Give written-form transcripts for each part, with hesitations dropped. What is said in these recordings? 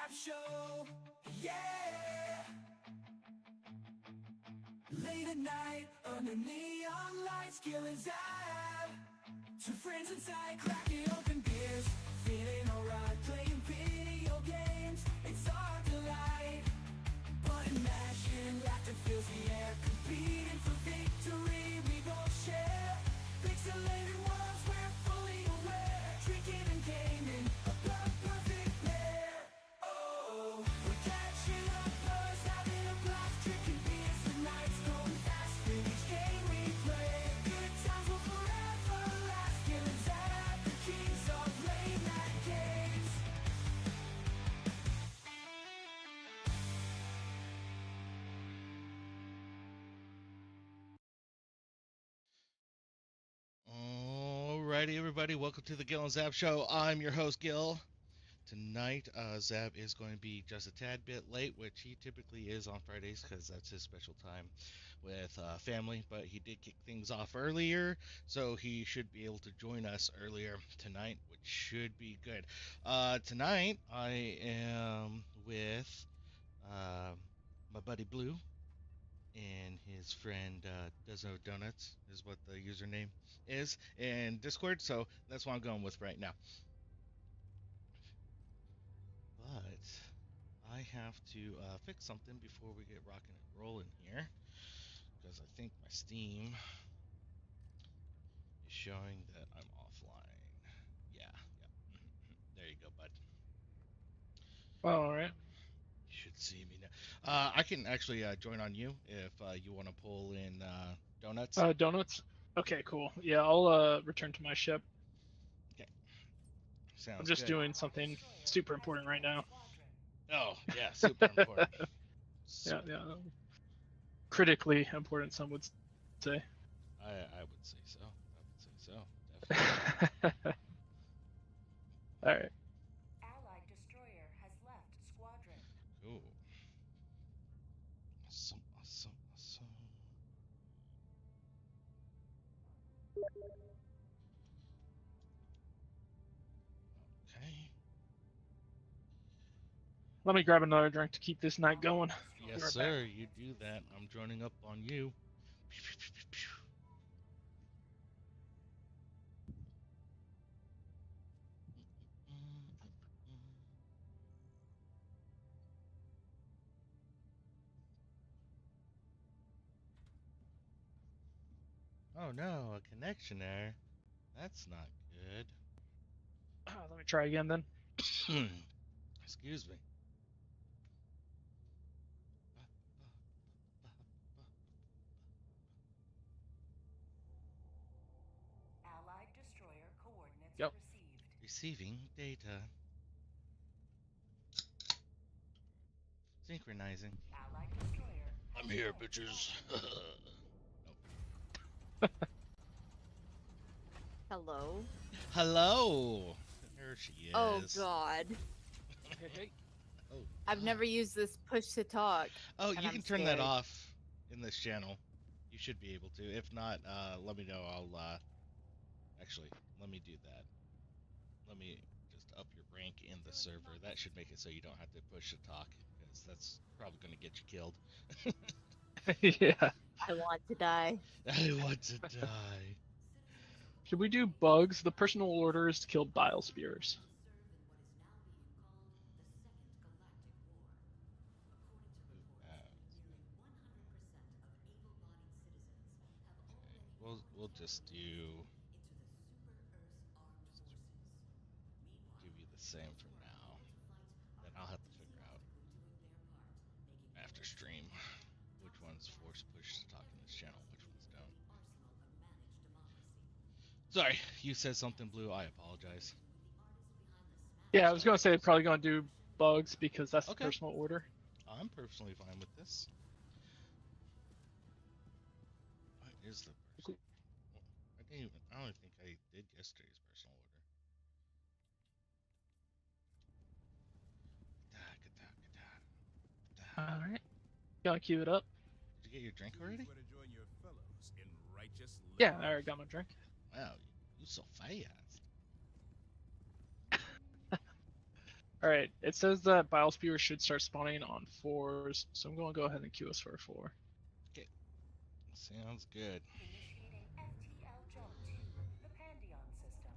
Zap Show, yeah. Late at night, under neon lights, Gill and Zap. Two friends inside, cracking open beers, feeling alright, playing video games. It's our delight. Button mashing, laughter fills the air, competing for victory. We both share pixelated worlds, we're fully aware. Drinking and gaming, a perfect pair. Oh, we're catching up, buzz, having a blast, drinking beers. The nights going fast in each game we play. Good times will forever last. Gill and Zap, the kings of late night games. Alrighty, everybody, welcome to the Gill and Zap Show. I'm your host, Gill. Tonight, Zap is going to be just a tad bit late, which he typically is on Fridays because that's his special time with family, but he did kick things off earlier, so he should be able to join us earlier tonight, which should be good. Tonight, I am with my buddy Blue and his friend Doesn't Know Donuts is what the username is in Discord, so that's what I'm going with right now. But I have to fix something before we get rocking and rolling here, because I think my Steam is showing that I'm offline. Yeah, yeah. There you go, bud. All right. You should see me now. I can actually join on you if you want to pull in donuts. Donuts. Okay, cool. Yeah, I'll return to my ship. Okay, I'm sounds just good. doing something super important right now. Oh, yeah, super important. Yeah, Super. yeah. Critically important, some would say. I would say so. I would say so. Definitely. All right. Allied destroyer has left squadron. Cool. Awesome, awesome, awesome. Okay. Let me grab another drink to keep this night going. Allied Yes, Be right destroyer back. sir. has You been do that. deceived. I'm joining up on you. Oh no, a connection error. That's not good. Let me try again then. Excuse me. Allied destroyer coordinates Yep. received. Receiving data. Synchronizing. Allied destroyer has I'm here, joined bitches. squadron. Oh. Hello. Hello. There she Oh is. God. Hey, hey. Oh I've God. never used this push to talk, Oh, and you I'm can turn that scared. off in this channel. You should be able to. If not, let me know. I'll actually let me do that. Let me just up your rank in the server. That should make it so you don't have to push to talk, because that's probably going to get you killed. Yeah. I want to die. I want to die. Should we do bugs? The personal order is to kill bile spears. Okay, we'll just give you the same for now. Then I'll have to figure out after stream which ones force push to talk in this channel, which ones don't. Sorry, you said something, Blue. I apologize. Yeah, I was gonna say probably gonna do bugs because that's the Okay, personal order. I'm personally fine with this. What is the personal? I didn't even. I don't think I did yesterday's personal order. All right. Gotta queue it up. Did you get your drink already? Yeah, I already got my drink. Wow, you so fast. Alright, it says that bile spewers should start spawning on 4s, so I'm going to go ahead and queue us for a 4. Sounds good. Initiating FTL jump to the Pandion system.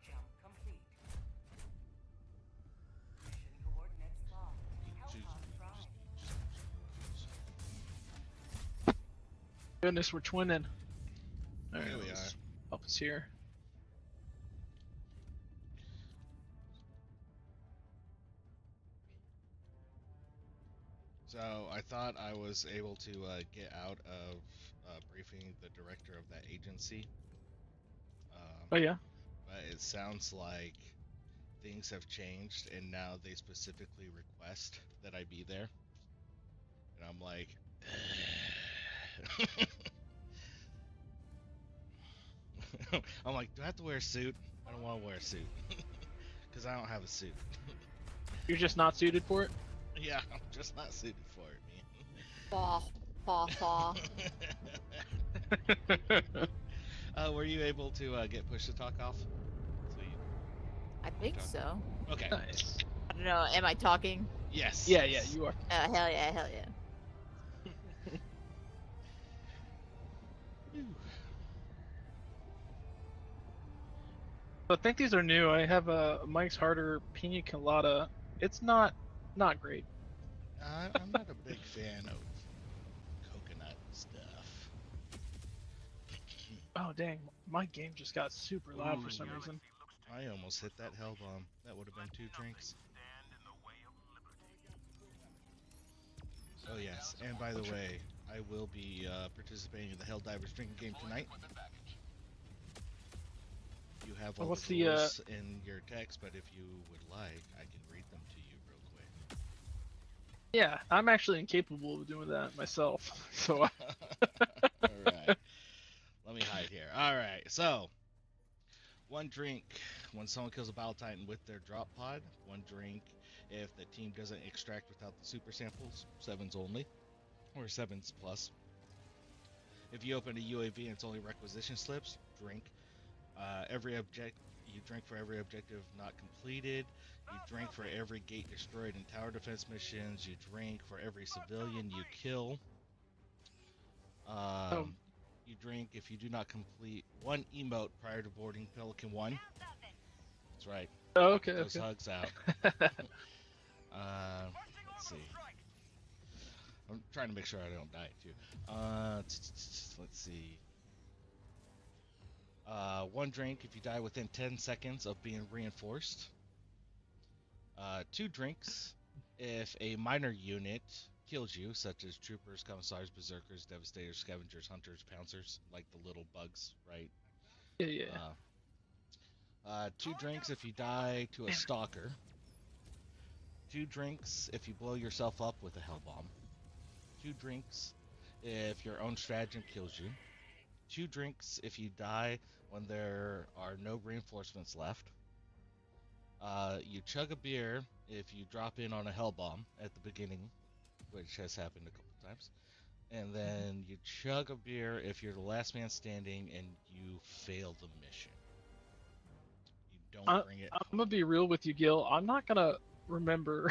Jump complete. Mission coordinates locked. Hellpod prime. Goodness, we're twinning. Alright, Here we let's are. help us here. So I thought I was able to get out of briefing the director of that agency. Oh yeah? But it sounds like things have changed, and now they specifically request that I be there. And I'm like, I'm like, do I have to wear a suit? I don't want to wear a suit because I don't have a suit. You're just not suited for it? Yeah, I'm just not suited for it, man. Faw, faw, faw. Were you able to get push to talk off? Sweet. I think so. Okay. Nice. I don't know. Am I talking? Yes. Yeah, you are. Hell yeah, hell yeah. I think these are new. I have a Mike's Harder Pina Colada. It's not great. I'm not a big fan of coconut stuff. Oh dang, my game just got super loud for some Ooh. reason. I almost hit that hell bomb. That would have been 2 drinks. Oh yes, and by the way, I will be participating in the Helldivers drinking game tonight. You have all What's the the, rules in your text, but if you would like, I can read them to you real quick. Yeah, I'm actually incapable of doing that myself. So Alright. Let me hide here. Alright, so 1 drink when someone kills a battle titan with their drop pod. 1 drink if the team doesn't extract without the super samples. 7s only. Or 7s plus. If you open a UAV and it's only requisition slips, drink. You drink for every objective not completed. You drink for every gate destroyed in tower defense missions. You drink for every civilian you kill. You drink if you do not complete 1 emote prior to boarding Pelican 1. That's right. oh, okay, Those okay. hugs out. Let's see. I'm trying to make sure I don't die too. Let's see. 1 drink if you die within 10 seconds of being reinforced. 2 drinks if a minor unit kills you, such as troopers, commissars, berserkers, devastators, scavengers, hunters, pouncers, like the little bugs, right? Yeah. 2 drinks if you die to a stalker. 2 drinks if you blow yourself up with a hell bomb. 2 drinks if your own stratagem kills you. 2 drinks if you die when there are no reinforcements left. You chug a beer if you drop in on a hell bomb at the beginning, which has happened a couple times. And then you chug a beer if you're the last man standing and you fail the mission. You don't bring it. I'm gonna be real with you, Gil. I'm not gonna remember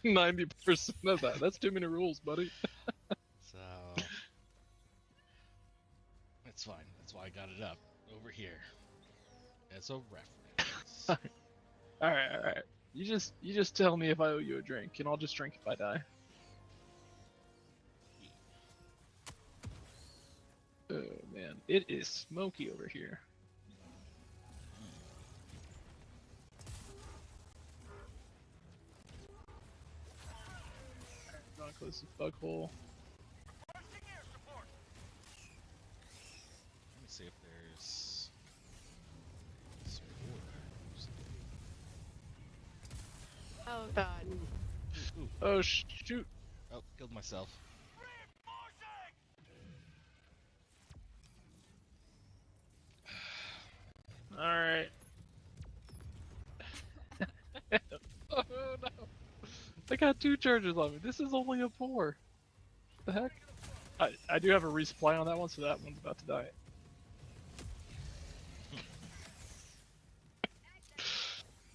90% of that. That's too many rules, buddy. So it's fine. That's why I got it up over here as a reference. All right. You just tell me if I owe you a drink, and I'll just drink if I die. Oh man, it is smoky over here. I'm gonna close this bug hole. Let me see if there's Oh god. Ooh. Oh shoot! Oh, killed myself. All right. Oh no! I got 2 charges on me. This is only a 4. The heck? I do have a resupply on that one, so that one's about to die.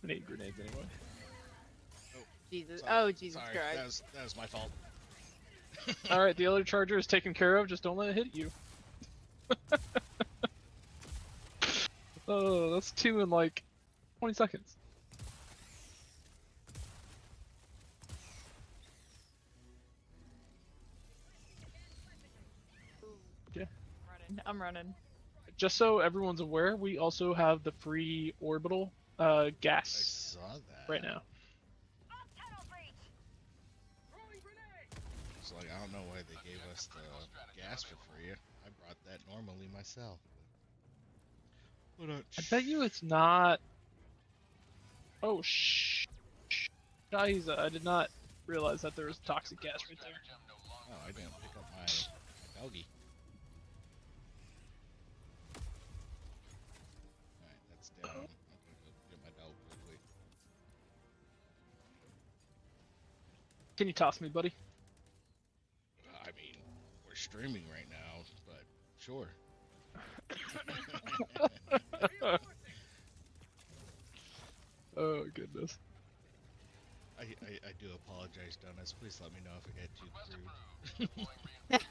I need grenades anyway. Jesus. Sorry. Oh, Jesus Sorry, Christ. that was my fault. Alright, the other charger is taken care of, just don't let it hit you. Oh, that's 2 in like 20 seconds. Yeah. I'm running. Just so everyone's aware, we also have the free orbital I gas saw that. right now. It's like, I don't know why they gave us the gas for free. I brought that normally myself. But, I bet you it's not. Oh, shh. Guys, I did not realize that there was toxic gas right there. Oh, I didn't pick up my doggy. Alright, that's down. I'm gonna go get my dog real quick. Can you toss me, buddy? I mean, we're streaming right now, but sure. Oh, goodness. I do apologize, Dennis. Please let me know if I get too crude.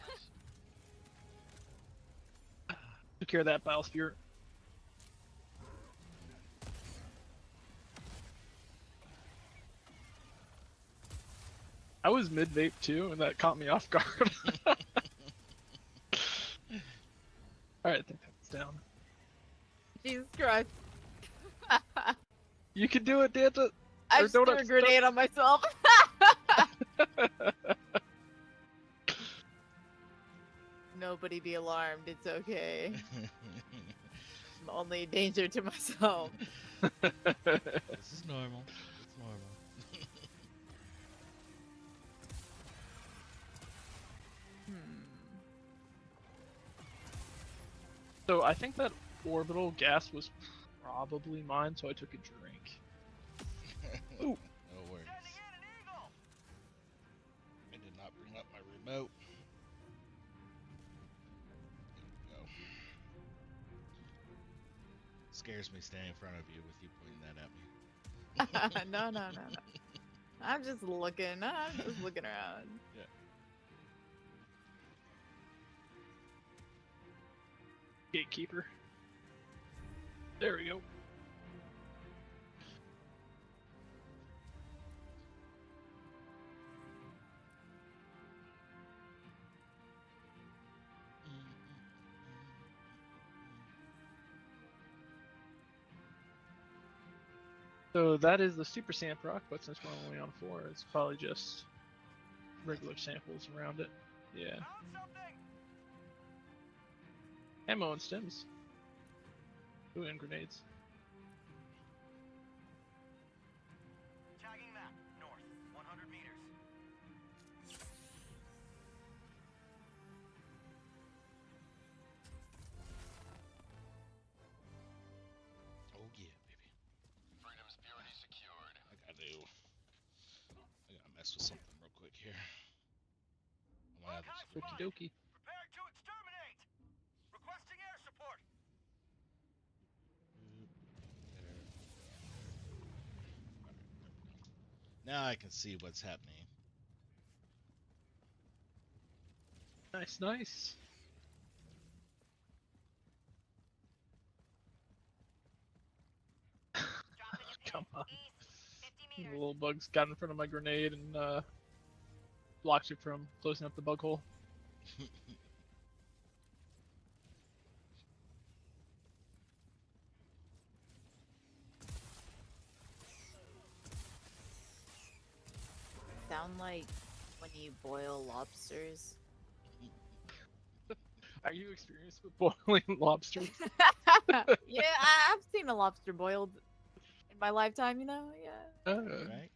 Took care of that biosphere. I was mid-vape too, and that caught me off guard. Alright, I think that's down. Jesus Christ. You can do it, Danta! I Or just threw a donuts, grenade on myself. Nobody be alarmed. It's okay. I'm only a danger to myself. This is normal. It's normal. So I think that orbital gas was probably mine, so I took a drink. Ooh. No worries. I did not bring up my remote. There we go. Scares me standing in front of you with you pointing that at me. No. I'm just looking. I'm just looking around. Yeah. Gatekeeper. There we go. So that is the super samp rock, but since we're only on 4, it's probably just regular samples around it. Yeah. Ammo and stems. Ooh, and grenades. Tagging map, north, 100 meters. Oh yeah, baby. Freedom's purity secured. I gotta mess with something real quick here. I might have to- Okie dokie. Prepare to exterminate! Requesting air support! There. Now I can see what's happening. Nice, nice. Come on. The little bugs got in front of my grenade and blocked it from closing up the bug hole. Sound like when you boil lobsters. Are you experienced with boiling lobsters? Yeah, I've seen a lobster boiled in my lifetime, you know? Yeah. Right.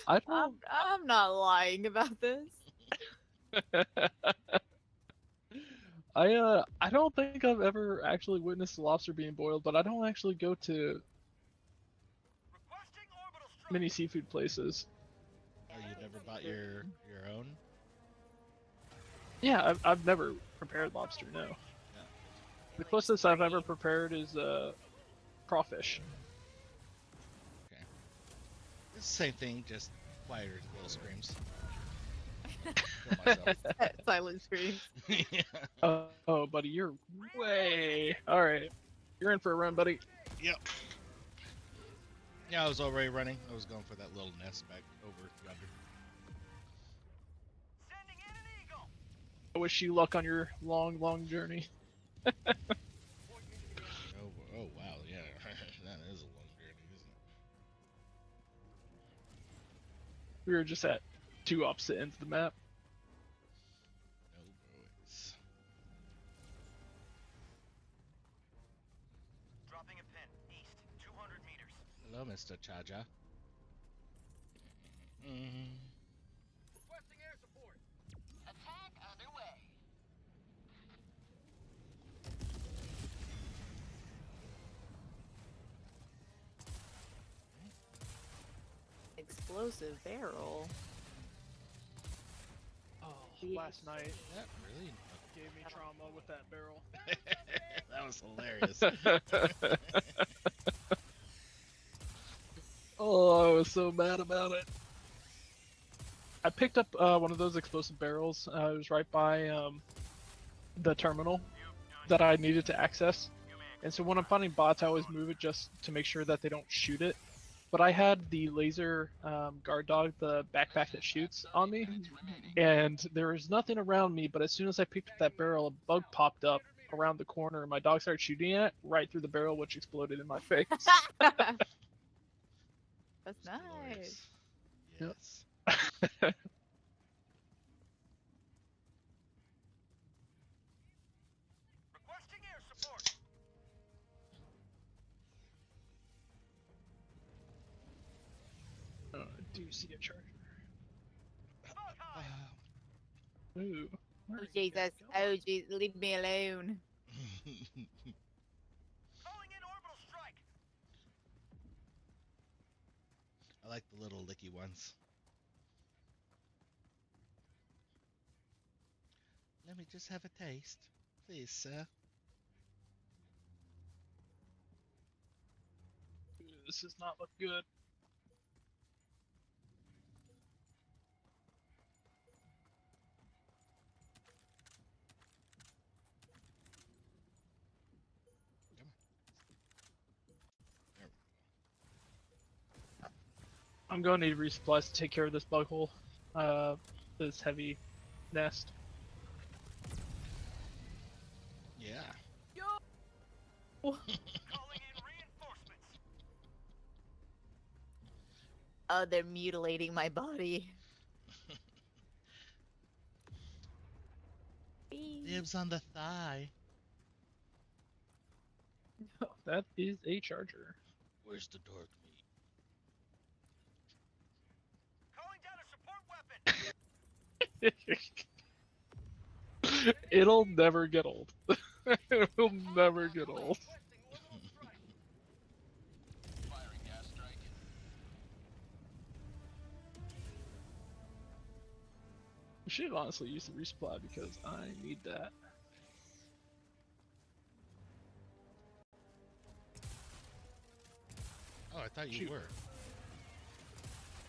I don't. I'm not lying about this. I don't think I've ever actually witnessed a lobster being boiled, but I don't actually go to Requesting orbital strike! many seafood places. Oh, you never bought your own? Yeah, I've never prepared lobster. No, Yeah. the closest I've ever prepared is crawfish. Okay. It's the same thing, just quieter little screams. Kill myself. Silent screams. Yeah. Oh, buddy, you're way. All right, you're in for a run, buddy. Yep. Yeah, I was already running. I was going for that little nest back over yonder. Sending in an eagle. I wish you luck on your long journey. Oh, oh wow, yeah, that is a long journey, isn't it? We were just at two opposite ends of the map. No boys. Dropping a pin. East. 200 meters. Hello, Mr. Chaja. Mm. Requesting air support. Attack underway. Explosive barrel. Oh, last night That really? gave me trauma with that barrel. That was hilarious. Oh, I was so mad about it. I picked up one of those explosive barrels. It was right by the terminal that I needed to access. And so when I'm finding bots, I always move it just to make sure that they don't shoot it. But I had the laser guard dog, the backpack that shoots, on me, and there was nothing around me. But as soon as I picked up that barrel, a bug popped up around the corner, and my dog started shooting it right through the barrel, which exploded in my face. That's nice. Yep. Yes. Requesting air support. Oh, I do see a charger. Smoke high. Ooh. where Oh are you guys Jesus. going? Oh jeez. Leave me alone. Calling in orbital strike. I like the little licky ones. Let me just have a taste, please, sir. Ooh, this does not look good. There I'm going to need resupplies to take care of this bug hole. This heavy nest. Yeah. Calling in reinforcements. Oh, they're mutilating my body. Dibs on the thigh. That is a charger. Where's the dark meat? Calling down a support weapon. It'll never get old. It'll never get old. Requesting orbital strike. Firing gas strike. We should honestly use the resupply because I need that. Oh, I thought you Shoot. were.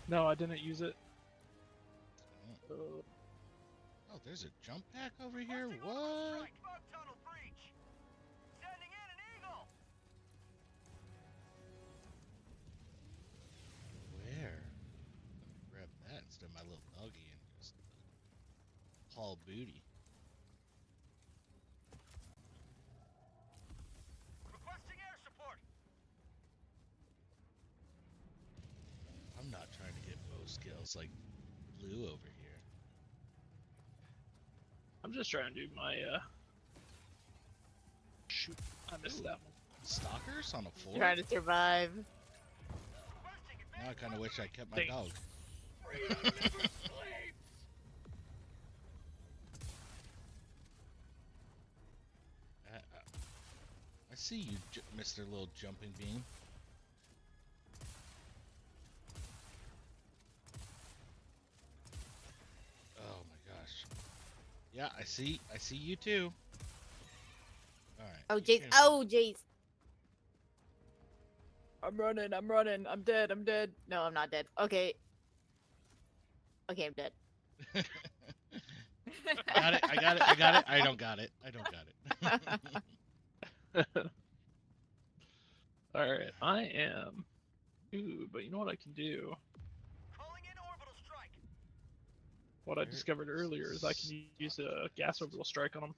No, I didn't use it. Oh. Uh, Oh, there's a jump pack over here? Requesting orbital What? strike. Smoke tunnel breach. Sending in an eagle. Where? Let me grab that instead of my little doggy and just haul booty. Requesting air support. I'm not trying to get bow skills like Blue over here. I'm just trying to do my shoot. I missed Ooh. that one. Stalkers on a floor? Trying to survive. Requesting Now I advanced kind of wish I kept my Thanks. dog. I see you, Mr. Little Jumping Bean. Oh my gosh. Yeah, I see you too. All right. Oh, you Jace. can- Oh, Jace. I'm running. I'm dead. No, I'm not dead. Okay. Okay, I'm dead. Got it. I got it. I don't got it. Alright, I am. Ooh, but you know what I can do? Calling in orbital strike. What I Where discovered earlier is I can use a gas orbital strike on them.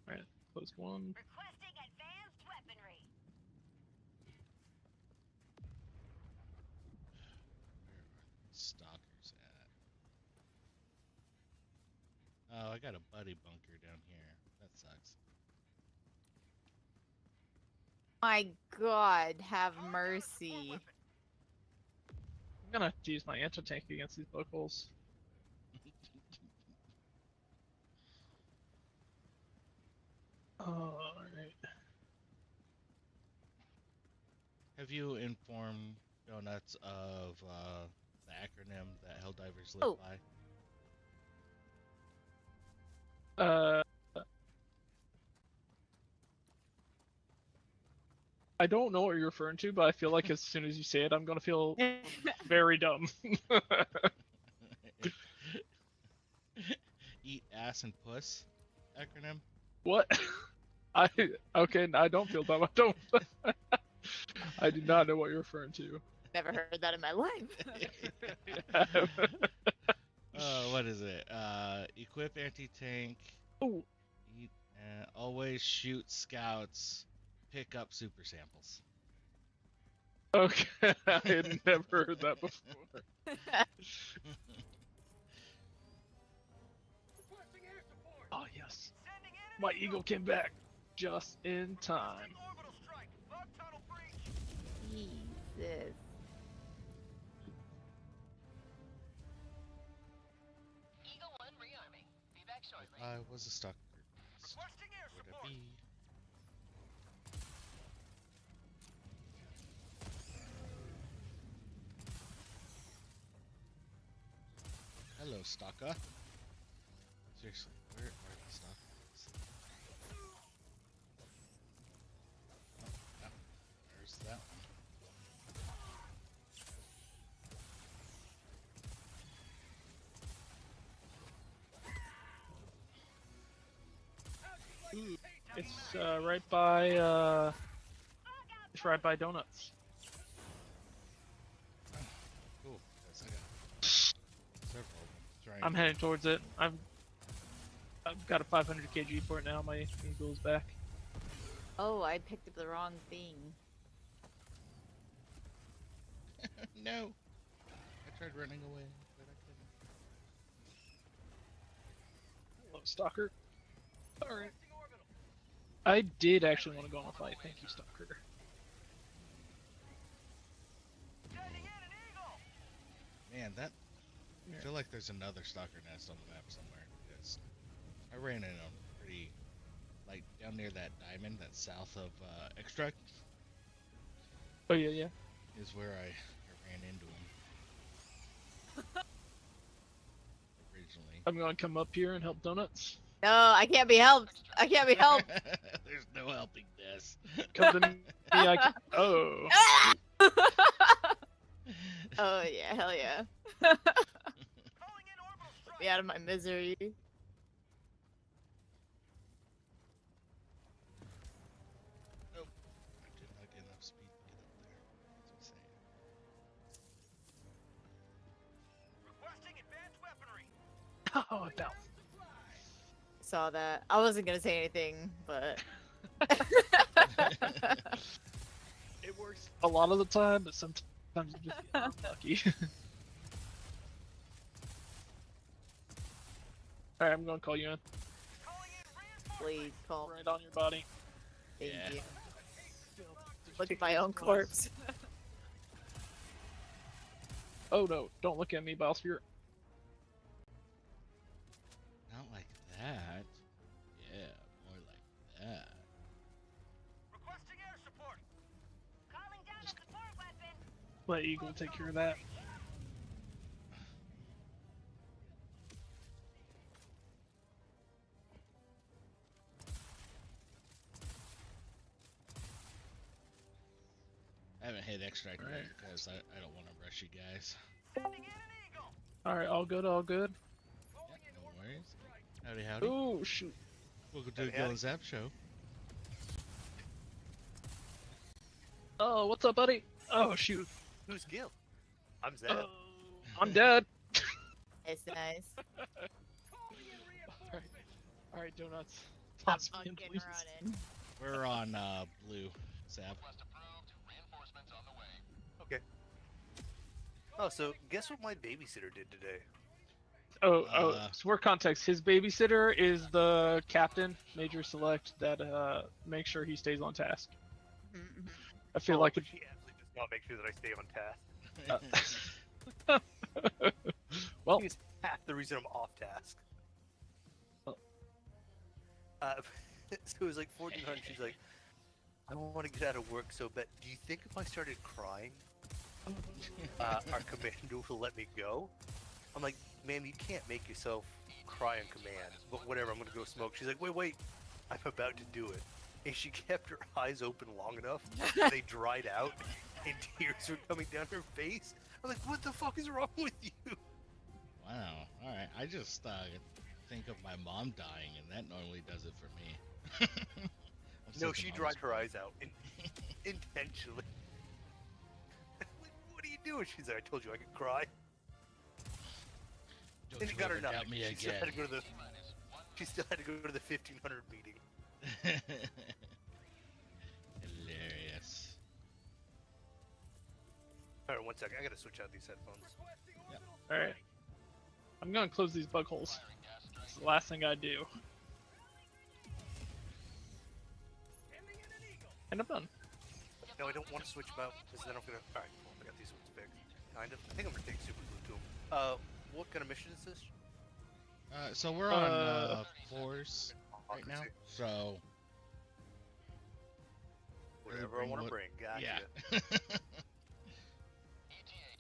Alright, close one. Requesting advanced weaponry. Stalkers at? Oh, I got a buddy bunker down here. That sucks. My God, have mercy. I'm gonna have to use my anti-tank against these locals. Alright. Have you informed Donuts of the acronym that Helldivers live Oh. by? I don't know what you're referring to, but I feel like as soon as you say it, I'm gonna feel very dumb. Eat ass and puss acronym. What? Okay, I don't feel dumb. I don't. I do not know what you're referring to. Never heard that in my life. What is it? Equip anti-tank. Oh, Eat, always shoot scouts. Pick up super samples. okay. I had never heard that before. Requesting air support. Oh yes, Sending in my an eagle came back just in time. Requesting orbital strike. Bug tunnel breach. Jesus. Eagle 1 rearming. Be back shortly. If I was a stalker, Requesting air would support. I be? Hello, stalker. Seriously, where are the stalkers? Oh, yeah, there's that one. Ooh, it's right by it's right by donuts. Cool. Yes, I got several of them. Trying I'm heading towards it. I've got a 500 kg for it now. My eagle's back. Oh, I picked up the wrong thing. No. I tried running away, but I couldn't. Hello, stalker. All right. I did actually want to go on a fight. Thank you, stalker. Sending in an eagle. Man, that. I Yeah. feel like there's another stalker nest on the map somewhere. Because I ran in them pretty. Like down near that diamond that's south of Extract Oh yeah, yeah. is where I ran into them. Originally. I'm gonna come up here and help donuts. No, I can't be helped. I can't be helped. There's no helping this. Come to me. I can... Oh. Oh yeah, hell yeah. Calling in orbital Get strike. me out of my misery. Nope. I did not get enough speed to get up there. That's what I'm saying. Requesting advanced weaponry. Oh, I bounced. Saw that. I wasn't gonna say anything, but It works a lot of the time, but sometimes you just get unlucky. Alright, I'm gonna call you in. Calling in reinforcements. please call me. Right on your body. Thank Yeah. you. Look at my own corpse. Oh no, don't look at me, Biosphere. Not like that. Yeah, more like that. Requesting air support. Calling down a support weapon. Let Eagle take care of that. I haven't hit extract yet Right. because I don't want to rush you guys. Sending in an eagle. All right, all good, all good. Yeah, no worries. Howdy, howdy. Oh shoot. Welcome to the Howdy, Gill howdy. and Zap show. Oh, what's up, buddy? Oh shoot. Who's Gill? I'm Zeb. Oh, I'm dead. It's nice. All right, donuts. I'm Toss me in, fucking please. running. We're on blue, Zap. Request approved. Reinforcements on the way. Okay. Oh, so guess what my babysitter did today? Oh, Uh, so for context, his babysitter is the captain, Major Select, that makes sure he stays on task. Mhm. I feel Oh, like but she absolutely does not make sure that I stay on task. well, She's half the reason I'm off task. Oh. So it was like 1400. She's like, I don't want to get out of work so bad. Do you think if I started crying, our commander will let me go? I'm like, ma'am, you can't make yourself cry on command. But whatever, I'm gonna go smoke. She's like, wait, I'm about to do it. And she kept her eyes open long enough, they dried out, and tears were coming down her face. I'm like, what the fuck is wrong with you? Wow. All right. I just think of my mom dying, and that normally does it for me. I'm No, such a she mama's dried her boy. eyes out intentionally. I'm like, what are you doing? She's like, I told you I could cry. Don't And it you got her ever nothing. doubt me She still had to again. go to the. She still had to go to the 1500 meeting. Hilarious. All right, one second. I gotta switch out these headphones. all right. I'm gonna close these bug holes. It's the last thing I do. And I'm done. No, I don't want to switch them out because then I'm gonna. All right, well, I got these ones fixed. Kind of. I think I'm gonna take super glue to them. What kind of mission is this? So we're on fours right now. Occupancy. So Whatever I want to bring. Gotcha. yeah. ETA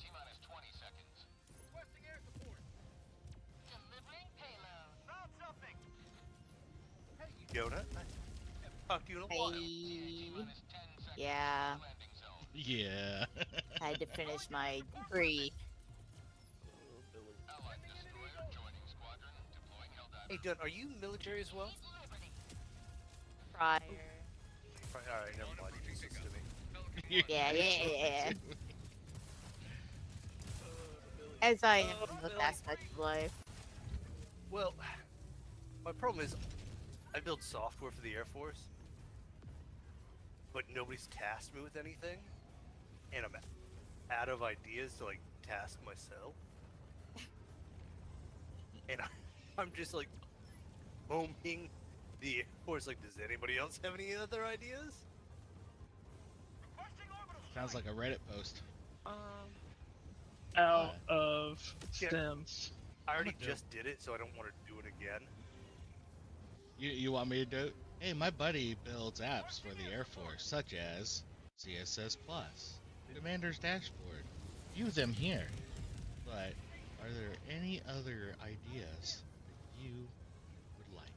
T-minus 20 seconds. Requesting air support. Delivering payload. Found something. Hey, Jonah. I haven't talked to you in a while. Hey. T-minus 10 seconds. Yeah, Landing zone. Yeah. I had to finish my degree. Allied destroyer joining squadron. Deploying Helldivers. Hey, John, are you military as well? Liberty. Prior. All right, never mind. You just listen to me. Yeah. As I am in most aspects of life. Well, my problem is, I build software for the Air Force, but nobody's tasked me with anything, and I'm out of ideas to like task myself, and I'm just like homing the Air Force. Like, does anybody else have any other ideas? Requesting orbital Sounds like a Reddit post. Out of Yeah. stems. I already do. just did it, so I don't want to do it again. You want me to do it? Hey, my buddy builds apps for the Air Force, such as CSS Plus, Commander's Dashboard. View them here. But are there any other ideas that you would like?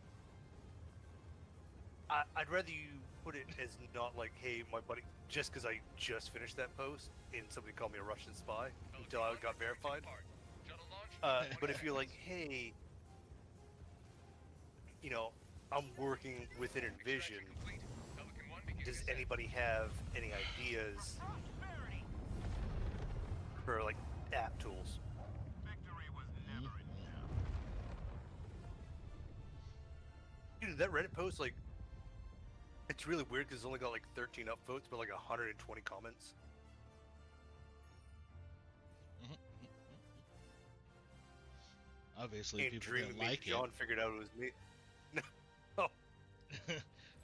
I'd rather you put it as not like, hey, my buddy, just because I just finished that post and somebody called me a Russian spy until I got verified. But if you're like, hey, you know, I'm working within Envision, does anybody have any ideas for like app tools? Dude, that Reddit post, like, it's really weird because it's only got like 13 upvotes, but like 120 comments. Obviously, And people Dreaming didn't Baby like it. John figured out it was me.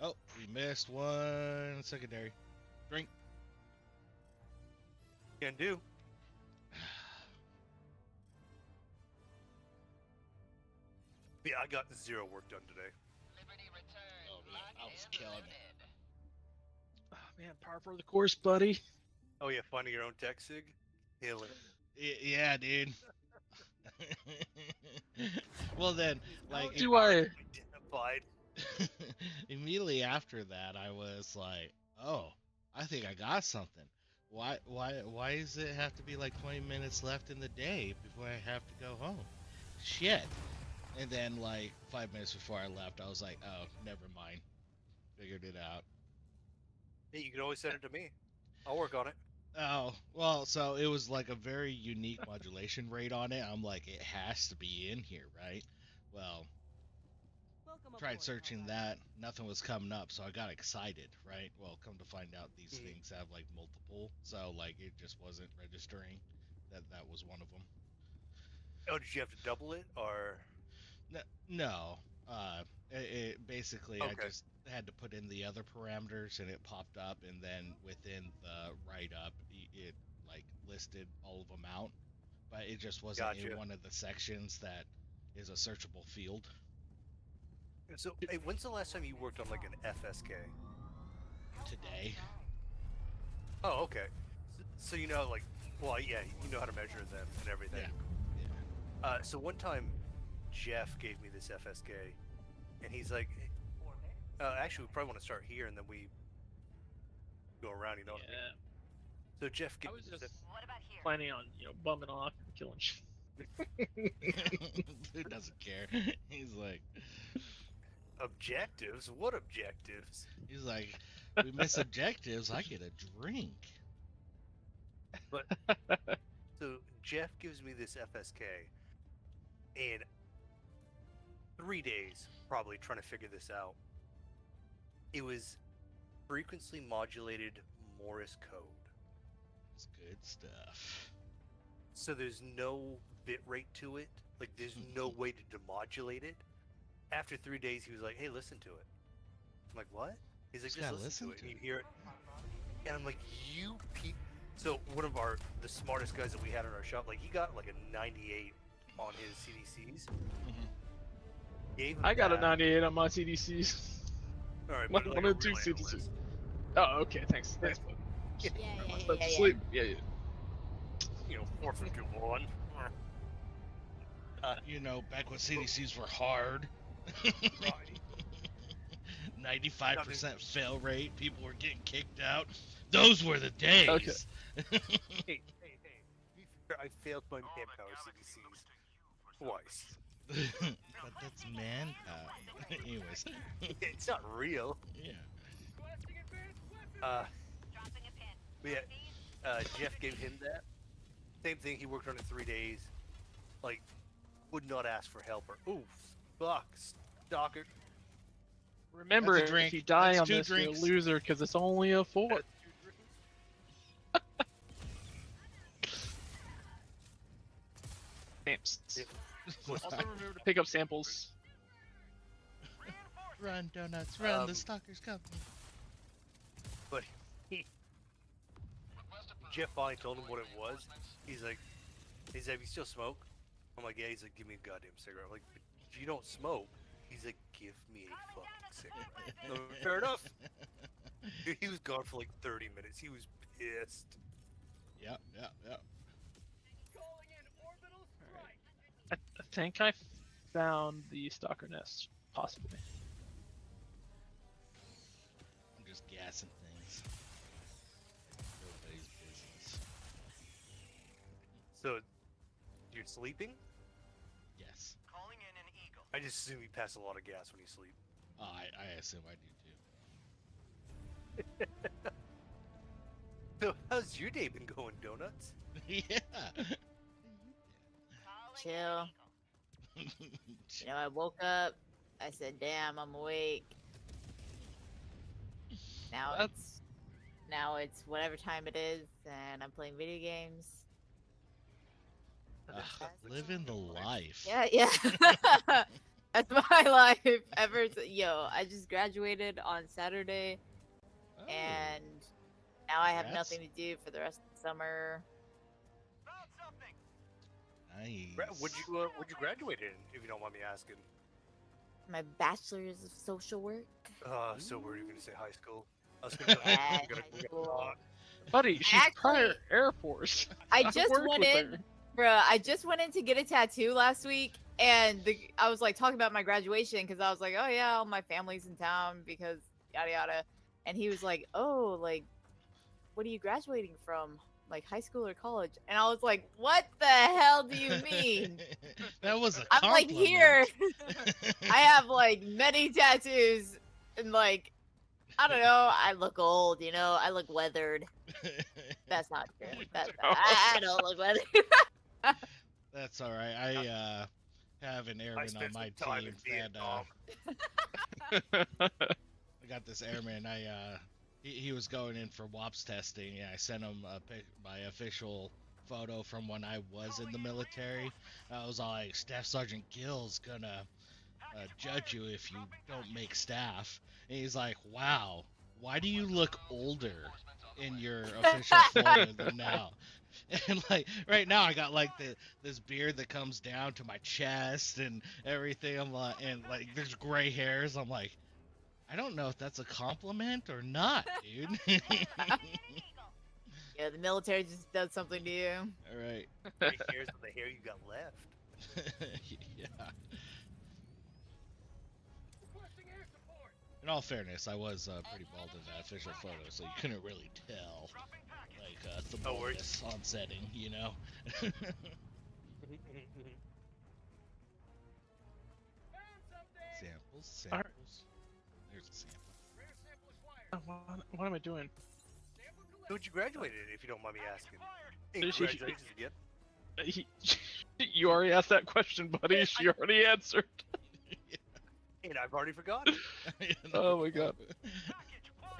Oh, we missed one secondary. Drink. Can do. Yeah, I got zero work done today. Liberty return. Oh, man, Locked I was and killing it. loaded. Oh, man, par for the course, buddy. Oh yeah, finding your own tech sig? Killing it. Yeah, dude. Well then, like Do I? Identified. immediately after that, I was like, "Oh, I think I got something." why does it have to be like 20 minutes left in the day before I have to go home? Shit. And then like 5 minutes before I left, I was like, oh, never mind. Figured it out. Hey, you can always send it to me. I'll work on it. Oh, well, so it was like a very unique modulation rate on it. I'm like, it has to be in here, right? Well, tried searching that, nothing was coming up, so I got excited, right? Well, come to find out, these things have like multiple, so like it just wasn't registering that was one of them. Oh, did you have to double it or? No, it basically I Okay. just had to put in the other parameters and it popped up, and then within the write up, it like listed all of them out, but it just wasn't in Gotcha. one of the sections that is a searchable field. So, hey, when's the last time you worked on like an FSK? Today. Oh, okay. So you know, like, well, yeah, you know how to measure them and everything. Yeah. So one time, Jeff gave me this FSK, and he's like, actually, we probably want to start here, and then we go around. You know what I mean? So Jeff I gave was me just this. planning on, bumming off and killing shit. Who doesn't care? He's like, Objectives? What objectives? he's like, we miss objectives. I get a drink. But so Jeff gives me this FSK, and 3 days probably trying to figure this out. It was frequency modulated Morse code. It's good stuff. So there's no bit rate to it. Like there's no way to demodulate it. After 3 days, he was like, "Hey, listen to it." I'm like, "What?" He's like, Just "Just gotta listen to listen it." to And you hear it, and I'm like, "You peep." So one of the smartest guys that we had in our shop, like he got like a 98 on his CDCs. Gave him I got a that. 98 on my CDCs. All right, One but like or a two real CDCs. analyst. Oh, okay, thanks. Thanks, bud. Yeah, I yeah, must yeah, have yeah, to yeah. sleep. Yeah, yeah. You know, 451. You know, back when CDCs were hard. 95% fail rate. People were getting kicked out. Those were the days. Okay. Hey. Be fair, I failed my manpower CDCs twice. But that's manpower. Anyways, It's not real. yeah. But yeah, Jeff gave him that. Same thing. He worked on it 3 days. Like, would not ask for help or oof, fuck, stalker. Remember, That's a drink. if you die That's on 2 this, drinks. you're a loser because it's only a 4. Stamps. Also remember to pick up samples. Run, donuts, run. Um, The stalker's coming. But Jeff finally told him what it was. He's like, "You still smoke?" I'm like, "Yeah." He's like, "Give me a goddamn cigarette." I'm like, "But if you don't smoke." He's like, "Give me a fucking cigarette." No, fair enough. Dude, he was gone for like 30 minutes. He was pissed. Yep. I think I found the stalker nest, possibly. I'm just gassing things. Nobody's business. So, you're sleeping? Yes. I just assume you pass a lot of gas when you sleep. Oh, I assume I do too. So, how's your day been going, Donuts? Yeah. Chill. You know, I woke up. I said, "Damn, I'm awake." Now That's- it's whatever time it is, and I'm playing video games. Living the life. Yeah. That's my life ever. Yo, I just graduated on Saturday, Oh, and now I have Congrats. nothing to do for the rest of the summer. nice. Would you graduate in, if you don't mind me asking? My bachelor's of social work. So were you gonna say high school? I was gonna. Yeah, I'm gonna high school. Buddy, she's prior Actually- Air Force. I I've just worked went with in, her. bruh. I just went in to get a tattoo last week, and I was like talking about my graduation because I was like, "Oh yeah, all my family's in town because yada yada," and he was like, "Oh, like what are you graduating from? Like high school or college? And I was like, what the hell do you mean? That was a I'm like, compliment. here. I have like many tattoos and like, I don't know. I look old, you know. I look weathered. That's not true. I don't look weathered. That's all right. I have an I airman on spent my some time team in that Vietnam. I got this airman. He was going in for WAPS testing, and I sent him my official photo from when I was in the military. I was all like, Staff Sergeant Gill's gonna judge you if you don't make staff. And he's like, wow, why do you look older in your official photo than now? And like right now I got like this beard that comes down to my chest and everything. I'm like, and like there's gray hairs. I'm like, I don't know if that's a compliment or not, dude. Yeah, the military just does something to you. All right. Gray hairs with the hair you got left. Yeah. In all fairness, I was pretty bald in that official photo, so you couldn't really tell, like, the Oh, word. baldness on setting, you know? Samples. Alright. There's a sample. What am I doing? Who'd you graduate in, if you don't mind me asking? Hey, She- she- congratulations again. You already asked that question, buddy. She already answered. And I've already forgotten. Oh my god.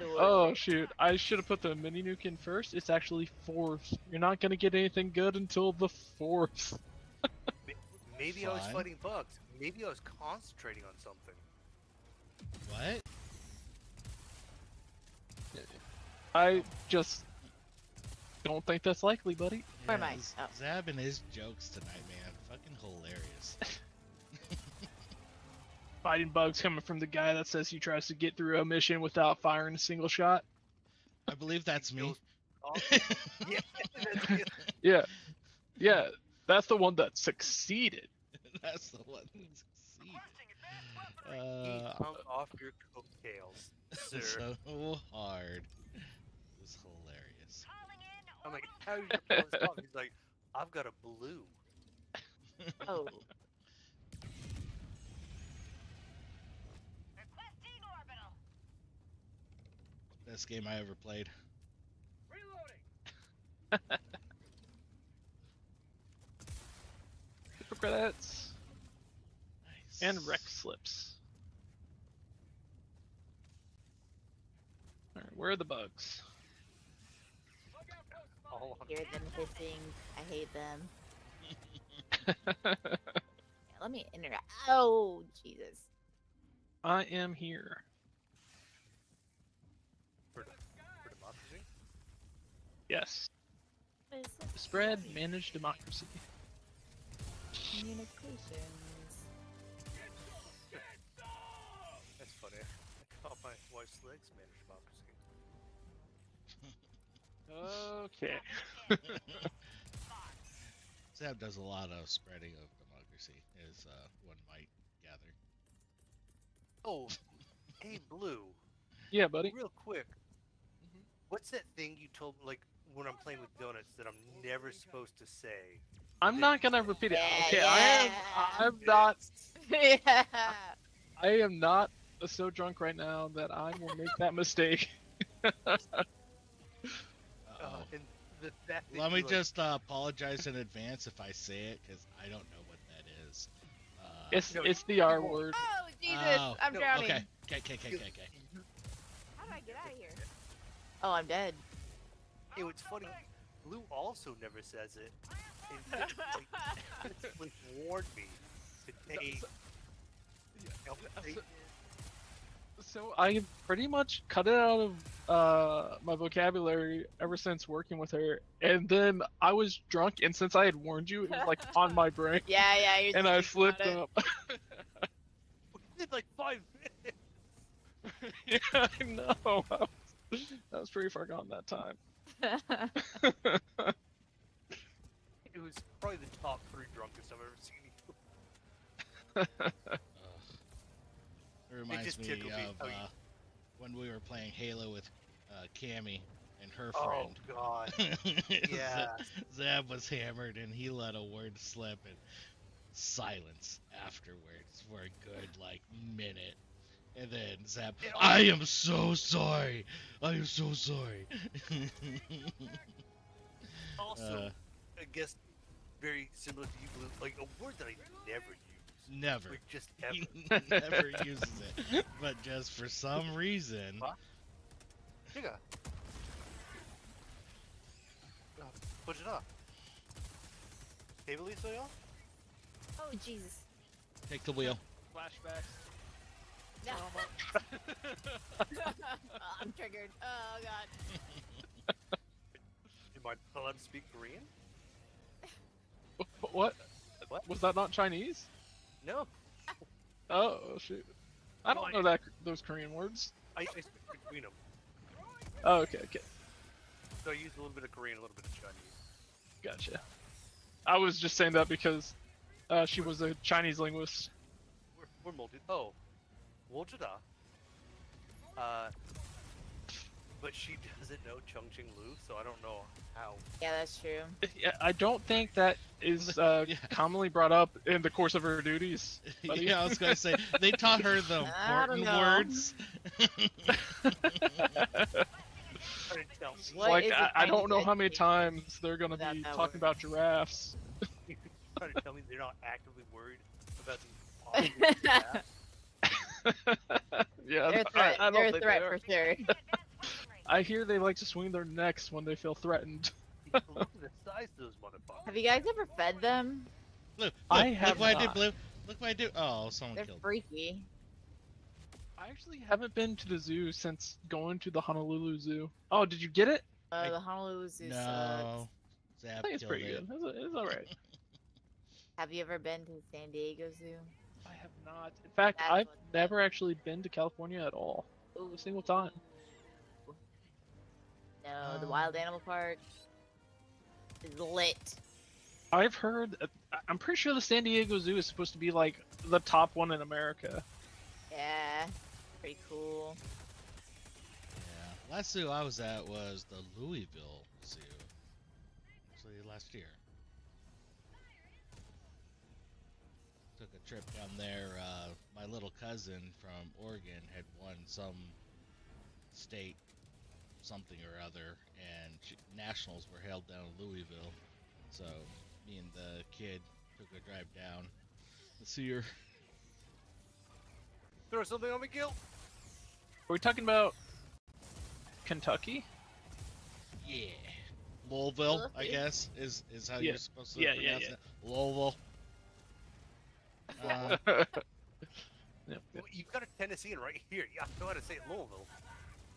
Oh shoot, I should have put the mini nuke in first. It's actually fourth. You're not gonna get anything good until the fourth. Maybe I was Fine. fighting bugs. Maybe I was concentrating on something. What? I just don't think that's likely, buddy. Where am I? Z- Oh. Zab and his jokes tonight, man. Fucking hilarious. Fighting bugs coming from the guy that says he tries to get through a mission without firing a single shot. I believe that's me. Oh, yeah, that's it. Yeah, that's the one that succeeded. That's the one that succeeded. He hung off your coattails, sir. So hard. It was hilarious. I'm like, how are you gonna pull this off? He's like, I've got a blue. Oh. Best game I ever played. Super credits Nice. and wreck slips. Alright, where are the bugs? All on Hear them hissing. I hate them. Yeah, let me interact. Oh, Jesus. I am here. for democracy. Yes. What is this? Spread, manage democracy. Communications. That's funny. I call my wife's legs manage democracy. Okay. Zab does a lot of spreading of democracy, as one might gather. Oh, hey Blue, Yeah, buddy. real quick. What's that thing you told like when I'm playing with donuts that I'm never supposed to say? I'm not gonna repeat it. Yeah, Okay, yeah. I'm not. Yeah. I am not so drunk right now that I will make that mistake. Uh-oh. And that thing Let me you, like, just apologize in advance if I say it, because I don't know what that is. It's the R word. Oh, Jesus. Oh, I'm no, drowning. Okay. Okay. How do I get out of here? Oh, I'm dead. Hey, what's funny? Blue also never says it. And like warned me today. So I pretty much cut it out of my vocabulary ever since working with her, and then I was drunk, and since I had warned you, it was like on my brain, Yeah, you're and I thinking slipped about up. It's like 5 minutes. Yeah, I know. That was pretty far gone that time. it. It was probably the top 3 drunkest I've ever seen you. Ugh. It reminds just me tickled me of how you- when we were playing Halo with Cammy, and her Oh friend. God. Yeah. Zab was hammered and he let a word slip and silence afterwards for a good like minute. And then Zab, It I am so sorry. I am so sorry. also, I guess, very similar to you, Blue. Like a word that I never use. Never. Like just ever. He never uses it. But just for some reason. What? Chica. Put it up. Table soy off? Oh Jesus. Take the wheel. Flashbacks. No. I'm triggered. Oh god. Am I allowed to speak Korean? What? What? Was that not Chinese? No. Oh shoot. I don't know those Korean words. I speak between them. Oh, okay, okay. So I use a little bit of Korean, a little bit of Chinese. Gotcha. I was just saying that because she was a Chinese linguist. We're multi. Oh. Wojada. But she doesn't know Chongqing Lu, so I don't know how. Yeah, that's true. Yeah, I don't think that is commonly brought up in the course of her duties. buddy. Yeah, I was gonna say they taught her the I don't important know. words. What Like is a I don't Chinese know how many education times they're gonna without be that talking word? about giraffes. Trying to tell me they're not actively worried about these possible giraffes? Yeah, They're a threat. I don't They're a think threat they are. for sure. I hear they like to swing their necks when they feel threatened. Look at the size of those motherfuckers. Have you guys ever fed them? Look, I look have what I did, not. Blue. Look what I do. Oh, someone They're killed me. freaky. I actually haven't been to the zoo since going to the Honolulu Zoo. Oh, did you get it? The Honolulu Zoo sucks. No. I Zap think it's killed pretty it. good. It's alright. Have you ever been to San Diego Zoo? I have not. In fact, That's I've what's up. never actually been to California at all. A single time. No, the Wild Animal Park is lit. I've heard. I'm pretty sure the San Diego Zoo is supposed to be like the top one in America. Yeah, pretty cool. Yeah. Last zoo I was at was the Louisville Zoo. Actually, last year. Took a trip down there. My little cousin from Oregon had won some state something or other, and nationals were held down in Louisville. So me and the kid took a drive down to see her. Throw something on me, Gill. Are we talking about Kentucky? Yeah. Louisville, I Okay. guess, is how Yeah. you're supposed to Yeah, pronounce yeah. it. Louisville. Yep, Well, you've got a Tennessean right here. You have to know how to say it, Louisville.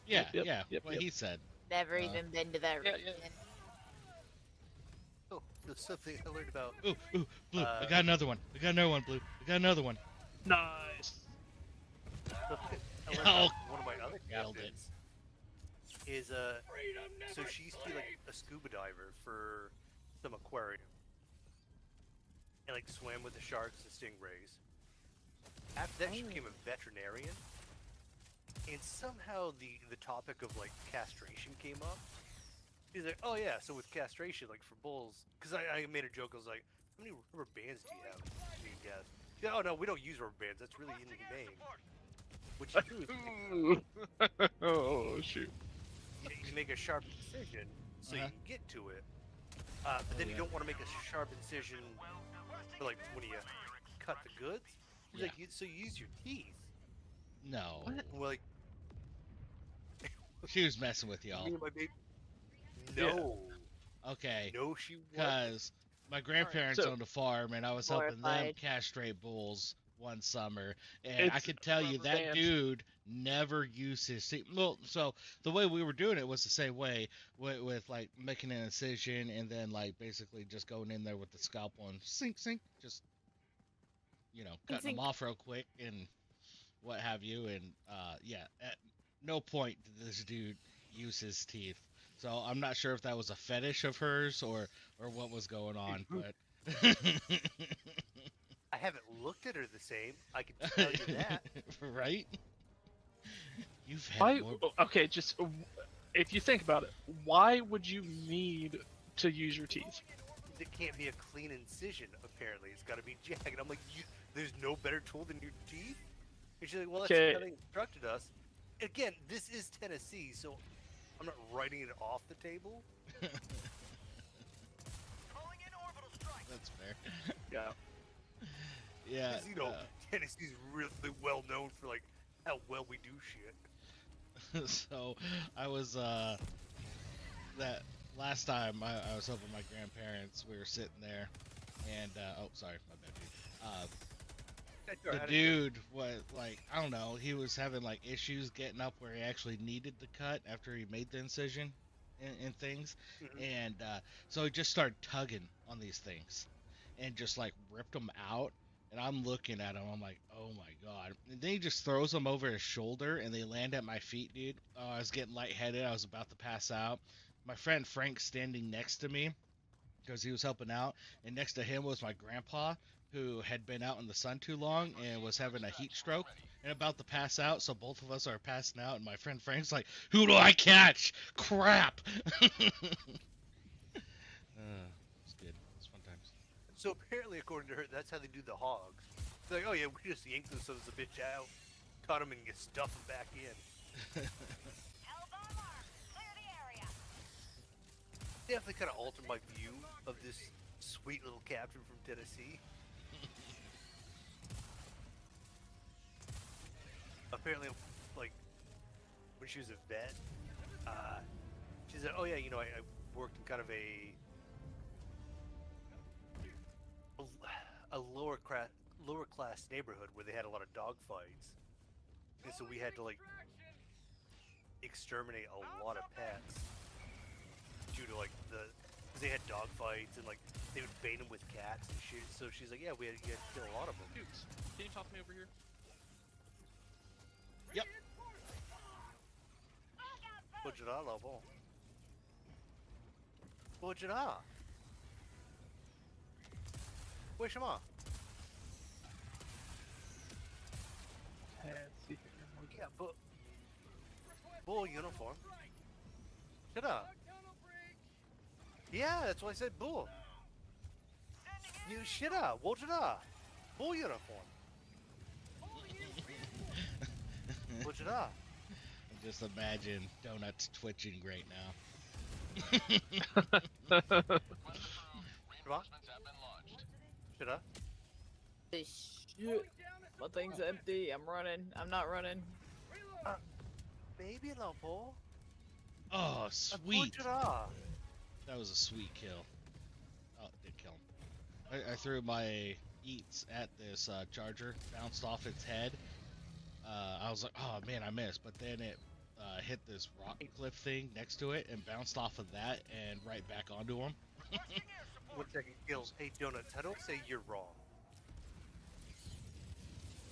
Yeah, Yep, yeah, yep, what yep. he said. Never Uh, even been to that yeah, region. yeah. Oh, there's something I learned about. Ooh, Blue, I got another one. I got another one, Blue. I got another one. Nice. I learned Oh. about one of my other Nailed it. captains is so she used to be like a scuba diver for some aquarium and like swam with the sharks and stingrays. After that, she became a veterinarian, and somehow the topic of like castration came up. She's like, oh yeah, so with castration, like for bulls, because I made a joke. I was like, how many rubber bands do you have? Do you guess? Yeah, oh no, we don't use rubber bands. That's really inhumane. Which is true. Ooh. Oh shoot. You make a sharp incision so you Uh-huh. can get to it. But then you yeah. don't want to make a sharp incision for like when you cut the goods. He's Yeah. like, so you use your teeth. No. Well, like, She was messing with y'all. me and my baby. Yeah. No. Okay. No, she wasn't. Because my grandparents so- owned a farm, and I was helping them Glorified. castrate bulls one summer, and I It's could tell you rubber that band. dude never used his teeth. Well, so the way we were doing it was the same way with like making an incision and then like basically just going in there with the scalpel and sink, just cutting Sink. them off real quick and what have you. And yeah, at no point did this dude use his teeth. So I'm not sure if that was a fetish of hers or what was going on, but I haven't looked at her the same. I can tell you that. right? You've had Why? more. Okay, just if you think about it, why would you need to use your teeth? It can't be a clean incision, apparently. It's got to be jagged. I'm like, there's no better tool than your teeth? And she's like, well, that's Okay. how they instructed us. Again, this is Tennessee, so I'm not writing it off the table. That's fair. Yeah. Yeah. 'Cause, you know, Tennessee's really well known for, like, how well we do shit. So I was that last time I was over at my grandparents. We were sitting there, and oh, sorry, my bad, dude. The dude was like, I don't know, he was having like issues getting up where he actually needed the cut after he made the incision and things, and so he just started tugging on these things, and just like ripped them out. And I'm looking at him, I'm like, oh my god. And then he just throws them over his shoulder, and they land at my feet, dude. Oh, I was getting lightheaded, I was about to pass out. My friend Frank standing next to me, because he was helping out, and next to him was my grandpa, who had been out in the sun too long and was having a heat stroke and about to pass out. So both of us are passing out, and my friend Frank's like, who do I catch? Crap. It's good. It's fun times. So apparently, according to her, that's how they do the hogs. It's like, oh yeah, we just yank those sons of a bitch out, cut them, and you stuff them back in. Definitely kind of altered my view of this sweet little captain from Tennessee. Apparently, like, when she was a vet, she said, oh yeah, you know, I worked in kind of a lower class neighborhood where they had a lot of dog fights, and so we had to like exterminate a lot of pets due to like because they had dog fights and like they would bait them with cats and shit. So she's like, yeah, you had to kill a lot of them. Dudes, can you toss me over here? Yep. 不知道，老婆。不知道。为什么？ Let's see here. Yeah, but bull uniform. Shut up. Yeah, that's why I said bull. You shut up. What it up? Bull uniform. What it up? Just imagine Donuts twitching right now. What? Shut up. Shit. My thing's empty. I'm running. I'm not running. Baby Lopo. Oh, sweet. What it up? That was a sweet kill. Oh, it did kill him. I threw my eats at this charger, bounced off its head. I was like, oh man, I missed. But then it hit this rock cliff thing next to it and bounced off of that and right back onto him. 1 second, Gill. Hey, Donuts, how do I say you're wrong?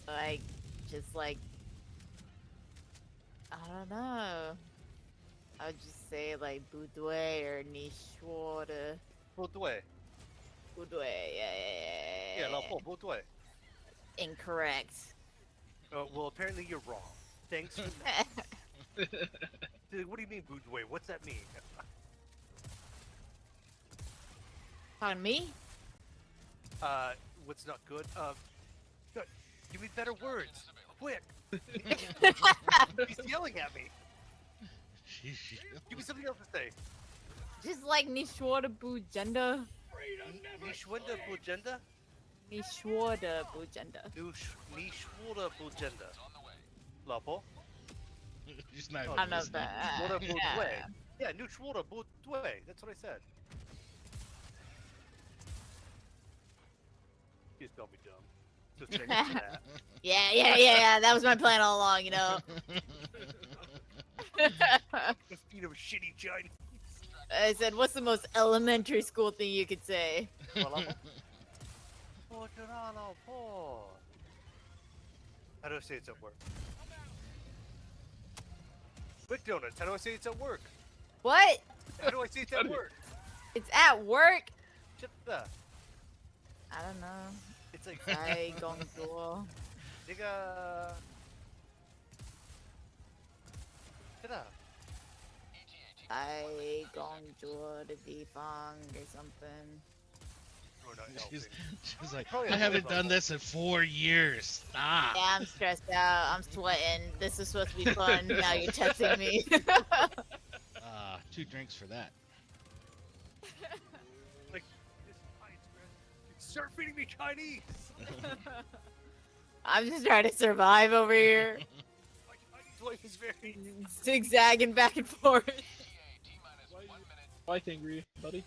Like, just like, I don't know. I would just say like Budwe or Nishwada. 不对. Budwe, yeah. Yeah, 老婆不对. Incorrect. Well, apparently you're wrong. Thanks for that. Dude, what do you mean, Budwe? What's that mean? Pardon me? What's not good? Good. Give me better words. Quick. He's yelling at me. Give me something else to say. Just like Nishwada Bujenda. Nishwanda Bujenda? Nishwada Bujenda. Nishwada Bujenda. Lapo? Just not I know listening. that. Nishwada Budwe. Yeah. Yeah, Nishwada Budwe. That's what I said. You just call me dumb. Just thanks for that. Yeah. That was my plan all along, you know. The feet of shitty Chinese. I said, what's the most elementary school thing you could say? How do I say it's at work? Quick Donuts, how do I say it's at work? What? How do I say it's at work? It's at work? Shut up. I don't know. It's like, I gong duo. nigga. Shut up. I gong jua the defang or something. We're not She's, helping. she's like, Probably I a haven't bit of done a- this in 4 years. Stop. Yeah, I'm stressed out. I'm sweating. This is supposed to be fun. Now you're testing me. 2 drinks for that. Like, this is high stress. Start feeding me Chinese. I'm just trying to survive over here. My Chinese wife is very. Zigzagging back and forth. Why angry, buddy?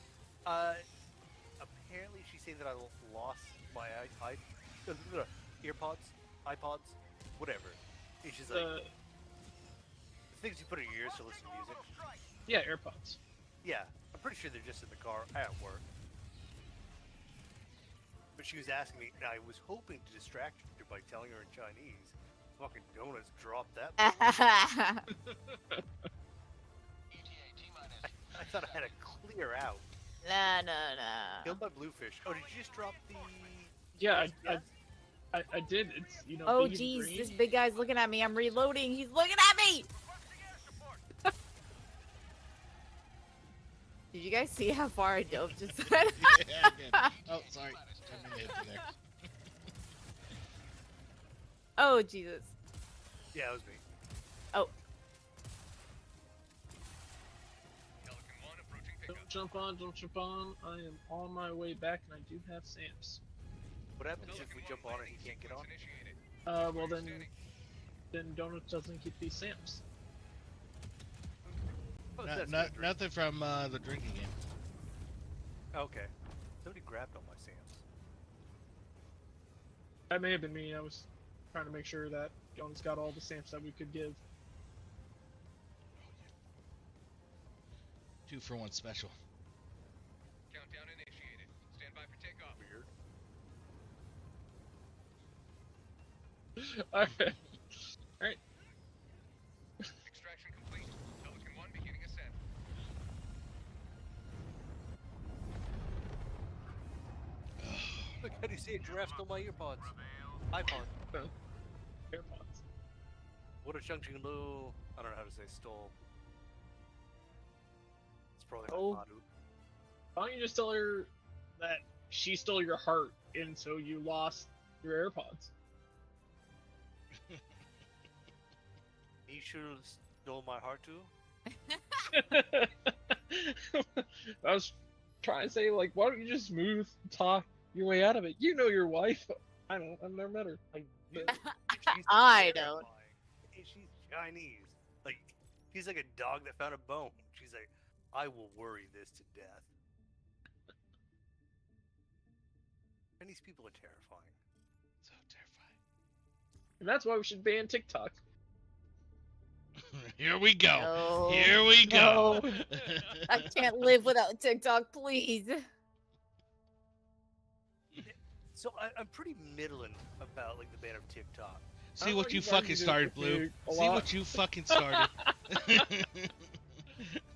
Apparently she's saying that I lost my earpods, iPods, whatever. And she's like, the things you put in your ears to listen to music. Yeah, AirPods. Yeah, I'm pretty sure they're just in the car at work. But she was asking me, and I was hoping to distract her by telling her in Chinese. Fucking donuts dropped that. I thought I had to clear out. Nah. Killed by bluefish. Oh, did you just drop the? Yeah, Yes? I did. It's Oh big and jeez, green. this big guy's looking at me. I'm reloading. He's looking at me. Did you guys see how far I dove just then? Yeah, I did. Oh, sorry. Didn't mean to hit you there. Oh Jesus. Yeah, it was me. Oh. Don't jump on, don't jump on. I am on my way back, and I do have Sam's. What happens if we jump on it and he can't get on? Well then Donut doesn't get these Sam's. Oh, Not- that's not- good. nothing from the drinking game. Okay. Somebody grabbed all my Sams. That may have been me. I was trying to make sure that Donut's got all the Sam's that we could give. 2 for 1 special. Countdown initiated. Stand by for takeoff. Weird. Alright. Extraction complete. Pelican 1 beginning ascent. Look, how do you say a giraffe stole my earpods? iPod. AirPods. What a Chengqing Lu. I don't know how to say stole. It's probably Oh. not Madu. Why don't you just tell her that she stole your heart, and so you lost your AirPods? He should have stole my heart too. I was trying to say, like, why don't you just smooth talk your way out of it? You know your wife. I don't. I've never met her. Like, But- she's I don't. terrifying. And she's Chinese. Like, he's like a dog that found a bone. She's like, I will worry this to death. Chinese people are terrifying. So terrifying. And that's why we should ban TikTok. Here we go. No. Here we go. No. I can't live without TikTok, please. So I'm pretty middling about like the ban of TikTok. See I what know you you guys fucking do this started, with Blue. me a See lot. what you fucking started.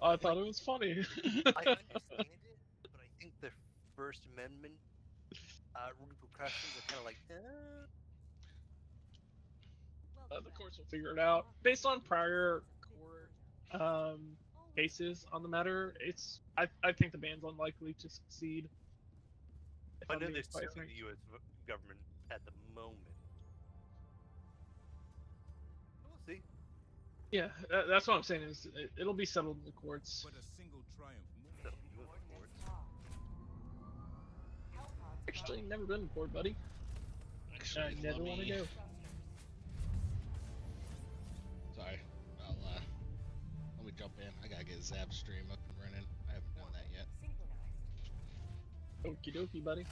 I thought it was funny. I understand it, but I think the First Amendment repercussions are kind of like, The courts will figure it out. Based on prior court cases on the matter, I think the ban's unlikely to succeed. If I I'm know being they're quite suing frank. the U.S. government at the moment. We'll see. Yeah, that's what I'm saying. Is it'll be settled in the courts. But a single triumph more. So, U.S. courts. Actually, never been in court, buddy. Actually, I never let want to me- go. Sorry. Let me jump in. I gotta get Zap stream up and running. I haven't done that yet. Okie dokie, buddy.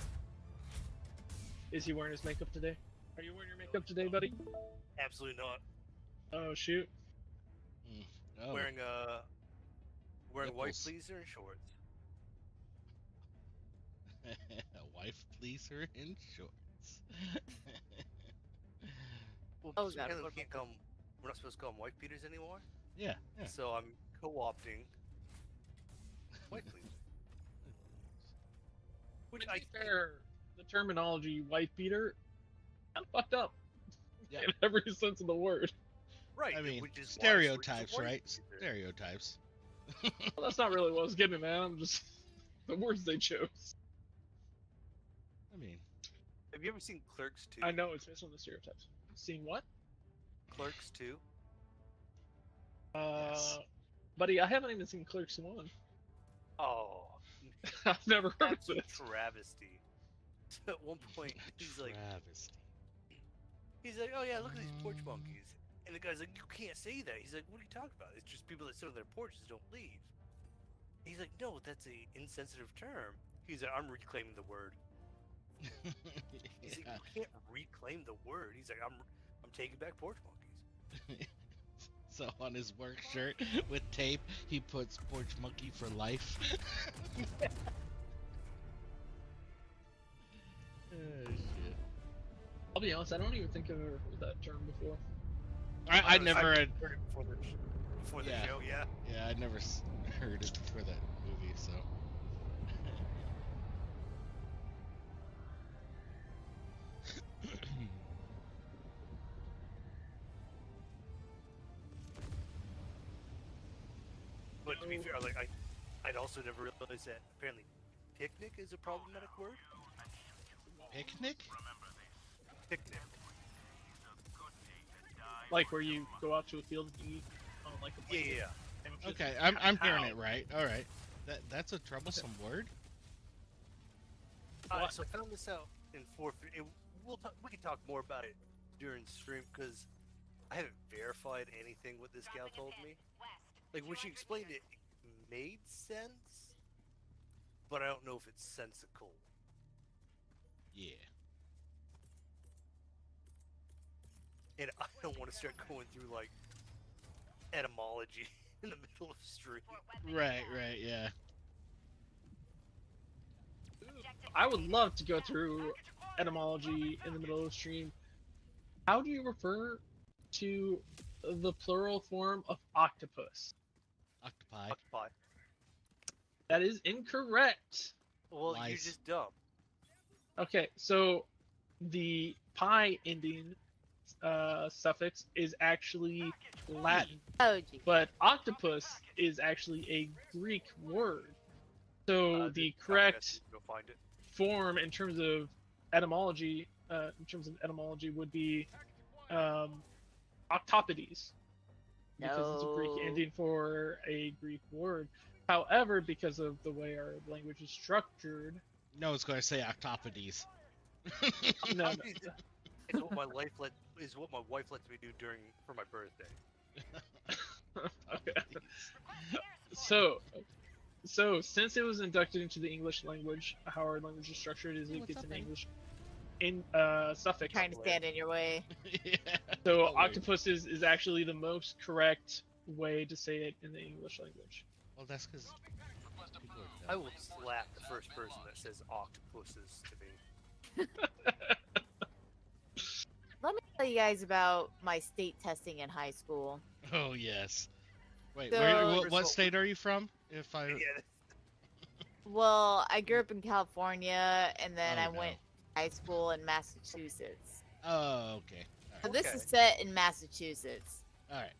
Is he wearing his makeup today? Are you wearing your makeup today, buddy? Absolutely not. Oh shoot. Oh. Wearing white Nipples. pleaser and shorts. A wife pleaser in shorts. Well, Oh, so God, apparently what we can't call 'em- we're not supposed to call them white beaters anymore. Yeah, yeah. So I'm co-opting white pleaser. Which To I be fair, the terminology "wife beater" kind of fucked up. Yeah. In every sense of the word. right. I mean, which is why it's stereotypes, white right? beater. Stereotypes. Well, that's not really what I was getting, man. I'm just the words they chose. I mean, Have you ever seen Clerks 2? I know it's based on the stereotypes. Seeing what? Clerks 2? Yes. Buddy, I haven't even seen Clerks 1. Oh, I've never heard of that's a it. travesty. So at one point, he's like, travesty. oh yeah, look at these porch monkeys. And the guy's like, you can't say that. He's like, what are you talking about? It's just people that sit on their porches don't leave. He's like, no, that's a insensitive term. He's like, I'm reclaiming the word. He's like, you can't reclaim the word. He's like, I'm taking back porch monkeys. So on his work shirt with tape, he puts porch monkey for life. Oh, shit. I'll be honest, I don't even think I've ever heard that term before. I never I've had. heard it before the Yeah. show, yeah. Yeah, I never heard it before that movie, so. But to be fair, like I'd also never realized that apparently picnic is a problematic word. Picnic? Picnic. Like where you go out to a field and eat on like a plate. Yeah. Sandwiches. Okay, I'm hearing it right. All right, that's a troublesome word. So I found this out in we can talk more about it during stream because I haven't verified anything what this gal told me. Like when she explained it, it made sense, but I don't know if it's sensical. Yeah. And I don't want to start going through like etymology in the middle of stream. Right, yeah. I would love to go through etymology in the middle of the stream. How do you refer to the plural form of octopus? Octopi. Octopi. That is incorrect. Well, Lice. you're just dumb. Okay, so the pi ending suffix is actually Latin, Oh, gee. but octopus is actually a Greek word. So the Just correct go find it. form in terms of etymology, would be octopodes, because it's a Greek No. ending for a Greek word. However, because of the way our language is structured, No, it's going to say octopodes. no, It's what my wife lets me do for my birthday. okay. So since it was inducted into the English language, how our language is structured is it What's gets up, an man? English suffix. Trying to stand in your way. Yeah. So Oh, wait. octopus is actually the most correct way to say it in the English language. Well, that's because people are I dumb. will slap the first person that says octopuses to me. Let me tell you guys about my state testing in high school. Oh yes. Wait, So- what First of all- state are you from? If I. Yeah, Well, I grew up in California, and then Oh, I no. went to high school in Massachusetts. Oh, okay. So All right. this Okay. is set in Massachusetts. All right.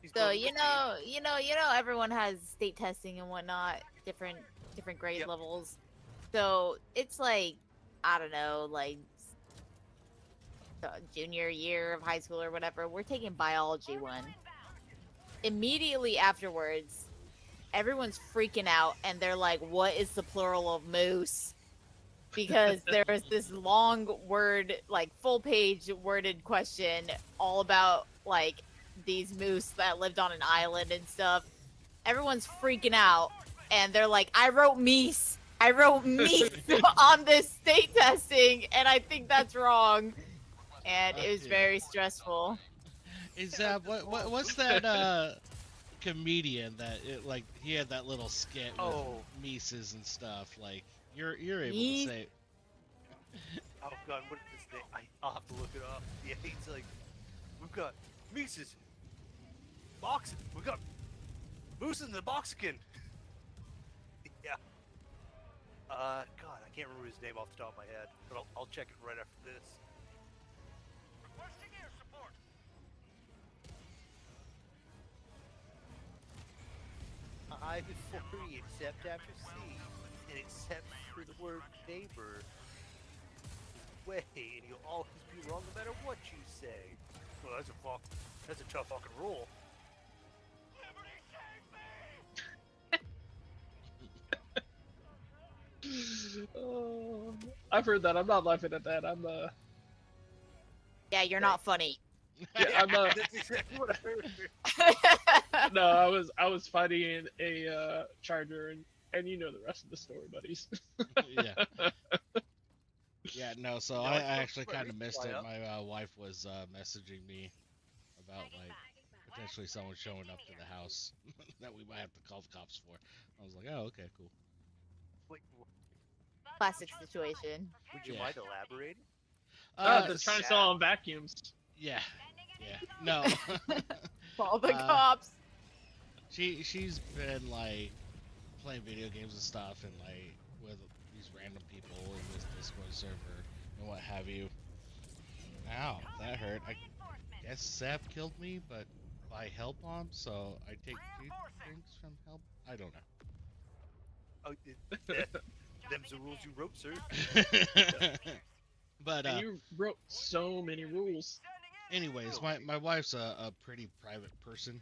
he's So going you with know, everyone has state testing and whatnot, different grade Yep. levels. So it's like, I don't know, like the junior year of high school or whatever. We're taking biology one. Immediately afterwards, everyone's freaking out and they're like, "What is the plural of moose?" Because there's this long word, like full page worded question all about like these moose that lived on an island and stuff. Everyone's freaking out and they're like, I wrote meese on this state testing and I think that's wrong. And it was Yeah. very stressful. Is what's that comedian that he had that little skit with Oh. Mises and stuff, like you're able Meese? to say Oh god, what is his name? I'll have to look it up. Yeah, he's like, we've got Mises, boxing. We've got Moose in the boxkin. Yeah. God, I can't remember his name off the top of my head, but I'll check it right after this. Requesting air support. I before E, except after C, and except for the word neighbor. Way, and you'll always be wrong no matter what you say. Well, that's a tough fucking rule. Oh, I've heard that. I'm not laughing at that. I'm Yeah, you're not funny. yeah, I'm That's exactly what I heard. no, I was fighting a charger, and you know the rest of the story, buddies. Yeah. Yeah, no, so You know, I I still actually keep my kind of missed resupply it. up. My wife was messaging me about like potentially someone showing up to the house that we might have to call the cops for. I was like, oh, okay, cool. Wait, Classic situation. would you Yeah. mind elaborating? They're trying to yeah. sell on vacuums. Yeah, yeah, no. Call the Uh, cops. She's been like playing video games and stuff, and like with these random people in this Discord server and what have you. Ow, that hurt. I guess Zap killed me, but by Hell Bomb, so I take 2 drinks from Hell. I don't Oh, them's the rules you wrote, sir. know. But And you wrote so many rules. anyways, my wife's a pretty private person,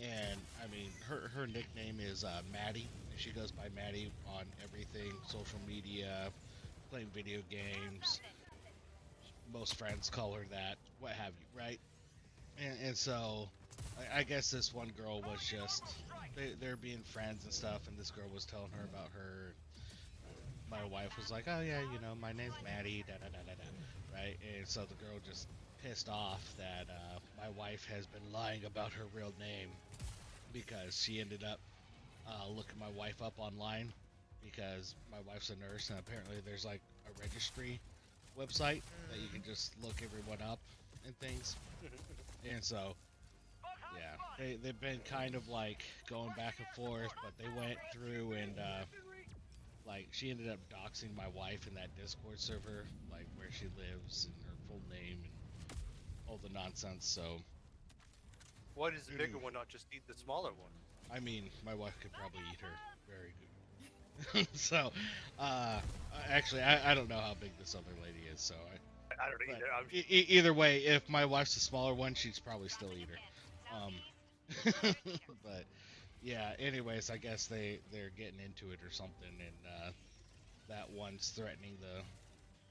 and I mean her nickname is Maddie, and she goes by Maddie on everything, social media, playing video games. Most friends call her that, what have you, right? And so I guess this one girl was just they're being friends and stuff, and this girl was telling her about her. My wife was like, oh yeah, you know, my name's Maddie, da da da da da, right? And so the girl just pissed off that my wife has been lying about her real name because she ended up looking my wife up online because my wife's a nurse, and apparently there's like a registry website that you can just look everyone up and things. And so yeah, they've been kind of like going back and forth, but they went through and like she ended up doxing my wife in that Discord server, like where she lives and her full name and all the nonsense. So Why does the bigger one not just eat the smaller one? I mean, my wife could probably eat her very good. So actually I don't know how big this other lady is, so I don't know but either. I'm either way, if my wife's a smaller one, she's probably still eat her. But yeah, anyways, I guess they're getting into it or something, and that one's threatening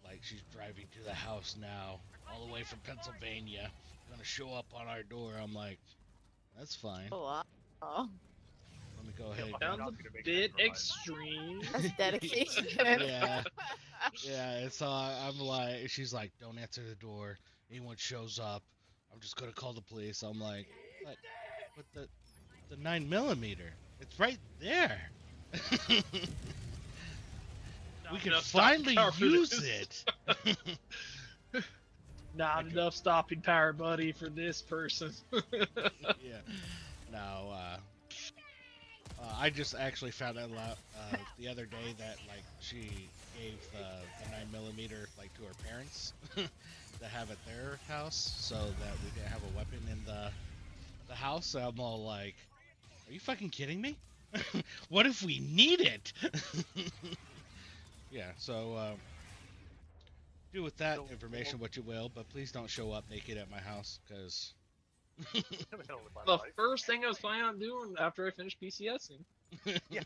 like she's driving to the house now, all the way from Pennsylvania, gonna show up on our door. I'm like, that's fine. Oh, wow. Let me go ahead. Sounds a bit extreme. That's dedication. Yeah, yeah. And so I'm like, she's like, don't answer the door. Anyone shows up, I'm just gonna call the police. I'm like, but the 9mm, it's right there. We can enough finally stopping power for use this. it. Not enough stopping power, buddy, for this person. Yeah. No, I just actually found out the other day that like she gave the 9mm like to her parents to have at their house, so that we didn't have a weapon in the house. So I'm all like, are you fucking kidding me? What if we need it? Yeah. So do with that information what you will, but please don't show up naked at my house, because The first thing I was planning on doing after I finished PCSing. Yeah.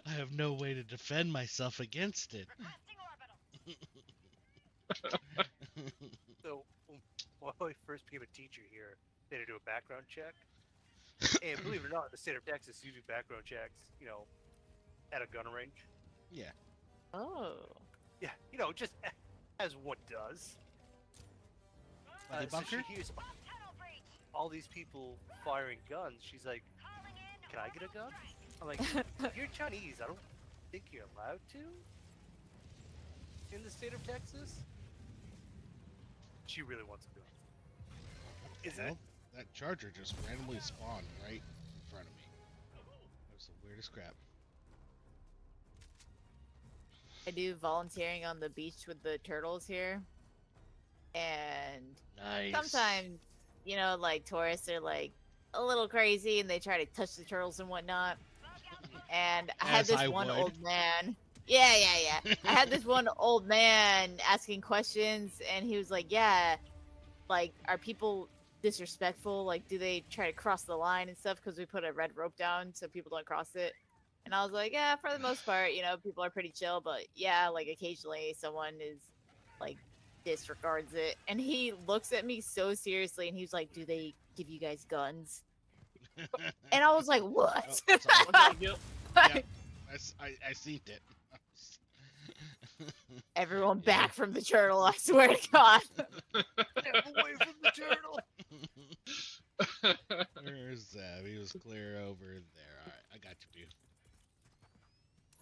I have no way to defend myself against it. So, when I first became a teacher here, they had to do a background check. And believe it or not, in the state of Texas, you do background checks, you know, at a gun range. Yeah. Oh. Yeah, you know, just as one does. Buddy So bunker? she hears all these people firing guns. She's like, can I get a gun? I'm like, you're Chinese. I don't think you're allowed to in the state of Texas. She really wants a gun. Isn't it? That charger just randomly spawned right in front of me. That was the weirdest crap. I do volunteering on the beach with the turtles here. And Nice. sometimes you know, like tourists are like a little crazy and they try to touch the turtles and whatnot. And I had As this I one would. old man. Yeah, yeah, yeah. I had this one old man asking questions, and he was like, "Yeah, like, are people disrespectful? Like, do they try to cross the line and stuff? Because we put a red rope down so people don't cross it." And I was like, "Yeah, for the most part, you know, people are pretty chill, but yeah, like occasionally someone is like disregards it." And he looks at me so seriously, and he was like, "Do they give you guys guns?" And I was like, "What?" Oh, sorry. Watch out, Gil. Yeah, I seen it. Everyone Yeah. back from the turtle, I swear to God. Step away from the turtle. Where's Zab? He was clear over there. Alright, I got you,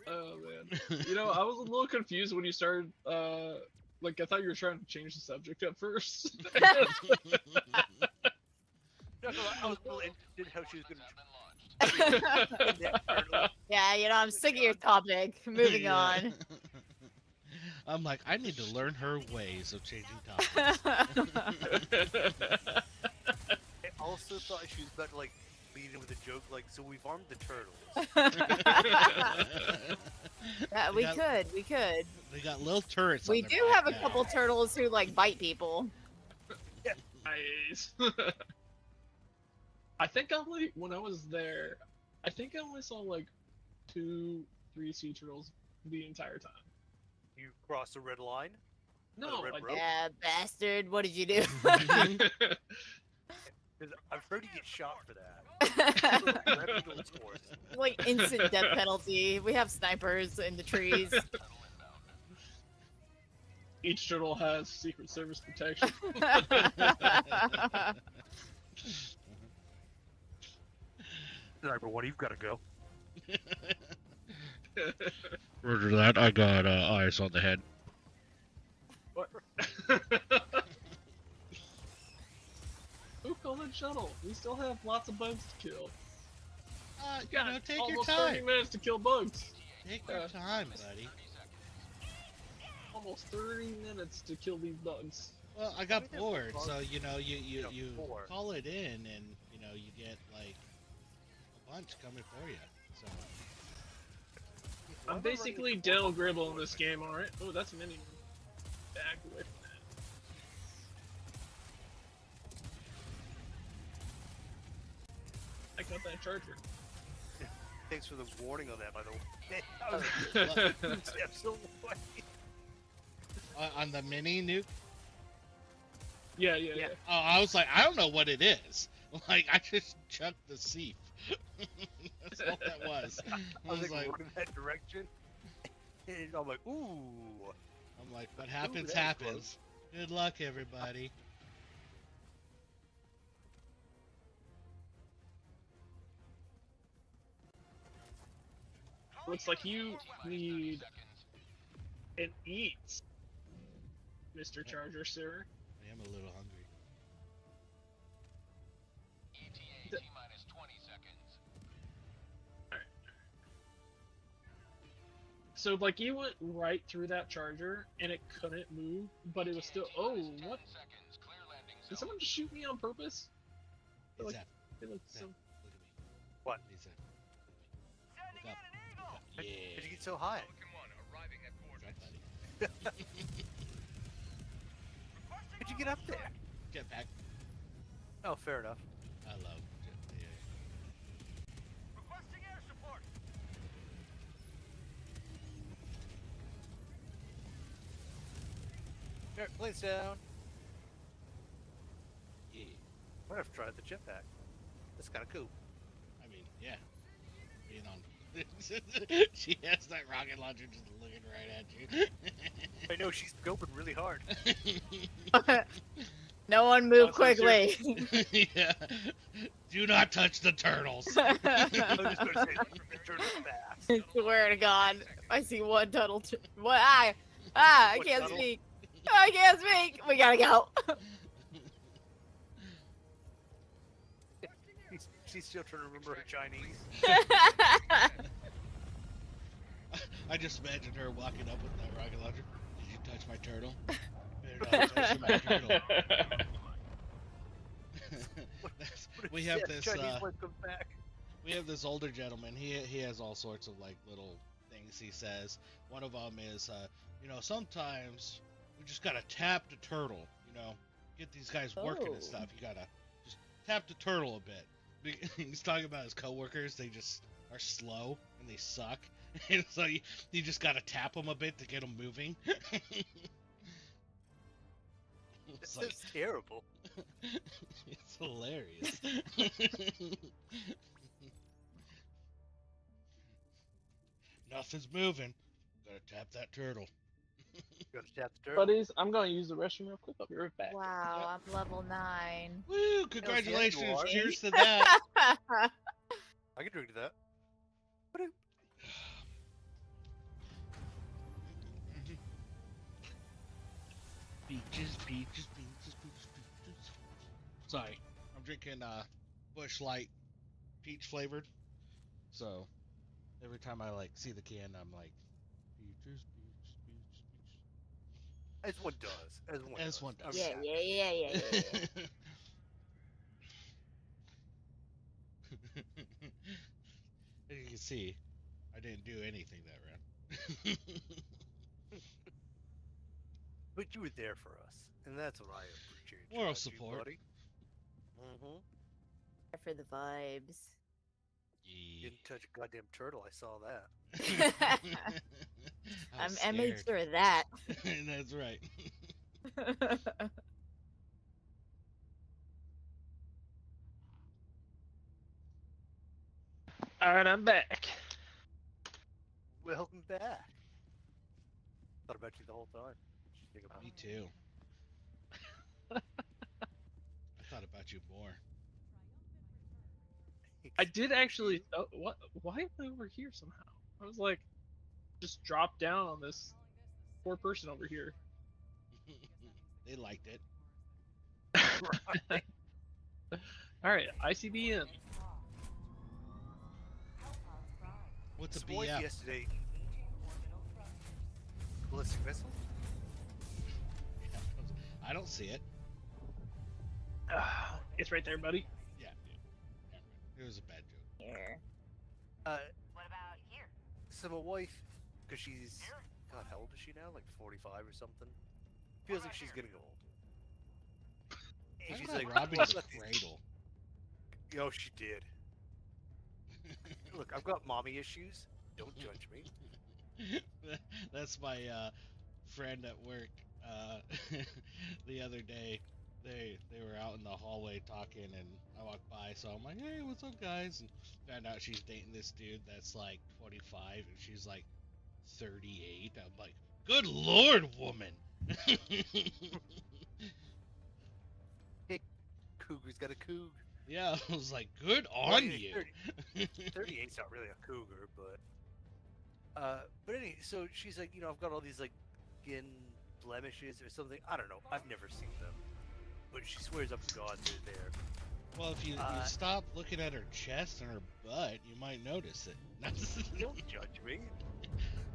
Oh man. You know, I was a little confused when you started. Like I thought you were trying to change the subject at first. No, I was a little interested how she was gonna that turtle. Yeah, you know, I'm sick of your topic. Moving Yeah. on. I'm like, I need to learn her ways of changing topics. I also thought she was about to like lead in with a joke like, so we've armed the turtles. Yeah, we could. They got little turrets. on We their do back have a now. couple turtles who like bite people. Nice. I think when I was there, I think I only saw like 2, 3 sea turtles the entire time. You cross the red line. No, red I rope? Yeah, bastard. What did you do? Because I've heard you get shot for that. Red Eagles force. Like instant death penalty. We have snipers in the trees. Each turtle has Secret Service protection. Sniper, what? You've got to go. Roger that. I got eyes on the head. What? Who called it shuttle? We still have lots of bugs to kill. You know, take your almost time. 30 minutes to kill bugs. Take your time, buddy. Almost 30 minutes to kill these bugs. Well, I got I mean, bored, there's so you know, you Yeah, 4. call it in, and you know, you get like a bunch coming for you. So I'm basically Dale Gribble in this game, alright? Oh, that's a mini. Back away from that. I got that charger. Thanks for the warning on that, by the way. I was like, steps away. on the mini nuke, Yeah, yeah, yeah. oh, I was like, I don't know what it is. Like, I just chucked the seat. That's all that was. I was like, looking that direction. And I'm like, ooh. I'm like, what happens, that was happens. Good luck, everybody. Looks like you need an eat, Mr. Charger, sir. I am a little hungry. ETA T-minus 20 seconds. So, like, you went right through that charger, and it couldn't move, but it was still. Oh, 10 what? seconds. Clear landing Did zone. someone just shoot me on purpose? Hey, Like, Zap, it looks Zap, so. look at me. What? Hey, Zap, look up. Look up. How'd Yeah. you get so high? Falcon 1 arriving at Zap, coordinates. buddy. How'd you get up there? Jetpack. Oh, fair enough. I love jetpack. Yeah. Requesting air support. Alright, plane's down. Yeah. Might have tried the jetpack. That's kind of cool. I mean, yeah. Being on. She has that rocket launcher just looking right at you. I know, she's scoping really hard. No one move Also, sir- quickly. Yeah. Do not touch the turtles. I was just gonna say, turn it fast. Swear to God, if I see one turtle. What? I What can't tunnel? speak. I can't speak. We gotta go. She's still trying to remember her Chinese. I just imagined her walking up with that rocket launcher. Did you touch my turtle? Better not touch my turtle. We have Yeah, this, Chinese wife comes back. We have this older gentleman. He has all sorts of like little things he says. One of them is, sometimes we just gotta tap the turtle. Get these guys working Oh. and stuff. You gotta just tap the turtle a bit. He's talking about his coworkers. They just are slow and they suck, and so you just gotta tap them a bit to get them moving. It's like, That's terrible. it's hilarious. Nothing's moving. Gotta tap that turtle. Gotta tap the turtle. Buddies, I'm going to use the restroom real quick. I'll be right back. Wow, I'm level 9. Woo! Congratulations! you are. Cheers to that. I can drink to that. Peaches, peaches, peaches, peaches, peaches. Sorry, I'm drinking Busch Light, peach flavored. So every time I see the can, I'm like, peaches, peaches, peaches, peaches. As one does. As one does. Yeah. As you can see, I didn't do anything that round. But you were there for us, and that's what I appreciate. Moral support. buddy. Mm-hmm. For the vibes. Yeah. Didn't touch a goddamn turtle. I saw that. I made scared. sure of that. That's right. Alright, I'm back. Welcome back. Thought about you the whole time. Just think about Me too. I thought about you more. it. I did actually. Oh, what? Why am I over here somehow? I was like, just dropped down on this poor person over here. They liked it. Alright, ICB in. What's a This wife BF? yesterday. Ballistic missile? I don't see it. It's right there, buddy. Yeah. It was a bad joke. Here. What about here? So my wife, because she's, God, how old is she now? Like 45 or something? Feels like she's getting old. And Talk she's about like, robbing "Look, his look, these-" cradle. Yo, she did. Look, I've got mommy issues. Don't judge me. That's my friend at work. The other day, they were out in the hallway talking, and I walked by, so I'm like, "Hey, what's up, guys?" And found out she's dating this dude that's like 25, and she's like 38. I'm like, "Good lord, woman!" Cougar's got a coug. Yeah, I was like, "Good Well, on yeah, you." 38's not really a cougar, but anyway, so she's like, I've got all these like skin blemishes or something. I don't know. I've never seen them, but she swears up to God they're there. Well, if you stop looking at her chest and her butt, you might notice it. Don't judge me.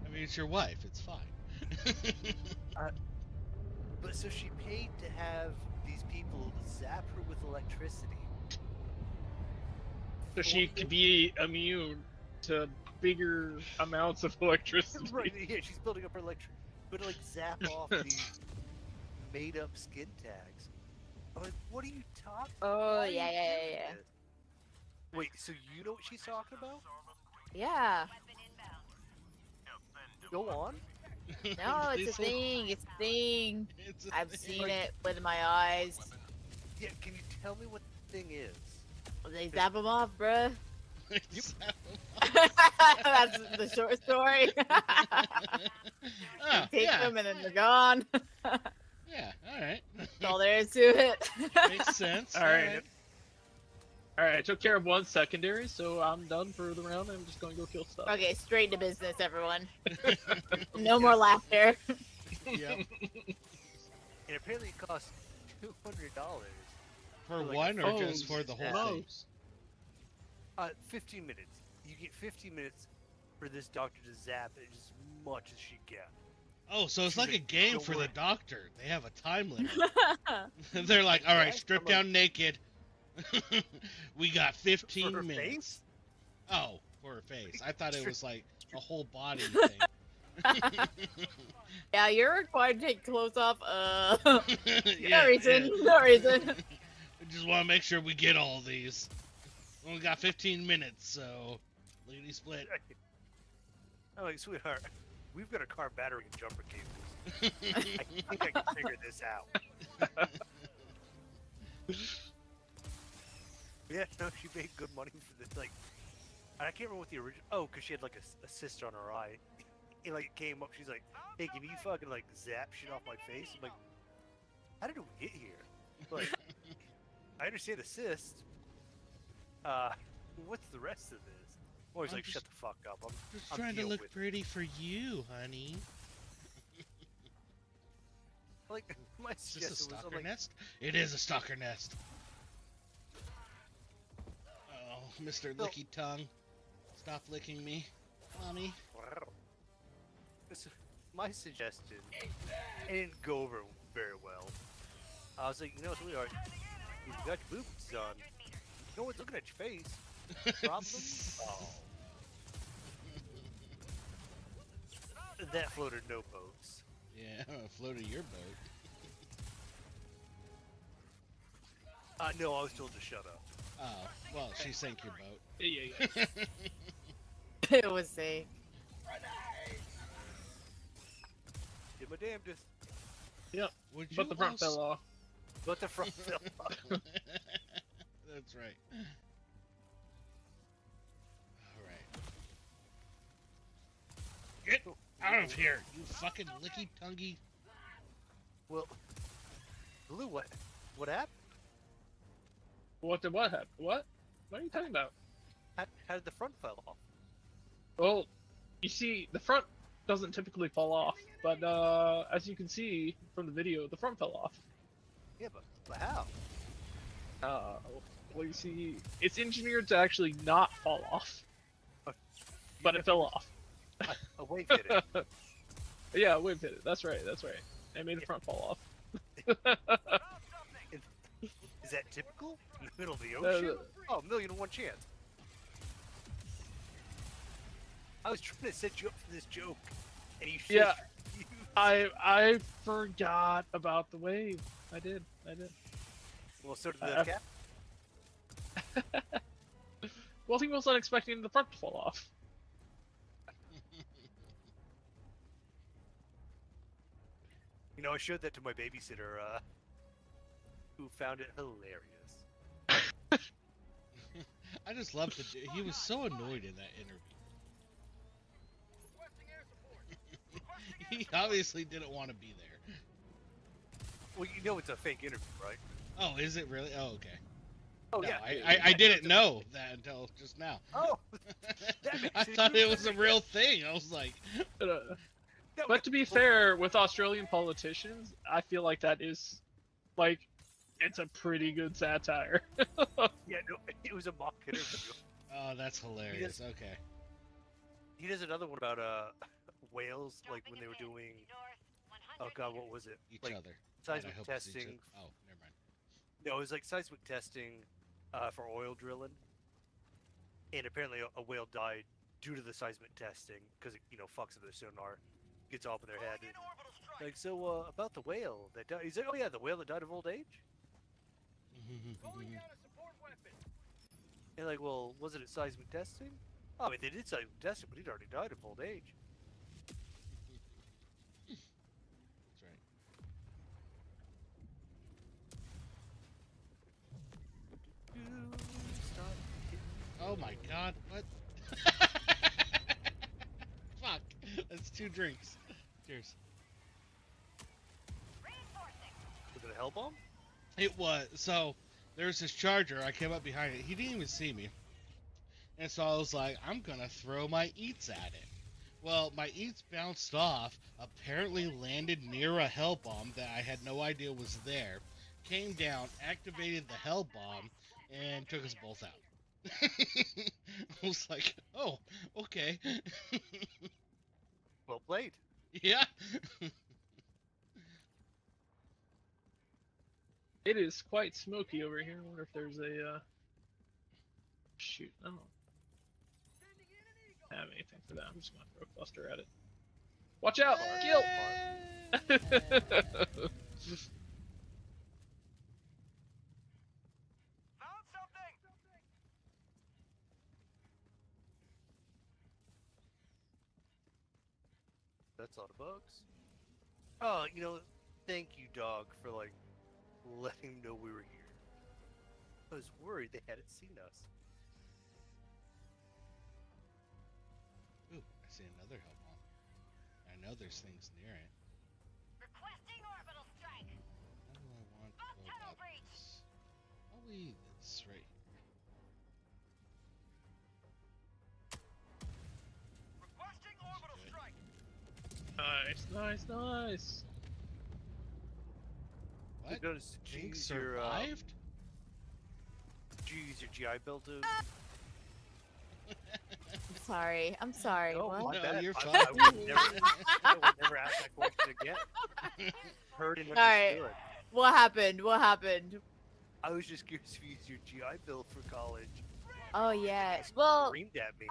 I mean, it's your wife. It's fine. But so she paid to have these people zap her with electricity. So she could be immune to bigger amounts of electricity. Right, yeah, she's building up her but like zap off these made up skin tags. I'm like, what are you talking Oh, why are you yeah. doing this? Wait, so you know what she's talking about? Yeah. Go on. No, it's a Lisa, thing. It's a thing. it's a I've thing. seen it with my eyes. Yeah, can you tell me what the thing is? They zap them off, bruh. It's- That's the short story. Ah, Take yeah, them and then they're gone. yeah, all right. That's all there is to it. Makes sense. All right. Alright, I took care of one secondary, so I'm done for the round. I'm just gonna go kill stuff. Okay, straight to business, everyone. No more laughter. Yep. And apparently it costs $200. For like, one or oh, just for the whole thing? Close. 15 minutes. You get 15 minutes for this doctor to zap as much as she can. Oh, so it's She's like a like, game "Don't for the worry." doctor. They have a time limit. They're like, all right, Yeah, strip I'm like- down naked. We got 15 For her minutes. face? Oh, for her face. I thought it was like a whole body thing. Yeah, you're required to take clothes off. Yeah, No reason. No reason. I just want to make sure we get all these. We only got 15 minutes, so lickety split. I'm like, sweetheart, we've got a car battery and jumper cables. I think I can figure this out. Yeah, no, she made good money for this. Like, I can't remember what the original. Oh, because she had like a cyst on her eye. And like it came up, she's like, "Hey, can you fucking like zap shit off my face?" I'm like, "How did we get here?" Like, I understand a cyst. What's the rest of this? Always I'm like, just- "Shut the fuck up." Just I'm trying to deal look with it. pretty for you, honey. Like, my Is this a suggestion was, I'm stalker like, nest? It is a stalker nest. Oh, Mr. No. Licky Tongue. Stop licking me. Mommy. wow. My suggestion, it didn't go over very well. I was like, you know, sweetheart, you got your boobs on. No one's looking at your face. Problem? Oh. That floated no boats. Yeah, floated your boat. No, I was told to shut up. Oh, well, she sank your boat. Yeah. It was safe. Did my damnedest. Would you But the front also- fell off. But the front fell off. That's right. Alright. Get out of here, you fucking licky tonguey. Well, Blue, what happened? What happened? What? What are you talking about? How did the front fall off? Well, you see, the front doesn't typically fall off, but as you can see from the video, the front fell off. Yeah, but how? Well, you see, it's engineered to actually not fall off, but it fell off. A wave hit it. Yeah, a wave hit it. That's right. It made the front fall off. Is that typical? In the middle of the Uh, ocean? Oh, 1,000,000 chance. I was trying to set you up for this joke, and you Yeah. you- I forgot about the wave. I did. Well, so did the cap. Well, he wasn't expecting the front to fall off. You know, I showed that to my babysitter, who found it hilarious. I just love he was so annoyed in that interview. He obviously didn't want to be there. Well, you know it's a fake interview, right? Oh, is it really? Oh, okay. Oh No, yeah. I didn't know that until just now. Oh, that makes I it thought even it was a better. real thing. I was like, No, but to be fair, with Australian politicians, I feel like that is, like, it's a pretty good satire. yeah, no, it was a mock interview. oh, that's hilarious. Okay. He does another one about whales, like when they were doing. Oh god, what was it? Each like other. God, I seismic hope it's each testing. other. Oh, never mind. No, it was like seismic testing for oil drilling, and apparently a whale died due to the seismic testing because it, fucks with their sonar, gets off in their head. And, like, so about the whale that died. He's like, oh yeah, the whale that died of old age. And like, well, wasn't it seismic testing? Oh, I mean, they did seismic testing, but he'd already died of old age. That's right. Oh my god, what? Fuck. That's 2 drinks. Cheers. Was it a hell bomb? It was. So, there's this charger. I came up behind it. He didn't even see me. And so I was like, I'm going to throw my eats at it. Well, my eats bounced off, apparently landed near a hell bomb that I had no idea was there, came down, activated the hell bomb, and took us both out. I was like, oh, okay. Well played. Yeah. It is quite smoky over here. I wonder if there's a shoot. I don't have anything for that. I'm just gonna throw a cluster at it. Watch out, Gill! Found something! That's all the bugs. Oh, thank you, dog, for like letting them know we were here. I was worried they hadn't seen us. Ooh, I see another hell bomb. I know there's things near it. Requesting orbital strike. How do I want to go Tunnel about breach. this? Probably this right here. Requesting orbital good. strike. Nice. What? Notice, did you Things use your, survived? did you use your GI build to? I'm sorry. Oh, What? my No, bad. you're I fine. would never ask that question again. Heard and Alright. understood. What happened? I was just curious if you used your GI build for college. Oh yeah. Well, Screamed at me.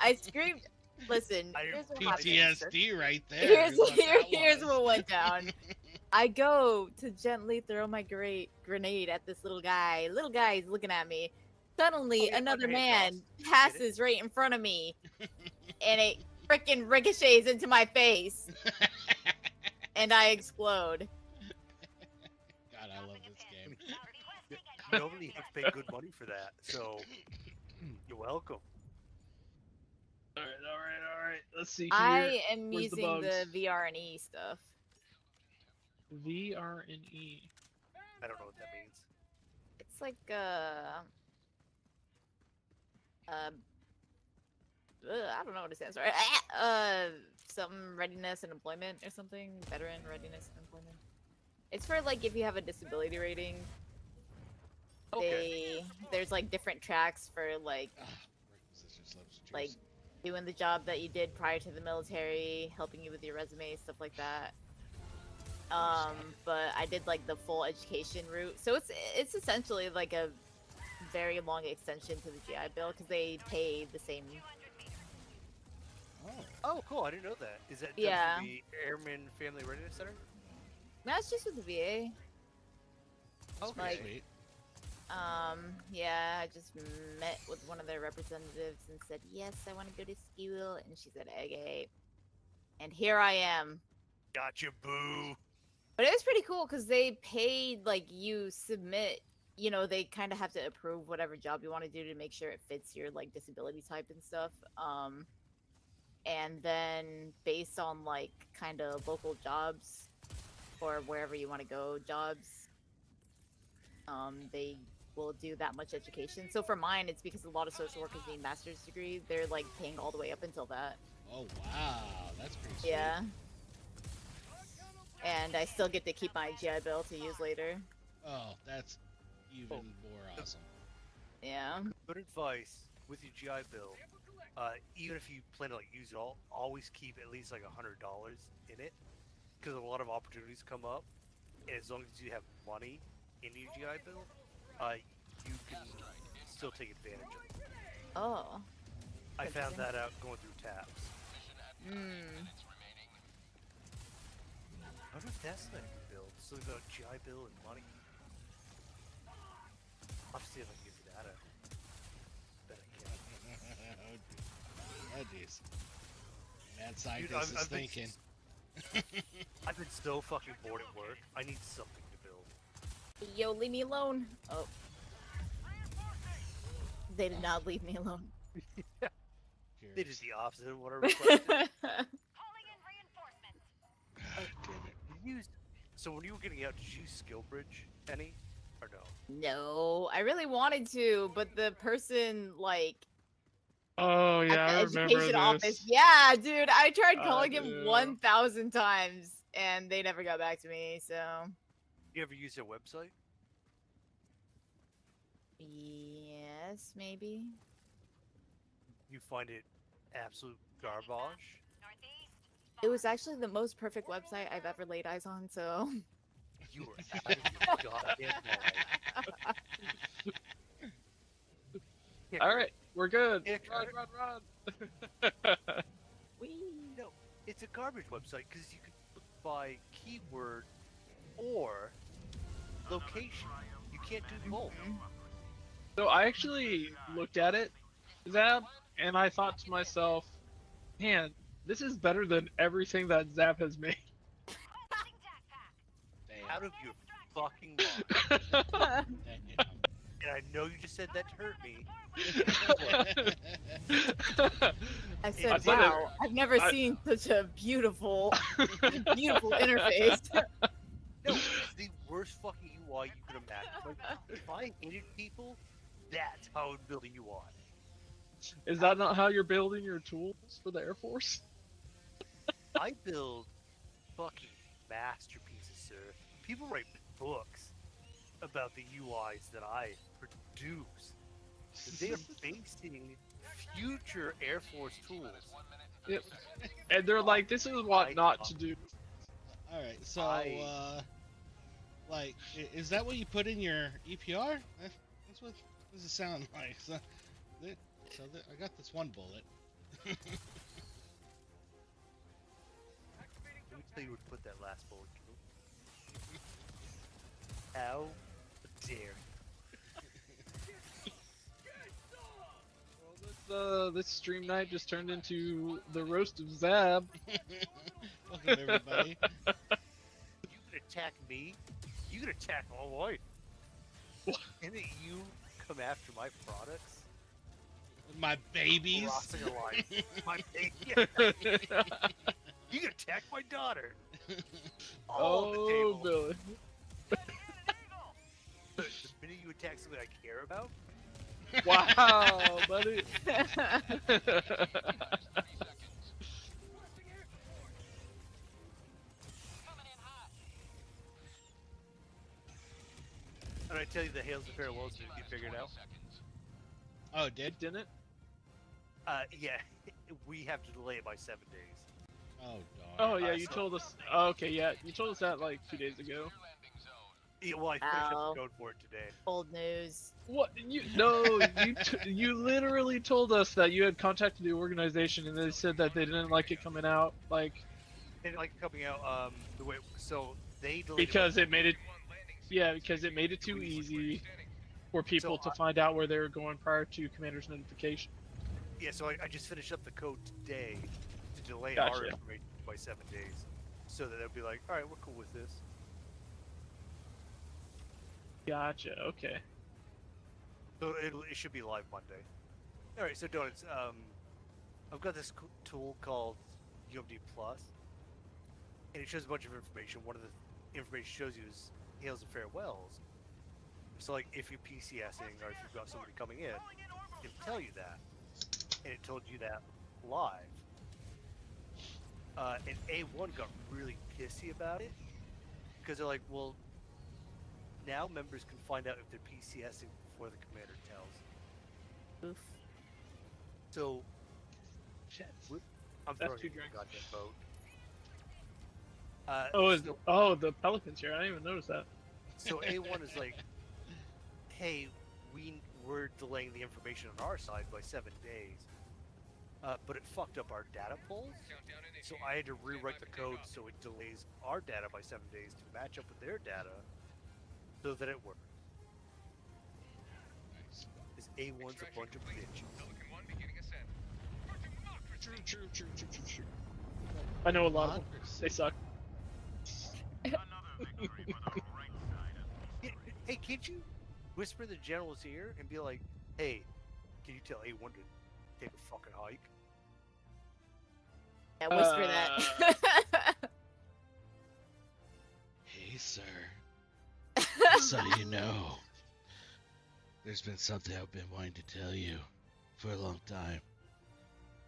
I screamed. Listen, I- here's what happened. PTSD right there. Here's is what that here's was. what went down. I go to gently throw my grenade at this little guy. Little guy is looking at me. Suddenly, yeah, another underhand man toss. Get it? passes right in front of me, and it freaking ricochets into my face, and I explode. God, I love this game. You only have to pay good money for that, so you're welcome. Alright. Let's see here. I am Where's the using the bugs? VR and E stuff. VR and E. I don't know what that means. It's like I don't know what it stands for. Something readiness and employment or something. Veteran readiness and employment. It's for like if you have a disability rating. Okay. There's like different tracks for like Requisition slips, like cheers. doing the job that you did prior to the military, helping you with your resume, stuff like that. But I did like the full education route, so it's essentially like a very long extension to the GI Bill because they pay the same. Oh, Oh, cool. I didn't know that. Is that Yeah. the Airman Family Readiness Center? That's just with the VA. Okay. Like- sweet. Yeah, I just met with one of their representatives and said, yes, I want to go to school, and she said, okay. And here I am. Gotcha, boo. But it was pretty cool because they paid, like, you submit, they kind of have to approve whatever job you want to do to make sure it fits your, like, disability type and stuff. And then based on, like, kind of local jobs or wherever you want to go jobs, they will do that much education. So for mine, it's because a lot of social workers need master's degree. They're, like, paying all the way up until that. Oh wow, that's pretty sweet. Yeah. And I still get to keep my GI Bill to use later. Oh, that's even more awesome. Yeah. Good advice with your GI Bill. Even if you plan to like use it all, always keep at least like $100 in it, because a lot of opportunities come up, and as long as you have money in your GI Bill, you can still take advantage of it. Oh. I found Interesting. that out going through tabs. Hmm. I wonder if that's not a good build. Something about GI Bill and money. I'll see if I can get that out. Bet I can. Oh jeez. Mad scientist Dude, is I've been thinking. I've been so fucking bored at work. I need something to build. Yo, leave me alone. Oh. They did not leave me alone. They did the opposite of what I requested. Calling in reinforcements. So when you were getting out, did you use Skill Bridge any? Or no? No, I really wanted to, but the person, like, Oh yeah, I at the remember education this. office. Yeah, dude, I tried I calling him do. 1,000 times, and they never got back to me, so. You ever use their website? Yes, maybe. You find it absolute garbage? Northeast. It was actually the most perfect website I've ever laid eyes on, so. You are out of your goddamn mind. Yeah, All right, we're good. Yeah, Run, run. Whee! no, it's a garbage website because you can buy keyword or location. You can't do both. So I actually looked at it, Zab, and I thought to myself, man, this is better than everything that Zab has made. Out of your fucking mind. Damn. And I know you just said that to hurt me. I I said, said it- wow, I've never I- seen such a beautiful, beautiful interface. No, it's the worst fucking UI you could imagine. Like, if I hated people, that's how I would build a UI. Is that not how you're building your tools for the Air Force? I build fucking masterpieces, sir. People write books about the UIs that I produce. They are facing future Air Force tools. Yep. And they're like, this is what not to do. All right, so I- like, is that what you put in your EPR? That's what does it sound like? So, I got this one bullet. Let me tell you where to put that last bullet. How dare Well, this stream night just turned into the roast of Zab. Welcome everybody. you can attack me? You can attack my wife. What? And then you come after my products? My babies. Crossing a line. My baby. You can attack my daughter. All on the Oh, table. Billy. The minute you attack something I care about, Wow, buddy. and I tell you the Hails and Farewells need to be figured out. Oh, it did? Didn't it? Yeah, we have to delay it by 7 days. Oh, Oh darn. yeah, you told us. Oh, okay, yeah, you told us that like 2 days ago. Yeah, well, I finished Ow. up the code for it today. Old news. What? You literally told us that you had contacted the organization and they said that they didn't like it coming out, like And like coming out the way, so they delayed because it. it made it. Yeah, because it made it too easy for people to find out where they were going prior to commander's notification. Yeah, so I just finished up the code today to delay Gotcha. our information by 7 days, so that they'll be like, all right, we're cool with this. Gotcha. Okay. So it should be live Monday. All right, so Donuts, I've got this tool called UMD Plus, and it shows a bunch of information. One of the information it shows you is hails and farewells. So like if you're PCSing or if you've got somebody coming in, it'll tell you that, and it told you that live. And A1 got really pissy about it because they're like, well, now members can find out if they're PCSing before the commander tells. Oof. So Shit. I'm That's throwing two you in the drinks. goddamn boat. The Pelicans here. I didn't even notice that. So A1 is like, hey, we're delaying the information on our side by 7 days, but it fucked up our data polls. So I had to rewrite the code so it delays our data by 7 days to match up with their data, so that it works. Nice. This A1's a bunch of bitches. Pelican 1 beginning ascent. True. I know a lot of them. They suck. Hey, can't you whisper in the general's ear and be like, hey, can you tell A1 to take a fucking hike? Yeah, whisper that. Hey, sir. So you know, there's been something I've been wanting to tell you for a long time.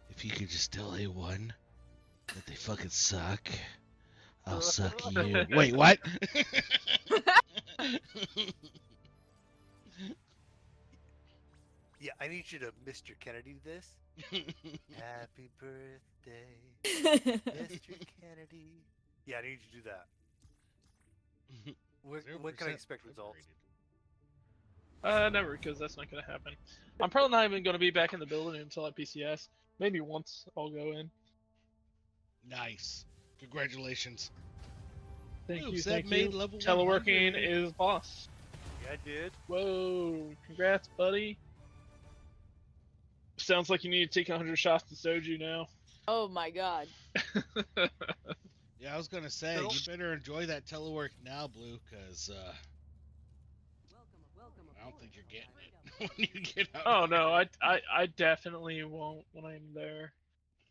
If you could just tell A1 that they fucking suck, I'll suck you. Wait, what? Yeah, I need you to Mr. Kennedy this. Happy birthday, Mr. Kennedy. Yeah, I need you to do that. When can I expect results? Never, because that's not gonna happen. I'm probably not even gonna be back in the building until at PCS. Maybe once I'll go in. Nice. Congratulations. Thank Ooh, you, Seb thank made you. level Teleworking 100. is boss. Yeah, I did. Whoa, congrats, buddy. Sounds like you need to take 100 shots to soju now. Oh my god. Yeah, I was gonna say No. you better enjoy that telework now, Blue, because I don't think you're getting it when you get out. Oh here. no, I definitely won't when I'm there.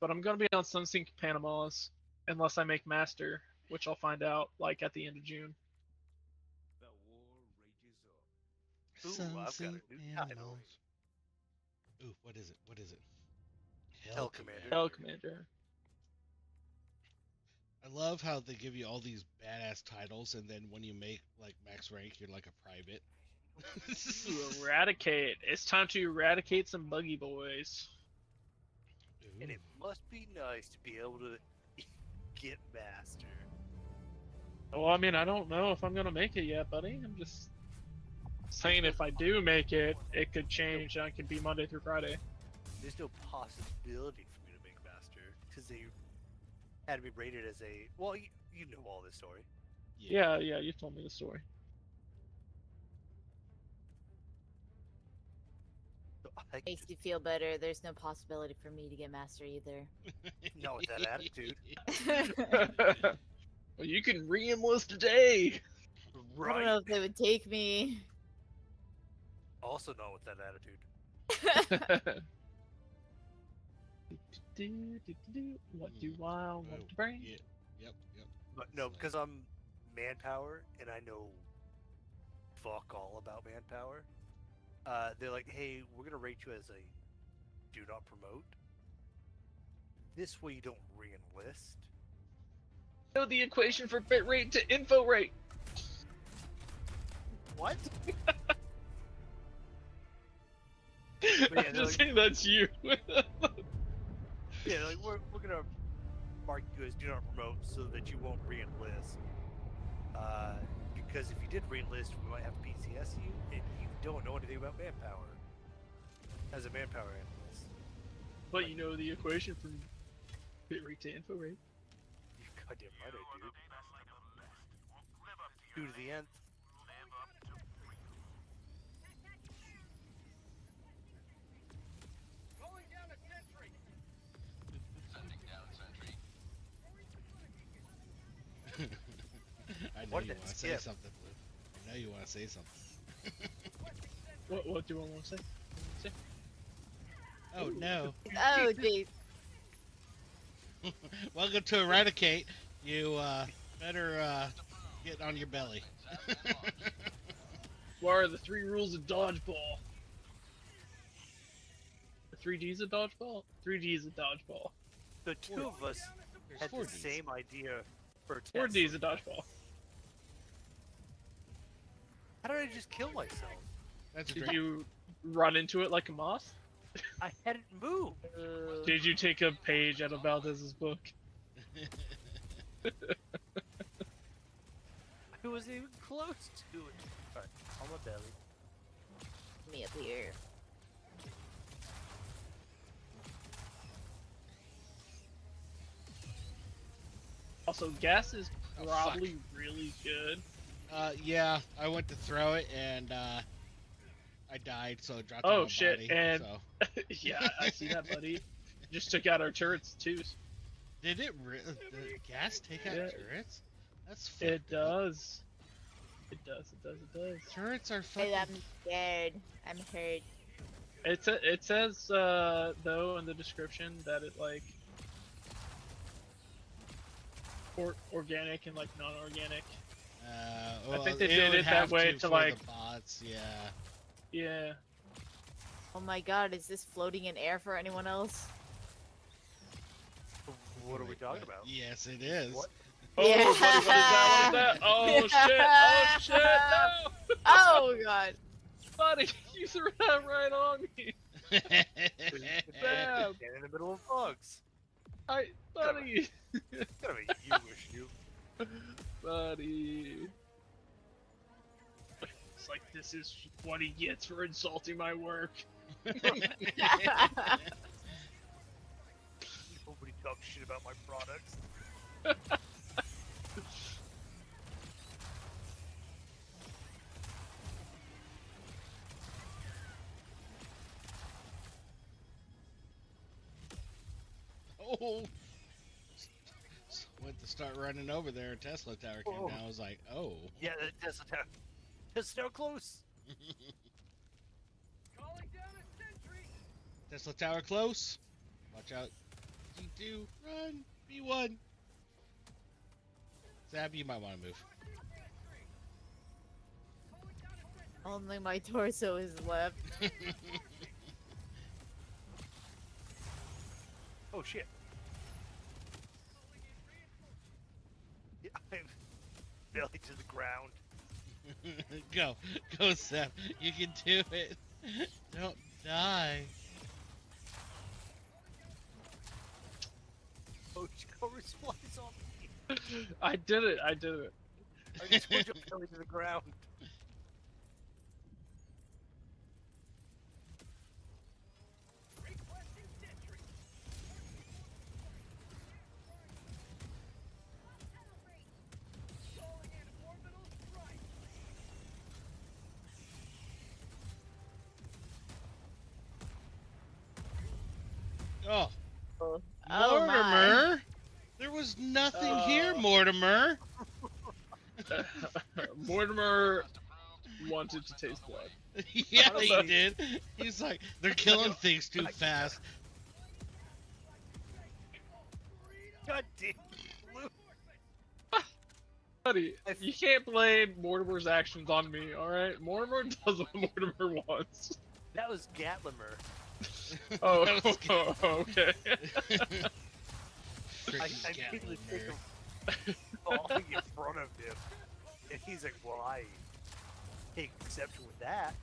But I'm gonna be on Sunsync Panamas unless I make Master, which I'll find out like at the end of June. Ooh, I've got a new title. Animals. Ooh, what is it? What is it? Hell Commander. Hell Commander. I love how they give you all these badass titles, and then when you make like max rank, you're like a private. To eradicate. It's time to eradicate some buggy boys. And it must be nice to be able to get Master. Well, I mean, I don't know if I'm gonna make it yet, buddy. I'm just saying if I do make it, it could change. And I could be Monday through Friday. There's no possibility for me to make Master because they had to be rated as a. Well, you know all this story. Yeah, you told me the story. So I Makes just, you feel better. There's no possibility for me to get master either. not with that attitude. Well, you can re-enlist today. I don't know if they would take me. Also not with that attitude. What do I want to bring? Yeah. Yep. But no, because I'm manpower and I know fuck all about manpower. They're like, hey, we're gonna rate you as a do not promote. This way you don't re-enlist. Know the equation for bit rate to info rate. What? I'm just saying that's you. Yeah, like we're gonna mark you as do not promote so that you won't re-enlist. Because if you did re-enlist, we might have to PCS you, and you don't know anything about manpower as a manpower analyst. But you know the equation from bit rate to info rate. You goddamn right I do. 2 to the nth. Sending down sentry. I know What you did want to say skip? something, Blue. I know you want to say something. What do I want to say? Oh no. Oh, jeez. Welcome to Eradicate. You better get on your belly. What are the 3 rules of dodgeball? The 3Ds of dodgeball? 3Ds of dodgeball. The two of us There's had 4 the Ds. same idea for 4Ds of dodgeball. How did I just kill myself? That's Did great. you run into it like a moth? I hadn't moved. Did you take a page out of Valdez's book? I wasn't even close to it. Alright, on my belly. Me up here. Also, gas is Oh, fuck. probably really good. Yeah, I went to throw it and I died, so it dropped Oh, on my shit, body. and- So. Yeah, I see that, buddy. Just took out our turrets too. Did it did gas take out Yeah. turrets? That's It fucked up. does. It does. Turrets are fucking. Hey, I'm scared. I'm hurt. It says though in the description that it like organic and like non-organic. Well, think they it did would it that have way to to, for like- the bots. Yeah. Yeah. Oh my god, is this floating in air for anyone else? What are we talking about? Yes, it is. What? Oh, Yeah. buddy, what is that? Oh shit! Oh shit! No, Oh god. buddy, you threw that right on me. Bam. Stand in the middle of bugs. Buddy, It's gotta be you issue. buddy. This is what he gets for insulting my work. Nobody talks shit about my products. Oh! Went to start running over there, a Tesla tower came Oh. down. I was like, oh. Yeah, Tesla Tower. Tesla Tower close. Calling down a sentry. Tesla tower close. Watch out. G2, run. B1. Zab, you might want to move. Only my torso is left. Oh shit. Yeah, I'm belly to the ground. Go. Go, Zab. You can do it. Don't die. Oh, go resplies on me. I did it. I did it. I just went belly to the ground. Requesting sentry. Calling in orbital strike. Oh. Oh, oh my. Mortimer! There was nothing here, Mortimer! Mortimer wanted to taste blood. Yeah, I he don't know. did. He's like, they're killing things too fast. God damn. Blue. Buddy, you can't blame Mortimer's actions on me, alright? Mortimer does what Mortimer wants. That was Gatlimer. Oh, That was okay. I Freaking immediately think Gatlimer. of falling in front of him. And he's like, well, I take exception with that.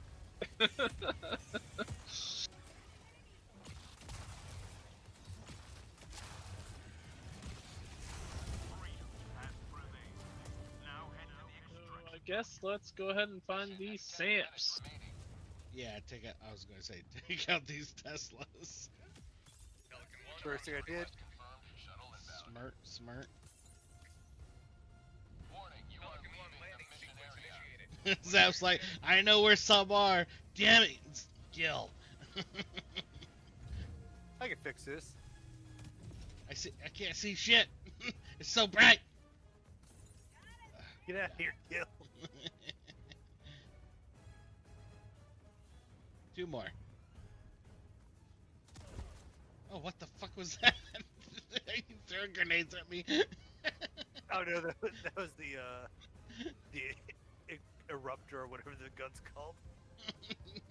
I guess let's go ahead and find these Samps. Yeah, take out. I was gonna say, take out these Teslas. First thing I did. Smart. Pelican 1 landing sequence initiated. Zap's like, I know where some are. Damn it, it's Gill. I can fix this. I can't see shit. It's so bright. Get out of here, Gill. Two more. Oh, what the fuck was that? You throwing grenades at me? Oh no, that was the eruptor or whatever the gun's called.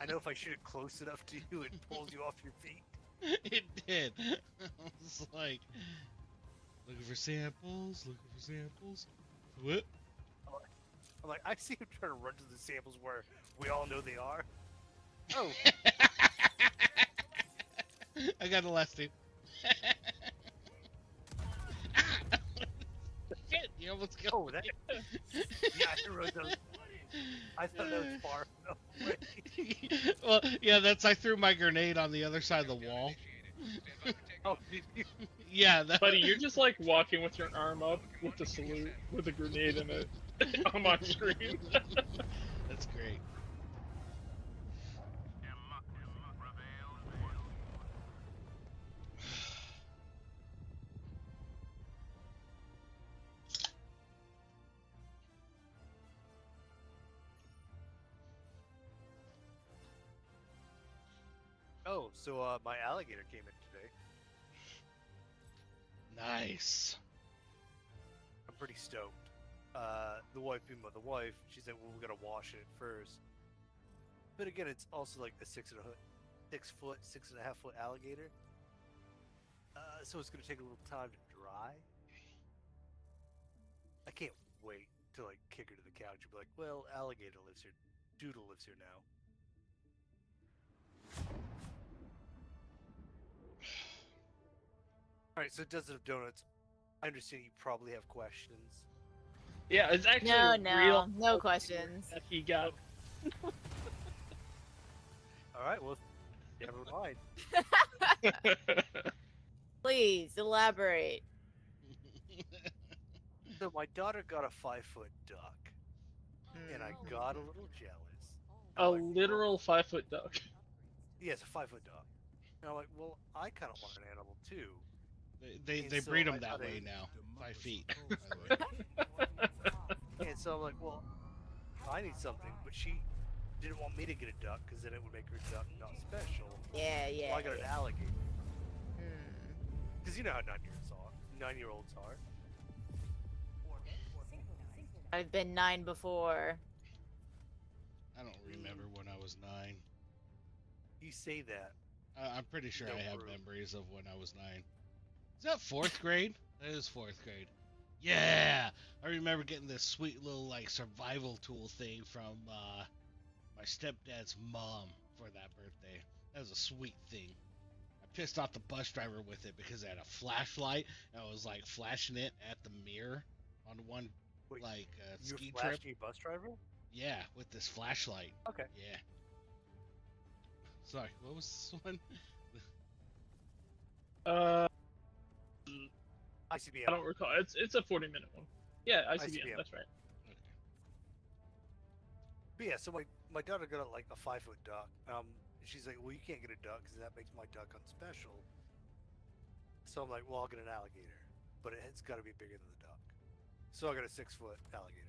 I know if I shoot it close enough to you, it pulls you off your feet. It did. I was like, looking for samples. What? I'm like, I see him trying to run to the samples where we all know they are. Oh, I got the last two. Shit, you almost killed oh, that. Yeah, I didn't realize that was. I thought that was far enough away. Well, yeah, I threw my grenade on the other side of the wall. Oh, did you? Yeah, that. Buddy, you're just like walking with your arm up with the salute with a grenade in it on my screen. That's great. Oh, so my alligator came in today. Nice. I'm pretty stoked. The wife, she's like, well, we gotta wash it first. But again, it's also like a 6.5 foot alligator. So it's gonna take a little time to dry. I can't wait to like kick her to the couch and be like, well, alligator lives here. Doodle lives here now. Alright, so Dozen of Donuts, I understand you probably have questions. Yeah, it's actually No, a real no questions. that he got All right, well, never mind. Please elaborate. So my daughter got a 5-foot duck, and I Mhm. got a little jealous. A I'm like, well, literal 5-foot duck. yeah, it's a 5-foot duck. And I'm like, well, I kind of want an animal too. They And they so breed I them that thought way it- now. 5 feet. By the way. And so I'm like, well, I need something, but she didn't want me to get a duck because then it would make her duck not special. Yeah, yeah. Well, I got an alligator Hmm. because you know how 9-year-olds are. I've been 9 before. I don't remember when I was 9. You say that. I'm pretty sure No I have proof. memories of when I was 9. Is that 4th grade? That is 4th grade. Yeah, I remember getting this sweet little like survival tool thing from my stepdad's mom for that birthday. That was a sweet thing. I pissed off the bus driver with it because it had a flashlight and I was like flashing it at the mirror on one Wait, like You're ski trip. flashing a bus driver? Yeah, with this flashlight. Okay. Yeah. Sorry, what was this one? Uh, ICBM. I don't recall. It's a 40-minute one. Yeah, ICBM. ICBM. That's right. Okay. But yeah, so my daughter got like a 5-foot duck. She's like, well, you can't get a duck because that makes my duck unspecial. So I'm like, well, I'll get an alligator, but it's got to be bigger than the duck. So I got a 6-foot alligator.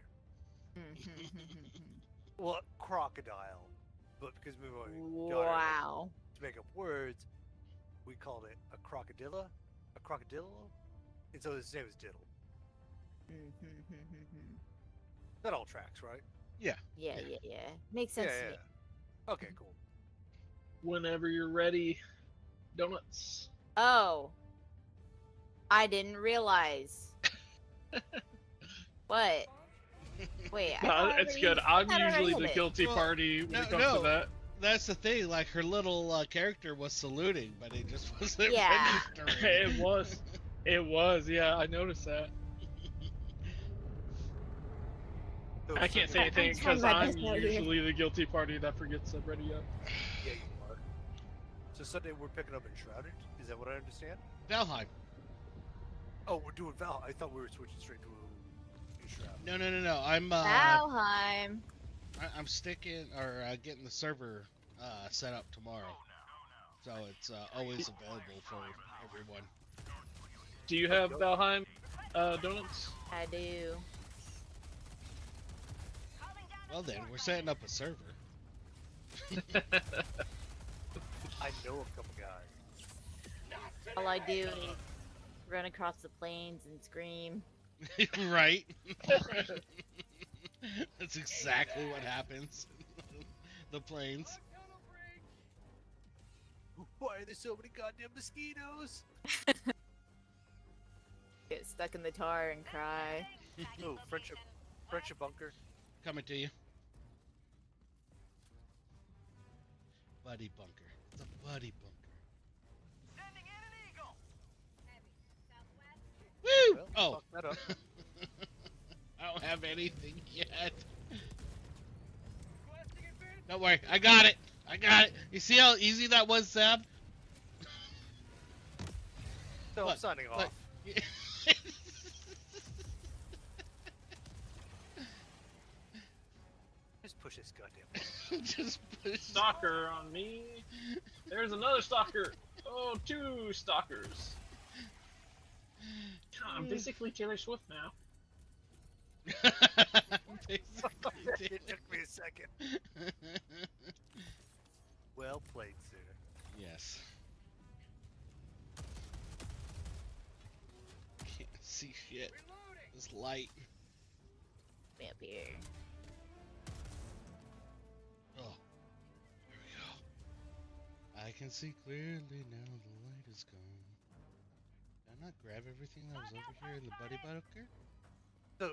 Well, crocodile, but because we were daughter Wow. to make up words, we called it a crocodilla, and so his name is Diddle. That all tracks, right? Yeah, yeah, yeah. Makes sense to me. Okay, cool. Whenever you're ready, donuts. Oh. I didn't realize. What? Wait, I No, thought it's already- good. I'm I thought I usually already the had it. guilty Well, party when it no, comes to that. That's the thing. Like her little character was saluting, but it just wasn't Yeah. registering. It was. Yeah, I noticed that. So I can't say Sunday- anything I'm trying because my I'm best out here. usually the guilty party that forgets to ready up. Yeah, you are. So Sunday we're picking up Enshrouded. Is that what I understand? Valheim. Oh, we're doing Val. I thought we were switching straight to Enshrouded. No. Valheim. I'm sticking or getting the server set up tomorrow, so it's always available for everyone. Do you have Valheim donuts? I do. Well then, we're setting up a server. I know a couple guys. All I do is run across the plains and scream. Right. That's exactly what happens. The planes. Why are there so many goddamn mosquitoes? Get stuck in the tar and cry. Oh, friendship bunker. Coming to you. Buddy bunker. It's a buddy bunker. Sending in an eagle. Woo! Well, Oh. fuck that up. I don't have anything yet. Don't worry, I got it. You see how easy that was, Sam? So I'm Look, signing off. look. Just push this goddamn. Just push. Stalker on me. There's another stalker. Oh, 2 stalkers. God, I'm basically Taylor Swift now. Basically, It took me a second. Well played, sir. yes. Can't see shit. This light. Me up here. Oh, here we go. I can see clearly now the light is gone. Did I not grab everything that was over here in the buddy bunker? So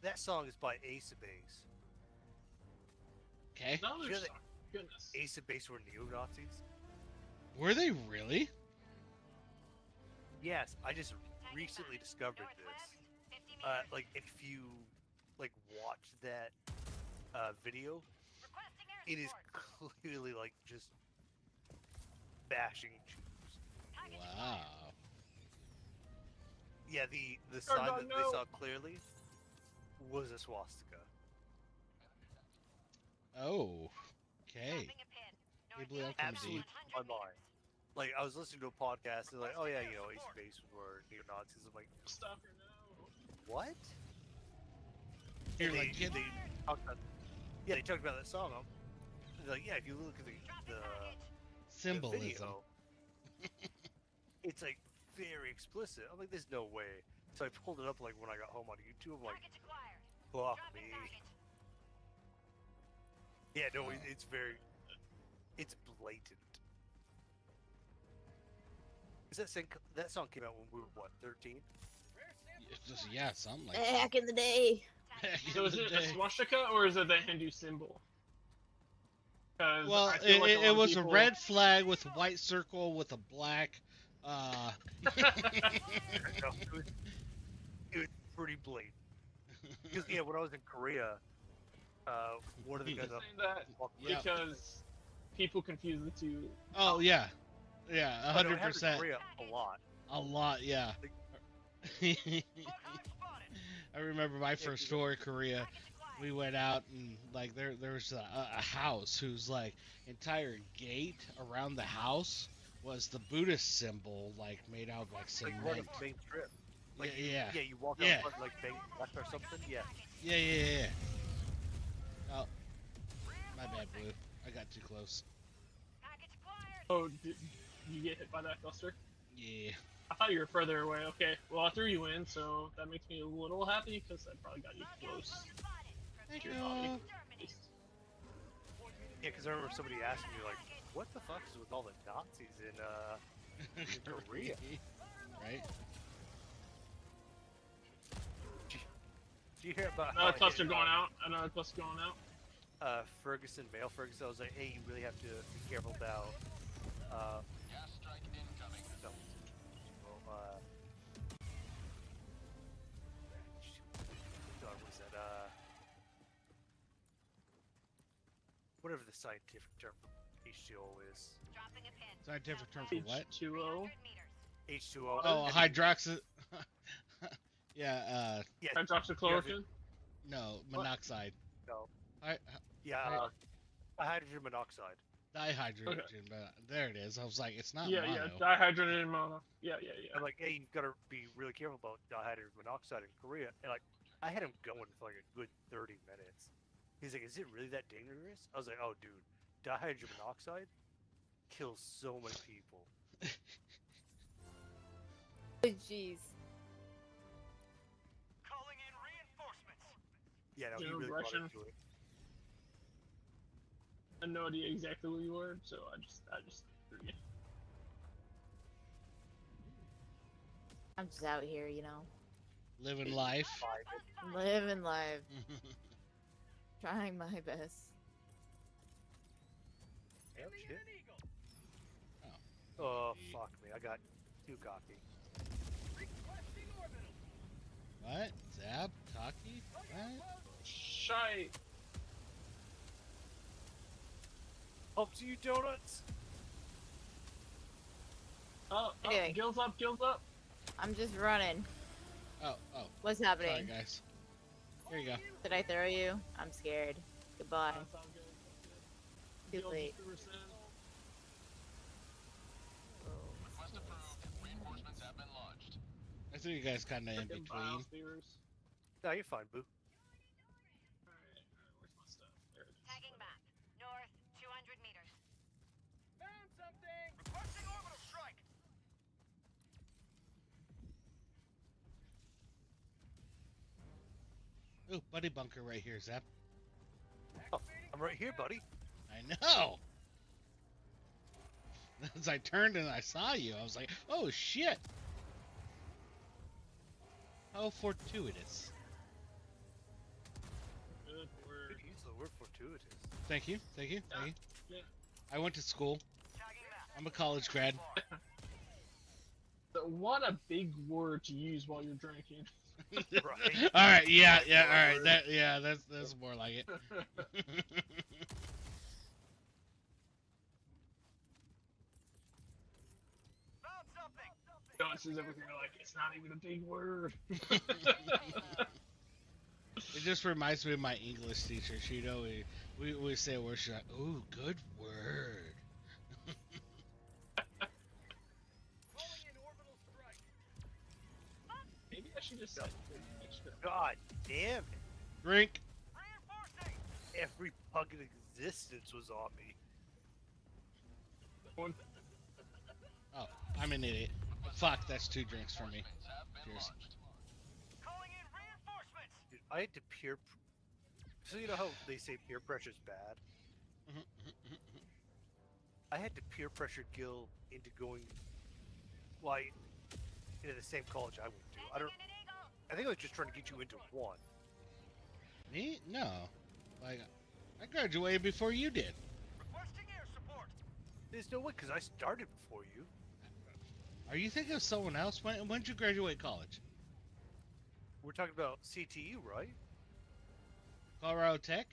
that song is by Ace of Base. Okay. Another Really? stalker. Goodness. Ace of Base were neo-Nazis? Were they really? Yes, I just recently discovered this. Like if you like watch that video, it is clearly like just bashing Jews. Wow. Yeah, the sign that they saw clearly was a swastika. Oh. Okay. Can't believe I'm coming to you. Absolutely my mind. Like I was listening to a podcast and like, oh yeah, you know, Ace Base were neo-Nazis. I'm like, Stop her now. what? You're And like, they talked about, yeah, they talked about that song. They're like, yeah, if you look at the Symbolism. video, it's like very explicit. I'm like, there's no way. So I pulled it up like when I got home on YouTube. I'm like, fuck me. Yeah, no, it's very, it's blatant. Is that song came out when we were what, 13? Yeah, something like that. Back in the day. So is it a swastika or is it the Hindu symbol? 'Cause Well, I feel like it was people... a red flag with a white circle with a black. No, it was pretty blatant. Because yeah, when I was in Korea, one of the guys I'm up saying that Yep. because people confuse the two. Oh yeah, yeah, I know it 100%. happened in Korea a lot. A lot, yeah. I remember my first tour in Korea. We went out and like there was a house whose like entire gate around the house was the Buddhist symbol, like made out of like Like cement. right up the main strip. Like Yeah. yeah, you walk out Yeah. front, like bang left or something. Yeah. Yeah. Oh, my bad, Blue. I got too close. Oh, did you get hit by that cluster? Yeah. I thought you were further away. Okay, well I threw you in, so that makes me a little happy because I probably got you close. Thank to you. your body. At least. Yeah, because I remember somebody asking me like, "What the fuck is with all the Nazis in Korea?" Right? Did you hear about Another cluster going out. Another cluster going out. Ferguson, male Ferguson? I was like, "Hey, you really have to be careful about." Gas strike incoming. No. Well, God, what is that? Whatever the scientific term for H2O is. Scientific term for what? H2O. H2O. Oh, a hydroxy. Yeah. Yeah. Hydroxychloroquine. No, What? monoxide. No. Hi, Yeah. Hydrogen monoxide. dihydrogen. There it is. I was like, it's not Yeah, mono. yeah, dihydrogenated mono. Yeah. I'm like, hey, you've got to be really careful about dihydrogen monoxide in Korea. And like, I had him going for like a good 30 minutes. He's like, is it really that dangerous? I was like, oh, dude, dihydrogen monoxide kills so many people. Jeez. Calling in reinforcements. Yeah, no, he General really got Russian. into it. I had no idea exactly where you were, so I just threw you. I'm just out here, you know, Living life. living life, trying my best. Oh, shit. Oh, fuck me. I got too cocky. What? Zab? Taki? What? Shite. Up to you, donuts. Oh, Anyway. Gill's up, Gill's up. I'm just running. Oh. What's Sorry, happening? guys. Here you go. Did I throw you? I'm scared. Goodbye. That's all good. Too Gill late. just threw us in. Request approved. Reinforcements have been launched. I think you guys kind of in Frickin' between. biospheres. No, you're fine, boo. Alright, where's my stuff? There it is. Tagging map. North 200 meters. Found something. Requesting orbital strike. Ooh, buddy bunker right here, Zap. Oh, I'm right here, buddy. I know. As I turned and I saw you, I was like, oh shit. How fortuitous. Good word. Could use the word fortuitous. Thank you. Yeah. I went to school. Tagging map. I'm a college grad. So what a big word to use while you're drinking. Right. All right, yeah, all right. That's more like it. Jones's over here like, it's not even a big word. It just reminds me of my English teacher. She, we say a word, she's like, ooh, good word. Calling in orbital strike. Maybe I should just say extra. God damn it. Drink. Reinforcing. Every bug in existence was on me. One. Oh, I'm an idiot. Fuck, that's 2 drinks for me. Cheers. Calling in reinforcements. Dude, I had to so you know how they say peer pressure's bad? I had to peer pressure Gill into going, into the same college I went to. I think I was just trying to get you into one. Me? No. Like, I graduated before you did. Requesting air support. There's no way, because I started before you. Are you thinking of someone else? When did you graduate college? We're talking about CTU, right? Colorado Tech?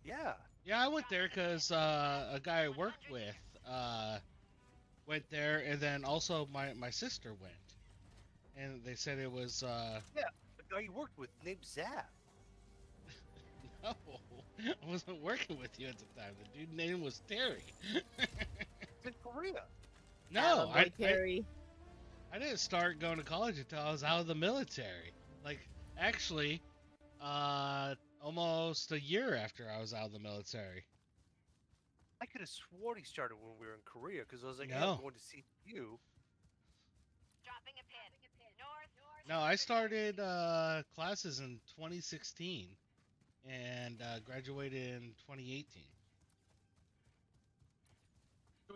Yeah. Yeah, I went there because a guy I worked with went there, and then also my sister went. And they said it was, The guy you worked with named Zap. no, I wasn't working with you at the time. The dude's name was Terry. It's in Korea. No, Terry. I didn't start going to college until I was out of the military. Like, actually, almost a year after I was out of the military. I could have sworn he started when we were in Korea, because I was like, hey, No. I'm going to CTU. Dropping a pin. North. No, I started classes in 2016 and graduated in 2018.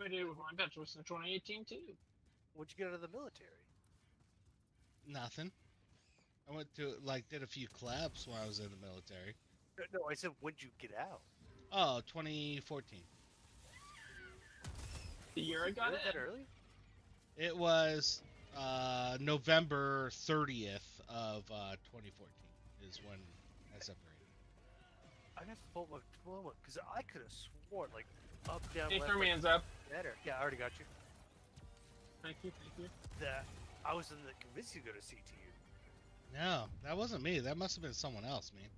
I did with my bachelor's in 2018 too. When'd you get out of the military? Nothing. I went to, did a few clubs when I was in the military. No, I said, when'd you get out? Oh, 2014. The year I got Really it. that early? It was November 30th of 2014 is when I separated. I have to pull my diploma, because I could have sworn, up, down, Hey, left, throw me right, hands up. better. Yeah, I already got you. Thank you. That I was in the convinced you to go to CTU. No, that wasn't me. That must have been someone else, man.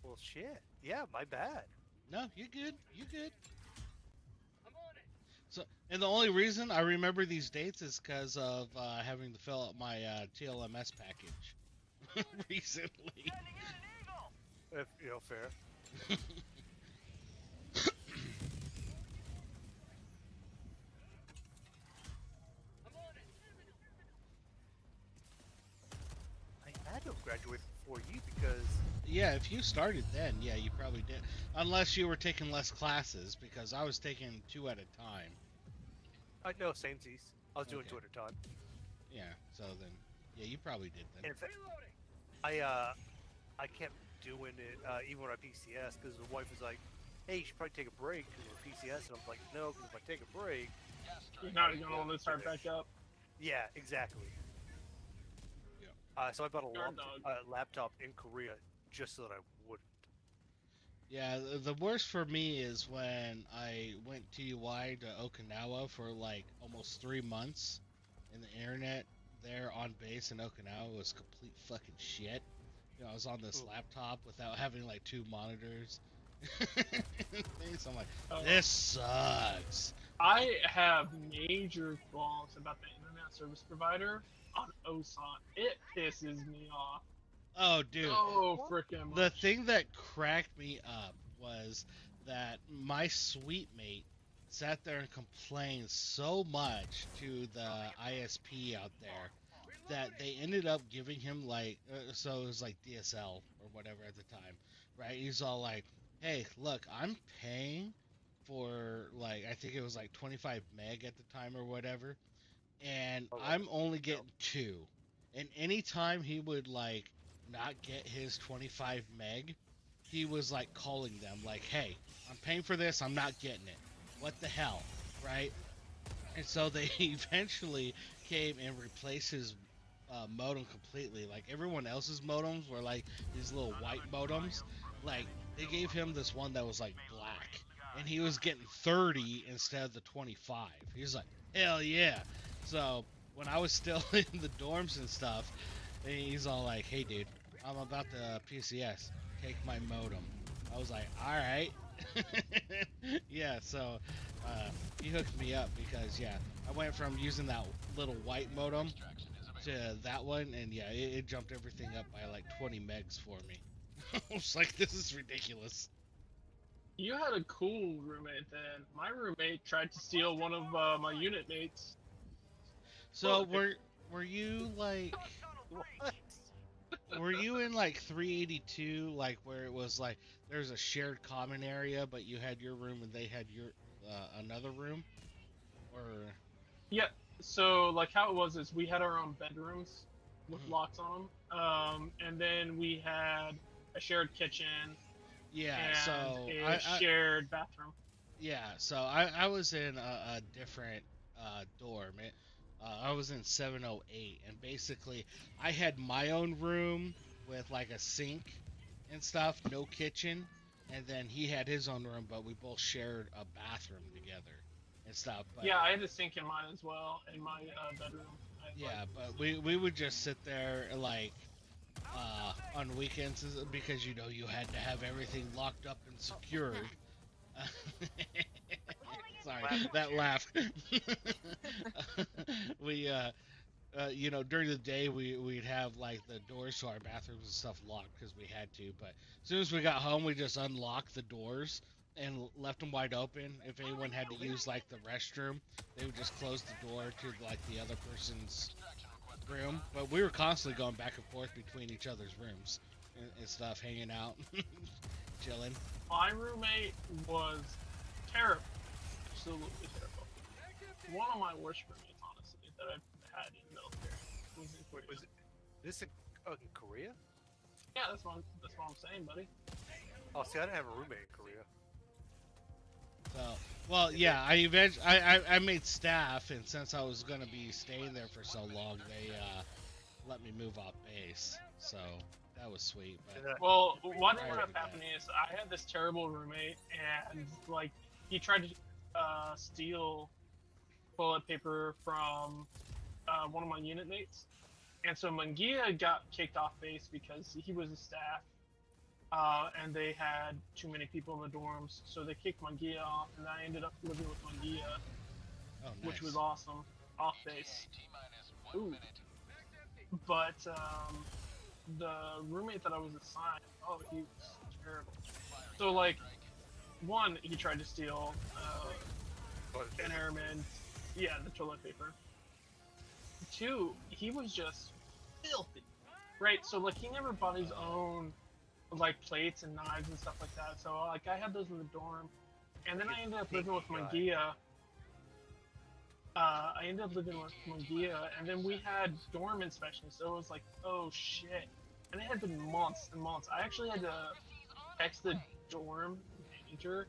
Well, shit. Yeah, my bad. No, you're good. You're good. I'm on it. So, and the only reason I remember these dates is because of having to fill out my TLMS package recently. Sending in an eagle. If, fair. I'm on it. I had to graduate before you because Yeah, if you started then, yeah, you probably did. Unless you were taking less classes, because I was taking 2 at a time. I know samesies. I was doing Okay. 2 at a time. Yeah, so then, yeah, you probably did And then. in fact, Reloading. I kept doing it even when I PCS because the wife was like, "Hey, you should probably take a break because we're PCS," and I'm like, "No, because if I take a break, You're not gonna want to start back up. yeah, exactly." Yeah. So I bought Guard dog. a laptop in Korea just so that I wouldn't. Yeah, the worst for me is when I went TUI to Okinawa for almost 3 months, and the internet there on base in Okinawa was complete fucking shit. You know, I was on this Ooh. laptop without having 2 monitors. Things. I'm like, Oh. this sucks. I have major qualms about the internet service provider on OSON. It pisses me off. Oh, dude. So freaking The much. thing that cracked me up was that my suite mate sat there and complained so much to the ISP out there that they ended up giving him so it was DSL or whatever at the time, right? He's all like, "Hey, look, I'm paying for I think it was 25 meg at the time or whatever, and Oh, I'm only getting 2." And anytime he would not get his 25 meg, he was calling them "Hey, I'm paying for this, I'm not getting it. What the hell?" Right? And so they eventually came and replaced his modem completely. Everyone else's modems were these little white modems. They gave him this one that was black, and he was getting 30 instead of the 25. He was like, hell yeah. So when I was still in the dorms and stuff, he's all like, hey dude, I'm about to PCS, take my modem. I was like, alright. Yeah, so he hooked me up because, yeah, I went from using that little white modem to that one, and yeah, it jumped everything up by like 20 megs for me. I was like, this is ridiculous. You had a cool roommate then. My roommate tried to steal one of my unit mates. So were you like What? were you in like 382, like where it was like there's a shared common area, but you had your room and they had your another room, or Yeah, so like how it was is we had our own bedrooms with Mhm. locks on them, and then we had a shared kitchen yeah? and So a shared bathroom. I was in a different dorm. I was in 708, and basically I had my own room with like a sink and stuff, no kitchen, and then he had his own room, but we both shared a bathroom together and stuff. But Yeah, I had a sink in mine as well in my bedroom. yeah, but we would just sit there like on weekends because you had to have everything locked up and secured. Sorry, that laugh. We during the day we'd have like the doors to our bathrooms and stuff locked because we had to. But as soon as we got home, we just unlocked the doors and left them wide open. If anyone had to use like the restroom, they would just close the door to like the other person's room. But we were constantly going back and forth between each other's rooms and stuff, hanging out, chilling. My roommate was terrible, absolutely terrible. One of my worst roommates, honestly, that I've had in the military was in Korea. Was this in Korea? Yeah, that's what I'm saying, buddy. Oh, see, I didn't have a roommate in Korea. So, well, yeah, I made staff, and since I was gonna be staying there for so long, they let me move off base. So that was sweet. But Well, what Prior ended to up that. happening is I had this terrible roommate, and like he tried to steal toilet paper from one of my unit mates, and so Mangia got kicked off base because he was a staff, and they had too many people in the dorms, so they kicked Mangia off, and I ended up living with Mangia, oh, nice. which was awesome, off base. Ooh. But the roommate that I was assigned, oh, he was terrible. So like, one, he tried to steal an airman, yeah, the toilet paper. Two, he was just filthy, right? So like, he never bought his own like plates and knives and stuff like that. So like, I had those in the dorm, and then I ended up living with Mangia. I ended up living with Mangia, and then we had dorm inspections. So it was like, oh shit, and it had been months and months. I actually had to text the dorm manager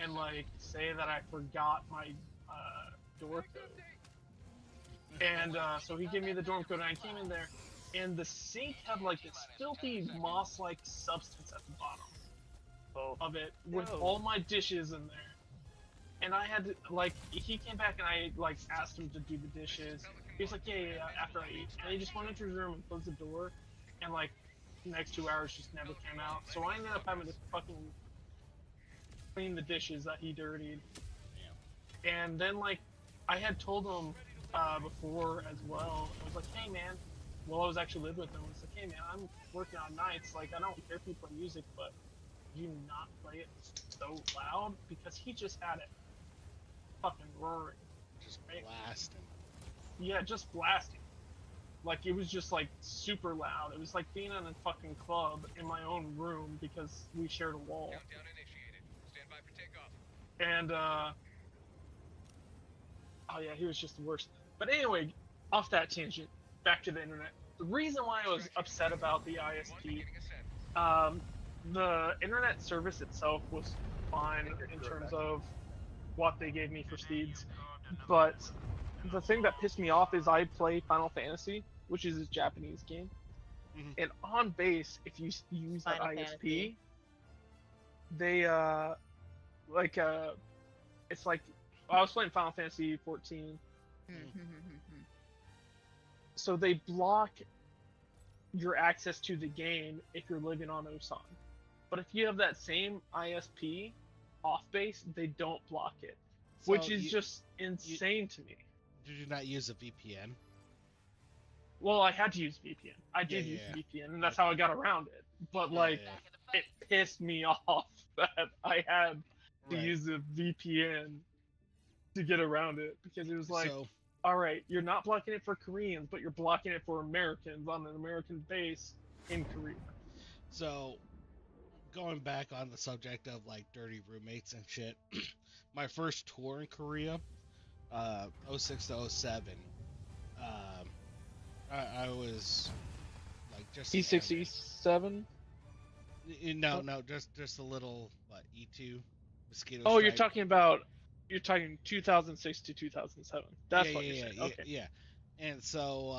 and like say that I forgot my door code. And so he gave me the dorm code, and I came in there, and the sink had like this filthy moss-like substance at the bottom of it with all my dishes in there. And I had to, like, he came back and I, like, asked him to do the dishes. He was like, yeah, after I eat. And he just went into his room and closed the door, and, like, the next 2 hours just never came out. So I ended up having to fucking clean the dishes that he dirtied. And then, like, I had told him before as well. I was like, hey, man, while I was actually living with him, I was like, hey, man, I'm working on nights. Like, I don't care if you play music, but do you not play it so loud? Because he just had it fucking roaring. Just blasting. Yeah, just blasting. Like, it was just, like, super loud. It was like being in a fucking club in my own room because we shared a wall. Countdown initiated. Stand by for takeoff. And, oh yeah, he was just the worst. But anyway, off that tangent, back to the internet. The reason why I was upset about the ISP, Getting a set. the internet service itself was fine in terms of what they gave me for speeds, but the thing that pissed me off is I play Final Fantasy, which is a Japanese game, Mhm. and on base, if you use that Final ISP, Fantasy. they like it's like I was playing Final Fantasy 14, so they block your access to the game if you're living on Osan. But if you have that same ISP off base, they don't block it, which So is just insane to me. Did you not use a VPN? Well, I had to use VPN. I did use VPN, and that's how I got around it. But like, it pissed me off that I had to Right. use a VPN to get around it because it was like, So all right, you're not blocking it for Koreans, but you're blocking it for Americans on an American base in Korea. So going back on the subject of like dirty roommates and shit, my first tour in Korea, 06 to 07, I was like just an amateur. E6, E7. No, just a little E2 mosquito. Oh, strike. you're talking 2006 to 2007. That's what you're saying. Okay. Yeah. And so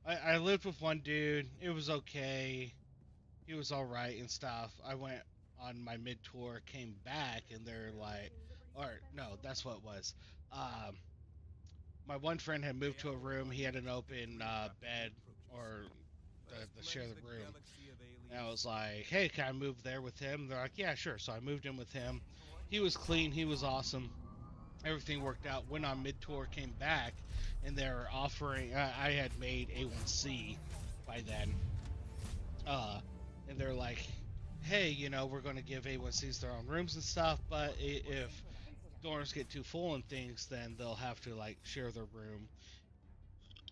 I lived with one dude. It was okay. He was all right and stuff. I went on my mid tour, came back, and they're like, or no, that's what it was. My one friend had moved to a room. He had an open bed or the share the room. And I was like, hey, can I move there with him? They're like, yeah, sure. So I moved in with him. He was clean. He was awesome. Everything worked out. Went on mid tour, came back, and they were offering. I had made A1C by then. And they're like, hey, you know, we're going to give A1Cs their own rooms and stuff, but if dorms get too full and things, then they'll have to like share their room.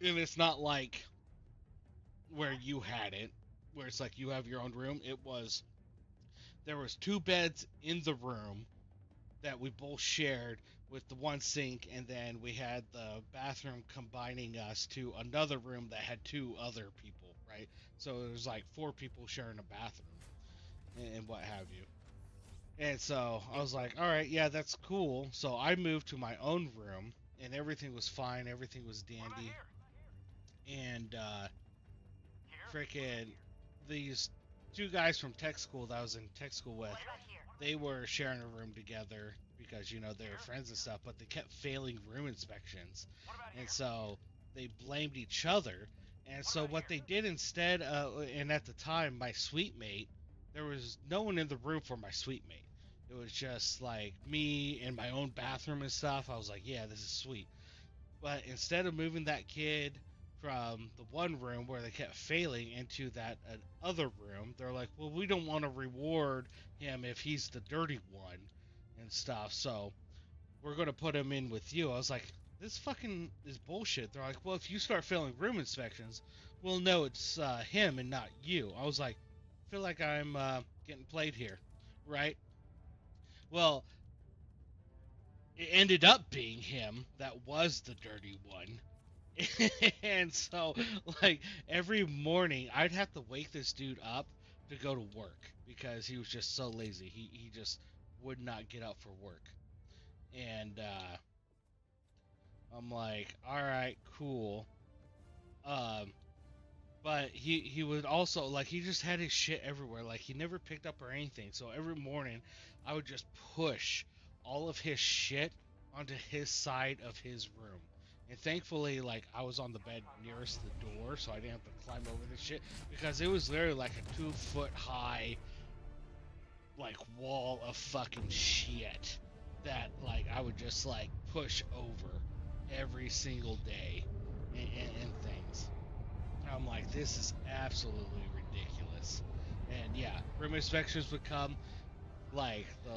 And it's not like where you had it, where it's like you have your own room. There was 2 beds in the room that we both shared with the one sink, and then we had the bathroom combining us to another room that had 2 other people, right? So it was like 4 people sharing a bathroom and what have you. And so I was like, all right, yeah, that's cool. So I moved to my own room, and everything was fine. Everything was dandy. And freaking these 2 guys from tech school that I was in tech school with, they were sharing a room together because, you know, they were friends and stuff, but they kept failing room inspections. And so they blamed each other. And so what they did instead, and at the time, my suite mate, there was no one in the room for my suite mate. It was just like me in my own bathroom and stuff. I was like, yeah, this is sweet. But instead of moving that kid from the one room where they kept failing into that other room, they're like, well, we don't want to reward him if he's the dirty one and stuff, so we're going to put him in with you. I was like, this fucking is bullshit. They're like, well, if you start failing room inspections, we'll know it's him and not you. I was like, I feel like I'm getting played here, right? Well, it ended up being him that was the dirty one. And so, like, every morning I'd have to wake this dude up to go to work because he was just so lazy. He just would not get up for work. And I'm like, all right, cool. Um, but he would also, like, he just had his shit everywhere. Like, he never picked up or anything. So every morning I would just push all of his shit onto his side of his room. And thankfully, like, I was on the bed nearest the door, so I didn't have to climb over this shit, because it was literally like a 2-foot high, like, wall of fucking shit that, like, I would just, like, push over every single day and things. I'm like, this is absolutely ridiculous. And yeah, room inspections would come, like, the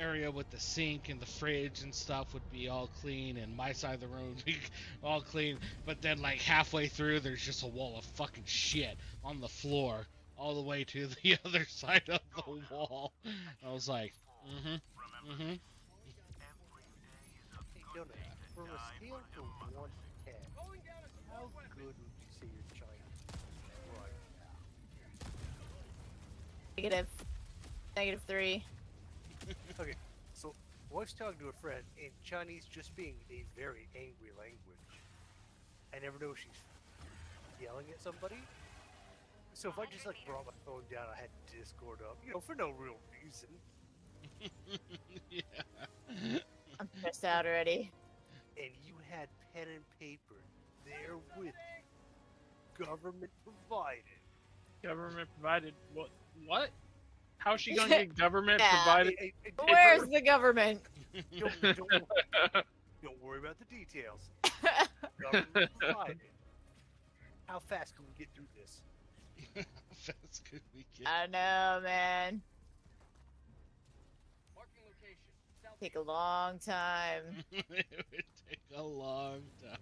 area with the sink and the fridge and stuff would be all clean, and my side of the room would be all clean, but then like halfway through there's just a wall of fucking shit on the floor all the way to the other side of the wall. I was like, Hey, Donut, from a scale from 1 to 10, how good would you say your Chinese? Right. -3. Okay, so I was talking to a friend, and Chinese just being a very angry language. I never know if she's yelling at somebody. So if I just like brought my phone down, I had Discord up, you know, for no real reason. Yeah. I'm stressed out already. And you had pen and paper there with you. Government provided. Government provided what? What? How's she gonna get government Yeah. provided? Where's the government? Don't worry about the details. Government provided. How fast can we get through this? How fast could we get? I don't know, man. Marking location. South Take a long time. It would take a long time.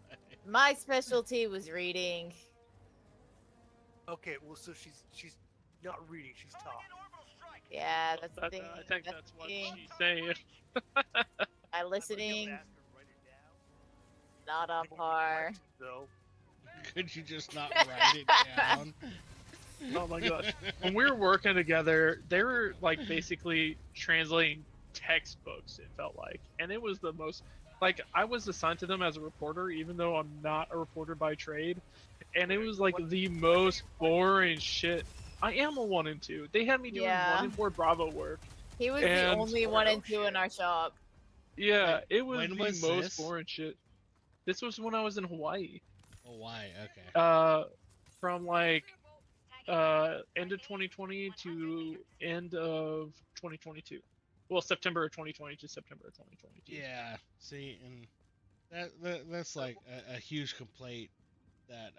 My specialty was reading. Okay, well, so she's not reading, she's talking. Yeah, that's the That- thing. I think that's the what thing. she's saying. My listening, Ask her to write it down. not on I think par. right, though. Could you just not write it down? Oh my gosh. When we were working together, they were like basically translating textbooks, it felt like. And it was the most like I was assigned to them as a reporter, even though I'm not a reporter by trade. And it was like the most boring shit. I am a 1 and 2. They had me doing Yeah. 1 and 4 Bravo work. He was the And- only one and two in our shop. Yeah, Wait, it was when the was most this? boring shit. This was when I was in Hawaii. Oh, why? Okay. From like end of 2020 to end of 2022. Well, September of 2020 to September of 2022. Yeah. See, and that's like a huge complaint that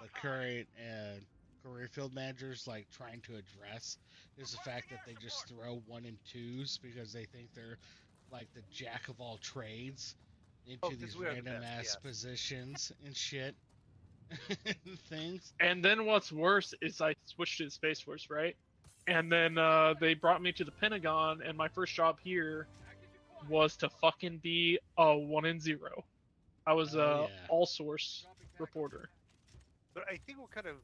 the current and career field managers like trying to address is the fact that they just throw 1 and 2s because they think they're like the jack of all trades into 'cause these we are the random best, ass yes. positions and shit and things. And then what's worse is I switched to the Space Force, right? And then they brought me to the Pentagon, and my first job here was to fucking be a 1 and 0. I was Oh, a yeah. all source reporter. But I think we're kind of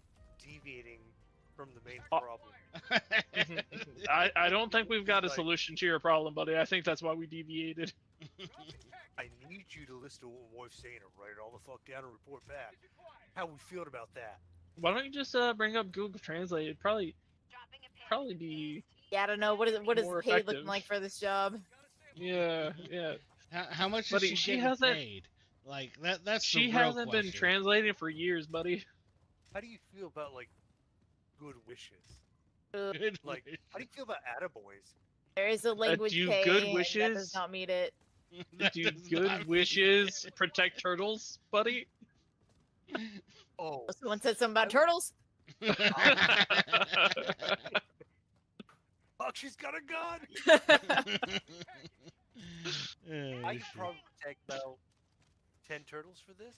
deviating from the main Oh. problem. I don't think we've got a Like- solution to your problem, buddy. I think that's why we deviated. I need you to listen to what my wife's saying and write it all the fuck down and report back. How we feeling about that? Why don't you just bring up Google Translate? It'd probably be Yeah, I don't know. What is More pay looking effective. like for this job? yeah. how much is Buddy, she she getting hasn't- paid? Like that's She the real hasn't been question. translating for years, buddy. How do you feel about like good wishes? Good Like, wish. how do you feel about attaboys? There is a language do pay, good and that wishes? does not meet it. That Do does good not wishes protect turtles, buddy? Oh, Someone said something about turtles. mean- fuck, she's got a gun! Oh, I could shit. probably protect about 10 turtles for this.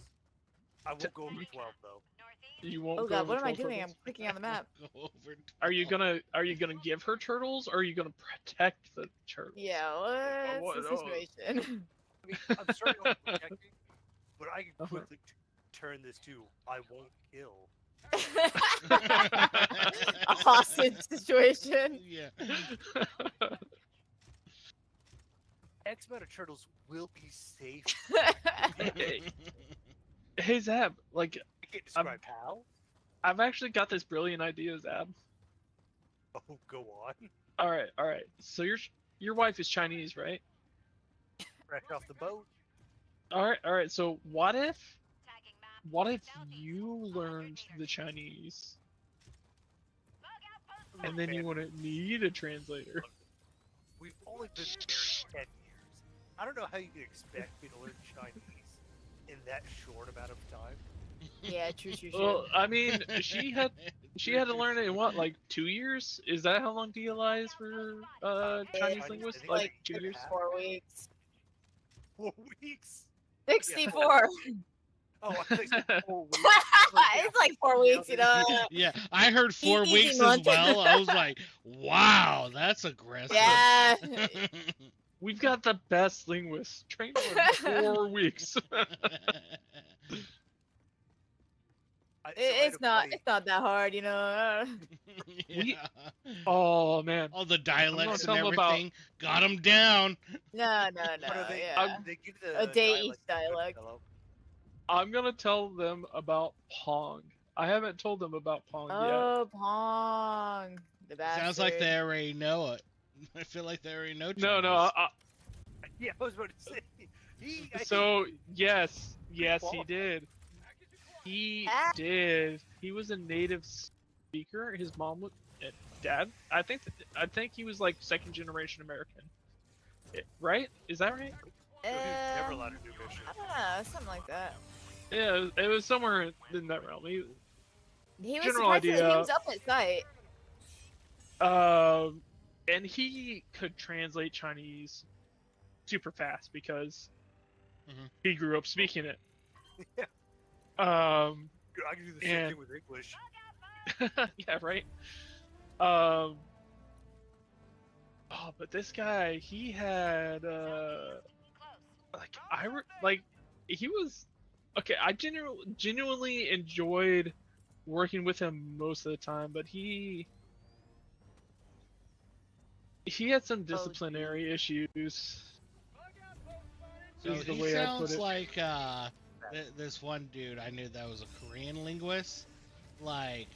I won't go over 12 though. You won't. Oh go god, over what am I 12 doing? I'm turtles? clicking on the map. Go over Are you gonna give her turtles, or are you gonna protect the turtles? Yeah, what's the what- situation? I mean, I'm starting off protecting, but I can Uh-huh. quickly turn this to I won't kill. A hostage situation. Yeah. X amount of turtles will be safe. Hey, hey Zab, like I can't describe how. I've actually got this brilliant idea, Zab. Oh, go on. All right. So your wife is Chinese, right? Fresh off the boat. All right. So what if you learned the Chinese, and then you wouldn't need a translator? We've only been married 10 years. I don't know how you can expect me to learn Chinese in that short amount of time. Yeah, true. Well, I mean, she had to learn it in what, like 2 years? Is that how long DLI is for Chinese I linguists? think Like like 2 years? 4 weeks. 4 weeks. 64. Oh, I think 4 weeks. It's like 4 weeks, you know. Yeah, I heard 4 Easy weeks as month. well. I was like, wow, that's aggressive. Yeah. We've got the best linguists. Train them in 4 weeks. It's not that hard, you know. Yeah. Oh man. All the dialects and tell 'em about- everything got them down. No, What are they? yeah. They give the A day each to dialect. Goodfellow. I'm gonna tell them about Pong. I haven't told them about Pong yet. Oh, Pong. The bastard. Sounds like they already know it. I feel like there are no No, no. Chinese. Yeah, I was about to say. I So think yes, he qualified. did. He Ah. did. He was a native speaker. His mom was dad. I think he was like second generation American. Right? Is that right? he was never allowed Um, to do mission. I don't know, something like that. Yeah, it was somewhere in that realm. He was General surprisingly, he idea. was up at sight. And he could translate Chinese super fast because Mhm. he grew up speaking it. Yeah. Dude, I can do the same and- thing with English. Yeah, right. But this guy, he had he was okay. I genuinely enjoyed working with him most of the time, but he had some disciplinary issues. So is the he way I put sounds it. like this one dude I knew that was a Korean linguist, like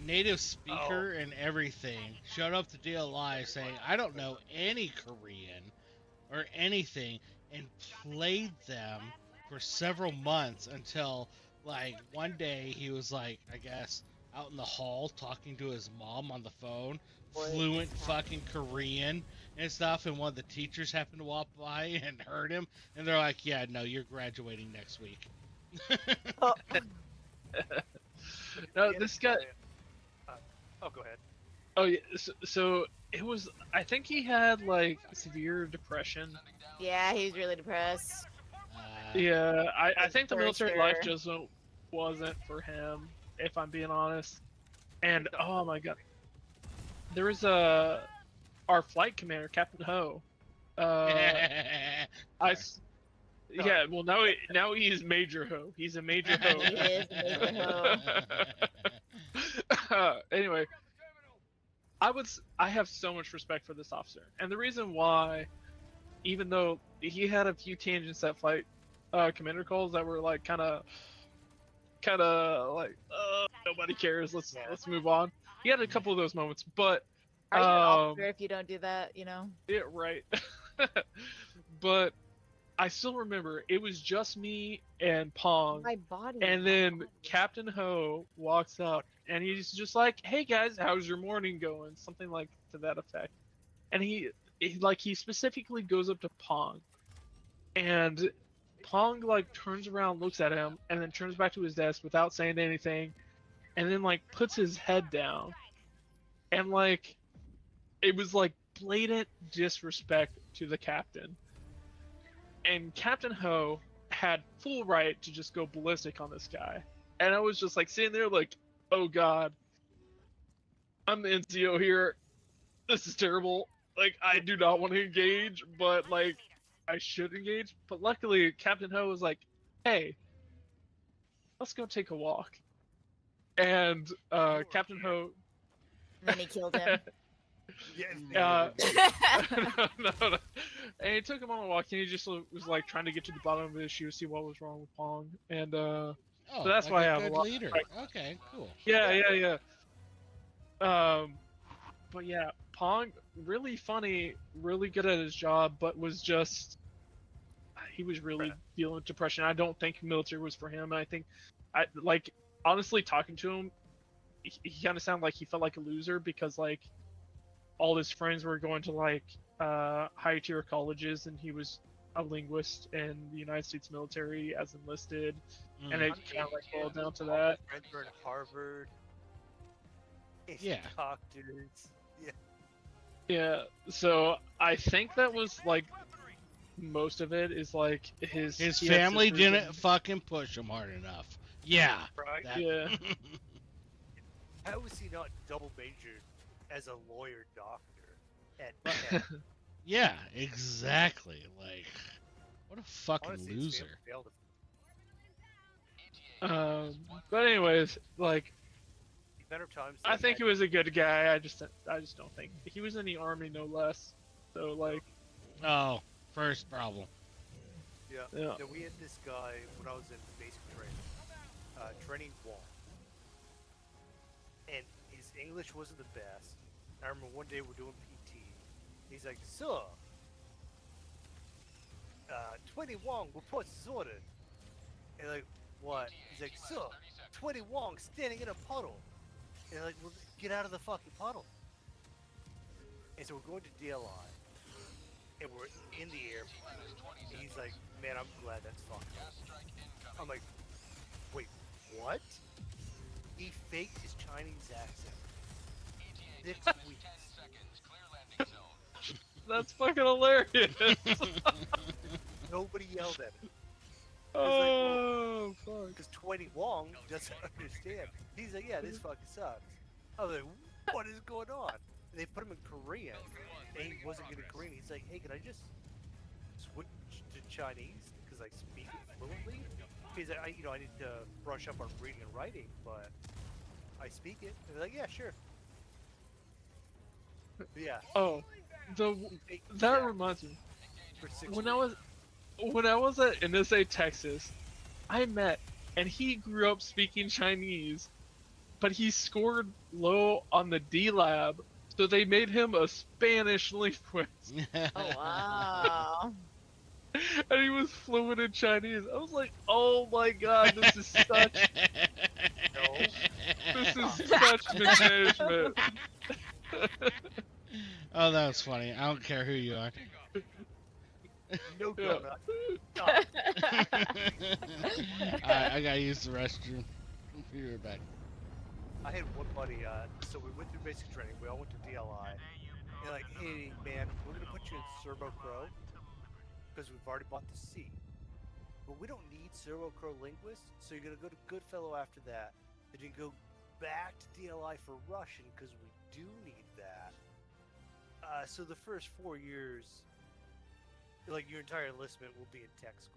native speaker and everything, showed up to DLI saying, I don't know any Korean or anything, and played them for several months until, like, one day he was, like, I guess, out in the hall talking to his mom on the phone, fluent fucking Korean and stuff, and one of the teachers happened to walk by and heard him, and they're like, yeah, no, you're graduating next week. Oh, No, Yeah, this guy. Go ahead. Oh yeah. So it was. I think he had like severe depression. yeah, he was really depressed. Yeah, I think the For military sure. life just wasn't for him, if I'm being honest. And oh my god, there was our flight commander, Captain Ho. Yeah, well now he's Major Ho. He's a Major Ho. He is a Major Ho. Anyway, I have so much respect for this officer, and the reason why, even though he had a few tangents that flight commander calls that were like kind of like nobody cares. Let's move on. He had a couple of those moments, but Are you an officer if you don't do that? You know. yeah, right. But I still remember it was just me and Pong. My body. And then Captain Ho walks up and he's just like, "Hey guys, how's your morning going?" Something like to that effect. And he specifically goes up to Pong, and Pong like turns around, looks at him, and then turns back to his desk without saying anything, and then like puts his head down, and like it was like blatant disrespect to the captain. And Captain Ho had full right to just go ballistic on this guy. And I was just like sitting there like, oh god, I'm the NCO here. This is terrible. Like, I do not want to engage, but like, I should engage. But luckily, Captain Ho was like, hey, let's go take a walk. And Captain Ho. And then he killed him. Yeah. No. And he took him on a walk, and he just was like trying to get to the bottom of the issue, see what was wrong with Pong, and Oh, so that's like why I a have a good lot. leader. Like, Okay, cool. yeah. But yeah, Pong really funny, really good at his job, but was just he was really dealing with depression. I don't think military was for him. I think, honestly talking to him, he kind of sounded like he felt like a loser because like all his friends were going to like high tier colleges, and he was a linguist in the United States military as enlisted, and it kind of like boiled down to that. Friends were in Harvard. Yeah. Doctors. Yeah. Yeah, so I think that was like most of it is like His he had family sisters didn't and- fucking push him hard enough. Yeah. Right. that- Yeah. How was he not double majored as a lawyer doctor at Penn? Yeah, exactly. Like, what a fucking Honestly, his loser. family failed him. But anyways, like The amount of times I they think he had- was a good guy. I just don't think he was in the army, no less. So like, Oh, first problem. Yeah. Yeah. No, we had this guy when I was in basic training, training wall, and his English wasn't the best. I remember one day we're doing PT, He's like, sir, 20 Wong reports is ordered. And like, what? He's like, sir, 20 Wong standing in a puddle. And like, well, get out of the fucking puddle. And so we're going to DLI. And we're in the airplane. And he's like, man, I'm glad that's fucked up. I'm like, wait, what? He faked his Chinese accent. 6 weeks. That's fucking hilarious. Nobody yelled at him. Oh, fuck. Because 20 Wong doesn't understand. He's like, yeah, this fucking sucks. I was like, what is going on? And they put him in Korean. And he wasn't good at Korean. He's like, hey, can I just switch to Chinese? Because I speak it fluently? He's like, I need to brush up on reading and writing, but I speak it. And they're like, yeah, sure. But yeah. Oh, that reminds me. For 6 When I was at NSA Texas, I met, and he grew up speaking Chinese, but he scored low on the D Lab, so they made him a Spanish linguist, Oh wow. and he was fluent in Chinese. I was like, oh my god, this is such mismanagement. Oh, that was funny. I don't care who you are. No Yeah. donut. Stop. Alright, I gotta use the restroom. Be right back. I had one buddy, so we went through basic training, we all went to DLI, and like, hey man, we're gonna put you in Serbo Crow, because we've already bought the C. But we don't need Serbo Crow linguists, so you're gonna go to Goodfellow after that, then you can go back to DLI for Russian, because we do need that. So the first 4 years, like your entire enlistment will be in tech school.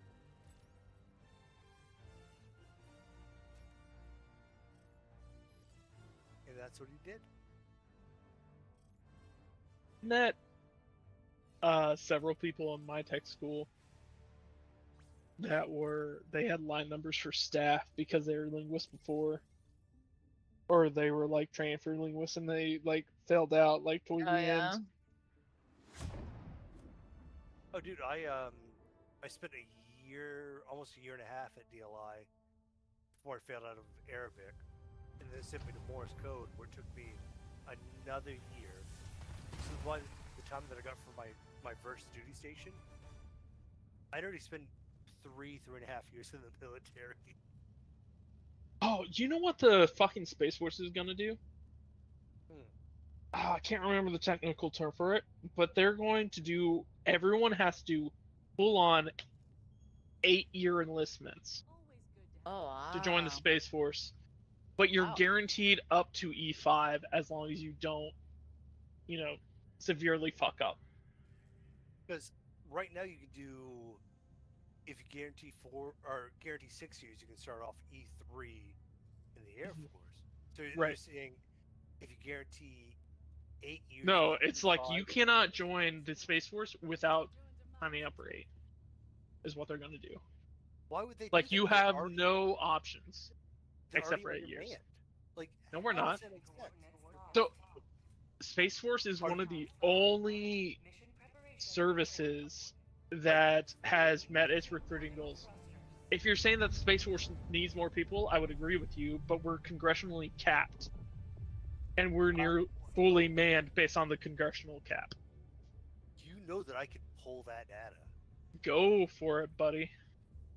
And that's what he did. Met several people in my tech school that they had line numbers for staff because they were linguists before, or they were like trained for linguists and they like failed out like toward Oh the yeah. end. Oh, dude, I spent a year, almost a year and a half at DLI before I failed out of Arabic, and then sent me to Morse code, where it took me another year. So by the time that I got for my first duty station, I'd already spent 3.5 years in the military. Oh, you know what the fucking Space Force is gonna do? Hmm. I can't remember the technical term for it, but they're going to do. Everyone has to full on 8-year enlistments Oh wow. to join the Space Force, but you're Wow. guaranteed up to E5 as long as you don't, severely fuck up. Because right now you can do, if you guarantee 6 years, you can start off E3 in the Air Mhm. Force. So you're Right. saying if you guarantee 8 years. No, you can it's like E5, you cannot join the Space Force without signing up for 8, is what they're going to do. Why would they? Like, do you that? They're have already- no options. they're except already for 8 years. undermanned. Like, No, we're how not. does that make sense? So, Space Force is one of the only services that has met its recruiting goals. If you're saying that the Space Force needs more people, I would agree with you, but we're congressionally capped. And we're near fully manned based on the congressional cap. You know that I could pull that data, Go for it, buddy.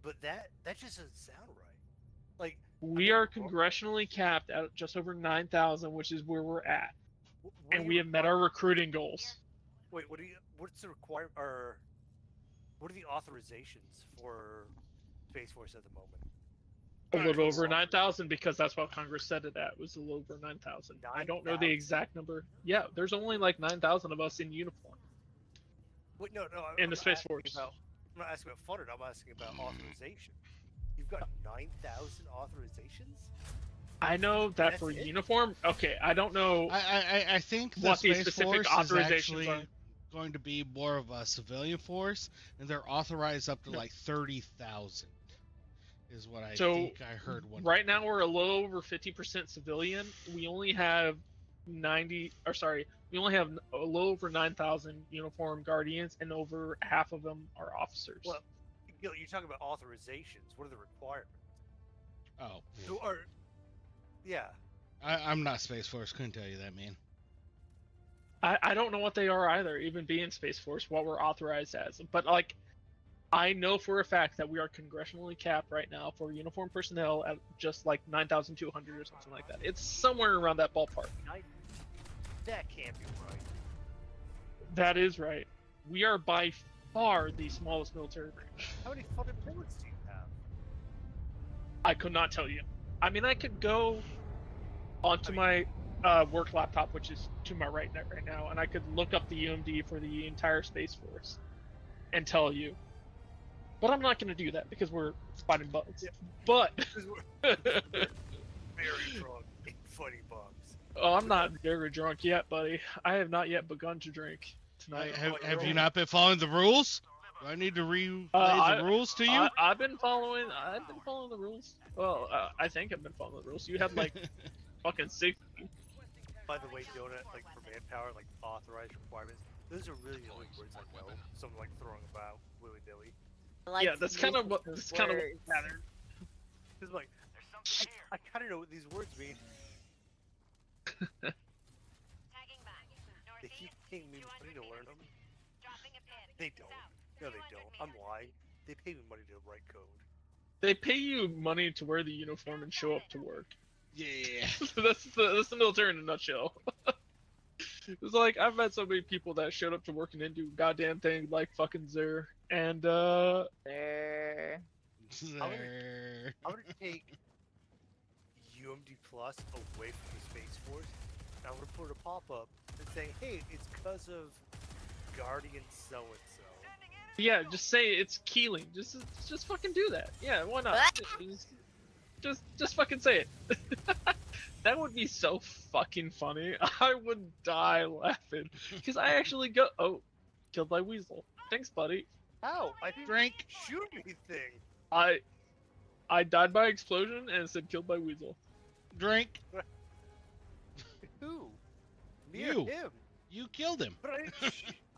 but that just doesn't sound right. Like, We are congressionally capped at just over 9,000, which is where we're at. what And are we you have met our recruiting goals. Wait, what's the requirement, or what are the authorizations for Space Force at the moment? A little over 9,000 because that's what Congress said it at, was a little over 9,000. I don't know the 9,000? exact number. Yeah, there's only like 9,000 of us in uniform. Wait, no, In I'm the not Space asking Force. I'm not asking about funded. I'm asking about authorization. You've got 9,000 authorizations. I know that That's for it? uniform. Okay, I don't know. I think the What these Space specific Force is authorizations actually are. going to be more of a civilian force, and they're authorized up to No. like 30,000. Is what I So, think I heard one. Right now we're a little over 50% civilian. We only have we only have a little over 9,000 uniformed guardians, and over half of them are officers. Well, Gil, you're talking about authorizations. What are the requirements? Oh, Who are? Yeah. I'm not Space Force. Couldn't tell you that, man. I don't know what they are either, even being Space Force, what we're authorized as. But like, I know for a fact that we are congressionally capped right now for uniformed personnel at just like 9,200 or something like that. It's somewhere around that ballpark. That can't be right. That is right. We are by far the smallest military branch. How many fucking bullets do you have? I could not tell you. I mean, I could go onto my work laptop, which is to my right now, and I could look up the UMD for the entire Space Force and tell you. But I'm not going to do that because we're fighting bugs. Yeah. But Very drunk and funny bugs. oh, I'm not very drunk yet, buddy. I have not yet begun to drink tonight. Have you not been following the rules? Do I need to relay the rules to you? I've been following the rules. Well, I think I've been following the rules. You had like fucking 60. By the way, Donut, like for manpower, like authorized requirements, those are really the only words I know. Something like throwing about willy nilly. Like Yeah, that's kind of what those what words. mattered. It's like I kind of know what these words mean. Tagging back. They keep Northeast, paying me money to learn them. dropping a pin. They don't. South, No, they 200 don't. I'm meters. lying. They pay me money to write code. They pay you money to wear the uniform and show up to work. Yeah. that's the military in a nutshell. It's like I've met so many people that showed up to work and didn't do goddamn thing like fucking Zer. And There. I'm gonna take UMD Plus away from the Space Force, and I'm gonna put a pop-up and say, hey, it's because of Guardian so-and-so. yeah, just say it's Keeling. Just fucking do that. Yeah, why not? Just fucking say it. That would be so fucking funny. I would die laughing because I actually killed by Weasel. Thanks, buddy. Ow! I didn't Drink. shoot anything! I died by explosion and it said killed by Weasel. Drink. Who? Me You. or him? You killed him. But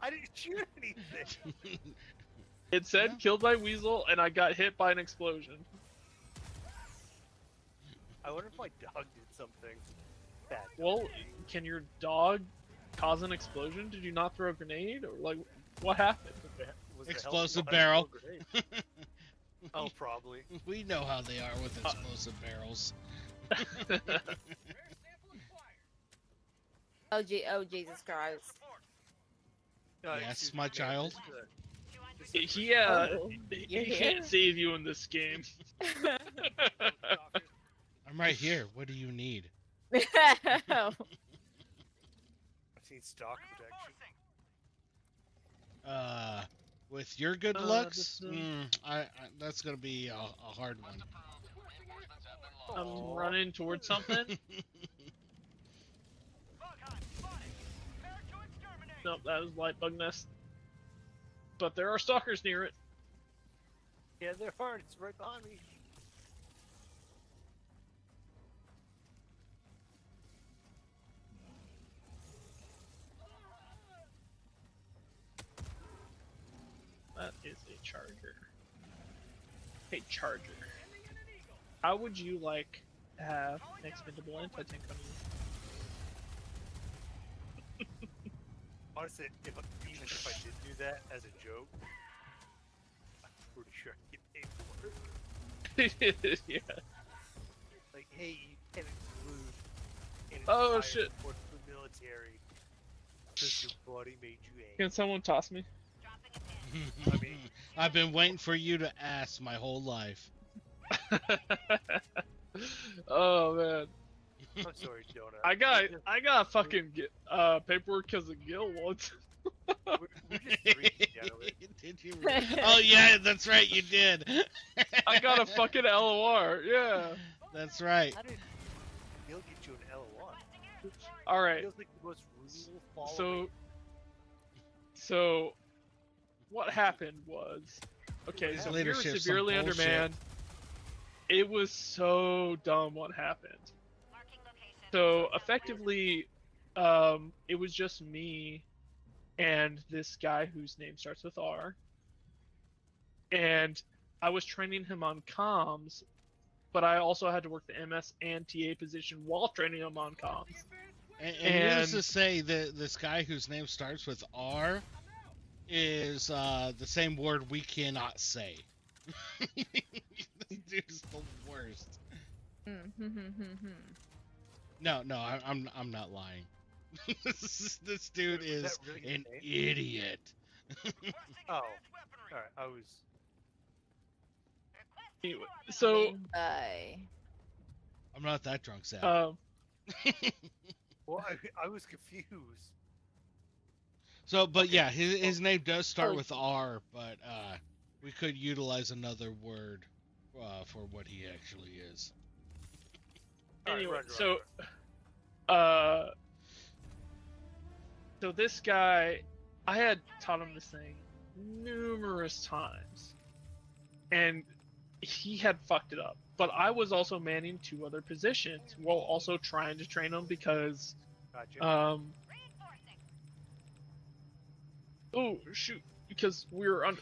I didn't shoot anything! It said Yeah. killed by Weasel and I got hit by an explosion. I wonder if my dog did something bad. Well, can your dog cause an explosion? Did you not throw a grenade or like what happened? Was the Explosive hell barrel. grenade? Oh, probably. We know how they are with explosive barrels. Oh Jesus Christ. Yes, Excuse my me, child. Yeah, Oh, he you're here? can't save you in this game. I'm right here. What do you need? I've seen stock protection. With your good looks, that's gonna be a hard one. I'm running towards something. Nope, that was light bug nest. But there are stalkers near it. Yeah, they're hard. It's right behind me. That is a charger. Hey, charger. How would you like to have an expendable anti-tank on you? Honestly, even if I did do that as a joke, I'm pretty sure I'd get paid for it. Yeah. Like, hey, you can't include an Oh, entire shit. report to the military because your buddy made you angry. Can someone toss me? I mean, I've been waiting for you to ask my whole life. Oh man, I'm sorry, Donut. I got fucking paperwork because of Gill once. We're just three together. Did you? Oh yeah, that's right. You did. I got a fucking LOR. Yeah. That's right. How did Gil get you an LOR? All right. Feels like the most rule following. So, what happened was, okay, His so we were leadership's some severely bullshit. undermanned. It was so dumb what happened. So effectively, it was just me and this guy whose name starts with R. And I was training him on comms, but I also had to work the MS and TA position while training him on comms. And needless to say, this guy whose name starts with R is the same word we cannot say. This dude's the worst. No, I'm not lying. This dude Is that is really his an name? idiot. Oh, alright, I was... Anyway, so Main guy. I'm not that drunk, Sam. Well, I was confused. So, but okay. yeah, his name does start Oh. with R, but we could utilize another word for what he actually is. Alright, anyway, right. So this guy, I had taught him this thing numerous times, and he had fucked it up. But I was also manning 2 other positions while also trying to train him because, Gotcha. oh shoot, because we were under,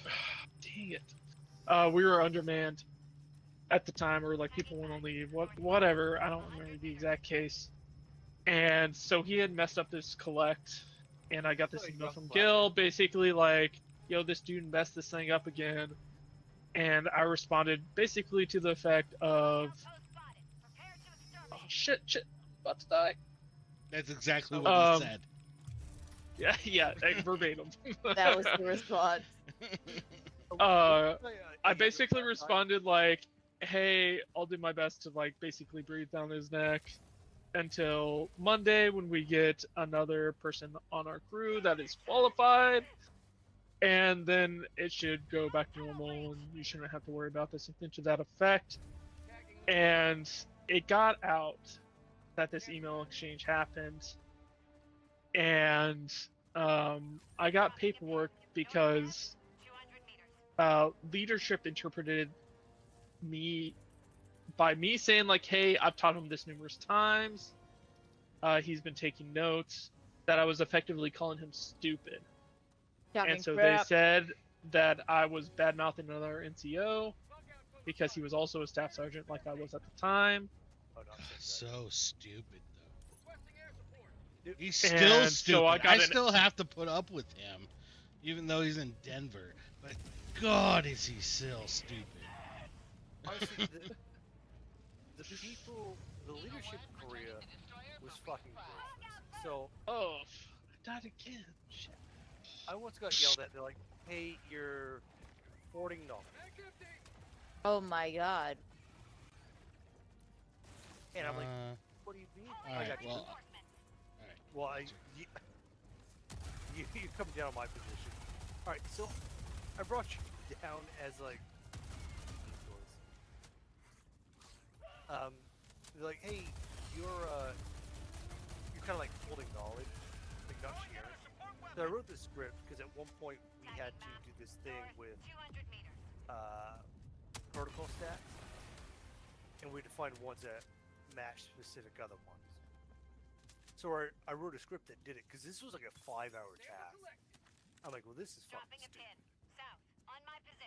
dang it, we were undermanned at the time, or like people went on leave, whatever. I don't remember the exact case. And so he had messed up this collect, and I got this email from Gill, basically like, yo, this dude messed this thing up again. And I responded basically to the effect of, oh shit, about to die. That's exactly what he said. Yeah, verbatim. That was the response. I basically responded like, hey, I'll do my best to like basically breathe down his neck until Monday when we get another person on our crew that is qualified, and then it should go back to normal and you shouldn't have to worry about this, something to that effect. And it got out that this email exchange happened, and I got paperwork because leadership interpreted me by me saying like, hey, I've taught him this numerous times, he's been taking notes, that I was effectively calling him stupid. And so they said that I was bad mouthing another NCO because he was also a staff sergeant like I was at the time. Oh, no, So stupid though. He's And still so stupid. I I still have to put up with him, even though he's in Denver. But God, is he still stupid. Honestly, the people, the leadership in Korea was fucking worthless. So, Oh, I died again. Shit. I once got yelled at. They're like, hey, you're hoarding knowledge. Oh my god. And I'm like, what do you mean? Alright, I got well, you. Well, you come down on my position. Alright, so I brought you down as like, they're like, hey, you're kind of like holding knowledge, like not sharing. So I wrote this script because at one point we had to do this thing with protocol stacks, and we had to find ones that match specific other ones. So I wrote a script that did it because this was like a 5-hour task. I'm like, well, this is fucking stupid.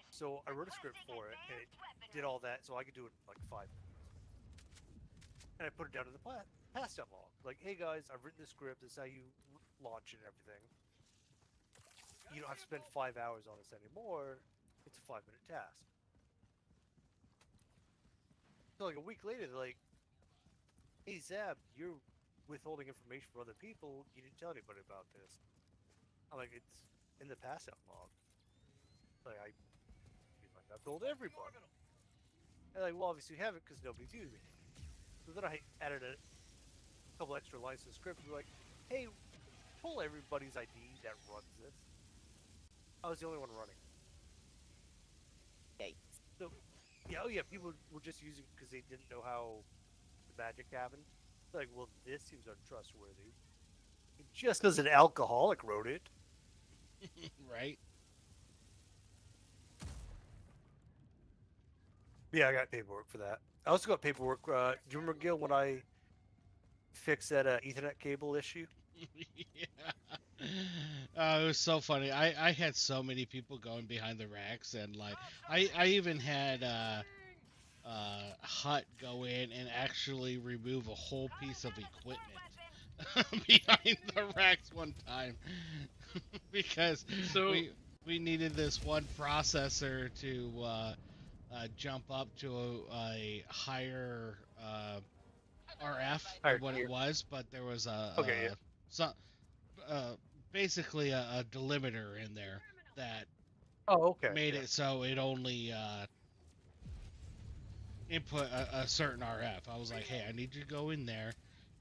So I wrote a script for it, and it did all that, so I could do it in like 5 minutes. And I put it down in the pass down log. Like, hey guys, I've written this script. This is how you launch it and everything. You don't have to spend 5 hours on this anymore. It's a 5-minute task. So like a week later, they're like, hey Zab, you're withholding information from other people. You didn't tell anybody about this. I'm like, it's in the pass out log. Like, I've told everybody. And like, well, obviously you haven't because nobody's using it. So then I added a couple extra lines to the script. We're like, hey, pull everybody's ID that runs this. I was the only one running. Yikes. So, yeah, oh yeah, people were just using it because they didn't know how the magic happened. Like, well, this seems untrustworthy. Just because an alcoholic wrote it. Right? Yeah, I got paperwork for that. I also got paperwork. Do you remember, Gil, when I fixed that Ethernet cable issue? Yeah. It was so funny. I had so many people going behind the racks, and like I even had Hut go in and actually remove a whole piece of equipment behind the racks one time because So we needed this one processor to jump up to a higher RF than Higher what tier. it was, but there was Okay, yeah. some basically a delimiter in there that Oh, okay. made Yeah. it so it only input a certain RF. I was like, hey, I need you to go in there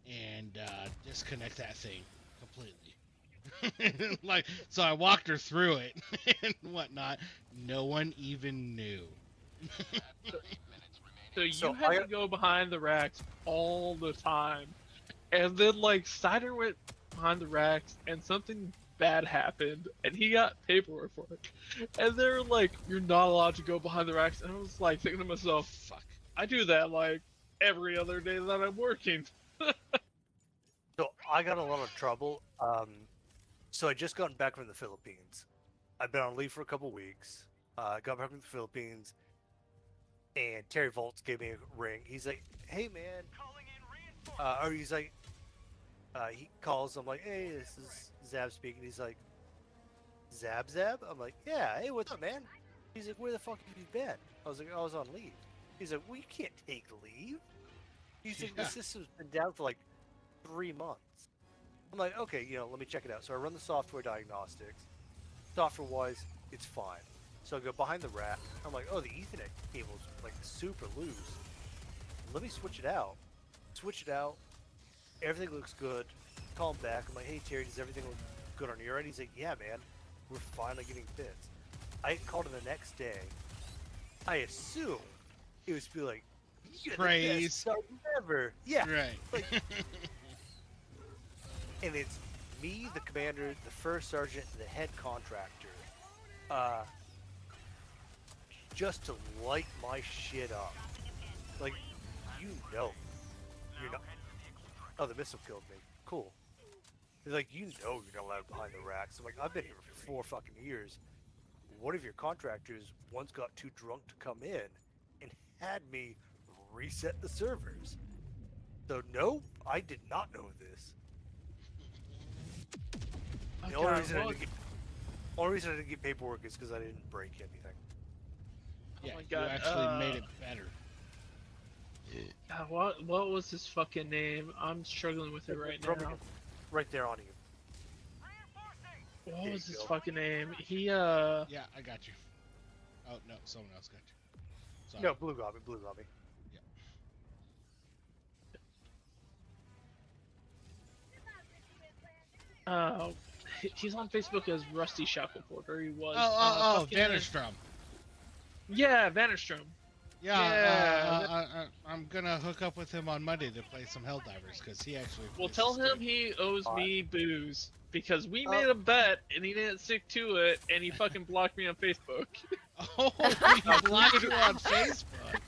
and disconnect that thing completely. Like, so I walked her through it and whatnot. No one even knew. so you So had I- to go behind the racks all the time, and then like Cider went behind the racks, and something bad happened, and he got paperwork for it, and they're like, "You're not allowed to go behind the racks," and I was like thinking to myself, Fuck. I do that like every other day that I'm working. So I got a lot of trouble. So I just gotten back from the Philippines. I've been on leave for a couple weeks. Got back from the Philippines, and Terry Volts gave me a ring. He's like, "Hey man," or he's like, he calls. I'm like, "Hey, this is Zab speaking." He's like, "Zab Zab?" I'm like, "Yeah. Hey, what's up, man?" He's like, "Where the fuck have you been?" I was like, "I was on leave." He's like, "Well, you can't take leave." He's like, "The Yeah. system's been down for like 3 months." I'm like, "Okay, let me check it out." So I run the software diagnostics. Software-wise, it's fine. So I go behind the rack. I'm like, "Oh, the Ethernet cable's like super loose. Let me switch it out." Switch it out. Everything looks good. Call him back. I'm like, "Hey Terry, does everything look good on your end?" He's like, "Yeah, man. We're finally getting bits." I called him the next day. I assume it was be like, "You're the Praise. best sergeant ever." Yeah. Right. Like, and it's me, the commander, the first sergeant, and the head contractor, just to light my shit up. Like, you're not. Oh, the missile killed me. Cool. He's like, you're not allowed behind the racks. I'm like, I've been here for 4 fucking years. One of your contractors once got too drunk to come in and had me reset the servers. So no, I did not know this. The Okay, only reason I didn't get paperwork is because I didn't break anything. Yeah, my you God, actually made it better. God, what was his fucking name? I'm struggling with it right now. Right there on you. What There was you his go. fucking name? He Yeah, I got you. Oh no, someone else got you. Sorry. No, blue got me. he's on Facebook as Rusty Shackelporter. He was. fucking- Vanderstrom. Yeah, Vanderstrom. Yeah, I'm gonna hook up with him on Monday to play some Helldivers because he actually. Well, plays tell this him too. he owes me booze because we Oh. made a bet and he didn't stick to it, and he fucking blocked me on Facebook. Oh, he blocked you on Facebook.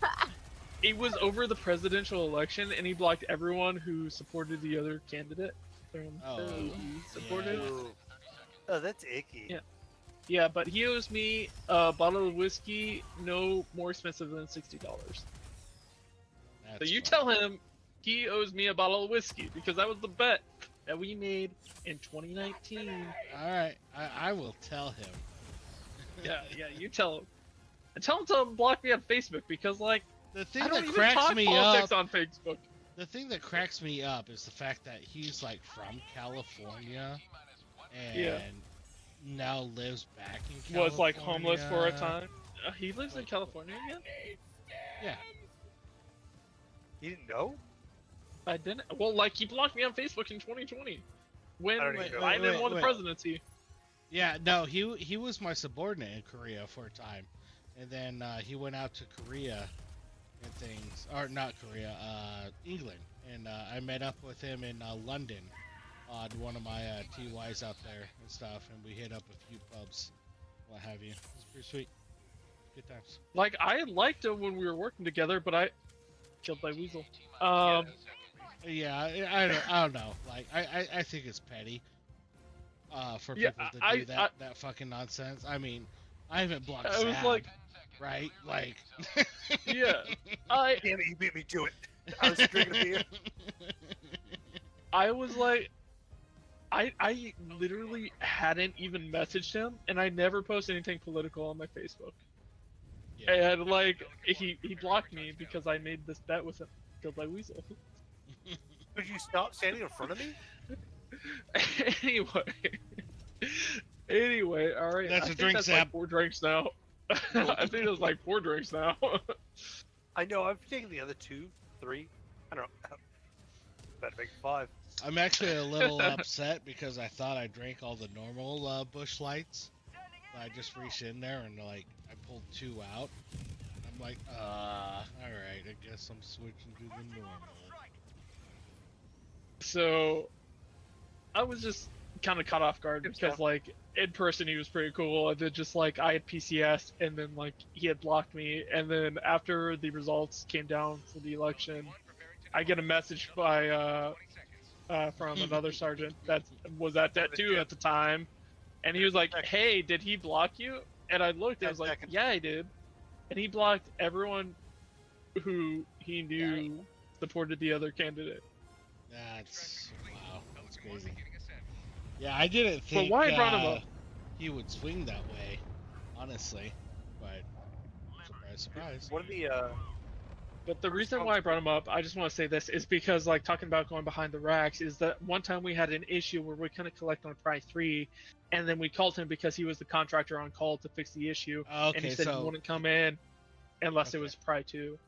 It was over the presidential election, and he blocked everyone who supported the other candidate. Oh, who he supported. yeah. Ooh. Oh, that's icky. Yeah. Yeah, but he owes me a bottle of whiskey no more expensive than $60. So That's you fine. tell him he owes me a bottle of whiskey because that was the bet that we made in 2019. All right, I will tell him. Yeah, you tell him. And tell him to block me on Facebook because, like, The thing I don't that even cracks talk me politics up. on Facebook. The thing that cracks me up is the fact that he's like from California and Yeah. now lives back in California. Was, like, homeless for a time. He lives in California again? Yeah. You didn't know? I didn't. Well, like, he blocked me on Facebook in 2020 when I don't even know. Biden won the wait. presidency. Yeah, no, he was my subordinate in Korea for a time, and then he went out to Korea and things, or not Korea, England, and I met up with him in London on one of my TYs out there and stuff, and we hit up a few pubs, what have you. It's pretty sweet. Good times. Like, I liked him when we were working together, but I killed by Weasel. Yeah, I don't know. Like, I think it's petty. For Yeah, people to do I that fucking nonsense. I mean, I haven't blocked I was Zab, like, right? Like, yeah, I Damn it, you beat me to it. I was drinking a beer. I was like, I literally hadn't even messaged him, and I never post anything political on my Facebook. Yeah. And like, he blocked me because I made this bet with him. Killed by Weasel. Could you stop standing in front of me? anyway, anyway, all right. That's I a think drink, that's Zab. like 4 drinks now. I think it was like 4 drinks now. I know, I've taken the other 2, 3. I don't know. Better make it 5. I'm actually a little upset because I thought I drank all the normal Bush Lights. I just reached in there and like I pulled 2 out. And I'm like, all right, I guess I'm switching to the normal. So I was just kind of caught off guard Good because stuff. like in person he was pretty cool, and then just like I had PCS, and then like he had blocked me, and then after the results came down for the election, I get a message by from another sergeant that was at Det 2 at the time, and he was like, "Hey, did he block you?" And I looked, and I was like, "Yeah, I did," and he blocked everyone who he knew supported the other candidate. That's wow, that's crazy. Yeah, I didn't think why I brought him up? he would swing that way, honestly. But surprise, surprise. One of the, But the reason why I brought him up, I just want to say this, is because like talking about going behind the racks, is that one time we had an issue where we couldn't collect on Pry 3, and then we called him because he was the contractor on call to fix the issue, and Okay, he said so he wouldn't come in unless it Okay. was Pry 2.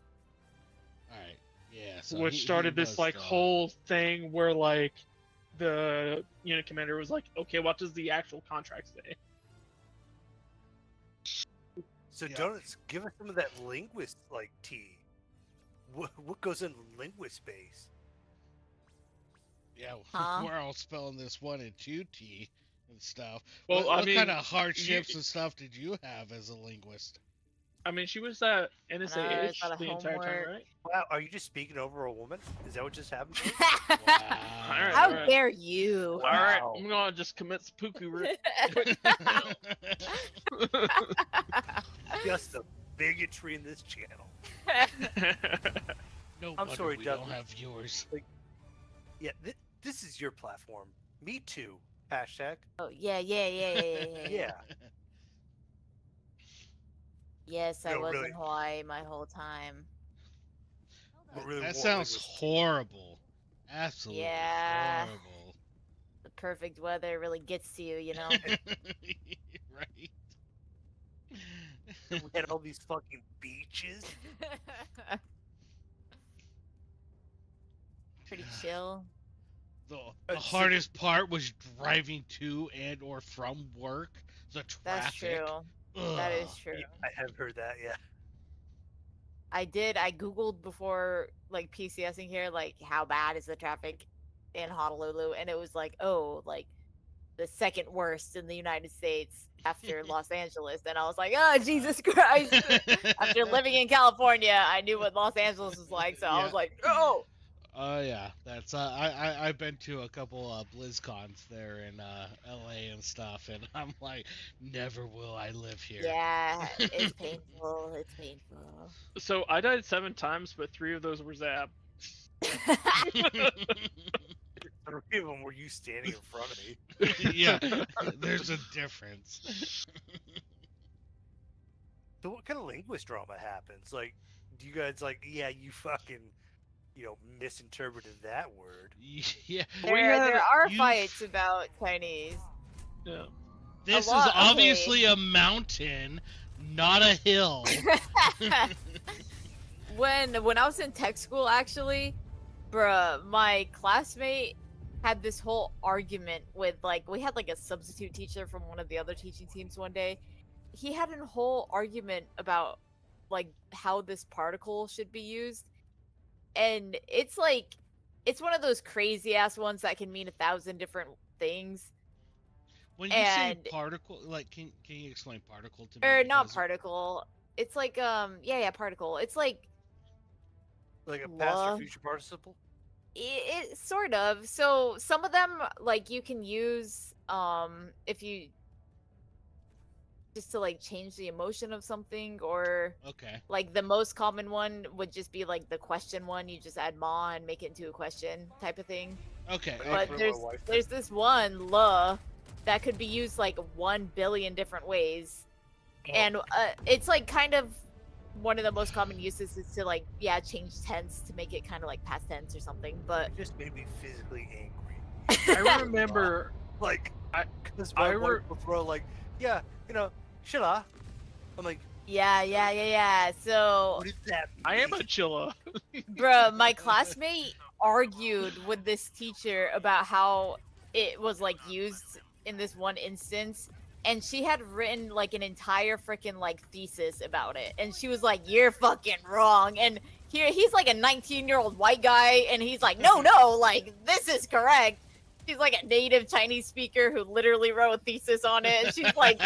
alright, yeah. So Which he started was this like the- whole thing where like the unit commander was like, okay, what does the actual contract say? so Yeah. Donuts, give us some of that linguist, like, tea. What goes in linguist space? Yeah, Huh? we're all spelling this 1 and 2 T and stuff. Well, what I mean, kind of hardships and stuff did you have as a linguist? I mean, she was at NSAH got a the entire time, homework. right? Wow, are you just speaking over a woman? Is that what just happened? Alright, How alright. dare you? All right, Wow. I'm gonna just commit seppuku. Just the bigotry in this channel. No I'm wonder sorry, we don't Dudley. have viewers. Yeah, this is your platform. Me too. Hashtag. Oh yeah. Yeah. Yes, I No, was really. in Hawaii my whole time. But really, That what sounds linguist- horrible. Absolutely Yeah. horrible. The perfect weather really gets to you, you know. Right. We had all these fucking beaches. Pretty chill. The So- hardest part was driving to and or from work. The traffic. That's true. That is Ugh. true. Yeah, I have heard that. Yeah. I googled before like PCSing here, like how bad is the traffic in Honolulu, and it was like, oh, like the second worst in the United States after Los Angeles. And I was like, oh Jesus Christ! After living in California, I knew what Los Angeles was like, so I Yeah. was like, oh. Oh yeah, that's I've been to a couple BlizzCons there in LA and stuff, and I'm like, never will I live here. Yeah, it's painful. It's painful. So I died 7 times, but 3 of those were Zab. 3 of them were you standing in front of me. Yeah, there's a difference. So what kind of linguist drama happens? Like, do you guys like, yeah, you fucking, misinterpreted that word. Yeah, There are you- fights about Chinese. Yeah. this is lot, okay. obviously a mountain, not a hill. when I was in tech school, actually, bruh, my classmate had this whole argument with we had a substitute teacher from one of the other teaching teams one day. He had a whole argument about how this particle should be used, and it's one of those crazy ass ones that can mean 1,000 different things. When you say And- particle, can you explain particle to me? Or not Because- particle. It's particle. It's Like a past or Love. future participle? It sort of. So some of them, like, you can use if you just to like change the emotion of something, or Okay. like the most common one would just be like the question one. You just add ma and make it into a question type of thing. Okay. I But think Okay. my wife there's this one la that could be used like 1 billion different ways, and it's like kind of one of the most common uses is to like change tense to make it kind of like past tense or something. But it just made me physically angry. I remember. Like, I- because I my re- wife will throw like, yeah, shilla. I'm like, yeah. So, what does that mean? I am a chilla. bruh, my classmate argued with this teacher about how it was like used in this one instance, and she had written like an entire freaking like thesis about it, and she was like, "You're fucking wrong." And here he's like a 19-year-old white guy, and he's like, "No, like this is correct." She's like a native Chinese speaker who literally wrote a thesis on it, and she's like,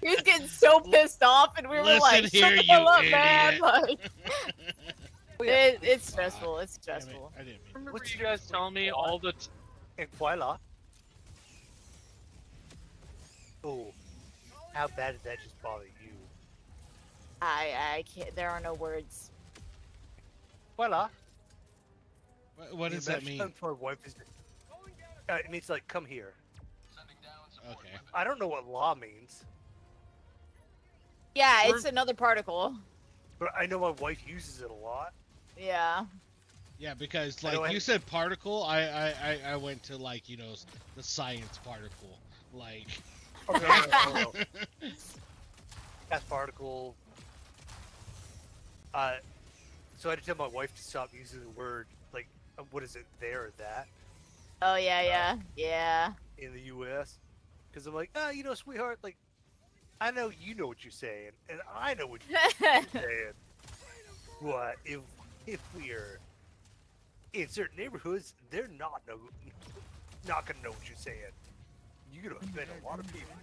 he was getting so pissed off, and we were Listen like, here, "Shut the you hell up, man!" idiot. Like, Oh, yeah. it's stressful. It's I didn't stressful. mean Remember What's you the guys difference telling me between all the. And voila. Oh, how bad did that just bother you? I can't. There are no words. Voila. What does that mean? My wife is. It means like, come here. Okay. I don't know what law means, Yeah, We're- it's another particle. but I know my wife uses it a lot. Yeah. Yeah, because I know like I- you said particle, I went to like, the science particle. Like Oh, no. Gas particle. So I had to tell my wife to stop using the word like, what is it, there or that Oh yeah. in the U.S. Because I'm like, sweetheart, like, I know you know what you're saying, and I know what you're saying. But if we're in certain neighborhoods, they're not gonna know what you're saying. You're gonna offend a lot of people.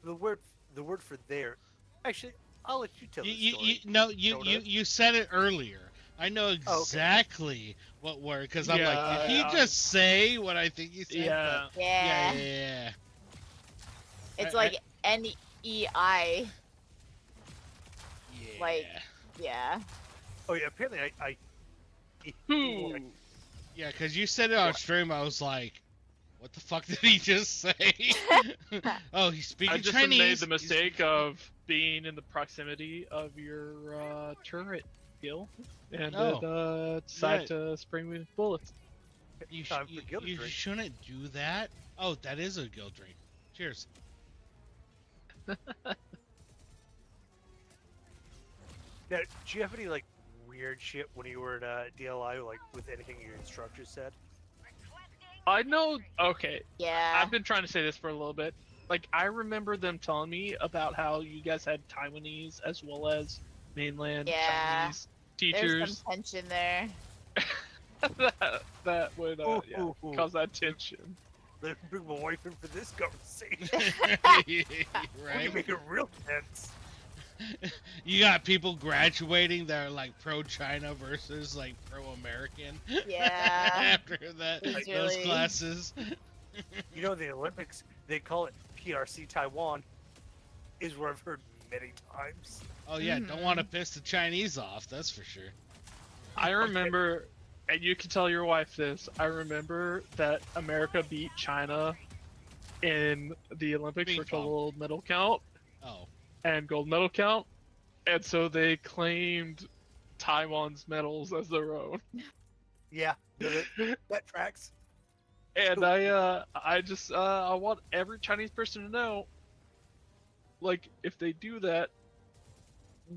The word for there, actually, I'll let you tell the story. you said it earlier. I know Oh, okay. exactly what word, because I'm like, Yeah, did he just say what I think he said? Yeah. But- Yeah. yeah. It's I- like NEI. Yeah. Like, yeah. Oh yeah, apparently I Who? Yeah, because you said it on stream, I was like, what the fuck did he just say? Oh, he's speaking I just Chinese. made the mistake of being in the proximity of your turret, Gill, and Oh. decided to spring me with bullets. You, Time for Gill to you drink. shouldn't do that. Oh, that is a Gill drink. Cheers. Now, do you have any like weird shit when you were at DLI, like with anything your instructor said? I know. Okay, Yeah. I've been trying to say this for a little bit. Like, I remember them telling me about how you guys had Taiwanese as well as mainland Yeah. Chinese There's teachers. some tension there. that would Ooh. cause that tension. Let me bring my wife in for this conversation. We Right? can make it real tense. You got people graduating that are like pro-China versus like pro-American. Yeah. After that, It's those really- classes. You know, the Olympics, they call it PRC Taiwan, is what I've heard many times. Oh yeah, don't want to piss the Chinese off. That's for sure. I remember, and you can tell your wife this. I remember that America beat China in the Olympics Ping for pong. gold medal count Oh, and gold medal count, and so they claimed Taiwan's medals as their own. Yeah, that tracks. And I just I want every Chinese person to know, like, if they do that,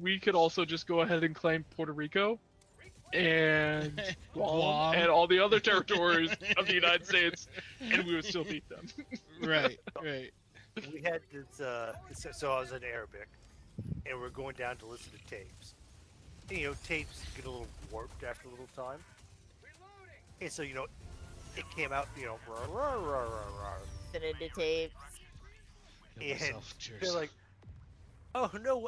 we could also just go ahead and claim Puerto Rico and Guam, Guam. and all the other territories of the United States, and we would still beat them. right. We had this, so I was in Arabic, and we're going down to listen to tapes. And, tapes get a little warped after a little time. And so, it came out, rah, rah, rah, rah, rah. Send it to tapes. Kill And myself. Cheers. they're like, oh no,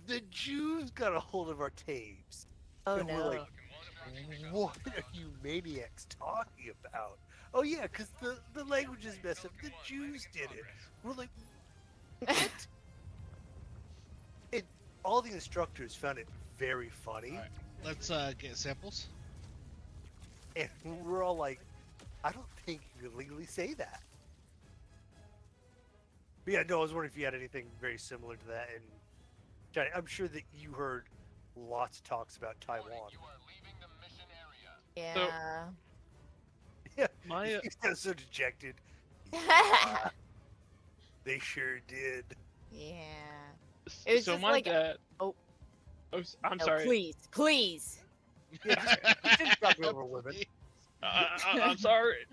the Jews got a hold of our tapes. Oh And we're no. like, what are you maniacs talking about? Oh yeah, because the language is messed up. The Jews did it. We're like, what? And all the instructors found it very funny, All right, let's get samples. and we're all like, I don't think you can legally say that. But yeah, no, I was wondering if you had anything very similar to that. And Johnny, I'm sure that you heard lots of talks about Taiwan. You are leaving the mission area. Yeah. Yeah, My you sound so dejected. They sure did. Yeah. It was so just my like- dad. oh. I'm No, sorry. please. Yeah, just talk over women. I'm sorry.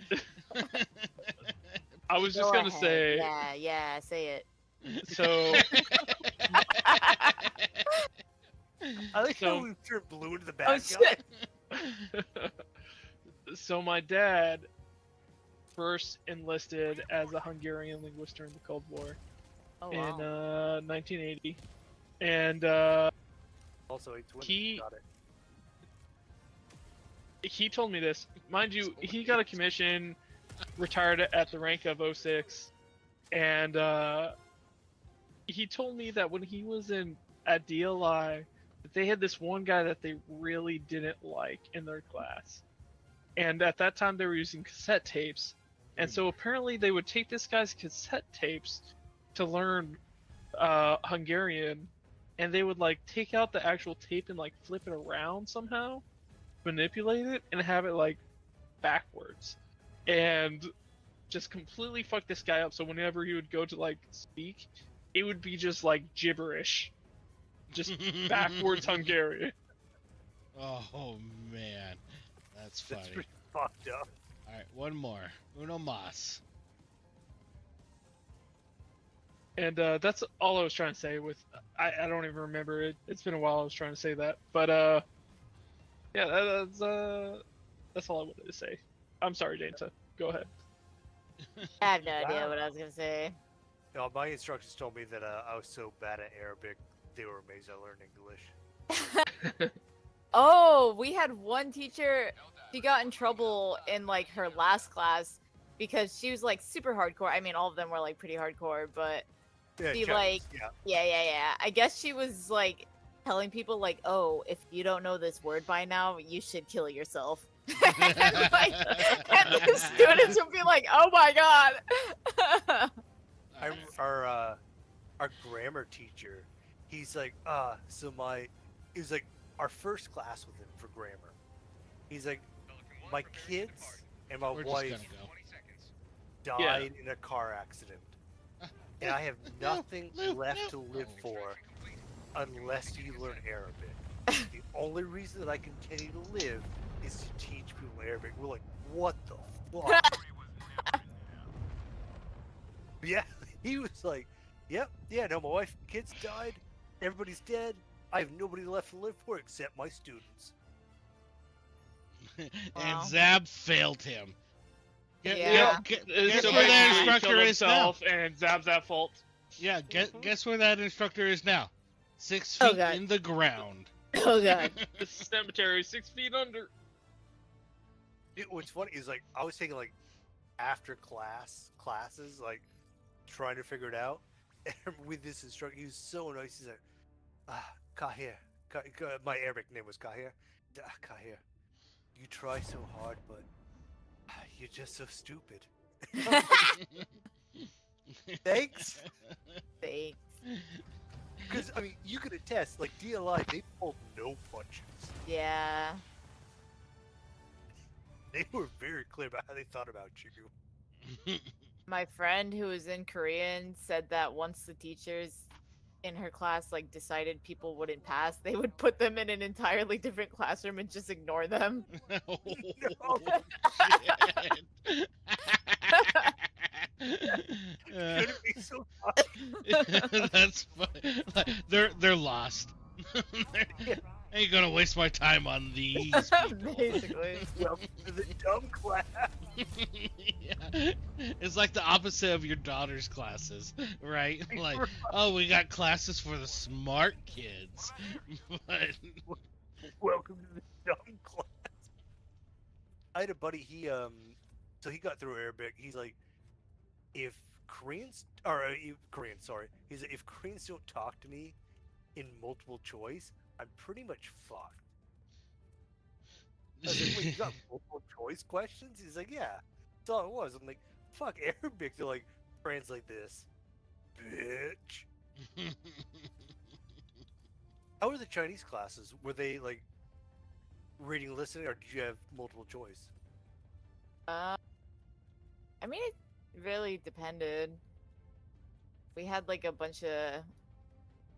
I was just Go gonna ahead. say. Yeah, say it. So I like So- how we turned blue into the Oh bad guy. shit. so my dad first enlisted as a Hungarian linguist during the Cold War Oh in wow. 1980, and Also, it's women. He- Got it. he told me this. Mind you, he got a commission, retired at the rank of 06, and he told me that when he was at DLI, that they had this one guy that they really didn't like in their class, and at that time they were using cassette tapes, and so apparently they would take this guy's cassette tapes to learn Hungarian, and they would like take out the actual tape and like flip it around somehow, manipulate it, and have it like backwards, and just completely fuck this guy up. So whenever he would go to like speak, it would be just like gibberish, just backwards Hungarian. Oh man, that's funny. That's pretty fucked up. All right, one more. Uno mas. And that's all I was trying to say. With I don't even remember it. It's been a while. I was trying to say that, but yeah, that's all I wanted to say. I'm sorry, Danta. Go ahead. I have no idea Wow. what I was gonna say. No, my instructors told me that I was so bad at Arabic, they were amazed I learned English. Oh, we had one teacher. She got in trouble in like her last class because she was like super hardcore. I mean, all of them were like pretty hardcore, but Yeah, Be Chinese, like- yeah. yeah. I guess she was like telling people like, "Oh, if you don't know this word by now, you should kill yourself." and, like, and the students would be like, "Oh my god." Our grammar teacher, he's like, it was like our first class with him for grammar. He's like, Pelican 1, my prepare to kids depart. and my We're just wife gonna go. 20 seconds. died in a car accident, and I have No, nothing no, left no. to live for Complete. unless you learn Arabic. The only reason that I continue to live is to teach people Arabic. We're like, what the fuck? Yeah, he was like, yep, yeah, no, my wife and kids died. Everybody's dead. I have nobody left to live for except my students. Wow. And Zab failed him. Yeah. Guess So where that basically, he instructor killed is now. himself, and Zab's at fault. Yeah, guess where that instructor is now? 6 Oh, feet God. in the ground. Oh god. The cemetery, 6 feet under. What's funny is like I was taking like after classes, like trying to figure it out. And with this instructor, he was so nice. He's like, Kahir. My Arabic name was Kahir. Kahir, you try so hard, but you're just so stupid. Thanks. Thanks. Because I mean, you could attest, like DLI, they pulled no punches. Yeah. They were very clear about how they thought about you. My friend who was in Korean said that once the teachers in her class like decided people wouldn't pass, they would put them in an entirely different classroom and just ignore them. Oh, shit. Couldn't be so funny. That's funny. Like, they're lost. Ain't gonna waste my time on these people. Basically. Welcome to the dumb class. Yeah. It's like the opposite of your daughter's classes, right? Like, oh, we got classes for the smart kids. But Welcome to the dumb class. I had a buddy. So he got through Arabic. He's like, if Koreans Korean, sorry. He's like, if Koreans don't talk to me in multiple choice, I'm pretty much fucked. I was like, wait, you got multiple choice questions? He's like, yeah. That's all it was. I'm like, fuck Arabic. They're like, translate this, bitch. How were the Chinese classes? Were they like reading, listening, or did you have multiple choice? I mean, it really depended. We had like a bunch of,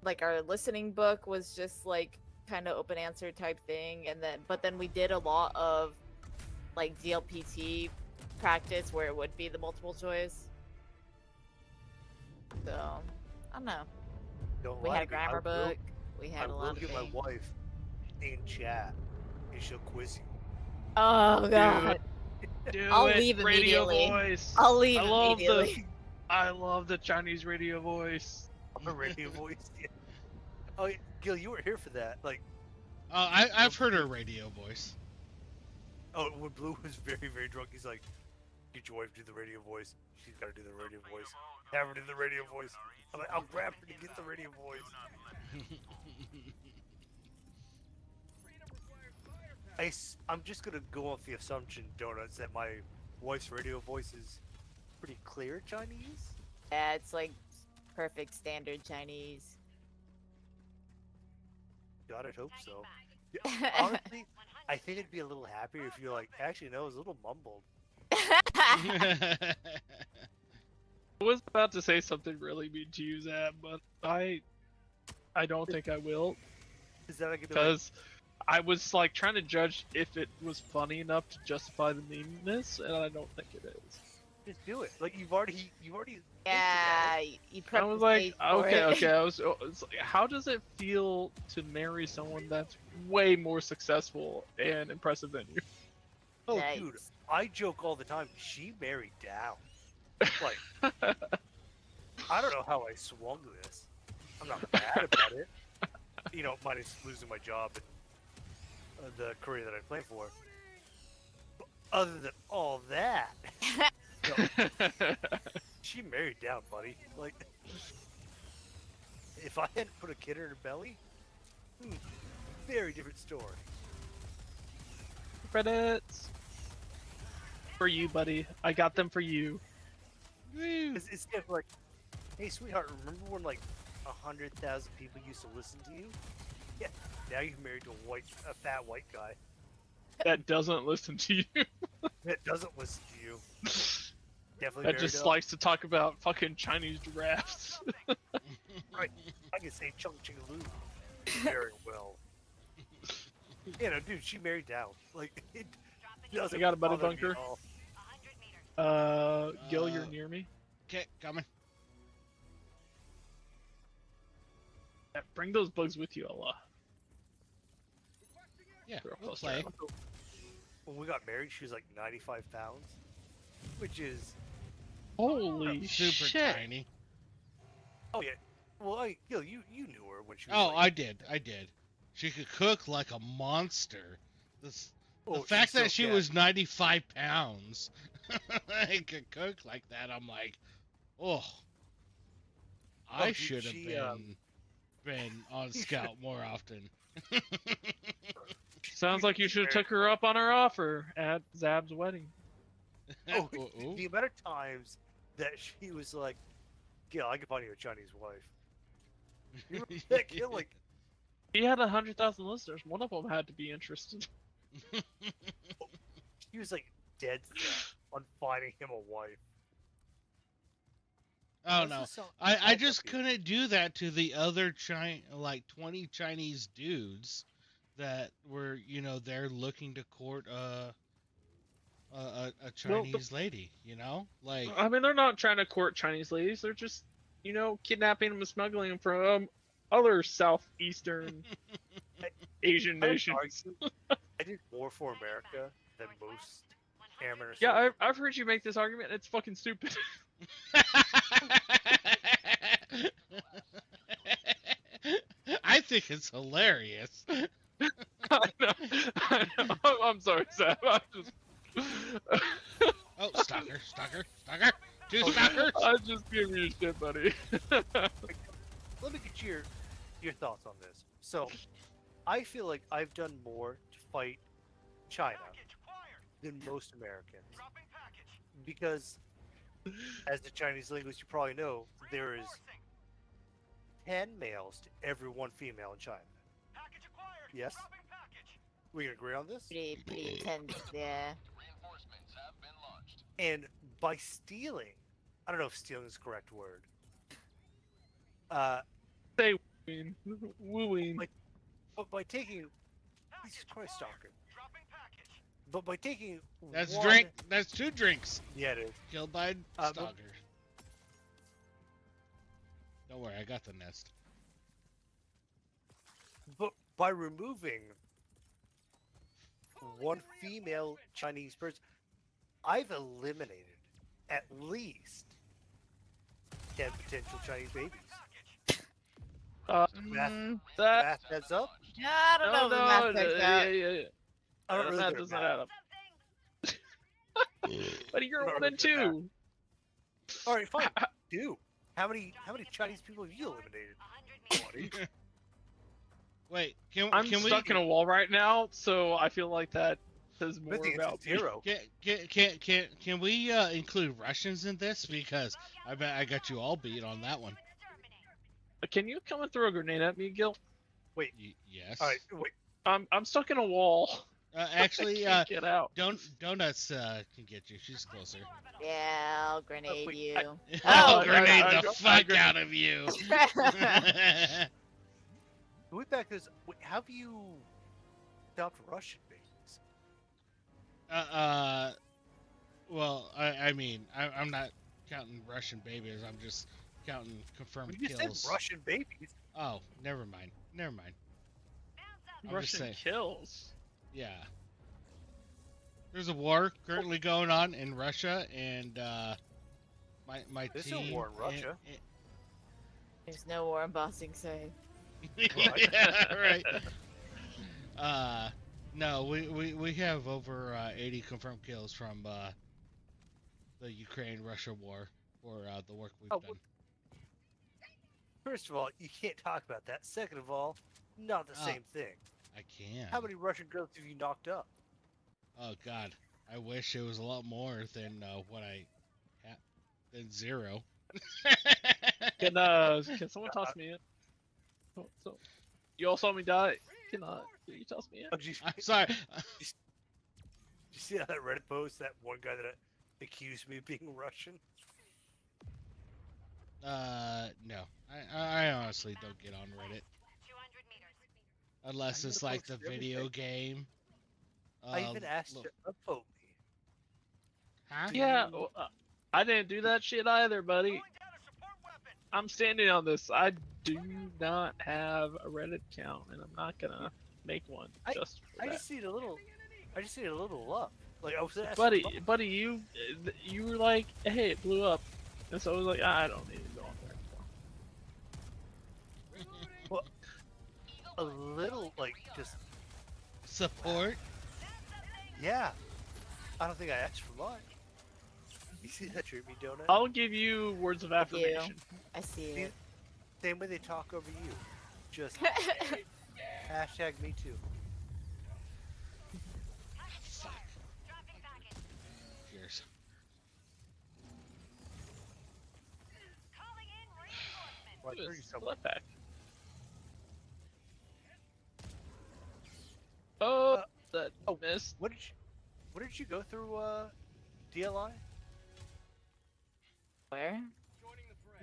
like, our listening book was just like kind of open answer type thing, and then we did a lot of like DLPT practice where it would be the multiple choice. So I don't know. Don't We lie had a to me, I grammar will- book. We had I a will lot of get my things. wife in chat, and she'll quiz you. Oh god. Do I'll it, leave radio immediately. voice. I'll leave I love immediately. I love the Chinese radio voice. A radio voice. Yeah. Oh, yeah. Gil, you were here for that. Like, I've heard her radio voice. oh, when Blue was very, very drunk, he's like, "Get your wife to do the radio voice. She's got to do the radio voice. Have her do the radio voice." I'm like, "I'll grab her to get the radio voice." I'm just gonna go off the assumption, Donuts, that my wife's radio voice is pretty clear Chinese. Yeah, it's like perfect standard Chinese. God, I'd hope so. Yeah, honestly, I think it'd be a little happier if you're like, actually, no, it was a little mumbled. I was about to say something really mean to you, Zab, but I don't think I will, Is that like a because I was like trying to judge if it was funny enough to justify the meanness, and I don't think it is. just do it? Like you've already. Yeah, you I prepped was the like, stage for okay, it. okay. It's like, how does it feel to marry someone that's way more successful and impressive than you? Oh, Yikes. dude, I joke all the time. She married down. Like, I don't know how I swung this. I'm not mad about it. You know, minus losing my job and the career that I play for. But other than all that, she married down, buddy. Like, if I hadn't put a kid in her belly, very different story. Credits for you, buddy. I got them for you. It's kind of like, hey, sweetheart, remember when like 100,000 people used to listen to you? Yeah, now you're married to a fat white guy That doesn't listen to you. that doesn't listen to you. Definitely That married just up. likes to talk about fucking Chinese giraffes. Right. I can say Chung Ching-Lu very well. You know, dude, she married down. Like, it doesn't I got a buddy bother me bunker. at all. Gill, you're near me. Okay, coming. Yeah, bring those bugs with you, Allah. Yeah, Real we'll close play. round. When we got married, she was like 95 pounds, which is, Holy Super shit! tiny. oh yeah. Well, you knew her when she was Oh, like, I did. She could cook like a monster. The oh, fact she's that so she fat. was 95 pounds and could cook like that, I'm like, oh, I dude, should have she, been on you scout more often. Sounds like you should have took her up on her offer at Zab's wedding. Oh, Ooh. the amount of times that she was like, "Gil, I can find you a Chinese wife." You remember that, Gil? Like, He had 100,000 listeners. One of them had to be interested. she was like dead set on finding him a wife. Oh What's no, the song- I song just up here? couldn't do that to the other 20 Chinese dudes that were, they're looking to court a Chinese lady, like. I mean, they're not trying to court Chinese ladies. They're just, kidnapping them and smuggling them from other southeastern Asian I would nations. argue I did more for America than most amateur. Yeah, I've heard you make this argument. It's fucking stupid. I think it's hilarious. I know. I'm sorry, Sam. Oh, stalker. Two stalkers. I'm just giving you shit, buddy. Let me get your thoughts on this. So, I feel like I've done more to fight China than most Americans because, as a Chinese linguist, you probably know there is 10 males to every 1 female in China. Yes? We can agree on this? Pretty intense, yeah. Reinforcements have been launched. And by stealing, I don't know if stealing is the correct word. Say wooing. Wooing. But by taking, Jesus Christ, stalker. But by taking That's one, drink. That's 2 drinks. Yeah, it is. Killed by but- stalker. Don't worry, I got the nest. But by removing 1 female Chinese person, I've eliminated at least 10 potential Chinese babies. Math, That. math heads up. Yeah, I don't know if the math checks out. Yeah. I'm not really That good at doesn't math. add up. But you're I'm not 1 really and good at 2. All right, fine. Do. How many Chinese people have you eliminated? 20. Wait, can I'm we stuck in a wall right now, so I feel like that says more Good thing about it's me. 0. can we include Russians in this, because I bet I got you all beat on that one. Can you come and throw a grenade at me, Gil? Yes. All right, wait. I'm stuck in a wall. Actually, I can't get out. Donuts can get you. She's closer. Yeah, I'll grenade wait, you. I'll Oh, grenade I the got- fuck out of you. Can we back this? Wait, have you stopped Russian babies? Well, I mean, I'm not counting Russian babies. I'm just counting confirmed You just kills. said Russian babies. Oh, never mind. I'm just Russian saying. kills. Yeah. There's a war currently going on in Russia, and my There's no team. war in Russia. There's no war in Bossing Say. Yeah, right. No, we have over 80 confirmed kills from the Ukraine-Russia war for the work we've Oh, done. First of all, you can't talk about that. Second of all, not the Oh. same thing. I can. How many Russian girls have you knocked up? Oh God, I wish it was a lot more than what I had. Than 0. Can someone toss me in? So, you all saw me die. Can you toss me in? Oh, geez. I'm sorry. Did you see that Reddit post? That one guy that accused me of being Russian? No. I honestly don't get on Reddit unless I it's gotta like the post video everything. game. I even asked look- to upvote me. Huh? Yeah, well, I didn't do that shit either, buddy. I'm standing on this. I do not have a Reddit account, and I'm not gonna make one just for I that. just need a little love. Like I was asking for Buddy, you were like, hey, it blew up, and so I was like, I don't need to go on there anymore. a little, like, just Support? yeah. I don't think I asked for much. You see that treat me, donut? I'll give you words of Thank you. affirmation. I see See, it. same way they talk over you. Just hashtag me too. Fuck. Cheers. Well, I Look at heard you this somewhere. blood pack. Oh, that missed. What did you go through? DLI? Where?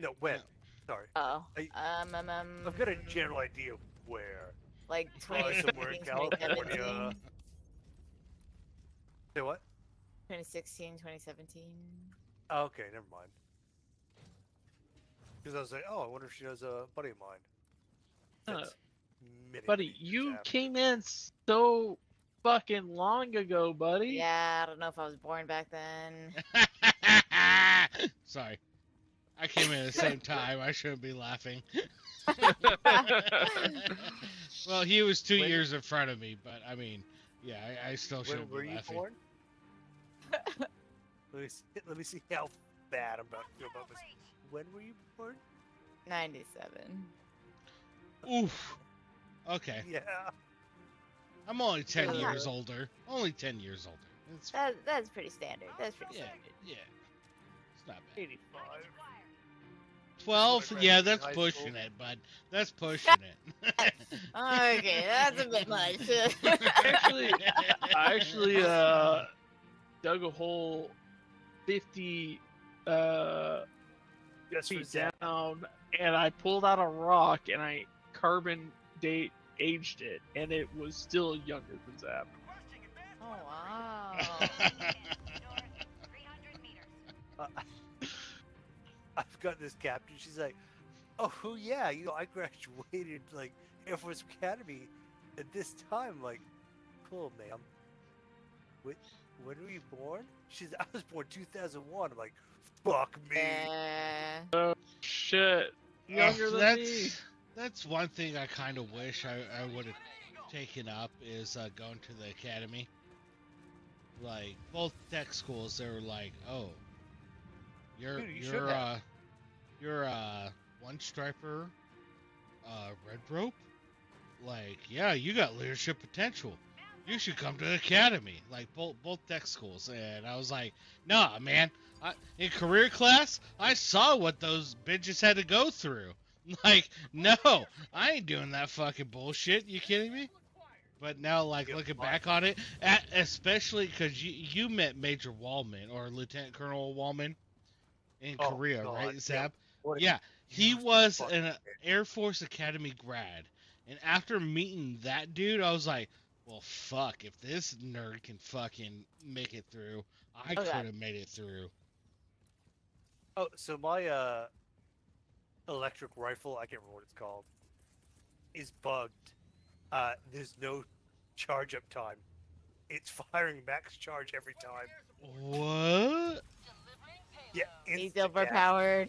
No, when? Sorry. Oh. I've got a general idea of where. Like Probably somewhere in 2016, California. 2017. Say what? 2016, 2017. Oh, okay, never mind. Because I was like, oh, I wonder if she knows a buddy of mine. That's many, Buddy, many years you after. came in so fucking long ago, buddy. Yeah, I don't know if I was born back then. Sorry. I came in at the same time. I shouldn't be laughing. Well, he was 2 When- years in front of me, but I mean, yeah, I still When shouldn't were be you laughing. born? Let me see how bad I'm about to feel about this. When were you born? 97. Oof. Okay. Yeah. I'm only 10 Yeah. years older. Only 10 years older. It's, That's pretty standard. That's pretty yeah, standard. yeah. It's not bad. 85. 12, Right yeah, in that's high pushing school. it, bud. That's pushing it. Okay, that's a bit much. I actually dug a hole 50 Just for feet Zach. down, and I pulled out a rock and I carbon date aged it, and it was still younger than Zap. Oh wow. I've got this captain. She's like, "Oh yeah, I graduated like Air Force Academy at this time." Like, cool, ma'am. When were you born? I was born 2001. I'm like, fuck me. Yeah. Shit, younger than me. That's one thing I kind of wish I would have taken up is going to the academy. Like both tech schools, they were like, "Oh, you're Dude, you should have. you're one striper, red rope. Like, yeah, you got leadership potential. You should come to the academy." Like both tech schools, and I was like, "Nah, man. In career class, I saw what those bitches had to go through. Like, no, I ain't doing that fucking bullshit. You kidding me?" But now, like, Yeah, looking fine. back on it, especially because you met Major Wallman or Lieutenant Colonel Wallman in Oh, Korea, God, right, yeah. Zab? What a Yeah, he huge was fucking an man. Air Force Academy grad, and after meeting that dude, I was like, well, fuck, if this nerd can fucking make it through, I Oh, God. could have made it through. Oh, so my electric rifle, I can't remember what it's called, is bugged. There's no charge up time. It's firing max charge every time. What? Yeah, He's insta-gas. overpowered.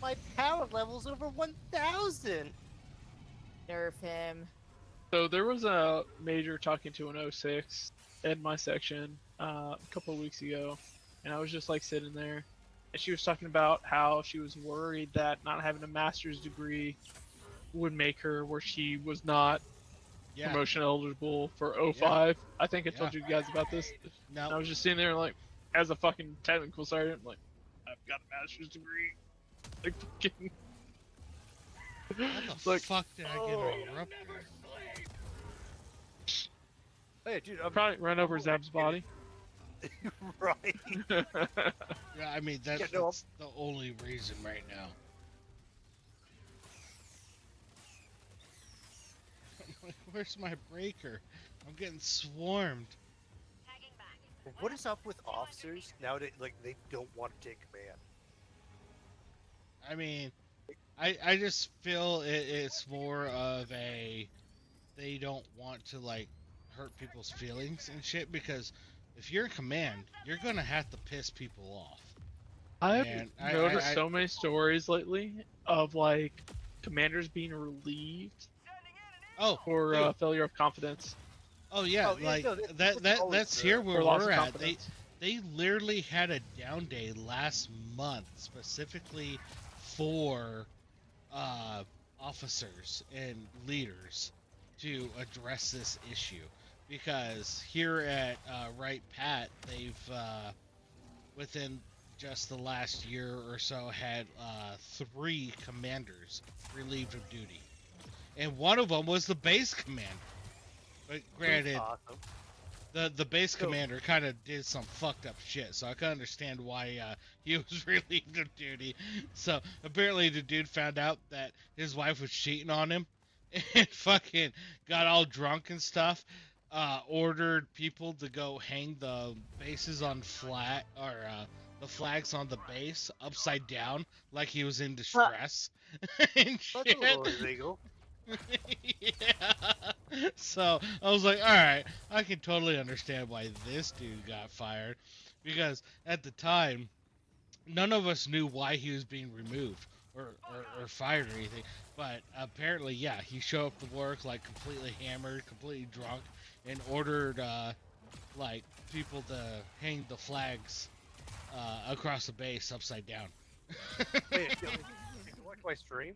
My power level's over 1,000. Nerf him. So there was a major talking to an 06 in my section a couple of weeks ago, and I was just like sitting there, and she was talking about how she was worried that not having a master's degree would make her where she was not Yeah. promotion eligible for 05. I think I told you guys about this. No. And I was just sitting there like, as a fucking technical sergeant, like, I've got a master's degree. Like, fucking. How the Like, fuck did I get interrupted? Hey, dude, I'm probably run over Zab's body. right. Yeah, I mean, that's no, the only reason right now. Like, where's my breaker? I'm getting swarmed. What is up with officers nowadays? Like, they don't want to take command. I mean, I just feel it's more of a they don't want to like hurt people's feelings and shit, because if you're in command, you're gonna have to piss people off. I've And noticed so many stories lately of like commanders being relieved Oh, for dude. failure of confidence. Oh yeah, Oh, yeah, like no, that's here where Or loss we're of at. confidence. They literally had a down day last month specifically for officers and leaders to address this issue, because here at Wright Pat, they've within just the last year or so had 3 commanders relieved of duty, and one of them was the base commander. But granted, Awesome. the base So- commander kind of did some fucked up shit, so I can understand why he was relieved of duty. So apparently the dude found out that his wife was cheating on him, and fucking got all drunk and stuff. Ordered people to go hang the bases on flat, or the flags on the base upside down, like he was in distress. And That's a shit. little illegal. Yeah. So I was like, all right, I can totally understand why this dude got fired, because at the time, none of us knew why he was being removed or fired or anything. But apparently, yeah, he showed up to work like completely hammered, completely drunk, and ordered like people to hang the flags across the base upside down. Hey, if you watch my stream,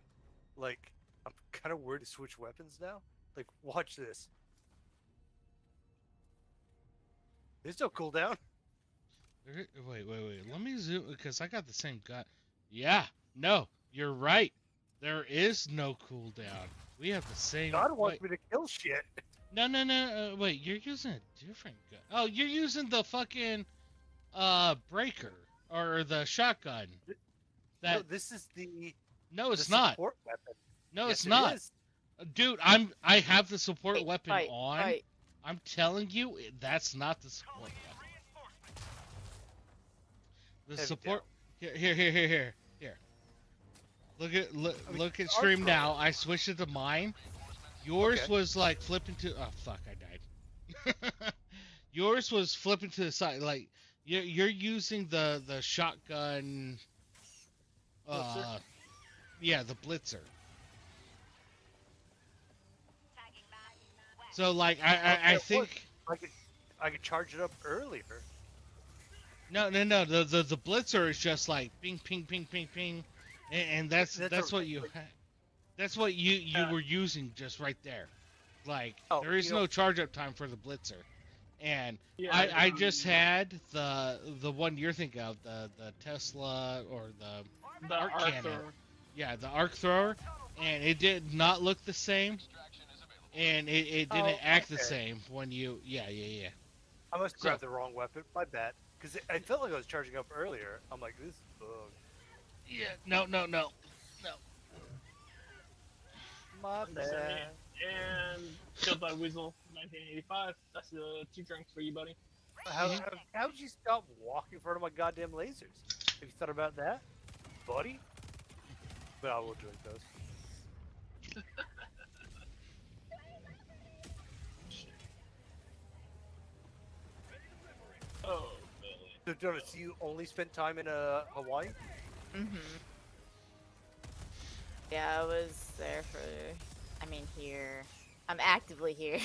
like, I'm kind of weird to switch weapons now. Like, watch this. There's no cooldown. Wait. Let me zoom because I got the same gun. Yeah, no, you're right. There is no cooldown. We have the same. God wants wait. me to kill shit. No. Wait, you're using a different gun. Oh, you're using the fucking breaker or the shotgun. No, That this is the no, it's the not. support weapon. No, Yes, it's it not. is. Dude, I have the support weapon Right, on. right. I'm telling you, that's not the support weapon. The Heavy support. Here. Look at stream arc now. I switched it to mine. Yours Okay. was like flipping to. Oh fuck! I died. Yours was flipping to the side. Like you're using the shotgun. Blitzer? Yeah, the blitzer. So like I it think. I could charge it up earlier. No. The blitzer is just like ping, and that's That's what you that's what you were using just right there. Like Oh, there is you know- no charge up time for the blitzer, and Yeah, I just had the one you're thinking of, the Tesla or the the arc arc cannon. thrower. Yeah, the arc thrower, and it did not look the same, and it didn't Oh, act the okay. same when you yeah. I must So- grab the wrong weapon. My bad. Because I felt like I was charging up earlier. I'm like, this is bug. Yeah, no. My bad. And Killed by Weasel, 1985. That's the 2 drinks for you, buddy. How'd you stop walking in front of my goddamn lasers? Have you thought about that, buddy? But I will drink those. Oh, Billy. So, Jonas, you only spent time in Hawaii? Yeah, I was there for. I mean, here. I'm actively here.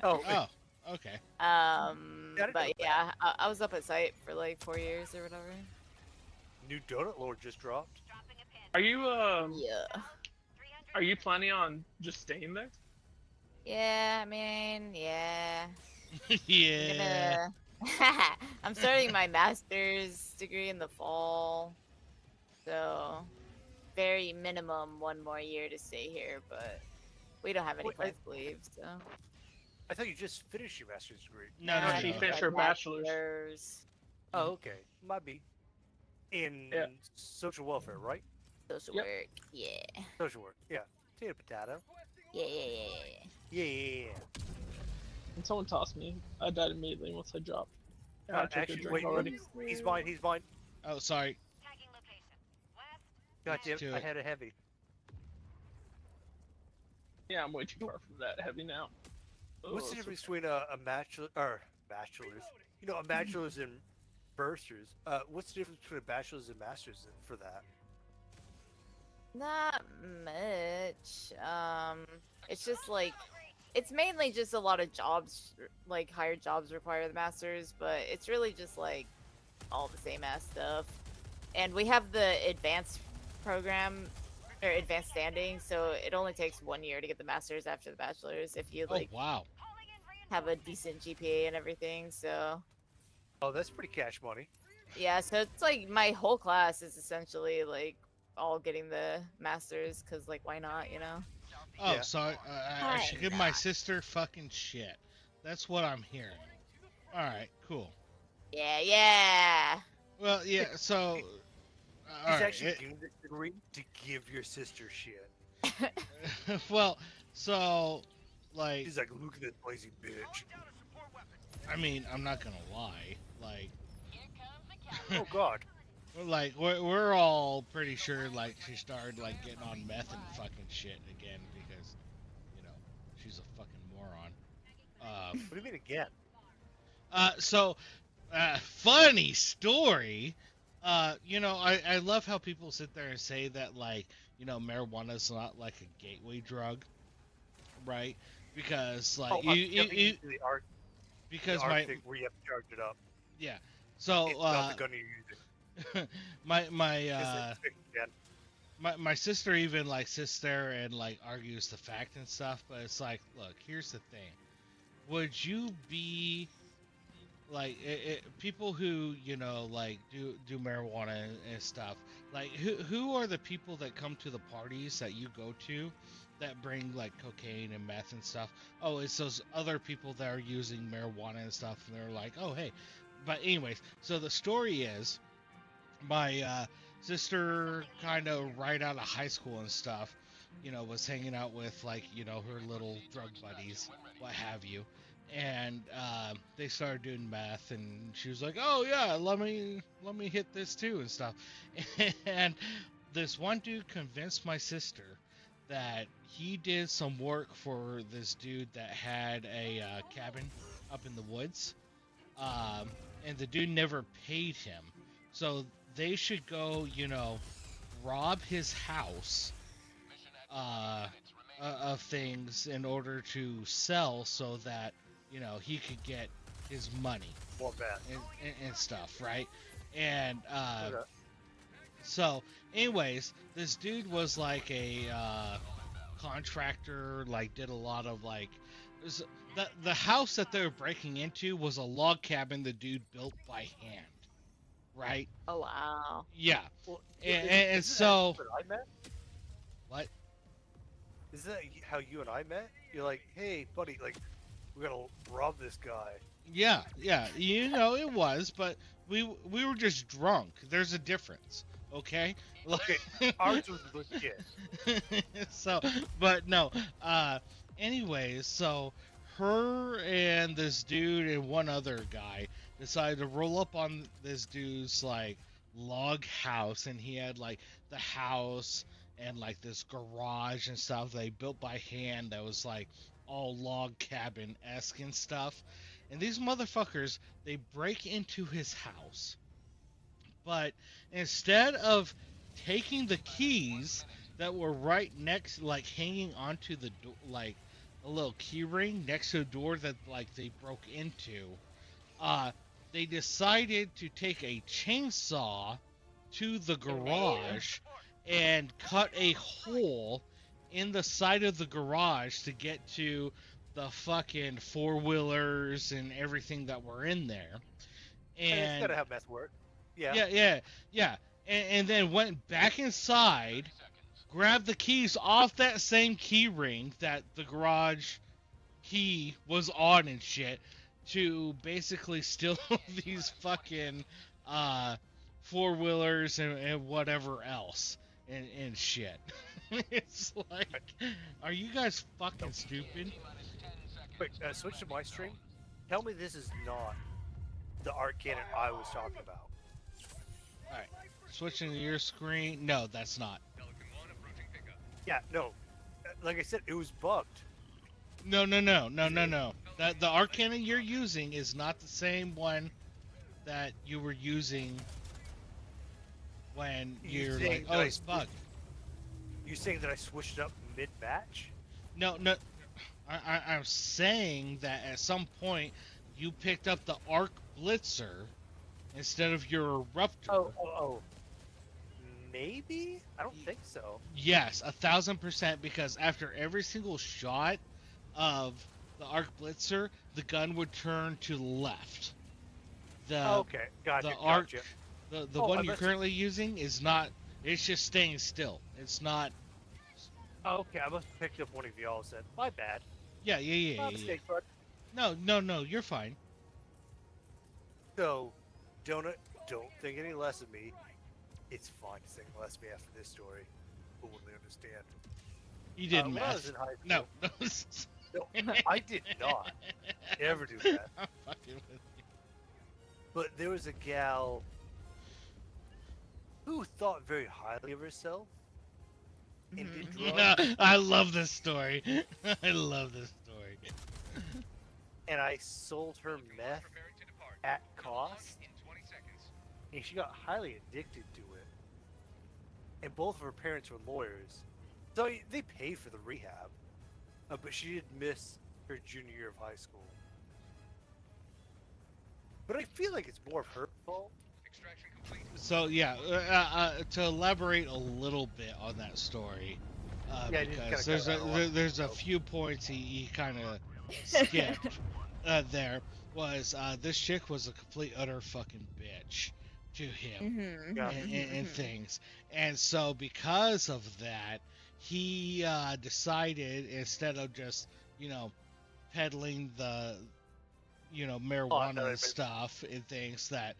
Oh, Oh, okay. Gotta But know yeah, I was up at site for like 4 years or whatever. new Donut Lord just dropped. Are you Yeah. are you planning on just staying there? Yeah, I mean, yeah. Yeah. I'm starting my master's degree in the fall. So, very minimum 1 more year to stay here, but we don't have any Wait, plans to leave, so. I thought you just finished your master's degree. No, no, she finished her bachelor's. Oh, okay. Might be. In Yeah. social welfare, right? Social Yep. work. Yeah. Social work. Yeah. Potato. Yeah. Yeah. And someone tossed me. I died immediately once I dropped. I took a Actually, drink wait. already. He's mine. Oh, sorry. Goddamn, do I it. had a heavy. Yeah, I'm way too far from that heavy now. What's Oh, the so- difference between a bachelor's? You know, a bachelor's and bursars. What's the difference between a bachelor's and master's for that? Not much. It's just like it's mainly just a lot of jobs, like higher jobs require the masters, but it's really just like all the same ass stuff. And we have the advanced program or advanced standing, so it only takes 1 year to get the masters after the bachelor's if you Oh, like wow. have a decent GPA and everything. So Oh, that's pretty cash money. yeah, so it's like my whole class is essentially like all getting the masters because like why not, you know? Oh, Yeah. so I should give my sister fucking shit. That's what I'm hearing. All right, cool. Yeah. Well, yeah. So, He's all right. actually doing this degree to give your sister shit. Well, so like, He's like, look at this lazy bitch. I mean, I'm not gonna lie. Like, Here comes the Oh God. we're all pretty sure like she started like getting on meth and fucking shit again because, you know, she's a fucking moron. What do you mean again? So, funny story. You know, I love how people sit there and say that, like, you know, marijuana's not like a gateway drug, right? Because, like, Oh, I'm jumping into the because the arc my thing where you have to charge it up. yeah. So It's not the gun you're using. my It's fixed again. my sister even like sits there and like argues the fact and stuff, but it's like, look, here's the thing. Would you be like people who like do marijuana and stuff, like who are the people that come to the parties that you go to that bring like cocaine and meth and stuff? Oh, it's those other people that are using marijuana and stuff, and they're like, oh hey. But anyways, so the story is my sister kind of right out of high school and stuff, was hanging out with like her little drug buddies, what have you, and they started doing meth, and she was like, oh yeah, let me hit this too and stuff. And this one dude convinced my sister that he did some work for this dude that had a cabin up in the woods, and the dude never paid him, so they should go rob his house of things in order to sell, so that he could get his money More bad. and stuff, right? And Okay. so anyways, this dude was like a contractor, like did a lot of like the house that they were breaking into was a log cabin the dude built by hand, right? Oh wow. Yeah. Well, And isn't so that how I met? what? Is that how you and I met? You're like, hey, buddy, like, we're gonna rob this guy. Yeah, it was, but we were just drunk. There's a difference, okay? Okay, ours was legit. So, but no. Anyways, so her and this dude and one other guy decided to roll up on this dude's like log house, and he had like the house and like this garage and stuff they built by hand that was like all log cabin-esque and stuff. And these motherfuckers, they break into his house, but instead of taking the keys that were right next, like hanging onto the door, like a little key ring next to the door that like they broke into, they decided to take a chainsaw to the garage and cut a hole in the side of the garage to get to the fucking four-wheelers and everything that were in there. And it's And gotta have meth work. Yeah. yeah. And then went back inside, grabbed the keys off that same key ring that the garage key was on and shit, to basically steal these fucking four-wheelers and whatever else and shit. It's like, are you guys fucking stupid? Wait, switch to my stream. Tell me this is not the art cannon I was talking about. Alright, switching to your screen. No, that's not. Pelican 1 approaching pickup. Yeah, no. Like I said, it was bugged. No. The art cannon you're using is not the same one that you were using when You you're saying like, that oh, I it's bugged. You saying that I switched it up mid-match? No. I'm saying that at some point you picked up the arc blitzer instead of your eruptor. Oh. Maybe? I don't think so. Yes, 1000%, because after every single shot of the arc blitzer, the gun would turn to the left. Okay, gotcha. The arc, Gotcha. the Oh, one I you're must- currently using is not. It's just staying still. It's not. Okay, I must have picked up one of y'all said. My bad. Yeah. My mistake, bud. No, you're fine. So, don't think any less of me. It's fine to think less of me after this story. Who will understand? You did When I was math. in high No. school, no, I did not ever do that. I'm fucking with you. But there was a gal who thought very highly of herself and did drugs, Yeah, I love this story. I love this story. and I sold her meth Preparing to depart. at cost, In 20 seconds. and she got highly addicted to it. And both of her parents were lawyers, so they paid for the rehab. But she did miss her junior year of high school. But I feel like it's more of her fault. Extraction complete. So yeah, to elaborate a little bit on that story, Yeah, I did because kinda cut out a lot. there's a few points he kind of skipped there. Was this chick was a complete utter fucking bitch to him Mhm, Yeah. mhm, and mhm. things, and so because of that, he decided instead of just peddling the marijuana no, and stuff and things that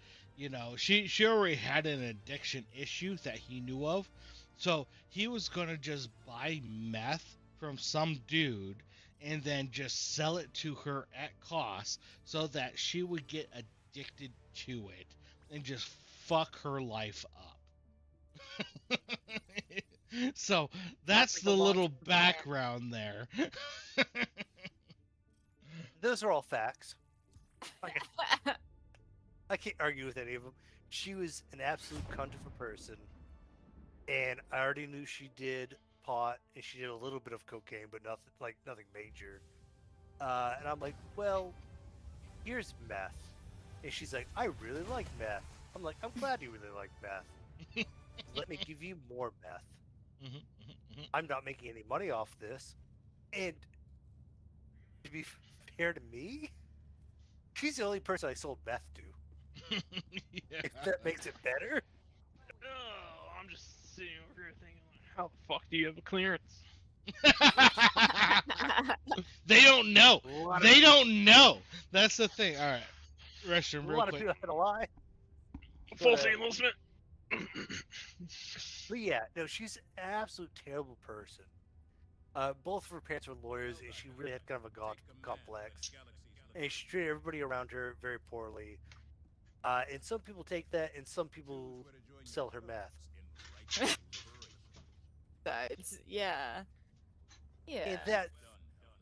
she already had an addiction issue that he knew of, so he was gonna just buy meth from some dude and then just sell it to her at cost so that she would get addicted to it and just fuck her life up. So that's like the a little long-term plan. background there. Those are all facts. I can't argue with any of them. She was an absolute cunt of a person, and I already knew she did pot and she did a little bit of cocaine, but nothing major. And I'm like, well, here's meth, and she's like, I really like meth. I'm like, I'm glad you really like meth. Let me give you more meth. I'm not making any money off this, and to be fair to me, she's the only person I sold meth to. Yeah. If that makes it better. Oh, I'm just sitting over here thinking, like, how the fuck do you have a clearance? They don't know. A lot They don't know. That's the thing. All right, restroom of, a real lot of quick. people had to lie. False enlistment. But yeah, no, she's an absolute terrible person. Both of her parents were lawyers, and she really had kind of a god complex. And she treated everybody around her very poorly. And some people take that, and some people sell her meth. Yeah. Yeah. And that's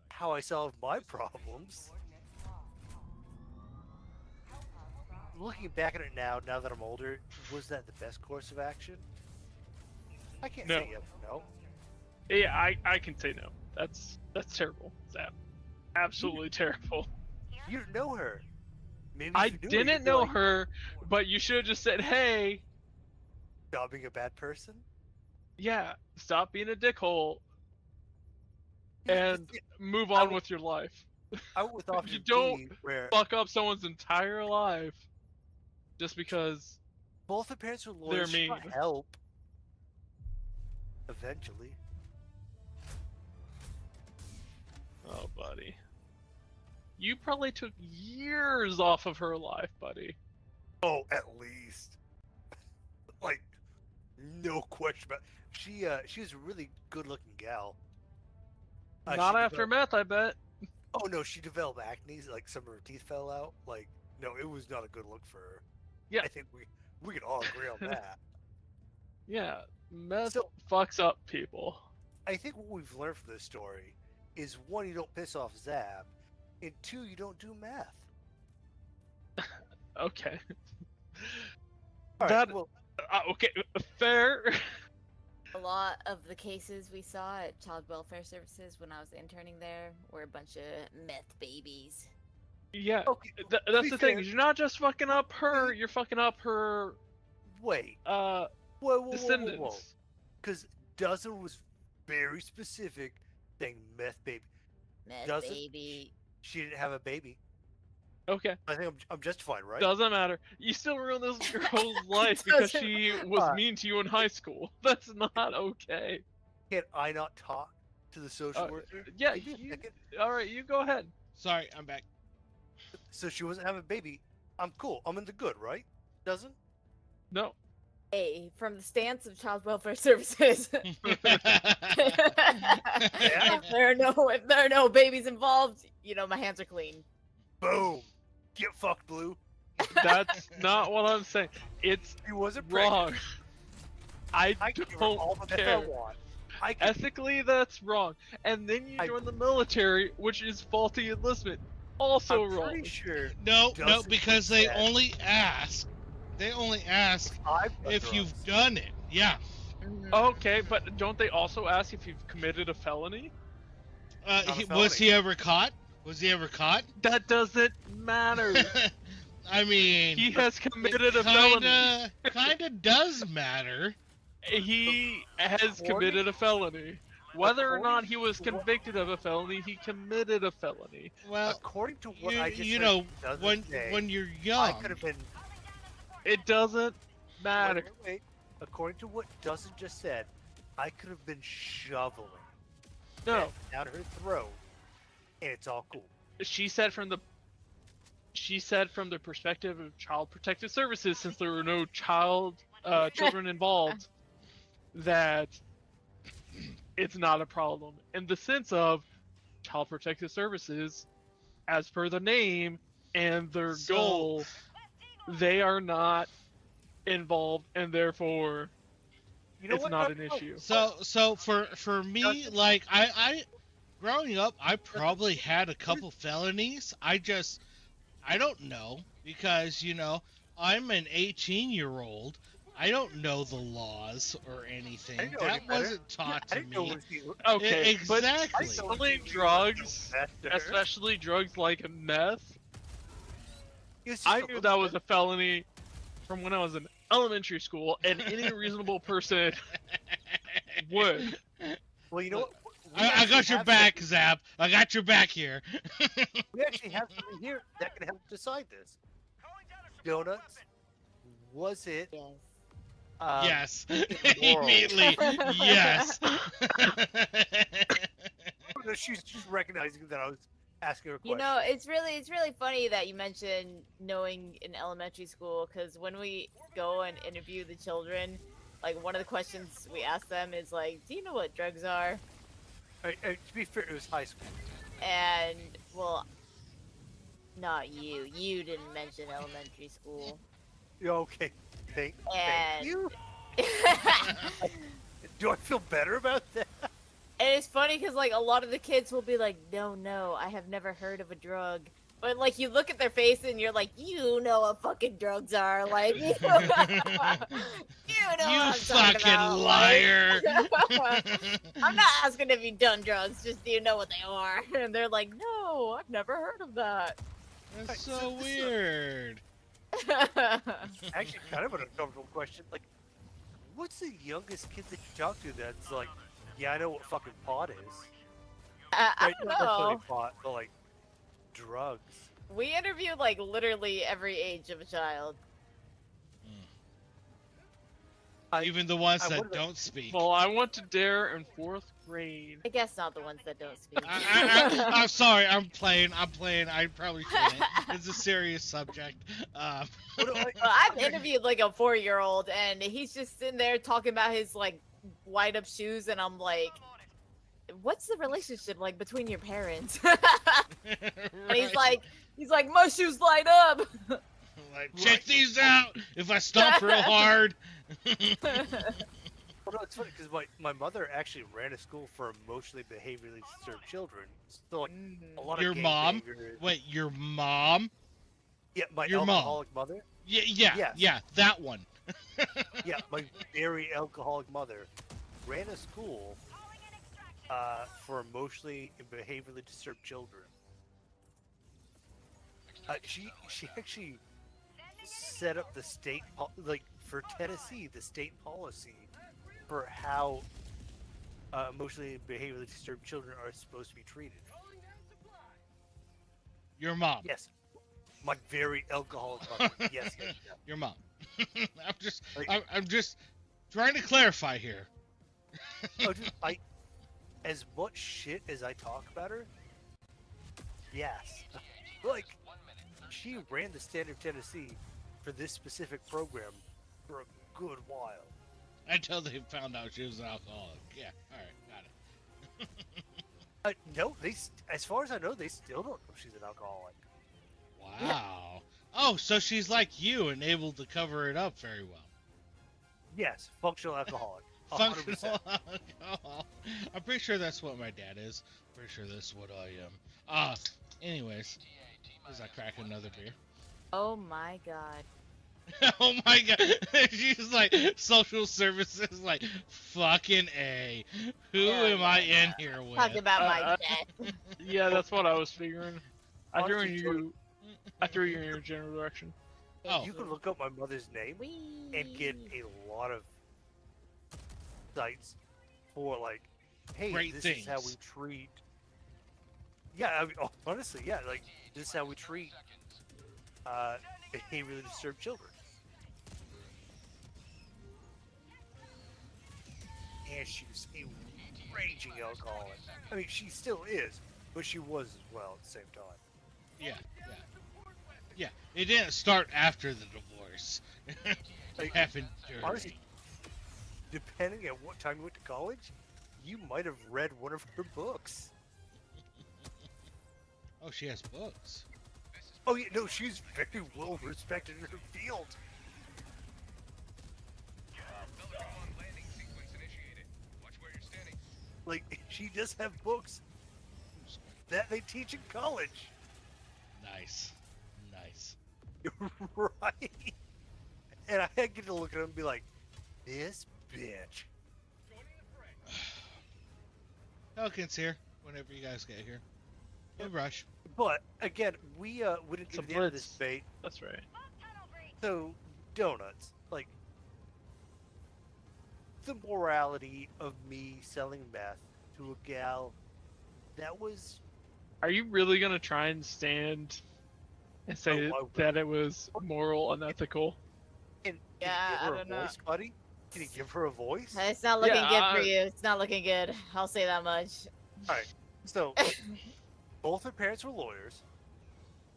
how I solve my problems. Looking back at it now that I'm older, was that the best course of action? I can't No. say yes or no. Yeah, I can say no. That's terrible, Zap. Absolutely terrible. You didn't know her. Maybe I if you knew didn't you'd be know like, her, but you should have just said, "Hey, Stop being a bad person. yeah, stop being a dickhole and move I on w- with your life. I went with option You don't B, where fuck up someone's entire life just because." both her parents were lawyers. They're She got mean. help. Eventually. Oh, buddy. You probably took years off of her life, buddy. Oh, at least. Like, no question about. She was a really good-looking gal. Not she after developed- meth, I bet. Oh no, she developed acne. Like some of her teeth fell out. Like, no, it was not a good look for her. Yeah. I think we can all agree on that. Yeah, meth So- fucks up people. I think what we've learned from this story is one, you don't piss off Zab, and two, you don't do math. Okay. All right, That- well, Okay, fair. A lot of the cases we saw at Child Welfare Services when I was interning there were a bunch of meth babies. Yeah, okay. that's be the thing. fair- You're not just fucking up her, you're fucking up her Wait, whoa, descendants. because Dozen was very specific, saying meth baby. Meth Does it? baby. She didn't have a baby. Okay, I think I'm justified, right? doesn't matter. You still ruined this girl's life because Doesn't she was matter. mean to you in high school. That's not okay. Can I not talk to the social Uh, worker? Yeah, Give me a you, second. alright, you go ahead. Sorry, I'm back. So she wasn't having a baby. I'm cool. I'm in the good, right? Doesn't? No. Hey, from the stance of Child Welfare Services. If there are no babies involved, my hands are clean. Boom. Get fucked, Blue. That's not what I'm saying. It's He wasn't wrong. pregnant. I I can give her all don't the meth I care. want. I can Ethically, that's wrong. And then you I- join the military, which is faulty enlistment. Also I'm wrong. pretty sure No, Doesn't because they that- only ask. They only ask I've done if you've drugs. done it. Yeah. Mhm. Okay, but don't they also ask if you've committed a felony? Not a Was felony. he ever caught? Was he ever caught? That doesn't matter. I mean, He has committed a felony. kinda does matter. He has committed a felony. Whether or not he was convicted of a felony, he committed a felony. Well, According to what I just you heard know, the other when day, when you're I young, could have been. It doesn't matter. Wait. According to what Dustin just said, I could have been shoveling No, down her throat, and it's all cool. she said from the perspective of Child Protective Services, since there were no children involved, that it's not a problem. In the sense of Child Protective Services, as per the name and their So- goal, they are not involved, and therefore You know it's what? not No, an no. issue. so for me, like I growing up, I probably had a couple felonies. I don't know because I'm an 18-year-old. I don't know the laws or anything. I didn't know That any better. wasn't taught I to didn't know me. it was the- Okay, Exactly. but selling drugs, Better. especially drugs like meth, It's just I a knew little that was bit- a felony from when I was in elementary school, and any reasonable person would. Well, you know what? We I actually got your have back, something- Zap. I got your back here. We actually have something here that can help decide this. Donuts. Was it? Yes. moral. Immediately. Yes. She's just recognizing that I was asking her a question. You know, it's really funny that you mentioned knowing in elementary school, because when we go and interview the children, like one of the questions we ask them is like, "Do you know what drugs are?" To be fair, it was high school. And well, not you. You didn't mention elementary school. Yeah, okay. Thank And you. Do I feel better about that? And it's funny because like a lot of the kids will be like, no, I have never heard of a drug. But like you look at their face and you're like, you know what fucking drugs are, like you know what You I'm talking fucking about, liar. like- I'm not asking if you've done drugs, just do you know what they are? And they're like, no, I've never heard of that. That's so weird. Actually, kind of an uncomfortable question. Like, what's the youngest kid that you talk to that's like, yeah, I know what fucking pot is. I Right, don't not necessarily know. pot, but like drugs. We interviewed like literally every age of a child. Even the ones I that wonder- don't speak. Well, I went to Dare in 4th grade. I guess not the ones that don't speak. I'm sorry. I'm playing. I probably shouldn't. It's a serious subject. What do I- Well, I've interviewed like a 4-year-old, and he's just sitting there talking about his like white up shoes, and I'm like, "What's the relationship like between your parents?" And he's Right. like, "My shoes light up." Like, check these out. If I stomp real hard. Well, no, it's funny because my mother actually ran a school for emotionally behaviorally disturbed children. So like a lot Your of mom? gangbangers- Wait, your mom? Yeah, my your mom. alcoholic mother. Yeah, Yes. that one. Yeah, my very alcoholic mother ran a school for emotionally and behaviorally disturbed children. She actually set up the state like for Tennessee the state policy for how emotionally and behaviorally disturbed children are supposed to be treated. Your mom. Yes, my very alcoholic mother. Yes. Your mom. Like- I'm just trying to clarify here. Oh, dude, as much shit as I talk about her, yes. Like, she ran the state of Tennessee for this specific program for a good while. Until they found out she was an alcoholic. Yeah, alright, got it. No, as far as I know, they still don't know she's an alcoholic. Wow. Oh, so she's like you and able to cover it up very well. Yes, functional alcoholic. 100%. Functional alcohol. I'm pretty sure that's what my dad is. Pretty sure that's what I am. Anyways. As I crack another beer. Oh my god. Oh my god. She's like, social services, like, fucking A. Who am I in here with? Talk about my debt. Yeah, that's what I was figuring. I hear Honestly, you. I threw you in your general direction. Oh. You can look up my mother's name Whee! and get a lot of sites for like, hey, Great this is how we things. treat. Yeah, I mean, honestly, yeah, like this is how we treat any really disturbed children. And she was a raging alcoholic. I mean, she still is, but she was as well at the same time. Yeah, yeah. Yeah, it didn't start after the divorce. It happened during. Honestly, depending on what time you went to college, you might have read one of her books. Oh, she has books. Oh yeah, no, she's very well respected in her field. Pelican 1 landing sequence initiated. Watch where you're standing. Like, she does have books that they teach in college. Nice. Nice. Right? And I get to look at them and be like, this bitch. Pelican's here whenever you guys get here. No rush. But, again, we didn't It's get a to the end of this blitz. debate. That's right. So, donuts. Like, the morality of me selling meth to a gal, that was... Are you really gonna try and stand and say Oh, that it was moral, unethical? Can Yeah, you give her I a don't know. voice, buddy? Can you give her a voice? It's not looking Yeah, good for you. It's not looking good. I'll say that much. Alright, so, both her parents were lawyers.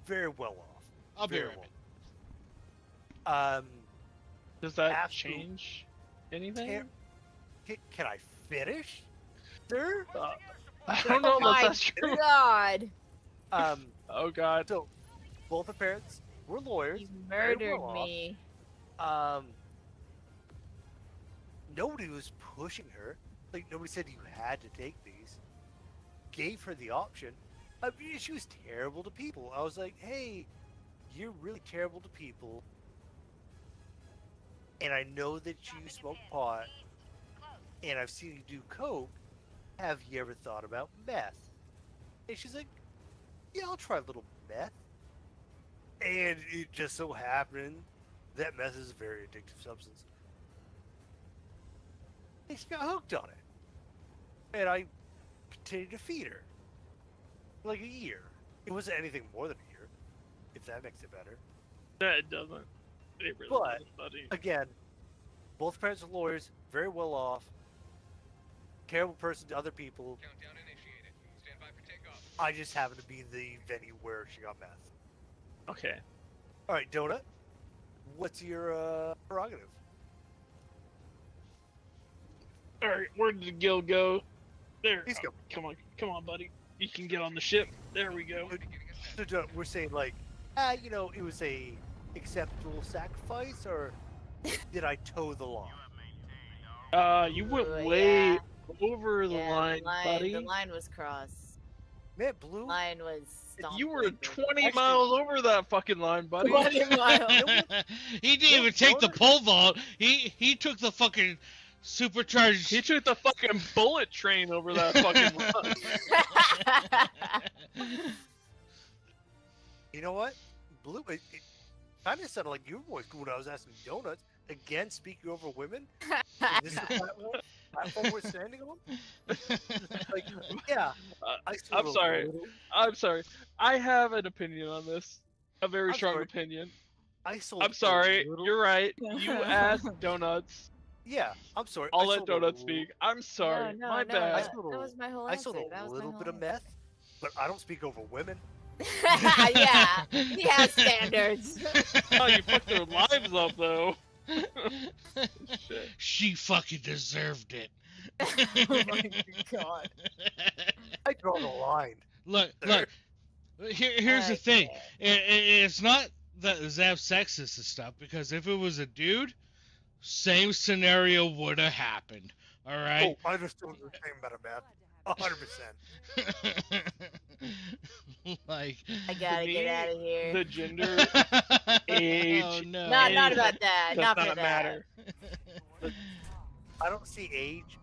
Very well off. I'll be Very right well. back. Does that Absolute- change anything? Can I finish, sir? I don't know Oh if my that's true. God! Oh god. So, both her parents were lawyers. You very murdered well off. me. Nobody was pushing her. Like, nobody said you had to take these. Gave her the option. I mean, she was terrible to people. I was like, hey, you're really terrible to people. And I know that you smoke pot. And I've seen you do coke. Have you ever thought about meth? And she's like, yeah, I'll try a little meth. And it just so happened that meth is a very addictive substance. And she got hooked on it. And I continued to feed her. For like a year. It wasn't anything more than a year. If that makes it better. No, it doesn't. It really But- doesn't, buddy. Again, both parents are lawyers, very well off. Terrible person to other people. Countdown initiated. Stand by for takeoff. I just happen to be the venue where she got meth. Okay. Alright, Donut. What's your prerogative? Alright, where did Gill go? There. He's go. Come on, buddy. You can get on the ship. There we go. So Donut, we're saying like, you know, it was a acceptable sacrifice, or did I toe the line? You went Ooh, way yeah. over the Yeah, line, buddy. The line was crossed. Man, Blue. Line was stomped. You were over. 20 Actually- miles over that fucking line, buddy. 20 miles. He didn't even take the pole vault. He took the fucking supercharged. He took the fucking bullet train over that fucking line. You know what? Blue, it kind of sounded like your voice when I was asking Donuts. Again, speaking over women. This is the platform we're standing on? Like, yeah. I sort I'm of sorry. little- I'm sorry. I have an opinion on this. A very I'm strong sorry. opinion. I sold I'm a sorry. little- You're right. You asked Donuts. Yeah, I'm sorry. I'll I let sold a Donuts little- speak. I'm sorry. No, My no, bad. I That, sold a- that was my whole I answer. sold That a was little my bit whole of meth, but I don't speak over women. answer. Yeah, he has standards. Oh, you fucked their lives up, though. Shit. She fucking deserved it. Oh my God. I draw the line. Look. Here's the thing. Okay. It's not that Zap's sexist and stuff, because if it was a dude, same scenario would have happened. All right. Oh, I understood what you were saying about a meth. 100%. Like. I gotta me, get out of here. The gender age, Oh no. Not about that. does Not for not that. matter. I don't see age.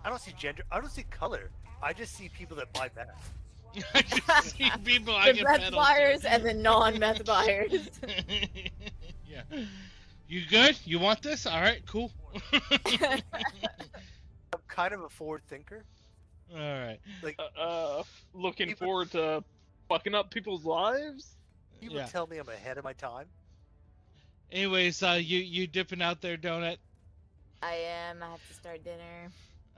I don't see gender. I don't see color. I just see people that buy meth. I just see people I The get meth pedals buyers and the non-meth buyers. Yeah. You good? You want this? All right, cool. I'm kind of a forward thinker. All right. Like Looking People- forward to fucking up people's lives. people Yeah. tell me I'm ahead of my time. Anyways, you dipping out there, Donut? I am. I have to start dinner.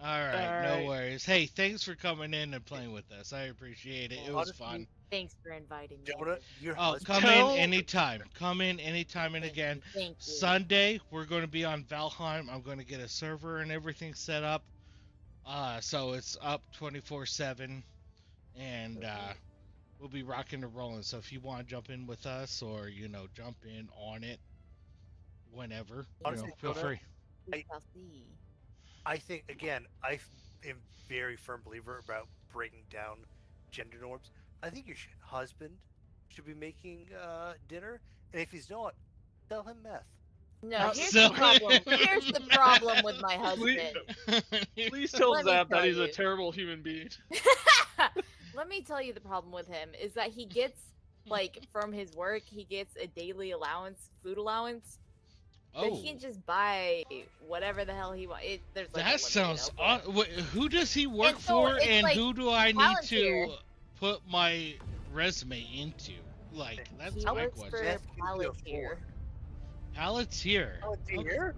All right, All no right. worries. Hey, thanks for coming in and playing with us. I appreciate it. It was Honestly, fun. Thanks for inviting me. Jonah, your Oh, husband. come Tell- in anytime. Come in anytime and Thank again. you, Thank you. Sunday, we're going to be on Valheim. I'm going to get a server and everything set up. So it's up 24/7, and we'll be rocking and rolling. So if you want to jump in with us, or jump in on it, whenever, Honestly, feel Jonah, free. We shall see. I think again, I am very firm believer about breaking down gender norms. I think your husband should be making dinner, and if he's not, tell him meth. No, here's So- the problem. Here's the problem with my husband. Please tell Let me Zap that tell he's a you. terrible human being. Let me tell you the problem with him is that he gets like from his work, he gets a daily allowance, food allowance. So Oh, he can just buy whatever the hell he wants. There's like a that limit, sounds. you know, but- Who does he work And so for, it's and like who do I need volunteer. to put my resume into? Like, that's He my works for question. Beth can do a Palantir. Palantir. Oh, Okay. dear.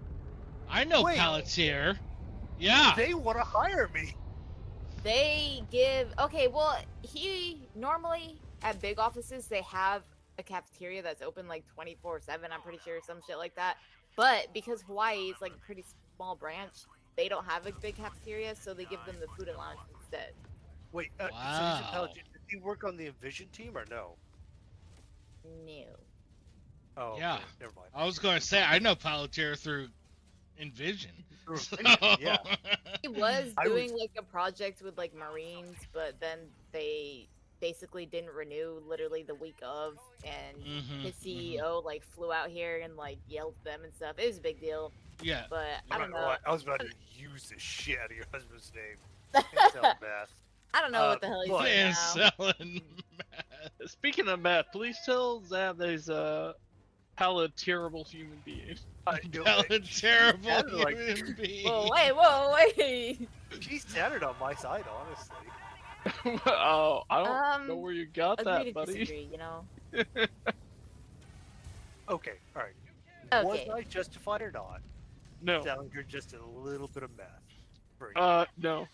I know Wait. Palantir. Yeah. They want to hire me. They give well, he normally at big offices they have a cafeteria that's open like 24/7, I'm pretty sure, some shit like that. But because Hawaii is like a pretty small branch, they don't have a big cafeteria, so they give them the food allowance instead. Wait, so he's a Wow. Paladin. Does he work on the Envision team or no? No. Oh, Yeah. okay, never mind. I was going to say, I know Palantir through Envision. Through So- Envision, yeah. He was I doing like a project with like Marines, but then they basically didn't renew literally the week of, and Mhm, his CEO like flew out here and like yelled at them and stuff. It was a big deal, Yeah. but I don't Right, know. right. I was about to use the shit out of your husband's name. And tell Beth. I don't know what the hell he's but- doing And now. selling meth. Speaking of meth, please tell Zap that he's a terrible human being. Terrible sounded like- human being. Whoa, wait! She sounded on my side, honestly. Oh, I don't know Um, where you got Agree that, to buddy. disagree, you know. Okay, alright. Okay. Was I justified or not? No. Selling her just a little bit of meth. For you. No.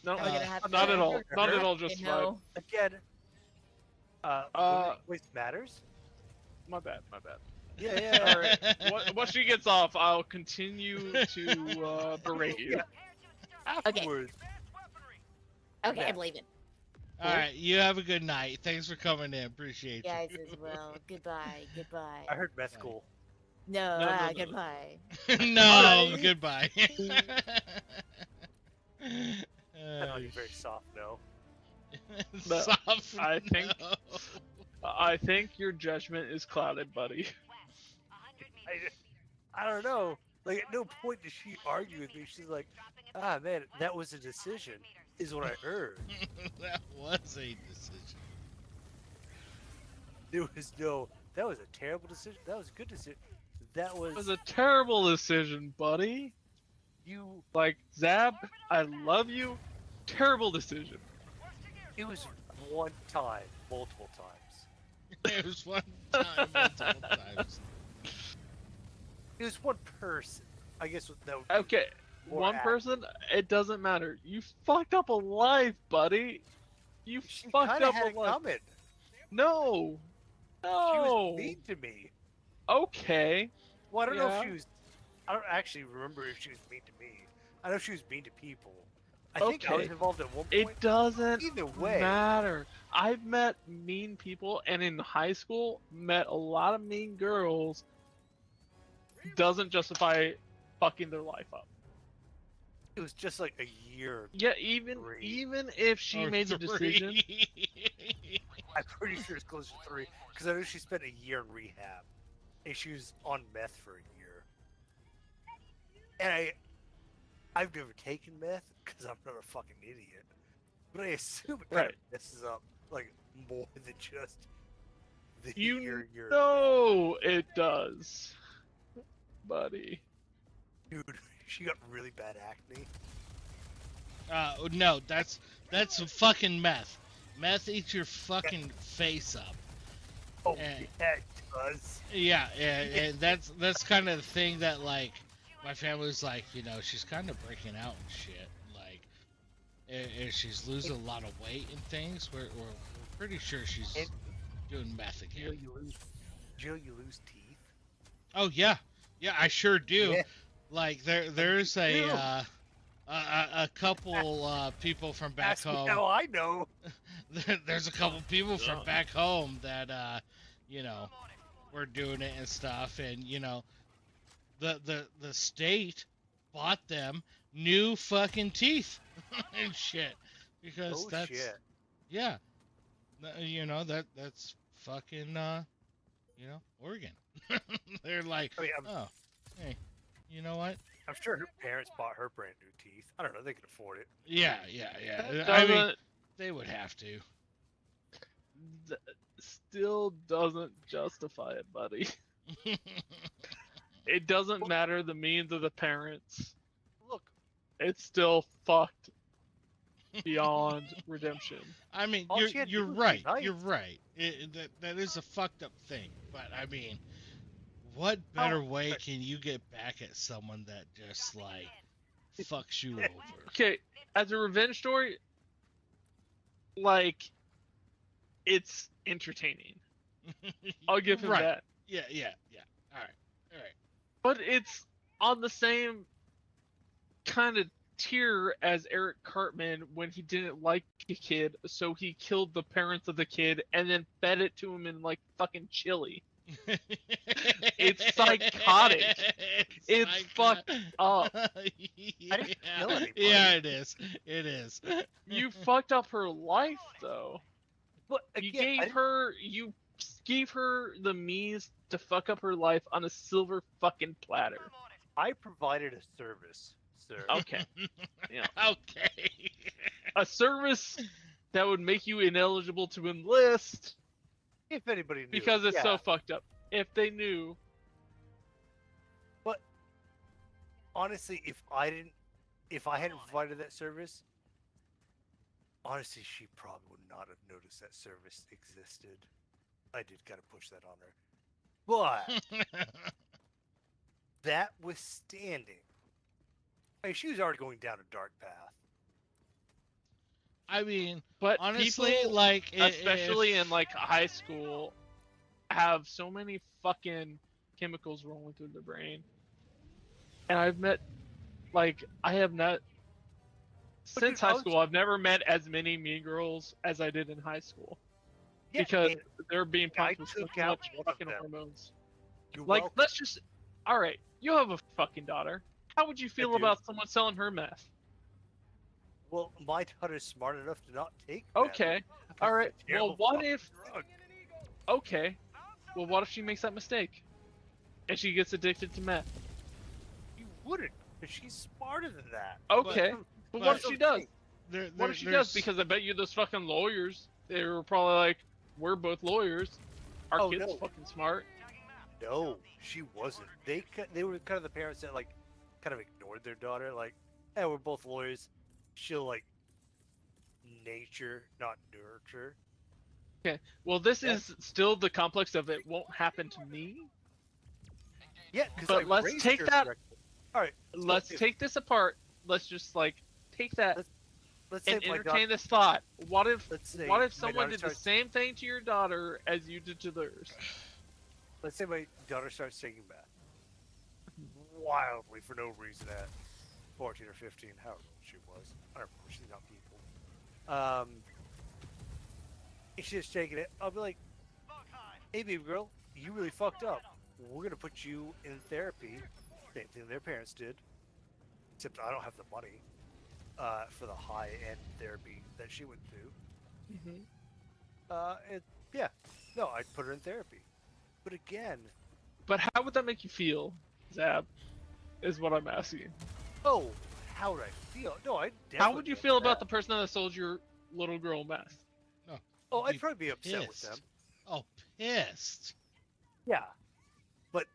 No, Am I gonna have not to- at all. Not at all You justified. know, Again, waste matters? My bad, my bad. Yeah, yeah. Alright, once she gets off, I'll continue to berate you. Afterwards. okay, Yeah. I believe it. All right, you have a good night. Thanks for coming in. Appreciate You guys as well. Goodbye, goodbye. I heard meth cool. No, No, no, no. goodbye. you. No, Bye. goodbye. I know you're very soft, no. No, Soft I think- no. I think your judgment is clouded, buddy. I don't know. Like, at no point does she argue with me. She's like, ah, man, that was a decision, is what I heard. That was a decision. There was no, that was a terrible decision. That was a good decision. That was, It was a terrible decision, buddy. you, Like, Zab, I love you. Terrible decision. it was one time, multiple times. It was one time, multiple times. It was one person. I guess that would be Okay, more one accurate. person, it doesn't matter. You fucked up a life, buddy. You She fucked kind of up had a it life. coming. No. She No. was mean to me. Okay. Well, I don't know Yeah. if she was. I don't actually remember if she was mean to me. I know she was mean to people. I think I was Okay. involved at one point. It doesn't Either way, matter. I've met mean people, and in high school, met a lot of mean girls. Doesn't justify fucking their life up. it was just like a year. Yeah, even Three. if she Or made the three. decision, I'm pretty sure it's close to 3 because I know she spent a year in rehab, and she was on meth for a year. And I've never taken meth because I'm not a fucking idiot. But I assume it kind Right. of messes up like more than just the You your know it does, buddy. dude. She got really bad acne. No, that's fucking meth. Meth eats your fucking face up. Oh And- yeah, it does. Yeah, and that's kind of the thing that like my family's like, you know, she's kind of breaking out and shit. Like, and she's losing a lot of weight and things. We're pretty sure she's And- doing meth Jill, again. you lose teeth. Oh yeah, I sure do. Yeah. Like there's You a couple people from back Ask me home. how I know. There's a couple people from back home that you know, were doing it and stuff, and you know, the state bought them new fucking teeth and shit because Oh that's shit. yeah, you know that's fucking you know, Oregon. They're like, I mean, oh, hey, you know what? I'm sure her parents bought her brand new teeth. I don't know. They can afford it. Yeah. That I mean, doesn't- they would have to. still doesn't justify it, buddy. It doesn't matter the means of the parents. Look, It's still fucked beyond redemption. I mean, All she had to you're do was right. be nice. You're right. That is a fucked up thing. But I mean, what better way can you get back at someone that just like fucks you over? Okay, as a revenge story, like, it's entertaining. I'll give him Right. that. Yeah. All right. But it's on the same kind of tier as Eric Cartman when he didn't like a kid, so he killed the parents of the kid and then fed it to him in like fucking chili. It's psychotic. It's fucked up. Yeah. didn't kill anybody. Yeah, it is. It is. You fucked up her life though. but You again, gave her the means to fuck up her life on a silver fucking platter. I provided a service, sir. Okay. Yeah. Okay. A service that would make you ineligible to enlist If anybody knew. because it's yeah. so fucked up. If they knew, Honestly, if I hadn't provided that service, honestly, she probably would not have noticed that service existed. I did kind of push that on her. But that withstanding, I mean, she was already going down a dark path. I mean, but honestly, people, like, especially in like high school, have so many fucking chemicals rolling through their brain. And I have not since dude, high school. I've never met as many mean girls as I did in high school because and they're being I pumped with so took out much one of fucking them. hormones. you're Like, welcome. let's just. All right, you have a fucking daughter. How would you feel do. about someone selling her meth? Well, my daughter's smart enough to not take that. Okay, all right. It's a terrible Well, what fucking if? drug. Okay, well, what if she makes that mistake, and she gets addicted to meth? You wouldn't, because she's smarter than that. Okay, but what if That's she the does? thing. What if she does? Because I bet you those fucking lawyers, they were probably like, we're both lawyers. Our Oh, kid's no. fucking smart. No, she wasn't. They were kind of the parents that like kind of ignored their daughter. Like, hey, we're both lawyers. She'll like nature, not nurture. Well, this Yeah. is still the complex of it won't happen to me. Yeah, because But let's take that- All right, Let's if- take this apart. Let's just like take that Let's say and my entertain daughter. this thought. What if Let's say what if my someone daughter did the starts- same thing to your daughter as you did to theirs? Let's say my daughter starts taking bath wildly for no reason at 14 or 15, however old she was. I don't remember. She's not people. If she's taking it, I'll be like, "Hey, baby girl, you really fucked up. We're gonna put you in therapy." Same thing their parents did, except I don't have the money for the high-end therapy that she went through. And yeah, no, I'd put her in therapy. But again, But how would that make you feel, Zab? Is what I'm asking. oh, how would I feel? No, I. How would you feel about the person that sold your little girl meth? Oh, I'd Be probably be upset with pissed. them. Oh, pissed. Yeah, but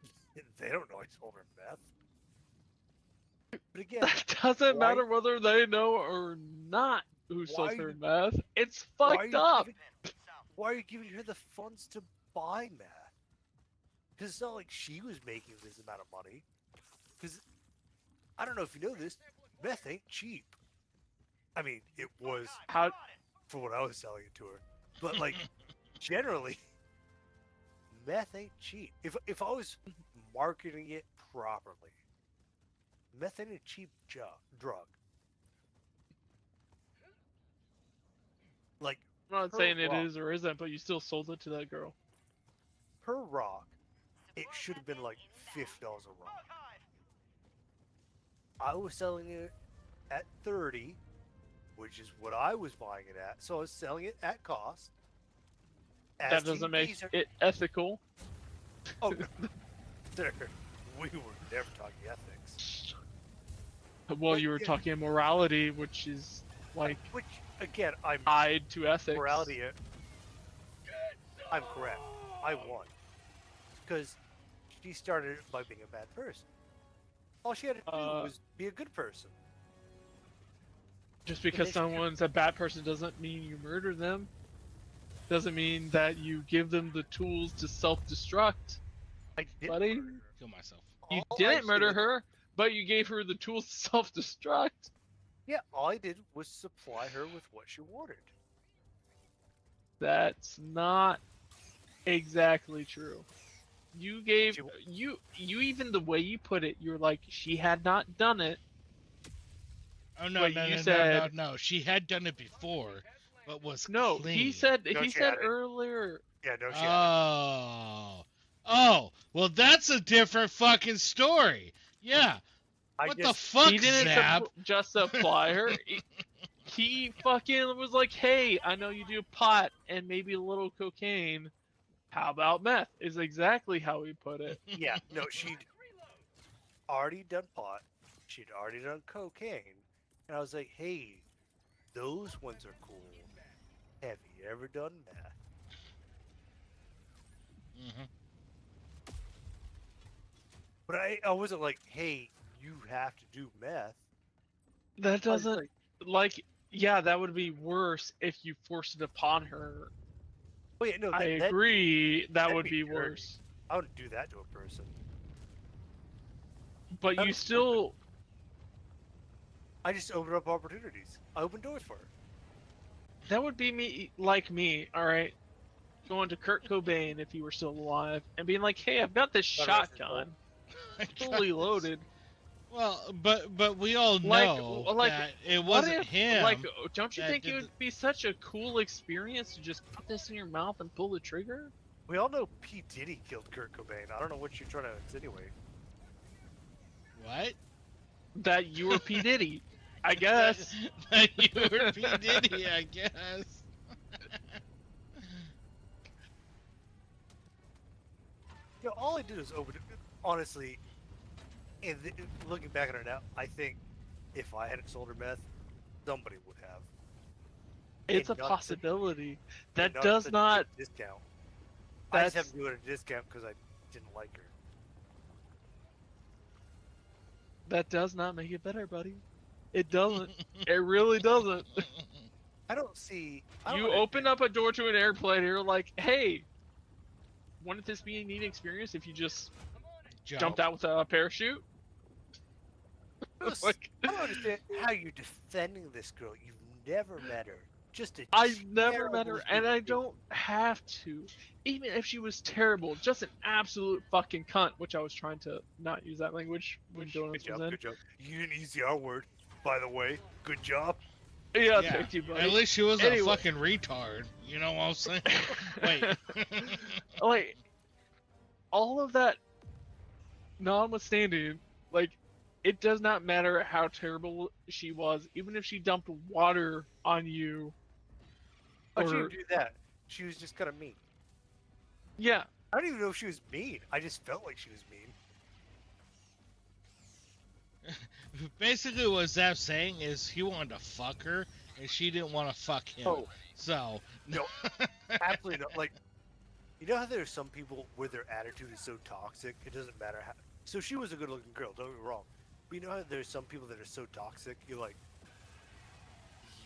they don't know I told her meth. But again, That doesn't why- matter whether they know or not who sold Why her you- meth. It's why are fucked you up. why are you giving her the funds to buy meth? Because it's not like she was making this amount of money. Because I don't know if you know this, meth ain't cheap. I mean, it was How for what I was selling it to her, but like generally, meth ain't cheap. If I was marketing it properly, meth ain't a cheap drug. Like I'm not per saying it rock, is or isn't, but you still sold it to that girl. per rock, it should have been like $50 a rock. I was selling it at 30, which is what I was buying it at. So I was selling it at cost. That doesn't make STDs are- it ethical. Oh, sir, we were never talking ethics. Well, But you were yeah. talking morality, which is like Which, again, I'm tied to ethics. morality. I'm correct. I won because she started it by being a bad person. All she had to do was be a good person. Just because then she- someone's a bad person doesn't mean you murder them. Doesn't mean that you give them the tools to self-destruct. I didn't Buddy? murder her. Kill myself. You All I didn't murder did- her, but you gave her the tools to self-destruct. Yeah, all I did was supply her with what she wanted. That's not exactly true. You gave She- you even the way you put it, you're like she had not done it. Oh no, But no, you no, said- no. She had done it before, but was No, clean. he said No, he she said hadn't. earlier. Yeah, no, she hadn't. Oh, well, that's a different fucking story. Yeah. I What the just, fuck, He didn't Zap? just supply her. He fucking was like, "Hey, I know you do pot and maybe a little cocaine. How about meth?" Is exactly how he put it. yeah, no, she'd already done pot. She'd already done cocaine. And I was like, hey, those ones are cool. Have you ever done meth? Mhm. But I wasn't like, hey, you have to do meth. That I was doesn't like. Yeah, that would be worse if you forced it upon her. Oh yeah, no, I that, agree. That that'd would be be dirty. worse. I wouldn't do that to a person. But That you was still. I just opened up opportunities. I opened doors for her. That would be me, like me. All right, going to Kurt Cobain if he were still alive and being like, "Hey, I've got this God rest his shotgun, fully loaded." Well, but we all Like- know like, that it What wasn't if, him. like, don't you that think it did would be such a cool experience to just put this in your mouth and pull the trigger? We all know P. Diddy killed Kurt Cobain. I don't know what you're trying to insinuate. What? That you were P Diddy, I guess. That you were P. Diddy, I guess. You know, all I did was open it. Honestly, looking back at it now, I think if I hadn't sold her meth, somebody would have. It's a And not to- possibility. That and does to not. discount. I just That's have to do it at a discount because I didn't like her. that does not make it better, buddy. It doesn't. It really doesn't. I don't see. I don't You understand. open up a door to an airplane, and you're like, "Hey, wouldn't this be a neat experience if you just jumped out with a parachute?" Just- Like, I don't understand how you're defending this girl. You've never met her. Just a I've never met terrible her, and I human being. don't have to. Even if she was terrible, just an absolute fucking cunt, which I was trying to not use that language when Good Donuts was job, in. good job. You didn't use the R word, by the way. Good job. Yeah, Yeah, thank you, buddy. At least she was Anyway. a fucking retard. You know what I'm saying? Wait. Like, all of that notwithstanding, like, it does not matter how terrible she was, even if she dumped water on you. How'd Or, you do that? She was just kind of mean. yeah, I don't even know if she was mean. I just felt like she was mean. Basically, what Zap's saying is he wanted to fuck her, and she didn't want to fuck him. Oh. So No, absolutely not. Like, you know how there are some people where their attitude is so toxic, it doesn't matter how. So she was a good-looking girl. Don't get me wrong. But you know how there's some people that are so toxic. You're like,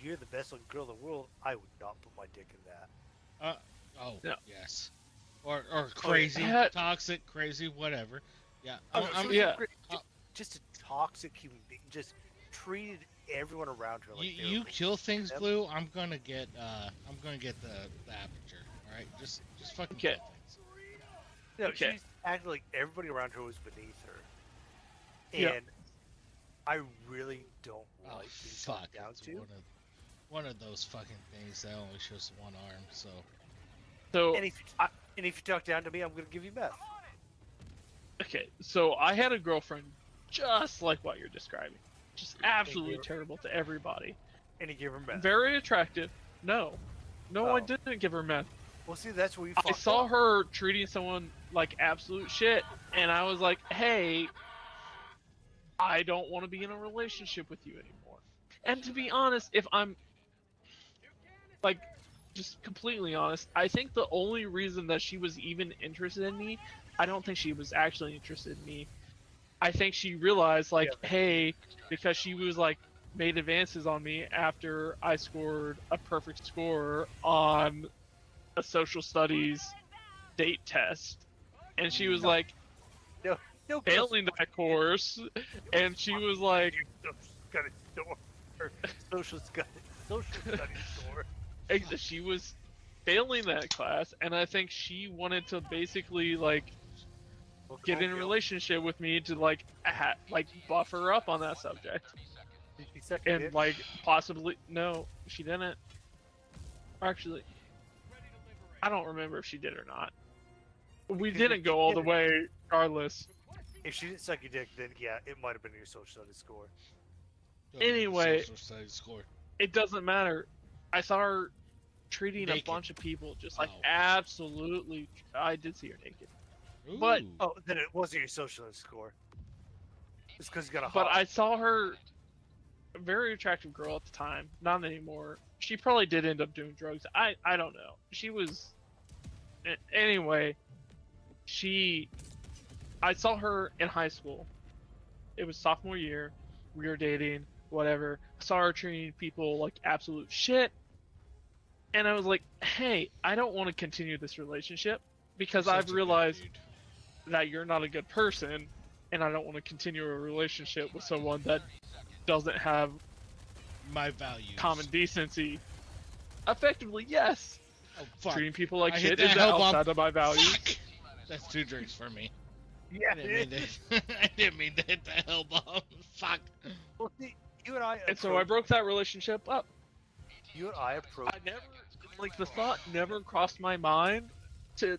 you're the best-looking girl in the world. I would not put my dick in that. Yeah. Yes, or crazy, toxic, crazy, whatever. Yeah, Just a toxic human being. Just treated everyone around her like you kill things, Blue. I'm gonna get the aperture. All right, just fucking kill things. No, Okay. she's acting like everybody around her was beneath her, Yeah. and I really don't Oh like being fuck! talked down It's to. one of those fucking things that only shows one arm. So So And if you talk down to me, I'm gonna give you meth. okay, so I had a girlfriend just like what you're describing, just absolutely terrible to everybody. And you give her meth. Very attractive. No, I Oh. didn't give her meth. Well, see, that's where you. I fucked saw up. her treating someone like absolute shit, and I was like, hey, I don't want to be in a relationship with you anymore. And to be honest, if I'm like just completely honest, I think the only reason that she was even interested in me, I don't think she was actually interested in me. I think she realized like, hey, because she was like made advances on me after I scored a perfect score on a social studies date test, and she was like No, failing that course, and she was like, got a store, or social studies store. she was failing that class, and I think she wanted to basically like get in a relationship with me to like buff her up on that subject, Did she suck your and dick? like possibly no, she didn't. Actually, I don't remember if she did or not. We Because didn't if go she all the didn't- way, regardless. If she didn't suck your dick, then yeah, it might have been your social studies score. Anyway. social studies score. It doesn't matter. I saw her treating Naked. a bunch of people just like Oh. absolutely. I did see her naked. But- Ooh. Oh, then it wasn't your social studies score. It's because you got a But hot. I saw her, a very attractive girl at the time. Not anymore. She probably did end up doing drugs. I don't know. She was. Anyway, I saw her in high school. It was sophomore year. We were dating, whatever. I saw her treating people like absolute shit. And I was like, hey, I don't want to continue this relationship because Such a I've good realized dude. that you're not a good person, and I don't want to continue a relationship with someone that doesn't have My values. common decency. Effectively, yes. Oh fuck! Treating people like I hit shit that is hell bomb. outside of my values. Fuck! That's 2 drinks for me. yeah, I didn't mean to. I didn't mean to hit the hell bomb. Fuck. Well, see, you and I. And so I broke that relationship up. You and I approached. I never, like, the thought never crossed my mind to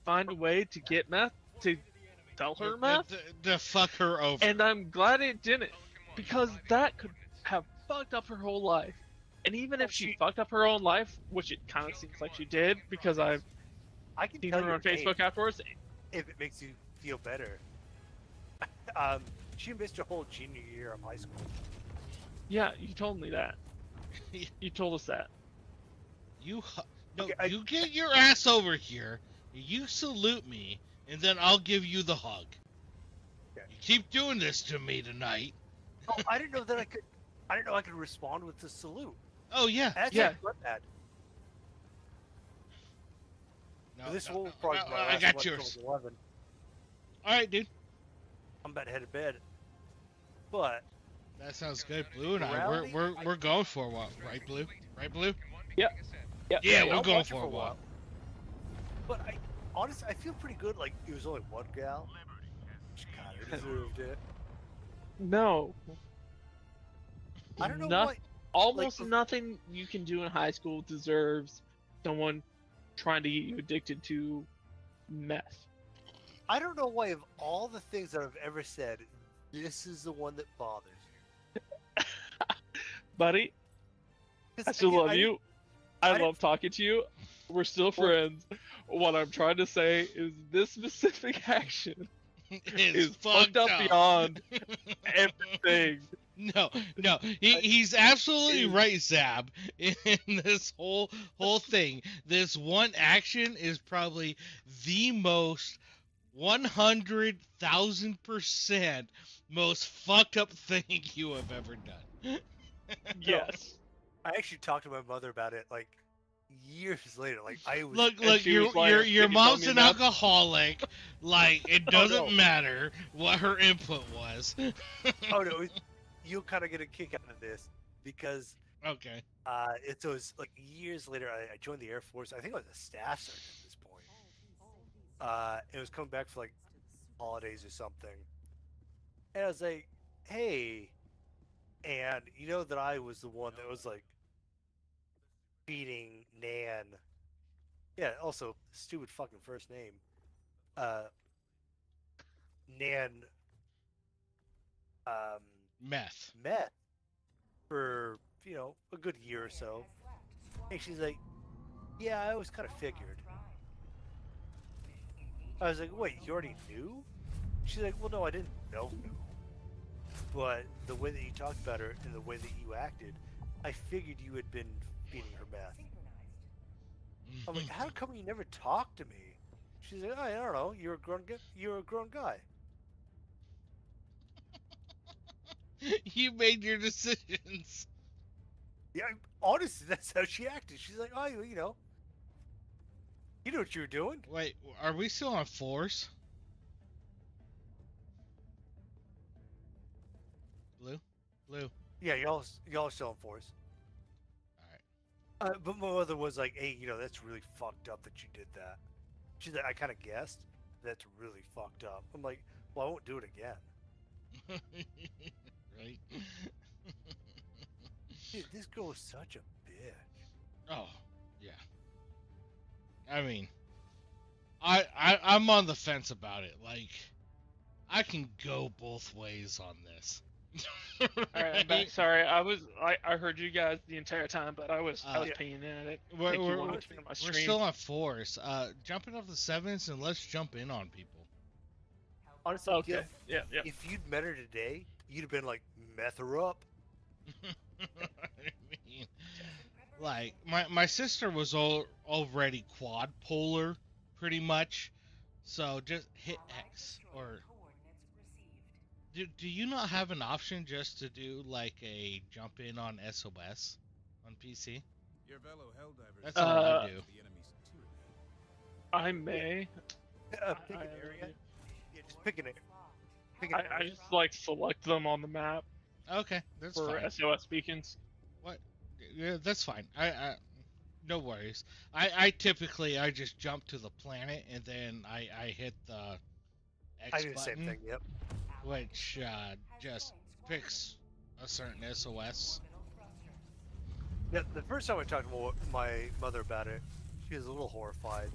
find a way to get meth, to sell her meth. To fuck her over. And I'm glad it didn't, because that could have fucked up her whole life. And even if she fucked up her own life, which it kind of seems like she did, because I've I can seen tell her you on her name Facebook afterwards. if it makes you feel better. She missed her whole junior year of high school. Yeah, you told me that. You told us that. No, Okay, you get your ass over here. You salute me, and then I'll give you the hug. Okay. You keep doing this to me tonight. Oh, I didn't know that I could. I didn't know I could respond with the salute. Oh yeah. That's Yeah. that. No, This no, will no, probably no, be my I last got one till yours. 11. All right, dude. I'm about to head to bed. But That sounds good. Blue and I, Morality, we're going for a walk, right, Blue? Right, Blue? Yep. Yep. Yeah, I'll we're going watch it for a walk. But I honestly, I feel pretty good. Like it was only one gal. She kind of deserved it. No. I don't know Noth- why. Almost Like, nothing you can do in high school deserves someone trying to get you addicted to meth. I don't know why of all the things that I've ever said, this is the one that bothers. Buddy, 'Cause I still again, love you. I didn't- love talking to you. We're still friends. What I'm trying to say is this specific action is fucked up beyond everything. No. He's absolutely right, Zab. In this whole thing, this one action is probably the most 100,000% most fucked up thing you have ever done. Yes. I actually talked to my mother about it like years later. Like I was. Look, And she was like, your "Can you tell mom's me an enough?" alcoholic. Like it Oh, doesn't no. matter what her input was. Oh no, you'll kind of get a kick out of this because Okay. it was like years later. I joined the Air Force. I think I was a staff sergeant at this point. It was coming back for like holidays or something, and I was like, "Hey," and you know that I was the one that was like feeding Nan. Yeah, also stupid fucking first name. Uh, Nan. Um, Meth. Meth for a good year or so, and she's like, "Yeah, I always kind of figured." I was like, "Wait, you already knew?" She's like, "Well, no, I didn't know, but the way that you talked about her and the way that you acted, I figured you had been feeding her meth." I'm like, "How come you never talked to me?" She's like, "I don't know. You're a grown guy. You're a grown guy." You made your decisions. Yeah, honestly, that's how she acted. She's like, "Oh, you know what you were doing." Wait, are we still on force? Blue. Yeah, y'all are still in force. All right. But my mother was like, "Hey, that's really fucked up that you did that." She's like, "I kind of guessed. That's really fucked up." I'm like, "Well, I won't do it again." Right. Dude, this girl is such a bitch. Oh, yeah. I mean, I'm on the fence about it. Like, I can go both ways on this. All right, I'm back. Sorry, I heard you guys the entire time, but I was Yeah. peeing at it. We're, Think you we're, wanted we're to be on my we're stream. still on force. Jumping up the sevens and let's jump in on people. Honestly, Okay. Yeah. if you'd met her today, you'd have been like, "Meth her up." I mean, like my sister was already quad polar, pretty much. So just hit X or do you not have an option just to do like a jump in on SOS on PC? Your fellow Helldivers That's all I do. the enemy's tyranny. I may. Pick an area. Yeah, just pick an area. Pick an I area. just like select them on the map Okay, that's for fine. SOS beacons. What? Yeah, that's fine. I no worries. I typically I just jump to the planet and then I hit the X I do the button, same thing. Yep. which just picks a certain SOS. Yeah. The first time I talked to my mother about it, she was a little horrified.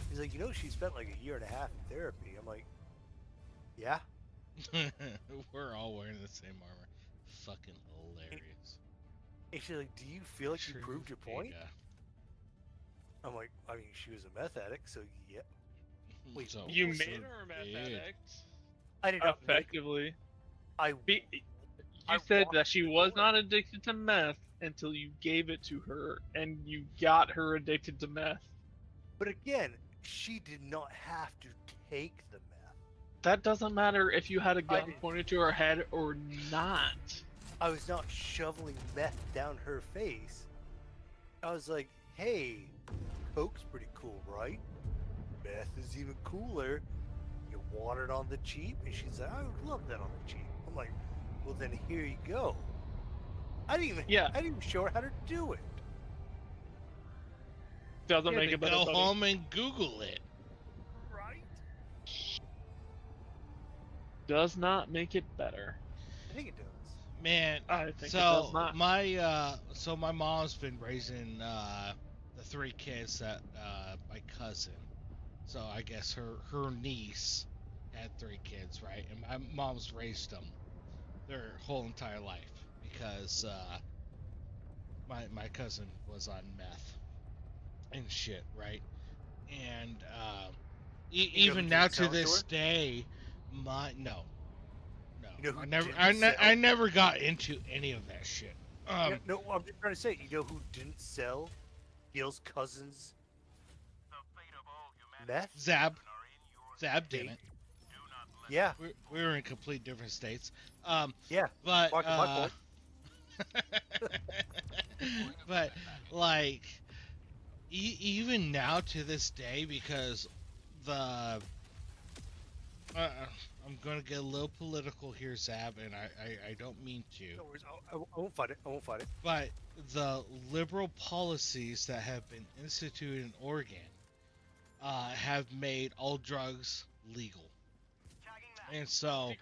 She's like, she spent like a year and a half in therapy. I'm like, yeah. We're all wearing the same armor. Fucking hilarious. And she's like, "Do you feel like you True proved your point?" data. I'm like, "I mean, she was a meth addict, so yeah." Wait, So You what's made the her a meth bid? addict. I did not make. Effectively. I You said that she was not addicted to meth until you gave it to her, and you got her addicted to meth. But again, she did not have to take the meth. That doesn't matter if you had a gun did. pointed to her head or not. I was not shoveling meth down her face. I was like, "Hey, coke's pretty cool, right? Meth is even cooler. You want it on the cheap?" And she's like, "I would love that on the cheap." I'm like, "Well, then here you go." I didn't even show her how to do it. Doesn't You make had it to better. go buddy. home and Google it. Right? Does not make it better. I think it does. Man, I think it so does not. my mom's been raising the three kids that my cousin. So I guess her niece had three kids, right? And my mom's raised them their whole entire life because my cousin was on meth and shit, right? And You never even did now sell to it to this her? day, no. You You know who I never, didn't sell? I never got into any of that shit. Yeah, no, I'm just trying to say. You know who didn't sell? Gil's cousins. Meth. Zab didn't. Yeah. We were in complete different states. Yeah. But My point. but like even now to this day, because the I'm gonna get a little political here, Zab, and I don't mean to. No worries. I won't fight it. I won't fight it. But the liberal policies that have been instituted in Oregon have made all drugs legal, and so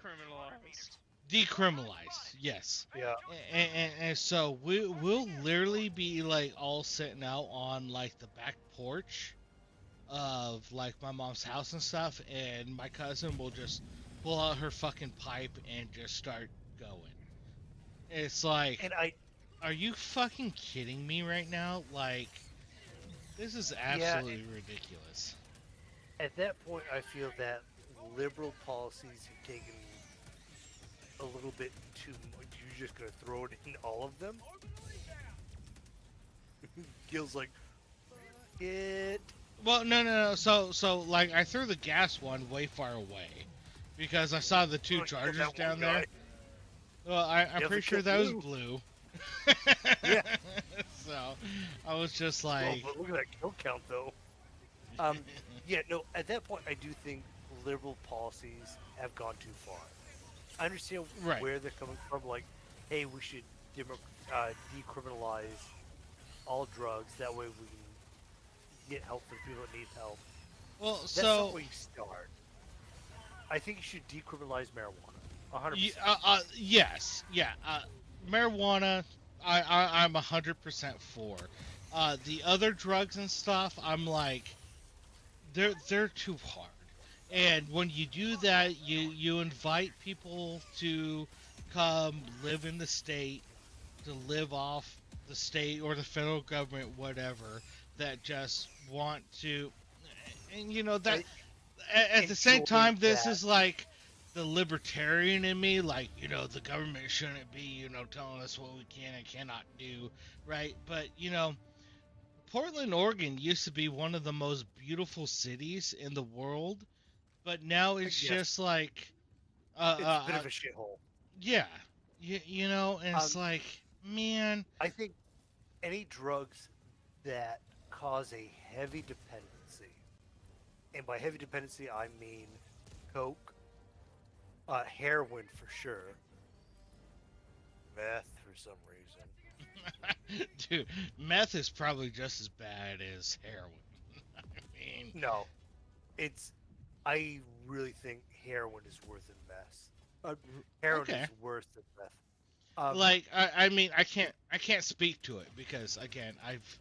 decriminalized, yes. Yeah. And so we'll literally be like all sitting out on like the back porch of like my mom's house and stuff, and my cousin will just pull out her fucking pipe and just start going. It's like, And are you fucking kidding me right now? Like, this is absolutely ridiculous. at that point, I feel that liberal policies have taken a little bit too much. You're just gonna throw it in all of them. Gil's like, it. Well, no. So like, I threw the gas one way far away because I saw the two Oh, chargers that one down guy. there. Well, I'm Definitely pretty sure killed that was blue. blue. Yeah. So I was just Oh, like, but look at that kill count, though. Yeah, no. At that point, I do think liberal policies have gone too far. I understand Right. where they're coming from. Like, hey, we should decriminalize all drugs. That way, we can get help for people that need help. well, That's so not where you start. I think you should decriminalize marijuana. 100%. yes, yeah. Marijuana, I'm 100% for. The other drugs and stuff, I'm like, they're too hard. And when you do that, you invite people to come live in the state, to live off the state or the federal government, whatever, that just want to, and you know that. At the same enjoy time, this that. is like the libertarian in me, like, you know, the government shouldn't be, you know, telling us what we can and cannot do, right? But, you know, Portland, Oregon used to be one of the most beautiful cities in the world, but now it's Yes. just like, It's a bit of a shithole. yeah, you know, and it's Um, like, man, I think any drugs that cause a heavy dependency, and by heavy dependency I mean coke, heroin for sure, meth for some reason. dude, meth is probably just as bad as heroin. I mean, No, I really think heroin is worse than meth. Heroin Okay. is worse than meth. like I mean I can't speak to it because again I've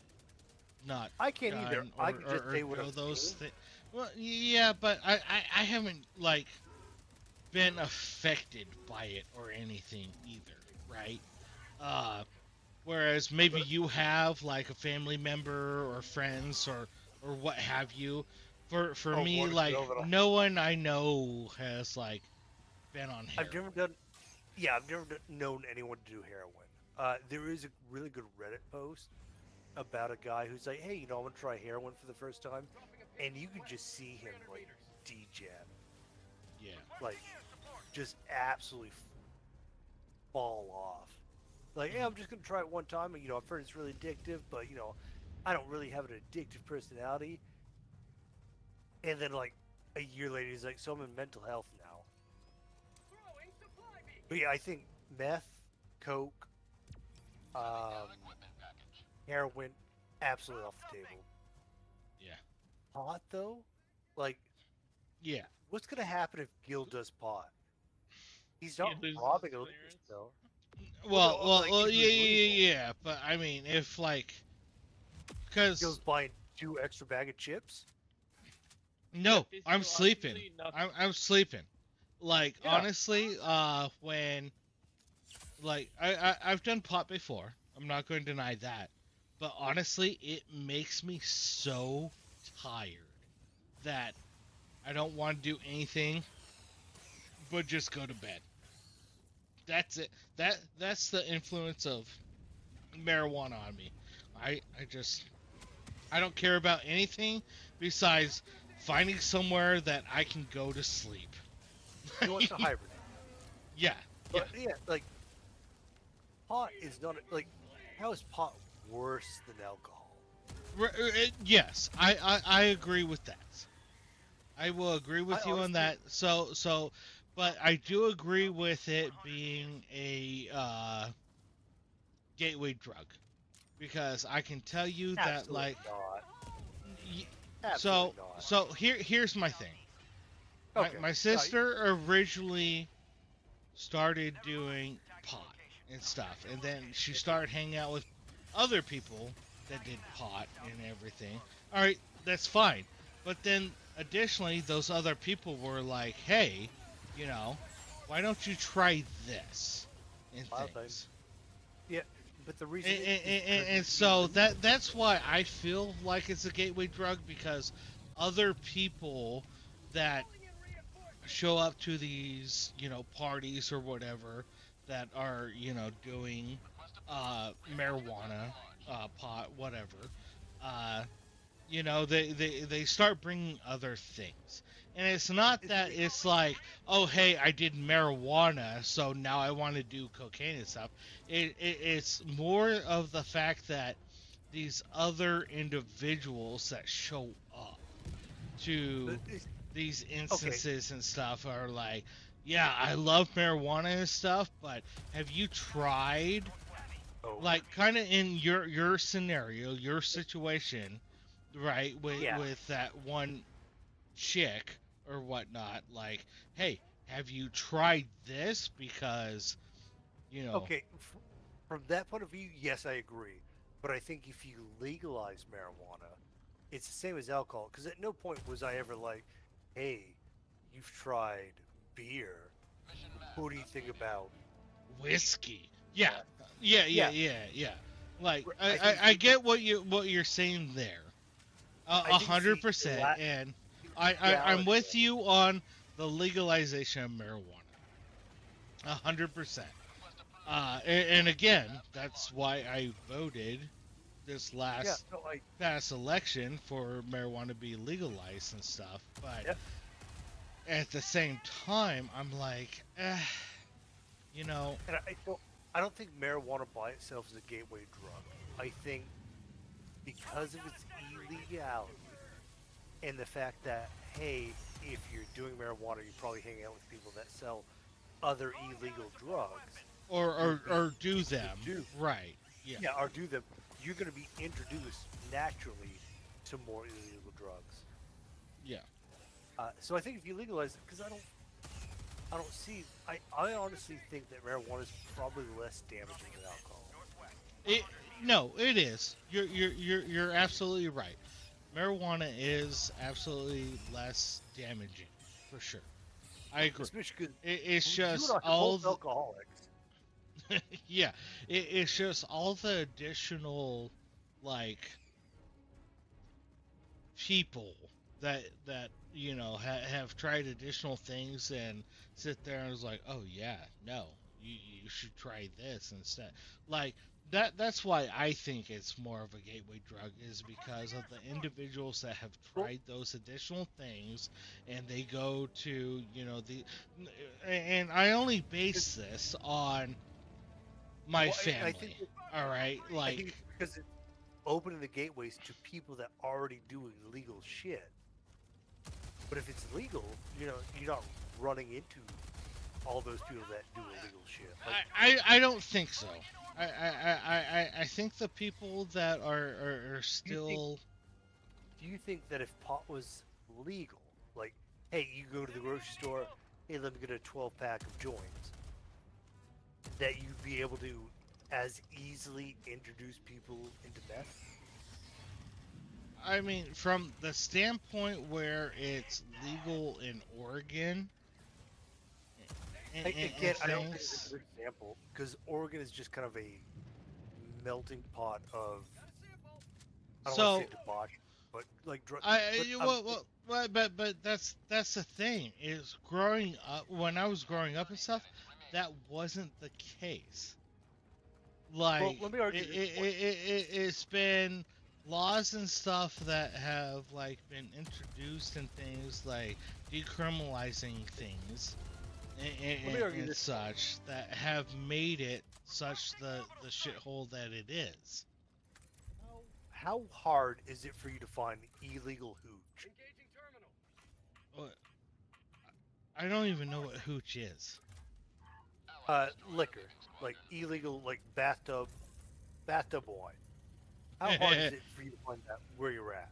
not I can't either. done I can just say what or I've those seen. things. Well, yeah, but I haven't like been affected by it or anything either, right? Whereas maybe you have like a family member or friends or what have you. For Oh, me, what a like girl that I- no one I know has like been on heroin. I've never done. Yeah, I've never known anyone to do heroin. There is a really good Reddit post about a guy who's like, "Hey, you know, I'm gonna try heroin for the first time," and you can just see him like dejab, Yeah. like just absolutely fall off. Like, yeah, I'm just gonna try it one time, and you know, I've heard it's really addictive, but you know, I don't really have an addictive personality. And then like a year later, he's like, "So I'm in mental health now." But yeah, I think meth, coke, heroin, absolutely off the table. Yeah. Pot though, like, Yeah. what's gonna happen if Gill does pot? He's He not loses robbing a his liquor clearance. store. Well, he's yeah, illegal. yeah. But I mean, if like, because Gill's buying 2 extra bag of chips. no, It's I'm still sleeping. obviously nothing. I'm sleeping. Like Yeah. honestly, when like I've done pot before. I'm not going to deny that. But honestly, it makes me so tired that I don't want to do anything but just go to bed. That's it. That's the influence of marijuana on me. I just I don't care about anything besides finding somewhere that I can go to sleep. He wants to hibernate. Yeah, yeah. But yeah, like pot is not like how is pot worse than alcohol? Yes, I agree with that. I will agree with I you on honestly- that. But I do agree with it being a gateway drug because I can tell you that Absolutely like not. y- Absolutely not. so here's my thing. Okay. My sister originally started doing pot and stuff, and then she started hanging out with other people that did pot and everything. All right, that's fine. But then additionally, those other people were like, "Hey, you know, why don't you try this?" and Wild things. Yeah, but the reason And so that's why I feel like it's a gateway drug because other people that show up to these, parties or whatever that are, doing marijuana, pot, whatever, uh, they start bringing other things. And it's not that it's like, oh, hey, I did marijuana, so now I want to do cocaine and stuff. It's more of the fact that these other individuals that show up to these instances and stuff are like, yeah, I love marijuana and stuff, but have you tried, like, kind of in your scenario, your situation, right, with that one chick or whatnot, like, hey, have you tried this because, Okay, from that point of view, yes, I agree. But I think if you legalize marijuana, it's the same as alcohol. Because at no point was I ever like, hey, you've tried beer. What do you think about whiskey? Yeah. Like, I I get what you're saying there, I think, 100%, and I'm with you on the legalization of marijuana, 100%. And again, that's why I voted this past election for marijuana to be legalized and stuff. But at the same time, I'm like, And I don't think marijuana by itself is a gateway drug. I think because of its illegality and the fact that, hey, if you're doing marijuana, you're probably hanging out with people that sell other illegal drugs. Or do them. Right. Yeah. Yeah, or do them. You're going to be introduced naturally to more illegal drugs. Yeah. So I think if you legalize it, because I don't see. I honestly think that marijuana is probably less damaging than alcohol. No, it is. You're absolutely right. Marijuana is absolutely less damaging, for sure. I agree. It's just all the alcoholics. yeah. It's just all the additional, like, people that have tried additional things and sit there and was like, oh yeah, no, you should try this instead. Like that's why I think it's more of a gateway drug is because of the individuals that have tried those additional things and they go to and I only base this on my family. All right, like because it's opening the gateways to people that already do illegal shit. But if it's legal, you're not running into all those people that do illegal shit. Like, I don't think so. I think the people that are still. Do you think that if pot was legal, like, hey, you go to the grocery store, hey, let me get a 12-pack of joints, that you'd be able to as easily introduce people into meth? I mean, from the standpoint where it's legal in Oregon. Again, I don't think it's a good example because Oregon is just kind of a melting pot of. I don't want to say debauch, but like drugs. But that's the thing is growing up when I was growing up and stuff. that wasn't the case. Like, let me argue this point. it's been laws and stuff that have like been introduced and things like decriminalizing things Let me argue and this such that have made it such the shithole that it is. How hard is it for you to find illegal hooch? Engaging terminal. What- I don't even know what hooch is. Liquor, like illegal, like bathtub wine. How hard is it for you to find that where you're at?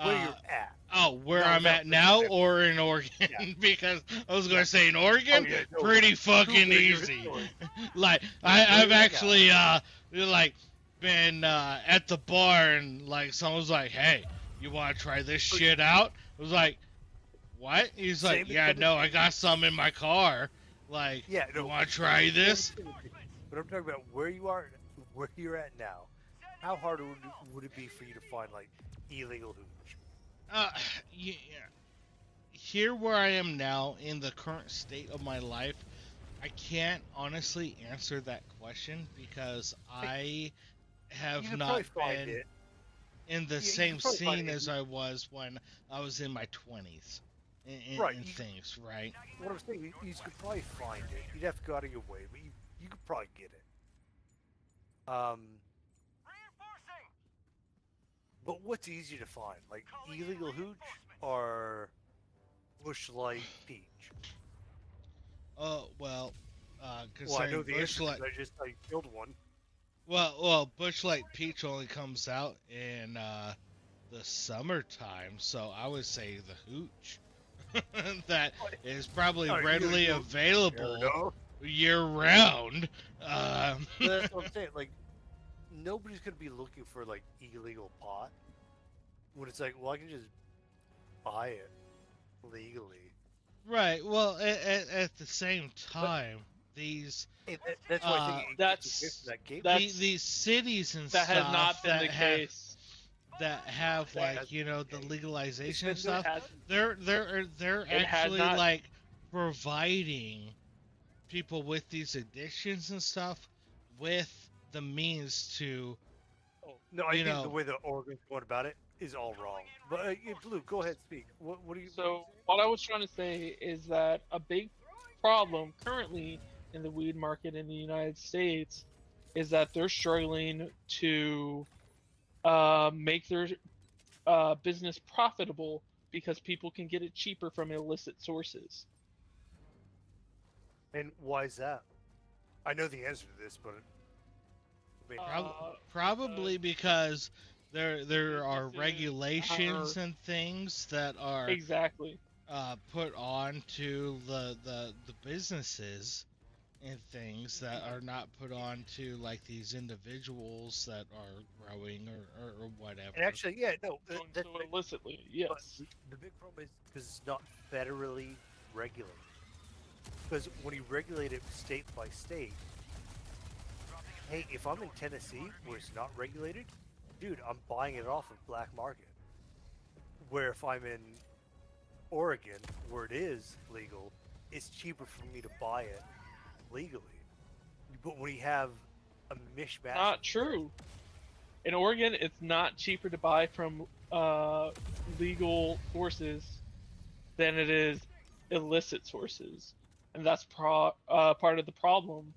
Where you're at? Oh, where No, I'm no, at no, now no. or in Oregon? Yeah. Because I was gonna say in Oregon, Oh, yeah, no. pretty fucking Where you're easy. going. Like Where I've you're at actually like been at the bar and like someone's like, "Hey, you want to try this shit out?" I was like, "What?" He's like, Same "Yeah, as- no, I got some in my car." Like, Yeah, no. you want to try this? But I'm talking about where you are, where you're at now. How hard would it be for you to find like illegal hooch? Yeah. Here where I am now in the current state of my life, I can't honestly answer that question because I You have could not probably find been it. in the Yeah, you same could probably find scene it. as I was when I was in my 20s Right, and you- things, right? What I'm saying, you could probably find it. You'd have to go out of your way, but you could probably get it. But what's easier to find, like illegal hooch or bushlight peach? Oh, Well, I concerning know the answer Bushlight, 'cause I killed one. well, Bushlight Peach only comes out in the summertime, so I would say the hooch. That is probably Oh, you- readily you- available No. year round. But that's what I'm saying. Like, nobody's gonna be looking for like illegal pot when it's like, well, I can just buy it legally. Right. Well, at the same time, these That's why I think it that's- gets to that game. these cities and That stuff has not been that the have case. that have That like has you know been the the case. legalization It's and been- stuff. Has- They're It has actually not- like providing people with these addictions and stuff with the means to No, I you think know- the way that Oregon's going about it is all wrong. But Blue, go ahead, speak. What do you? So what I was trying to say is that a big problem currently in the weed market in the United States is that they're struggling to make their business profitable because people can get it cheaper from illicit sources. And why is that? I know the answer to this, but I mean, probably because there are businesses regulations are- and things that are Exactly. put on to the businesses and things that are not put on to like these individuals that are growing or whatever. and actually, yeah, no, Doing that's so illicitly, yes. But the big problem is because it's not federally regulated. Because when you regulate it state by state, hey, if I'm in Tennessee where it's not regulated, dude, I'm buying it off of black market. Where if I'm in Oregon where it is legal, it's cheaper for me to buy it legally. But when you have a mishmash, Not true. In Oregon, it's not cheaper to buy from legal sources than it is illicit sources, and that's part of the problem.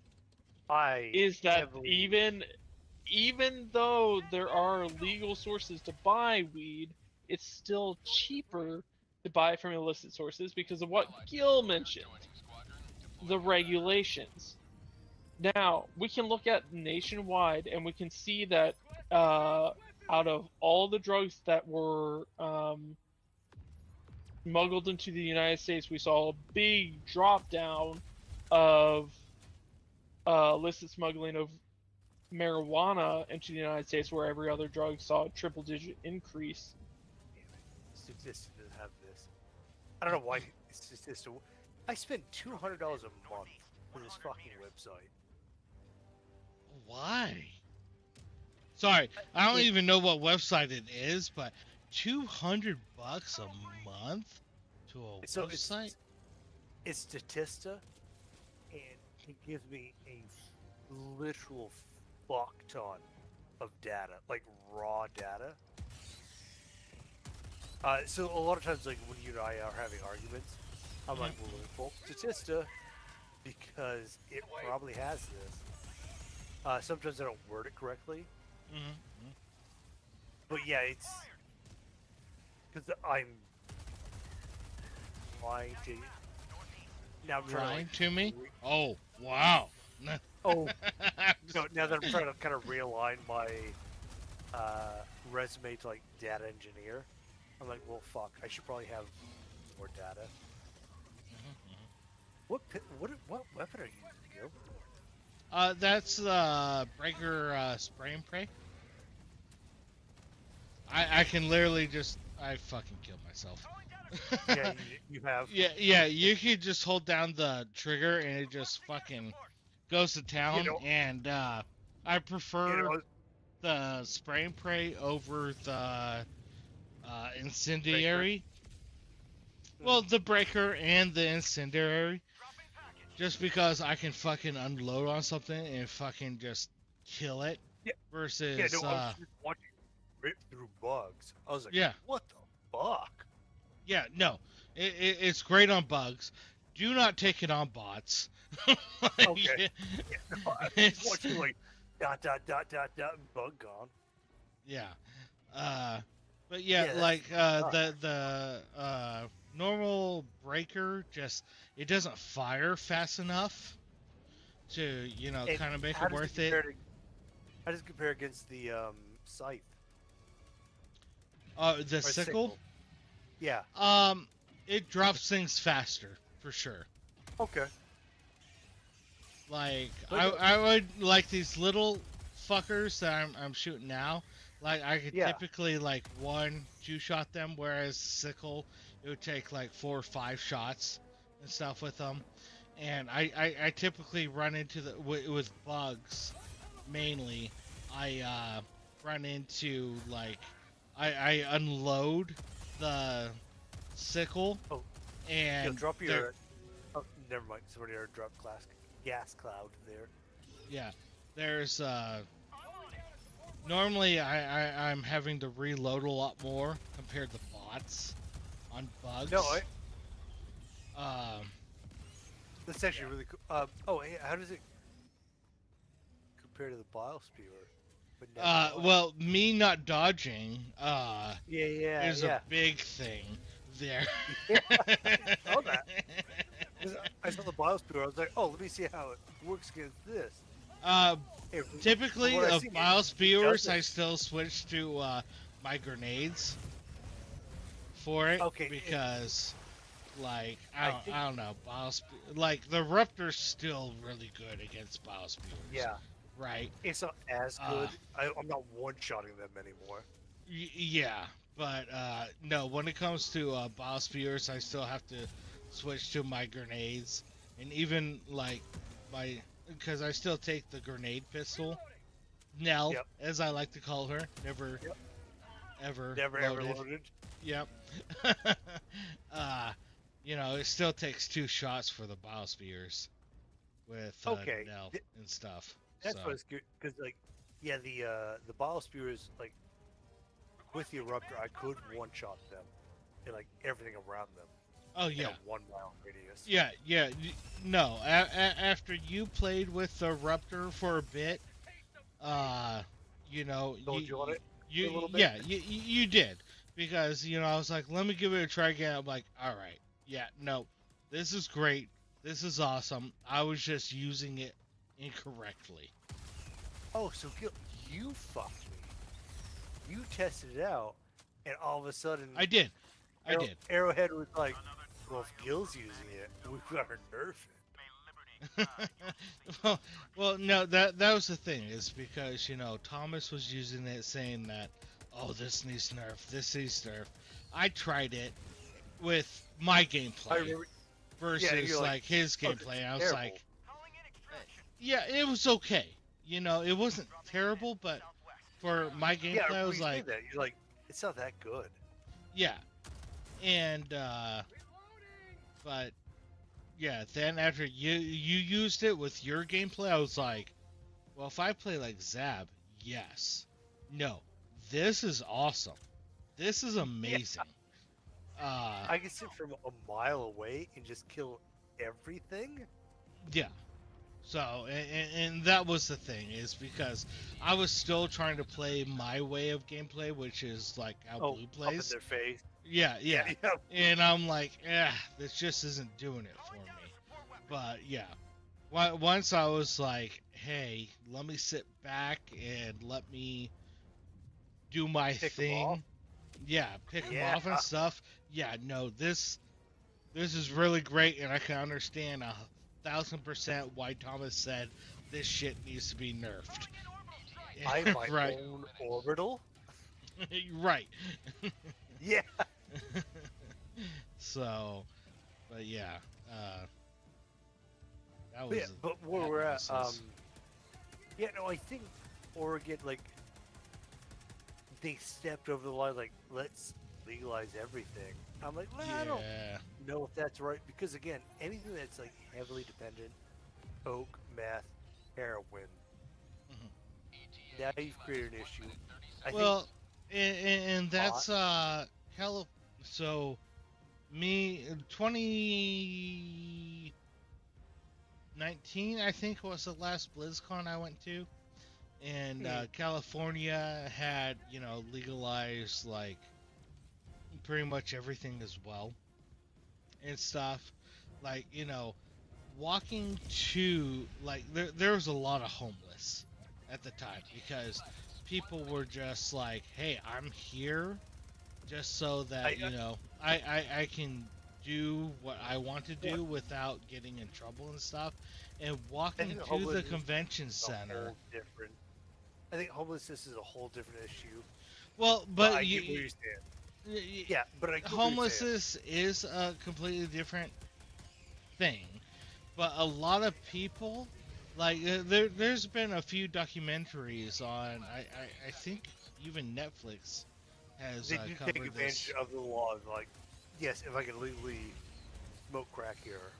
Is that heavily- even though there are legal sources to buy weed, it's still cheaper to buy from illicit sources because of what Gill mentioned, the regulations. Now, we can look at nationwide and we can see that out of all the drugs that were smuggled into the United States, we saw a big drop down of illicit smuggling of marijuana into the United States, where every other drug saw a triple-digit increase. Statista doesn't have this. I don't know why Statista. I spent $200 a month for this fucking website. Why? Sorry, I don't even know what website it is, but $200 a month to a So website? it's Statista, and it gives me a literal fuck ton of data, like raw data. So a lot of times, like when you and I are having arguments, I'm like, well, let me pull up Statista because it probably has this. Sometimes I don't word it correctly, Mm-hmm. but yeah, it's because I'm lying to you. Now I'm trying Lying to, to me? Oh, wow. Oh, no, now that I'm trying to kind of realign my resume to like data engineer, I'm like, well, fuck, I should probably have more data. What weapon are you using, Gil? That's the breaker spray and pray. I can literally just I fucking killed myself. Yeah, you have. Yeah, you could just hold down the trigger and it just fucking goes to town. You know- And I prefer You know, the spray and pray over the incendiary. Well, the breaker and the incendiary, just because I can fucking unload on something and fucking just kill it. Yeah. Versus, yeah, no, I was just watching you rip through bugs. I was like, yeah, what the fuck? yeah, no, it's great on bugs. Do not take it on bots. Like, Okay. Yeah, no, I was it's- watching like dot dot dot dot dot and bug gone. Yeah. But yeah, Yeah, like that's the normal breaker just it doesn't fire fast enough to And kind of make how it does worth it. compare to- How does it compare against the scythe? The Or sickle, Yeah. it drops things faster for sure. Okay. Like But I would like these little fuckers that I'm shooting now. Like I could Yeah. typically like 1-2 shot them, whereas sickle it would take like 4 or 5 shots and stuff with them. And I typically run into with bugs mainly. I run into like I unload the sickle Oh, and You'll drop they're- your. Oh, never mind. Somebody already dropped gas cloud there. yeah, there's normally I'm having to reload a lot more compared to bots on bugs. No, that's actually really cool. Oh, hey, how does it compare to the biosphere? But never mind. well, me not dodging yeah, is yeah. a big thing there. Yeah, I saw that. 'Cause I saw the biosphere. I was like, oh, let me see how it works against this. Hey, from Typically, what I've of seen, biospheres, does I it. still switch to my grenades for it Okay, because, like, I I don't know, like the Ruptor's still really good against biospheres. Yeah, Right. it's not as good. I'm not one-shotting them anymore. Yeah, but no, when it comes to biospheres, I still have to switch to my grenades, and even like because I still take the grenade pistol, Nell, Yep. as I like to call her, never, Yep. ever, Never loaded. ever loaded. Yep. It still takes 2 shots for the biospheres with Okay, Nell and stuff. That's so. what's good because, like, yeah, the biosphere is like with the eruptor, I could one-shot them and like everything around them. Oh In yeah. a 1-mile radius. Yeah. No, after you played with the Ruptor for a bit, Told you on it a little bit? yeah, you did, because I was like, let me give it a try again. I'm like, all right, yeah, no, this is great, this is awesome. I was just using it incorrectly. Oh, so Gil, you fucked me. You tested it out, and all of a sudden, I did. Arrowhead was like, "Well, if Gil's using it, we've got to nerf it." well, no, that was the thing, is because Thomas was using it, saying that, oh, this needs nerf, this needs nerf. I tried it with my I gameplay remember. versus you're like his "Oh, this gameplay. is I was terrible." like, yeah, it was okay. It wasn't terrible, but for my gameplay, Yeah, I when was you say like, that, you're like, it's not that good. yeah. And but then after you used it with your gameplay, I was like, well, if I play like Zab, yes. No, this is awesome. This is amazing. I can sit from a mile away and just kill everything. Yeah. So, and that was the thing, is because I was still trying to play my way of gameplay, which is like how Blue Up in plays. their face. Yeah. Yeah. And I'm like, this just isn't doing it for me. But yeah, once I was like, hey, let me sit back and let me do my Pick 'em off. thing. Yeah, pick them Yeah. off and stuff. Yeah, no, this is really great, and I can understand 1,000% why Thomas said this shit needs to be nerfed. I have my Right. own orbital. Right. Yeah. So, but yeah, that But, yeah, was. but where that we're at, was- yeah, no, I think Oregon, like, they stepped over the line, like, let's legalize everything. I'm like, well, I don't yeah, know if that's right, because again, anything that's like heavily dependent, coke, meth, heroin, now you've created an issue. I well, and that's So, me 2019, I think, was the last BlizzCon I went to, and California had legalized like pretty much everything as well and stuff. Like walking to like there was a lot of homeless at the time because people were just like, hey, I'm here just so that I can do what I want to do without getting in trouble and stuff. And walking think to the homelessness convention a center. whole different. I think homelessness is a whole different issue. Well, But but I you, get what you're saying. Yeah, but I get what you're saying. homelessness is a completely different thing. But a lot of people, like there's been a few documentaries on. I think even Netflix has They do take covered advantage this. of the law. Like, yes, if I can legally smoke crack here,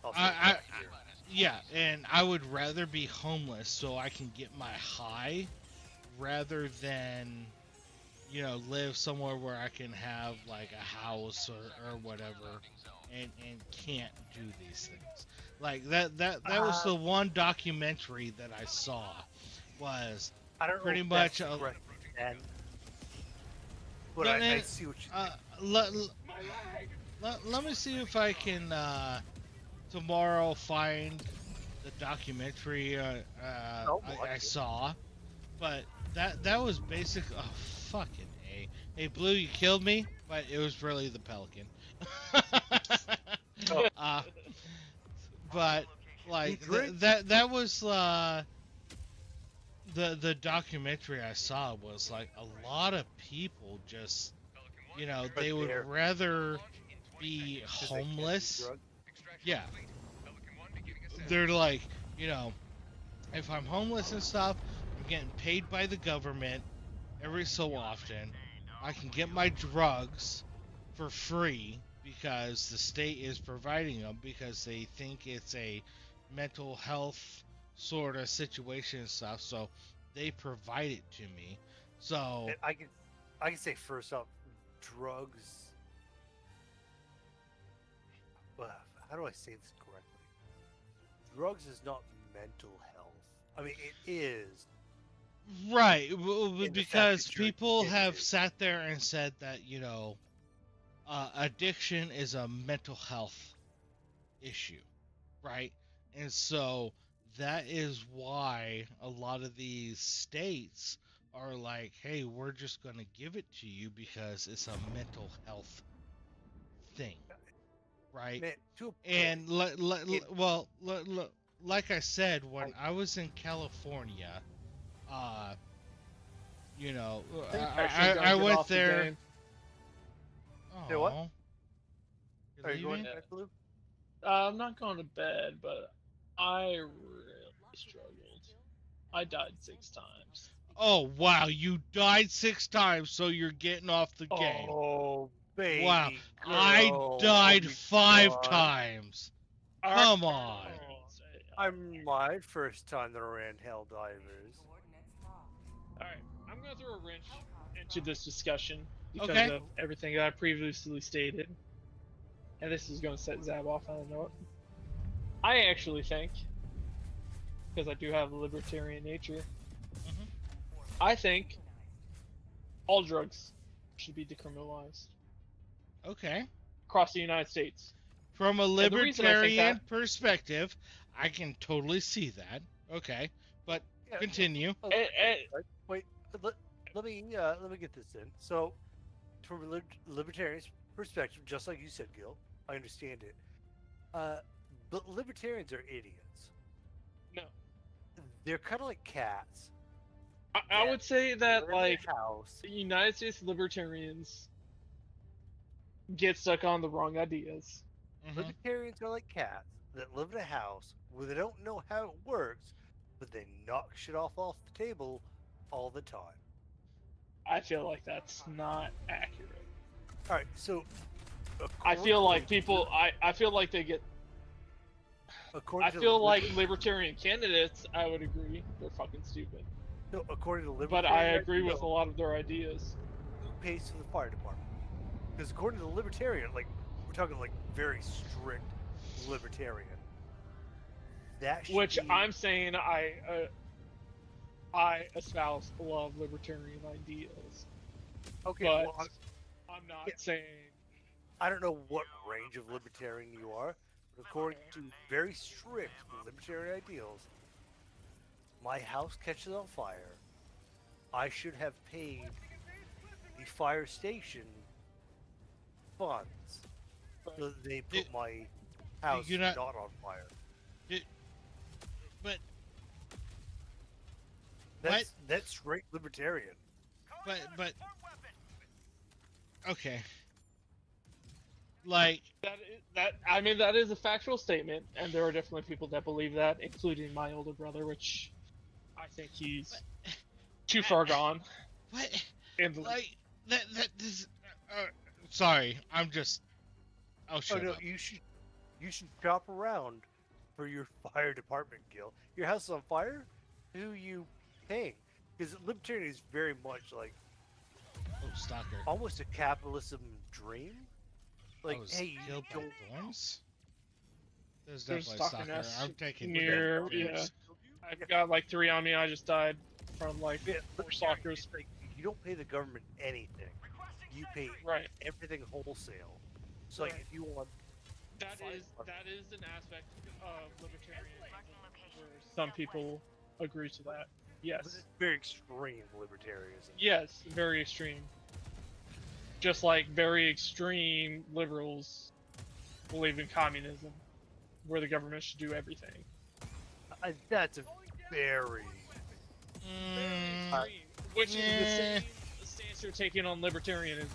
I'll smoke I, crack here. Yeah, and I would rather be homeless so I can get my high rather than live somewhere where I can have like a house or whatever and can't do these things. Like that was the one documentary that I saw was I don't pretty know if that's much correct, and but No, I no, see what you. let me see if I can tomorrow find the documentary I saw, but that was basic. Oh, fucking A. Hey, Blue, you killed me, but it was really the Pelican. But like that was the documentary I saw was like a lot of people just they would rather be homeless. Yeah, they're like if I'm homeless and stuff, I'm getting paid by the government every so often. I can get my drugs for free because the state is providing them because they think it's a mental health sort of situation and stuff. So they provide it to me. So And I can say first off, drugs. Well, how do I say this correctly? Drugs is not mental health. I mean, it is. right, In the fact because that you're people have addicted. sat there and said that addiction is a mental health issue, right? And so that is why a lot of these states are like, hey, we're just going to give it to you because it's a mental health thing, right? Man, to a And point, like I said, when I was in California, uh, Actually, gonna I get went off the there. game. Say what? Aw. You're Are you going leaving? to Blue? I'm not going to bed, but I really struggled. I died 6 times. Oh wow, you died 6 times, so you're getting off the game. Oh, baby Wow, girl. I died Oh my 5 God. times. Come on. I'm my first time that I ran Helldivers. Alright, I'm gonna throw a wrench into this discussion because Okay. of everything that I previously stated. And this is gonna set Zab off, I don't know it. I actually think, because I do have a libertarian nature, Mhm. I think all drugs should be decriminalized Okay. across the United States. From a And the reason I think libertarian perspective, I can totally see that. Okay. But Yeah, continue. Wait, let me get this in. So, from a libertarian's perspective, just like you said, Gil, I understand it. But libertarians are idiots. No. They're kind of like cats. I would say that, They're in like, their house. the United States libertarians get stuck on the wrong ideas. Mhm. Libertarians are like cats that live in a house where they don't know how it works, but they knock shit off the table all the time. I feel like that's not accurate. All right, so I feel like people. I feel like they get. I feel like libertarian candidates. I would agree they're fucking stupid. So according to But I libertarian, agree with a lot of their ideas. who pays for the fire department? Because according to the libertarian, like we're talking like very strict libertarian. That should Which be, I'm saying I espouse a lot of libertarian ideas. okay. But Well, I'm not Yeah. saying. I don't know what range of libertarian you are, but according to very strict libertarian ideals, my house catches on fire, I should have paid the fire station funds so that they put my house you're not- not on fire. But That's straight libertarian. but okay. Like I mean that is a factual statement, and there are definitely people that believe that, including my older brother, which I think he's too far gone. what? In the, Like that is. Sorry, I'll Oh shut no, up. you should shop around for your fire department, Gil. Your house is on fire? Who you paying? Because libertarian is very much like Oh, stalker. almost a capitalism dream. Like, I was hey, you killed by don't. thorns? There's There's definitely a stalker stalker. nests I'm taking near- revenge. I've got like 3 on me. I just died from like Yeah, 4 libertarian stalkers. is like, you don't pay the government anything. You pay Right. everything wholesale. So like, Right. if you want, That is an aspect of libertarianism where some people agree to that. but Yes. it's very extreme libertarianism. Yes, very extreme. Just like very extreme liberals believe in communism, where the government should do everything. That's a very Mm, Which is the yeah. same stance you're taking on libertarianism.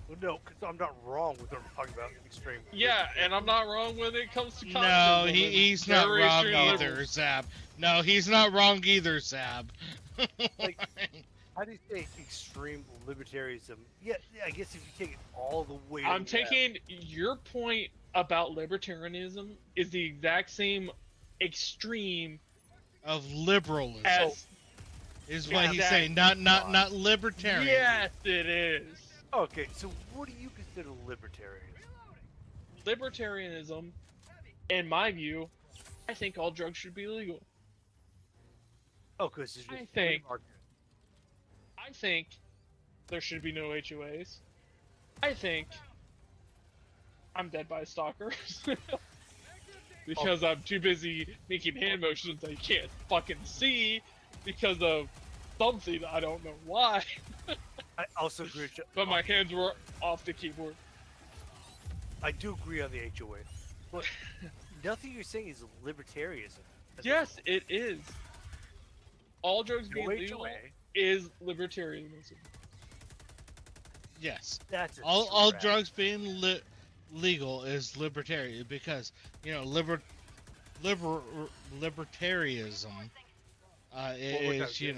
well, no, because I'm not wrong with what I'm talking about extreme. Yeah, and I'm not wrong when it comes to no, communism. he's not Very wrong extreme either, liberals. Zab. No, he's not wrong either, Zab. Like, how do you say extreme libertarianism? Yeah, I guess if you take it all the way. I'm to the left, taking your point about libertarianism is the exact same extreme of liberalism as is what he's exactly. saying, not libertarian. yes, it is. Okay, so what do you consider libertarianism? Libertarianism, in my view, I think all drugs should be legal. Oh, because it's I just think- free market. I think there should be no HOAs. I think I'm dead by a stalker. Because I'm too busy making hand motions I can't fucking see because of something I don't know why. I also agree. With you. But my hands were off the keyboard. I do agree on the HOA, but nothing you're saying is libertarianism. Yes, it is. All drugs No being legal HOA. is libertarianism. Yes. That's a All stretch. drugs being legal is libertarian because libertarianism One more time, is Gil.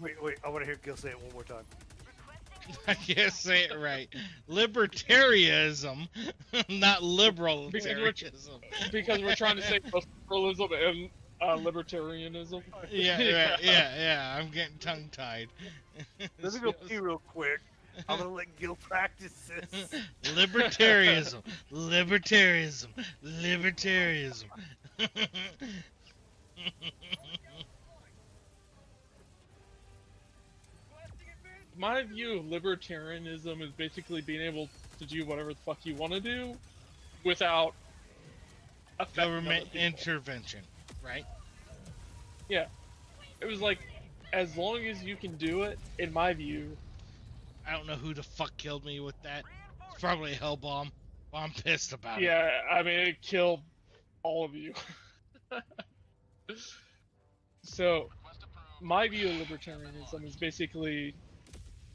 Wait, I want to hear Gil say it one more time. I can't say it right. Libertarianism, not libertarianism. Because we're trying to say both liberalism and libertarianism. Yeah, right, yeah. I'm getting tongue-tied. Let me go pee real quick. I'm gonna let Gill practice this. Libertarianism, libertarianism, libertarianism. My view of libertarianism is basically being able to do whatever the fuck you want to do without affecting Government other people. intervention, right? Yeah. It was like, as long as you can do it, in my view. I don't know who the fuck killed me with that. It's probably a hell bomb. Well, I'm pissed about it. Yeah, I mean, it killed all of you. So, my view of libertarianism is basically,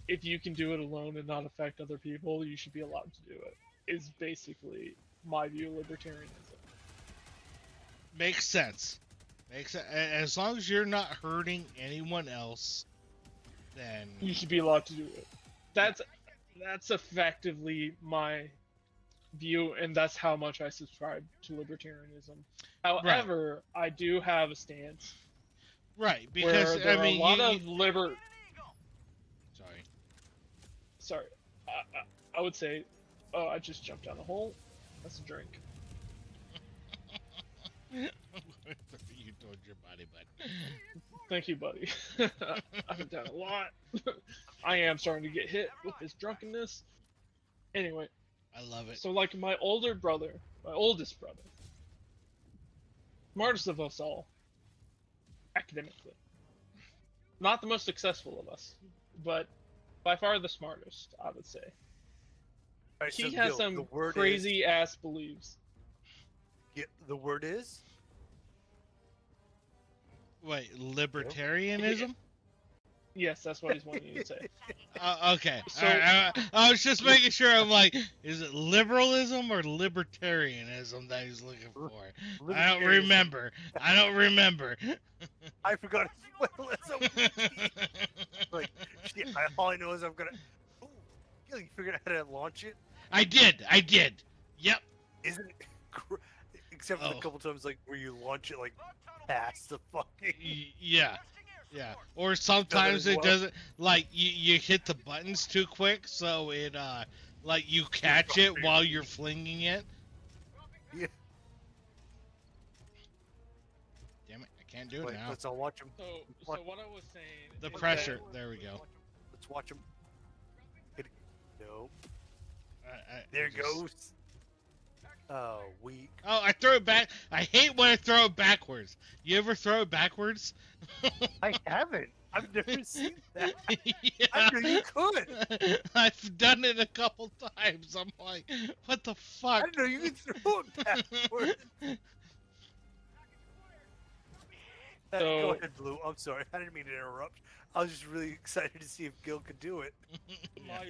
if you can do it alone and not affect other people, you should be allowed to do it. Is basically my view of libertarianism. Makes sense. As long as you're not hurting anyone else, then You should be allowed to do it. That's effectively my view, and that's how much I subscribe to libertarianism. However, I do have a stance right, because where there I mean, are a lot of Sorry, I would say, oh, I just jumped down a hole. That's a drink. You told your body, bud. Thank you, buddy. I've been down a lot. I am starting to get hit with this drunkenness. Anyway, I love it. so like my oldest brother, smartest of us all, academically. Not the most successful of us, but by far the smartest, I would say. Alright, He so has Gill, some the word crazy ass beliefs. the word is? Wait, libertarianism? Yes, that's what he's wanting you to say. Okay. So- I was just making sure. I'm like, is it liberalism or libertarianism that he's looking for? I don't remember. I forgot liberalism. Like, shit, all I know is I'm gonna. Oh, Gill, you figured out how to launch it? I did. Yep. Isn't it? Except for the Oh. couple times like where you launch it like past the fucking. Yeah. Or sometimes it well. doesn't. Like you hit the buttons too quick, so it like you catch it while you're flinging it. Yeah. Damn it! I can't do it Wait, now. let's all watch him. So what I was saying. The is that- pressure. There we go. Let's watch him. Hit it. No. I There just- goes. Oh, weak. Oh, I throw it back. I hate when I throw it backwards. You ever throw it backwards? I haven't. I've never seen that. Yeah. I knew you could. I've done it a couple times. I'm like, what the I fuck? didn't know you could throw it backwards. Go So- ahead, Blue. I'm sorry. I didn't mean to interrupt. I was just really excited to see if Gill could do it. My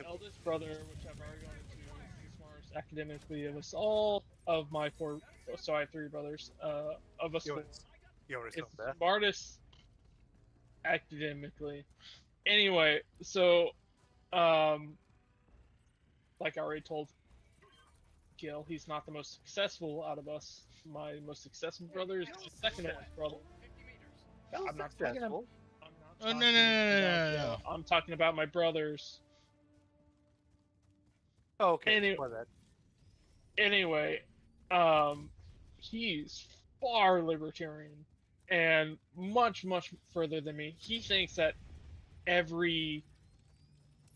eldest brother, which I've already gone into, is the smartest academically of us all. Of my four, so I have three brothers. Of us You four, want to is stop that? smartest academically. Anyway, so, like I already told Gil, he's not the most successful out of us. My most successful brother is my second oldest brother. I'm not talking about. Successful. Oh, no. I'm talking about my brothers. Oh, okay. Any- My bad. Anyway, he's far libertarian and much further than me. He thinks that every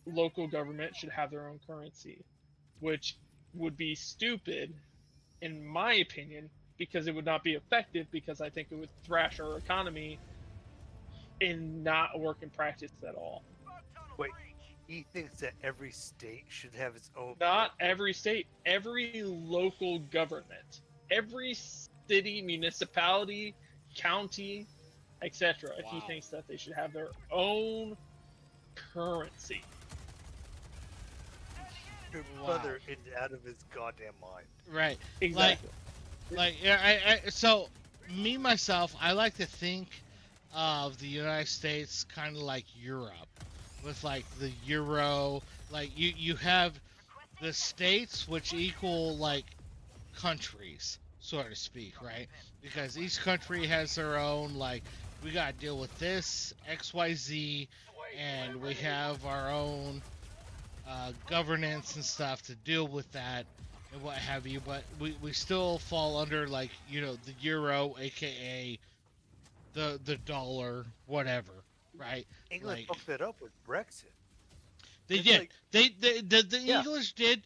local government should have their own currency, which would be stupid, in my opinion, because it would not be effective, because I think it would thrash our economy and not work in practice at all. Wait, he thinks that every state should have its own. Not every state, every local government, every city, municipality, county, etc. He Wow. thinks that they should have their own currency. Your Wow. brother is out of his goddamn mind. Right. Exactly. Like, yeah, so, me, myself, I like to think of the United States kind of like Europe. with like the euro. Like you have the states which equal like countries, so to speak, right? Because each country has their own, like, we gotta deal with this XYZ, and we have our own governance and stuff to deal with that and what have you. But we still fall under, like, the euro, aka the dollar, whatever, right? England Like, fucked that up with Brexit. they It's did. like- The Yeah. English did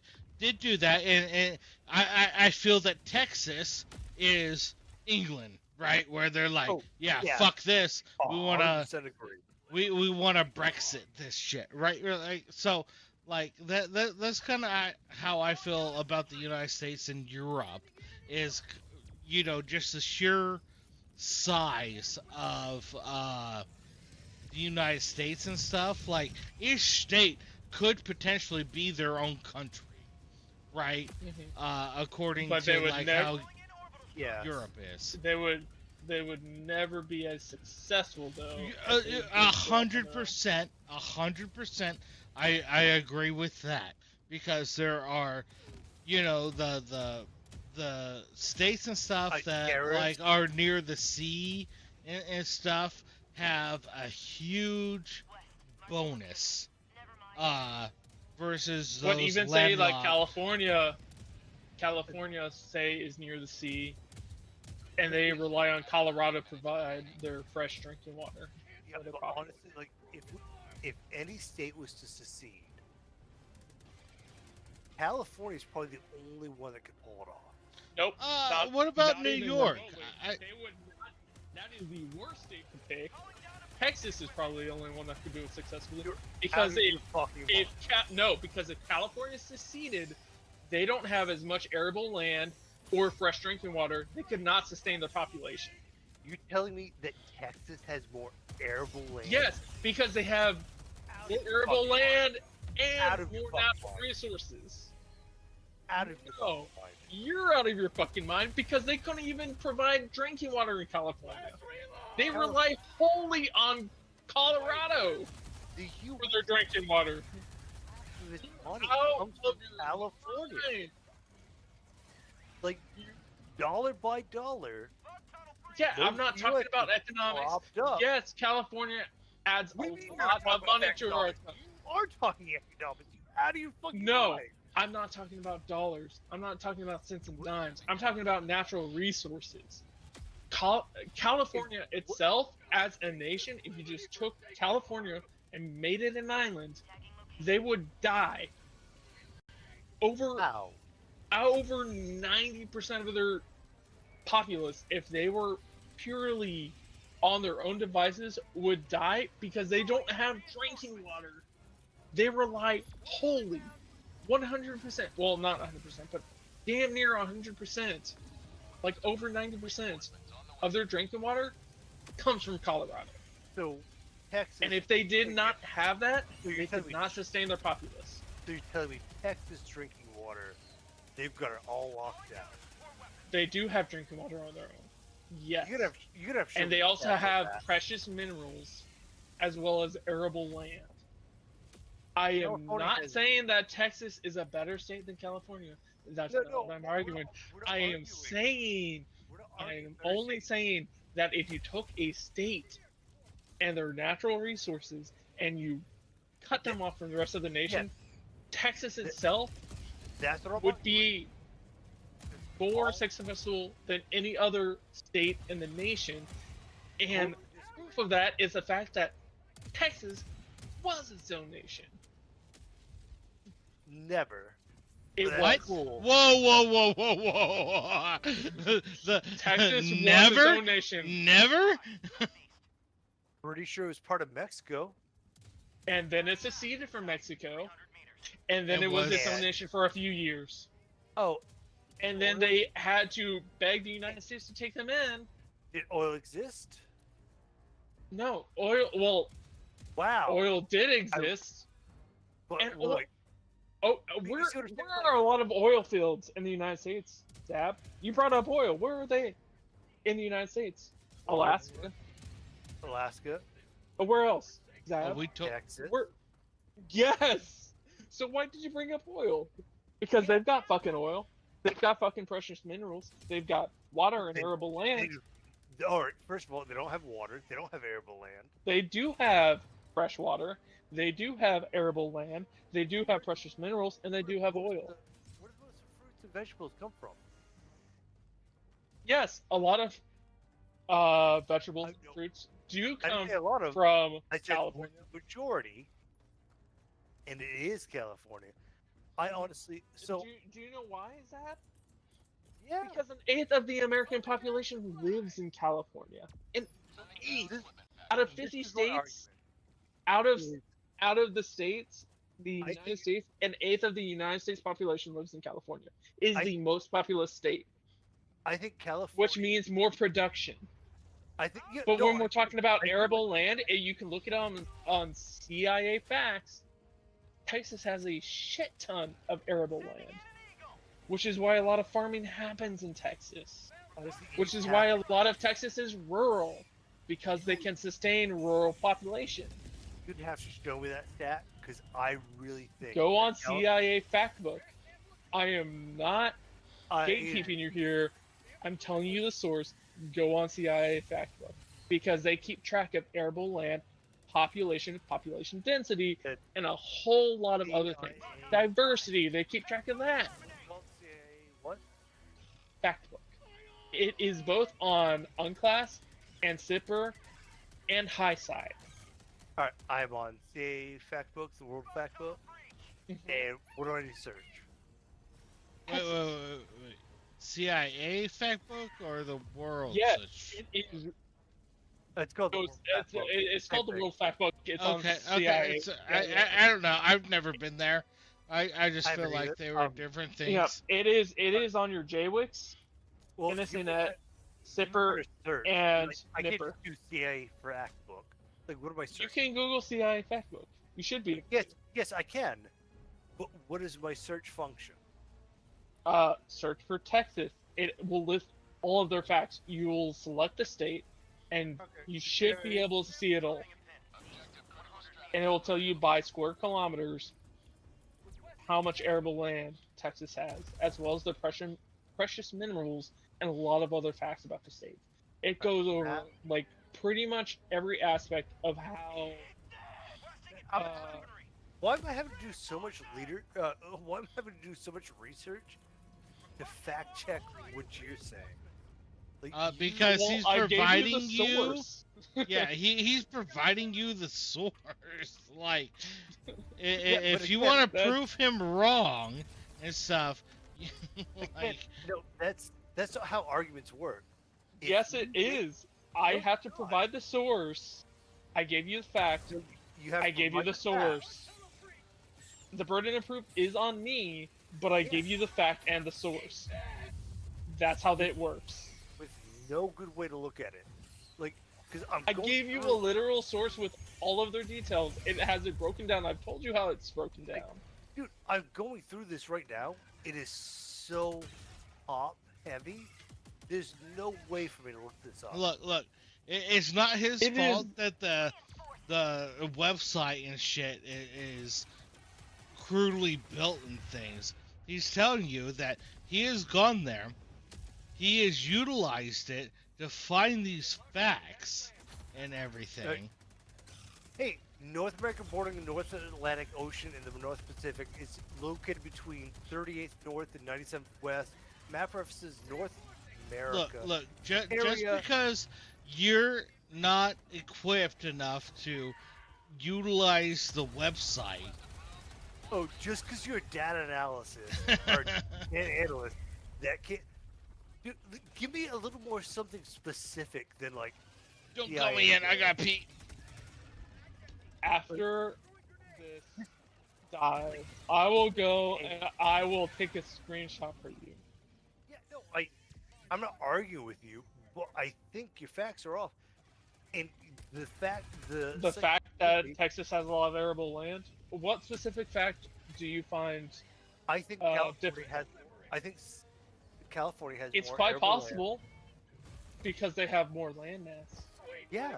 do that, and I feel that Texas is England, right? Where they're like, Oh, yeah, yeah. fuck this. We wanna 100% agree. we wanna Brexit this shit, right? Like, so like that's kind of how I feel about the United States and Europe is, just the sheer size of the United States and stuff. Like, each state could potentially be their own country, right? According But they to would like never- how Yeah. Europe is. They would never be as successful though. A if they did 100%, 100%. I agree with that, because there are, the states and stuff Like that terrorists? like are near the sea and stuff have a huge bonus versus those But even say like landlocked. California say is near the sea, and they rely on Colorado to provide their fresh drinking water. Yeah, for their but populace. honestly, like if any state was to secede, California is probably the only one that could pull it off. Nope. What about not New even York? remotely. I- They would not. That is the worst state to pick. Texas is probably the only one that could do it successfully. Because Out of your fucking mind. because if California seceded, they don't have as much arable land or fresh drinking water. They could not sustain their population. You telling me that Texas has more arable land? Yes, because they have more arable fucking land Out and of your more fucking natural mind. resources. Out of your No. fucking mind. You're out of your fucking mind because they couldn't even provide drinking water in California. They rely wholly on Colorado The for their drinking water. this money Out comes of from your California. mind. Like dollar by dollar. Yeah, Those I'm not talking US about is economics. propped up. Yes, California adds What a do you mean you're lot talking of money about to our economics? You are talking economics. How do you fucking No. mind? I'm not talking about dollars. I'm not talking about cents and dimes. I'm talking about natural resources. California itself, as a nation, if you just took California and made it an island, they would die. Over How? 90% of their populace, if they were purely on their own devices, would die because they don't have drinking water. They rely wholly, 100%, well, not 100%, but damn near 100%, like over 90% of their drinking water comes from Colorado. So Texas. And if they did not have that, So you're they telling could me- not sustain their populace. So you're telling me Texas drinking water, they've got it all locked down. They do have drinking water on their own. Yes. You gotta have. And they sugar also about have that. precious minerals as well as arable land. I am California not has- saying that Texas is a better state than California. That's not what I'm arguing. We're not I am arguing. saying, We're not I arguing am better only states. saying that if you took a state and their natural resources and you cut them off from the rest of the nation, Texas itself That's what I'm would arguing. be more successful than any other state in the nation. And proof of that is the fact that Texas was its own nation. Never. It That's was. cool. Whoa. Texas was its Never? own nation. Never? Pretty sure it was part of Mexico. And then it seceded from Mexico. And then It it was its was. own nation for a few years. Oh, And then they had to beg the United States to take them in. did oil exist? No, oil. Wow. Oil did exist. But and like, Oh, You where see what I'm saying? are a lot of oil fields in the United States, Zab? You brought up oil. Where are they in the United States? Alaska. Alaska, But where else, Well, Zab? we took Texas. Yes. So why did you bring up oil? Because they've got fucking oil. They've got fucking precious minerals. They've got water and They- arable land. All right, first of all, they don't have water. They don't have arable land. They do have fresh water. They do have arable land. They do have precious minerals, and they do have oil. Where do most of the fruits and vegetables come from? Yes, a lot of vegetables and know. fruits do I come mean, a lot of. from I said California. majority, and it is California. I honestly, so Do you know why is that? yeah, Because an eighth of the American population lives in California. An eighth out of 50 this is my states, out of argument. out of the states, the I United think- States, an eighth of the United States population lives in California. Is I- the most populous state, I think California, which means more production. I think. Yeah, But no, when we're talking about I agree arable land, you can look it on CIA facts. Texas has a shit ton of arable land, which is why a lot of farming happens in Texas. honestly, Which you is have- why a lot of Texas is rural, because they can sustain rural population. you'd have to show me that stat because I really think. Go on that Cal- CIA Factbook. I am not I- gatekeeping you here. I'm telling you the source. Go on CIA Factbook because they keep track of arable land, population density, Good. and a whole lot of other things. Diversity. They keep track of that. What? Factbook. It is both on Unclass and Zipper and High Side. All right, I'm on CA Factbook, the World Factbook, and what do I need to search? Wait. CIA fact book or the world? Yeah, Search? it is. It's called the World Factbook. It's called the Same World Factbook. It's on Okay. CIA. It's, I don't know. I've never been there. I just I feel haven't like either. they were different things. Yeah, it is. It is on your JWix, Well, NSNet, you Zipper, can search. and Like, I can't Nipper. just do CIA Factbook. Like, what am I You searching? can Google CIA Factbook. You should be. Yes, I can. But what is my search function? Search for Texas. It will list all of their facts. You will select the state, and you should be able to see it all. And it will tell you by square kilometers how much arable land Texas has, as well as the precious minerals and a lot of other facts about the state. It goes over like pretty much every aspect of how. Why am I having to do so much why am I having to do so much research to fact check what you're saying? Like, Because Well, he's I gave providing the you. source. Yeah, he's providing you the source. Like, if but you again, want to that's- prove him wrong and stuff, again, like, no, that's not how arguments work. If Yes, it you- is. I No, have to it's not. provide the source. I gave you the fact. You have I to gave you provide the source. The burden of proof is on me, but I gave you the fact and the source. That's how that works. with no good way to look at it. Like, because I gave you a literal source with all of their details. It has it broken down. I've told you how it's broken down. Dude, I'm going through this right now. It is so top heavy. There's no way for me to look this up. look, it's not his It fault that the website and shit is crudely built and things. He's telling you that he has gone there, he has utilized it to find these facts and everything. Hey, North America bordering the North Atlantic Ocean and the North Pacific is located between 38th North and 97th West. Map references North America. Look, just area- because you're not equipped enough to utilize the website. Oh, just because you're a data analysis or an analyst, that can't. Dude, give me a little more something specific than like. Don't Yeah, call me yeah, in, I got pee. After this dive, I will go and I will take a screenshot for you. Yeah, no, I'm not arguing with you, but I think your facts are off. And the fact, The fact that Texas has a lot of arable land. What specific fact do you find? I think different. California has. I think California has. It's more quite arable land. possible because they have more land mass. Yeah.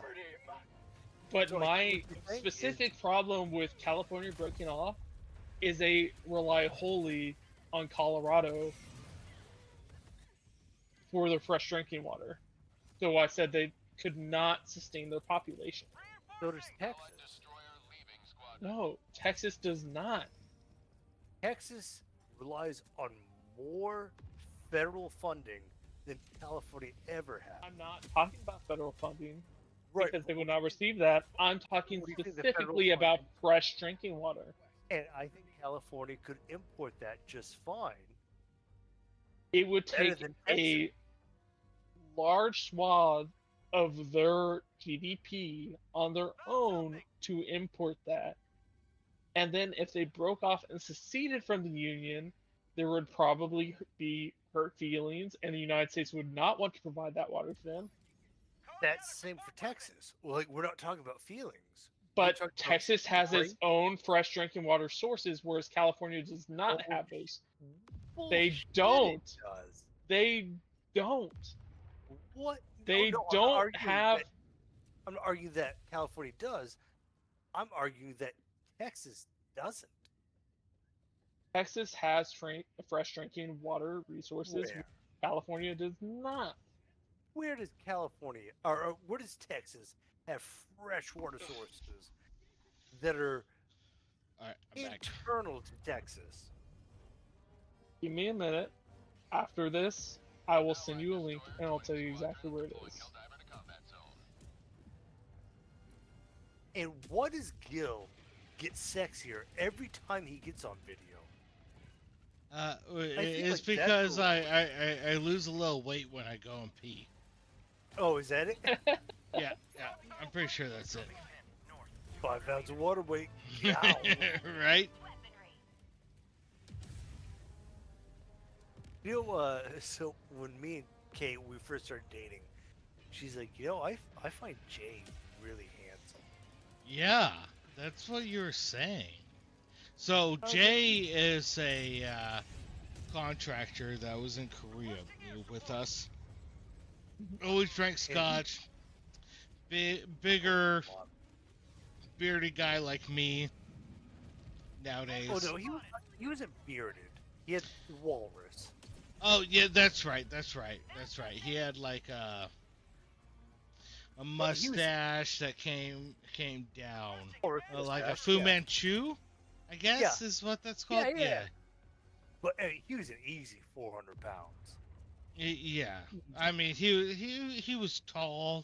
But So, my what you're saying specific problem with California breaking off is they rely wholly on Colorado for their fresh drinking water. So I said they could not sustain their population. So does Texas. No, Texas does not. Texas relies on more federal funding than California ever had. I'm not talking about federal funding Right. because they will not receive that. I'm talking What do you think the federal specifically about funding- fresh drinking water. And I think California could import that just fine. It would Better take than a large swath of their GDP on their own to import that. And then if they broke off and seceded from the Union, there would probably be hurt feelings, and the United States would not want to provide that water to them. That's the same for Texas. Well, like, we're not talking about feelings. But talking about Texas has its drink? own fresh drinking water sources, whereas California does not have those. They Bullshit, don't. it does. They don't. What? They I'm not don't arguing have. that- I'm not arguing that California does. I'm arguing that Texas doesn't. Texas has fresh drinking water resources. Where? California does not. Where does California or where does Texas have fresh water sources that are All right, I'm back. internal to Texas? Give me a minute. After this, I will send you a link and I'll tell you exactly where it is. Helldiver to combat zone. And why does Gill get sexier every time he gets on video? It's like that's because the- I lose a little weight when I go and pee. Oh, is that it? Yeah, I'm pretty sure that's it. 5 pounds of water weight. Yow. Right? You know, so when me and Kate we first started dating, she's like, I find Jay really handsome. Yeah, that's what you were saying. So Jay is a contractor that was in Korea with us. Always drank scotch. Bigger, beardy guy like me. Nowadays. Oh no, he wasn't bearded. He had walrus. Oh yeah, that's right. He had like a mustache that came down, Walrus like a mustache, Fu yeah. Manchu, I guess is what that's called. Yeah. But he was an easy 400 pounds. Yeah. I mean, he was tall,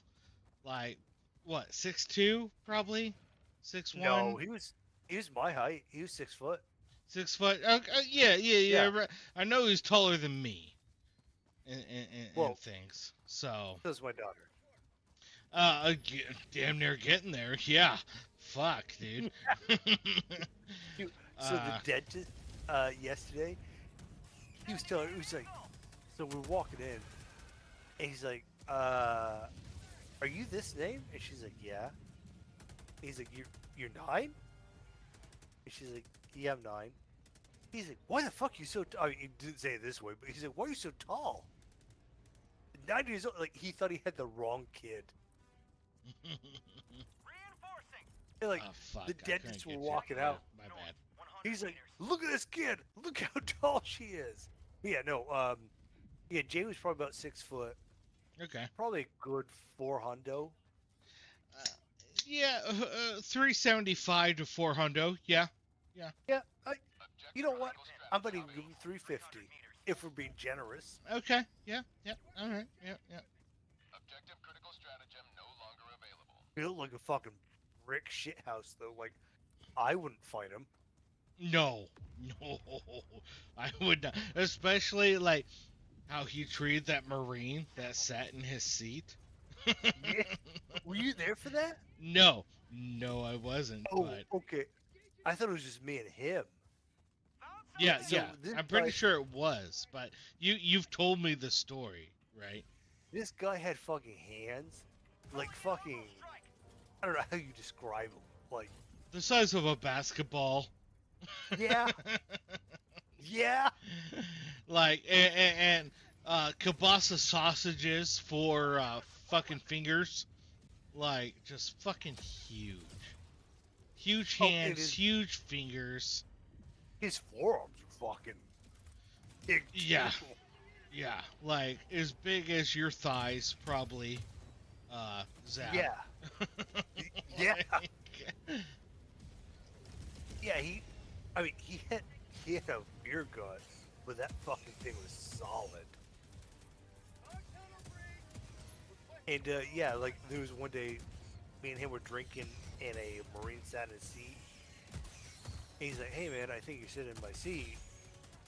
like what, 6'2", probably, 6'1". No, he was my height. He was 6 foot. 6 foot. Yeah. Yeah. Right. I know he's taller than me. And Well, things. So. So was my daughter. Damn near getting there. Yeah. Fuck, dude. So the dentist, yesterday, he was like, so we're walking in, and he's like, are you this name? And she's like, yeah. He's like, you're 9? And she's like, yeah, I'm 9. He's like, why the fuck you so? I mean, he didn't say it this way, but he's like, why are you so tall? 9 years old, like he thought he had the wrong kid. And, like Oh, fuck, the I couldn't dentists were get you. walking Yeah, out. My bad. He's like, look at this kid. Look how tall she is. Yeah, no, yeah, Jay was probably about 6 foot. Okay. Probably a good 400. Yeah, 375 to 400. Yeah. Yeah, you know what? I'm gonna give him 350 if we're being generous. Okay. Yeah. All right. Yeah. Objective critical stratagem no longer available. Built like a fucking brick shithouse though. Like, I wouldn't fight him. No, I would not. Especially like how he treated that Marine that sat in his seat. Yeah. Were you there for that? No, I wasn't. Oh, But okay. I thought it was just me and him. yeah, So this I'm pretty guy- sure it was. But you've told me the story, right? This guy had fucking hands, like fucking. I don't know how you describe them. Like, The size of a basketball. yeah, yeah. Like and kielbasa sausages for fucking fingers. like just fucking huge. Huge Oh, it hands, is- huge fingers. His forearms are fucking big. Yeah. too. Yeah, like as big as your thighs, probably. Zap. Yeah. Yeah. Like, Yeah, he had a beer gut, but that fucking thing was solid. And yeah, like there was one day, me and him were drinking, and a Marine sat in his seat. And he's like, "Hey man, I think you're sitting in my seat."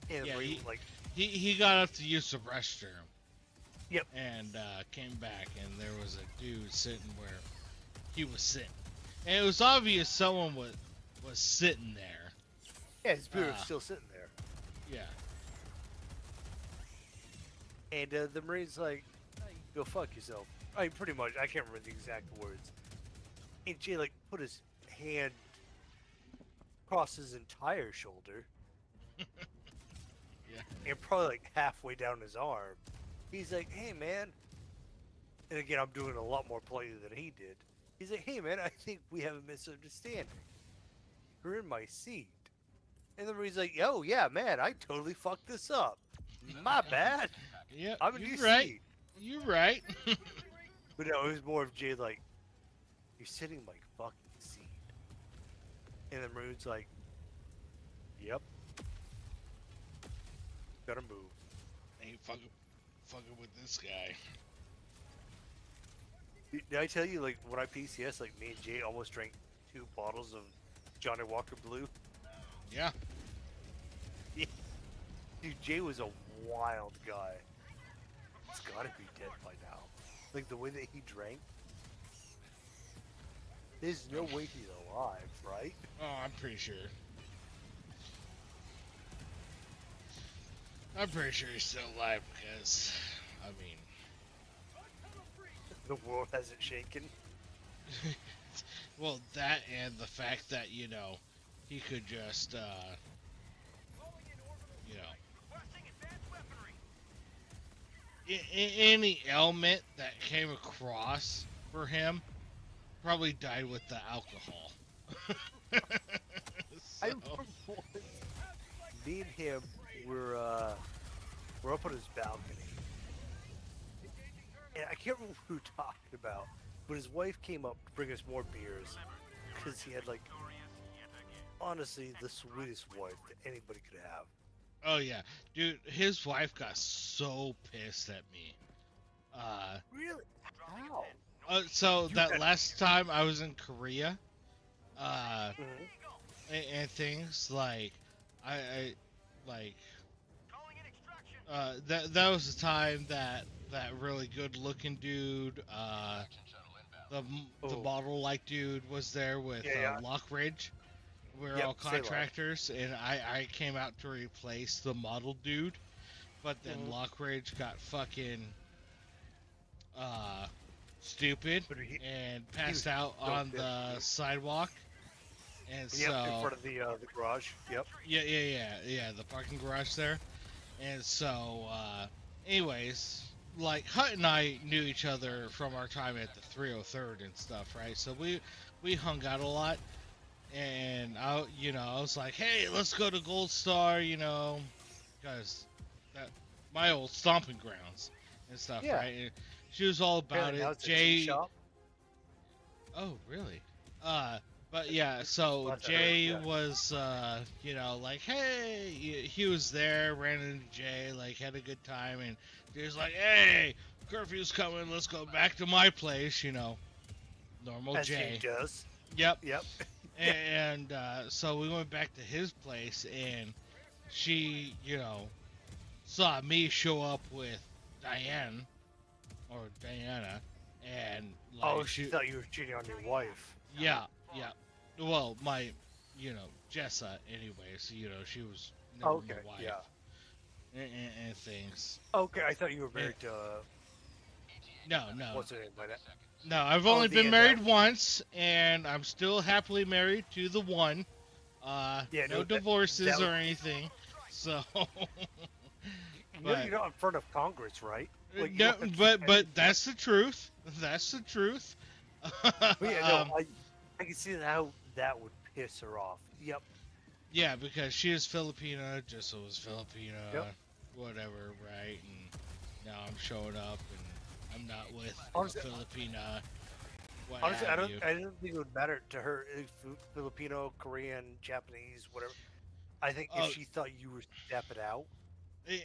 And the Yeah, Marine like, he got up to use the restroom. Yep. And came back, and there was a dude sitting where he was sitting, and it was obvious someone was sitting there. yeah, his beer was still sitting there. Yeah. And the Marine's like, "Oh, you can go fuck yourself." I mean, pretty much. I can't remember the exact words. And Jay like put his hand across his entire shoulder, Yeah. and probably like halfway down his arm. He's like, "Hey man," and again, I'm doing a lot more politely than he did. He's like, "Hey man, I think we have a misunderstanding. You're in my seat." And the Marine's like, "Yo, yeah, man, I totally fucked this up. My bad. Yeah. I'm in You're your right. seat." You're right. But no, it was more of Jay like, "You're sitting in my fucking seat." And the Marine's like, "Yep. Gotta move." Ain't fucking with this guy. Did I tell you, like, when I PCS, like, me and Jay almost drank 2 bottles of Johnny Walker Blue? Yeah. Dude, Jay was a wild guy. He's gotta be dead by now. Like, the way that he drank. There's no way he's alive, right? Oh, I'm pretty sure. I'm pretty sure he's still alive because, I mean, The world hasn't shaken. well, that and the fact that, he could just, any ailment that came across for him probably died with the alcohol. I So, remember once, me and him were up on his balcony. And I can't remember who we were talking about, but his wife came up to bring us more beers because he had, like, honestly, the sweetest wife that anybody could have. oh yeah, dude, his wife got so pissed at me. Really? How? So You that had- last time I was in Korea, Mhm. and things like, I like, that was the time that really good looking dude, the Oh. model like dude was there with Yeah. Lockridge. We're Yep, all say Lock. contractors, and I came out to replace the model dude, but then Mhm. Lockridge got fucking stupid But he- and was passed out so on pissed, the dude. sidewalk, and Yep, so in front of the garage. Yep. yeah, the parking garage there. And so, anyways, like Hut and I knew each other from our time at the 303rd and stuff, right? So we hung out a lot, and I was like, hey, let's go to Gold Star, because that my old stomping grounds and stuff, Yeah. right? And she was all about Apparently now it. it's a tea shop. Oh, really? But yeah, so That's Jay yeah. was, like, hey, he was there, ran into Jay, like, had a good time, and Jay's like, hey, curfew's coming, let's go back to my place, normal As Jay. he does. Yep. Yep. And so we went back to his place, and she, saw me show up with Diana, and like, Oh, she thought you were cheating on your wife. yeah. Well, my, Jessa, anyways, she was never Okay, my wife. yeah. And things. Okay, I thought you were married to. No. What's her name? By that? No, I've only been the, married once, and I'm still happily married to the one. Yeah, no no, that- divorces that was- or anything. So. No, But- you're not in front of Congress, right? Like, you No, don't have to- but that's the truth. That's the truth. But yeah, no, Um, I can see how that would piss her off. Yep. yeah, because she is Filipina, just so was Filipina, Yep. whatever, right? And now I'm showing up and I'm not with Honestly, a Filipina, what honestly, have you. I don't think it would matter to her if Filipino, Korean, Japanese, whatever. I think if Oh, she thought you were stepping out,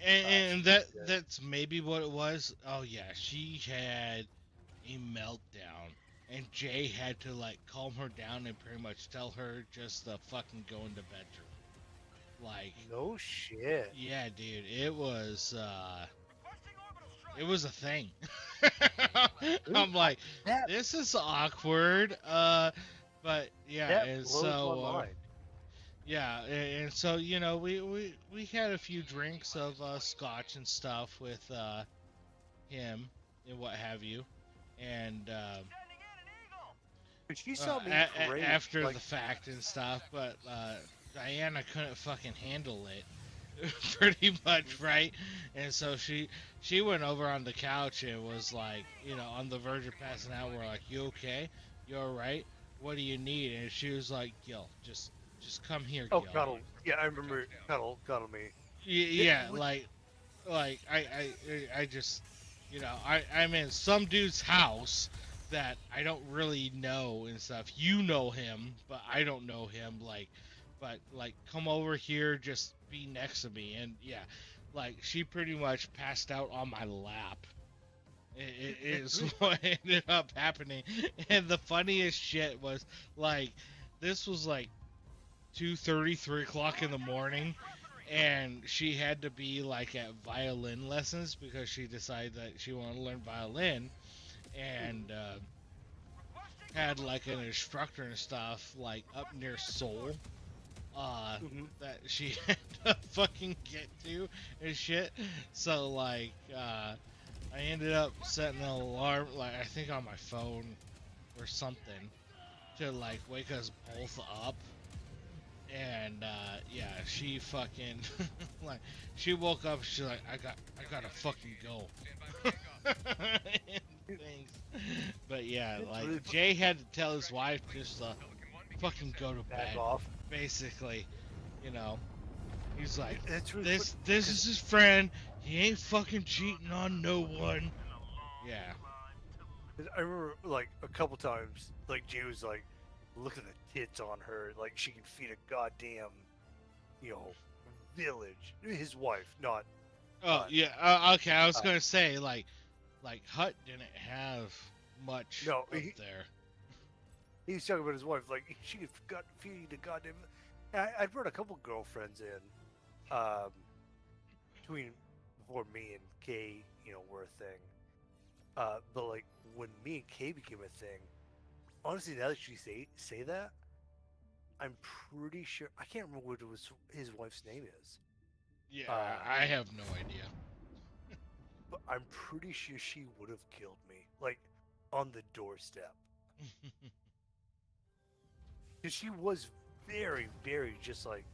and she'd that be good. that's maybe what it was. Oh yeah, she had a meltdown, and Jay had to like calm her down and pretty much tell her just to fucking go into bedroom. Like, No shit. yeah, dude, it was a thing. I'm like, That this is awkward. But yeah, that and blows my so mind. yeah, and so we had a few drinks of scotch and stuff with him and what have you, and But she saw me parade after like the fact and stuff, but Diana couldn't fucking handle it. Pretty much, right? And so she went over on the couch and was like, on the verge of passing out. We're like, "You okay? You all right? What do you need?" And she was like, "Gil, just come here, oh Gil." cuddle. Yeah, I remember cuddle me. Yeah, What- like I just, I'm in some dude's house that I don't really know and stuff. You know him, but I don't know him. But like, come over here, just be next to me, and yeah, like she pretty much passed out on my lap. It is what ended up happening, and the funniest shit was like, this was like 2:30, 3 o'clock in the morning, and she had to be like at violin lessons because she decided that she wanted to learn violin, and had like an instructor and stuff like up near Seoul, that she had to fucking get to and shit. So like, I ended up setting an alarm, like I think on my phone or something, to like wake us both up. And yeah, she fucking like she woke up. She's like, I gotta fucking go. And things. But yeah, like Jay had to tell his wife just to fucking go to back bed. off. Basically, you know, he's like, It's really this is his friend. He ain't fucking cheating on no one. Yeah. I remember like a couple times, like Jay was like, look at the tits on her, like she can feed a goddamn, you know, village. His wife, not. Oh yeah. Okay, I was uh, gonna say like Hut didn't have much No, up there. He was talking about his wife, like she could feed a goddamn. I brought a couple girlfriends in, between before me and Kay, were a thing. But like when me and Kay became a thing, honestly, now that you say that, I'm pretty sure I can't remember what his wife's name is. Yeah, I have no idea. But I'm pretty sure she would have killed me, like on the doorstep, because she was very, very just like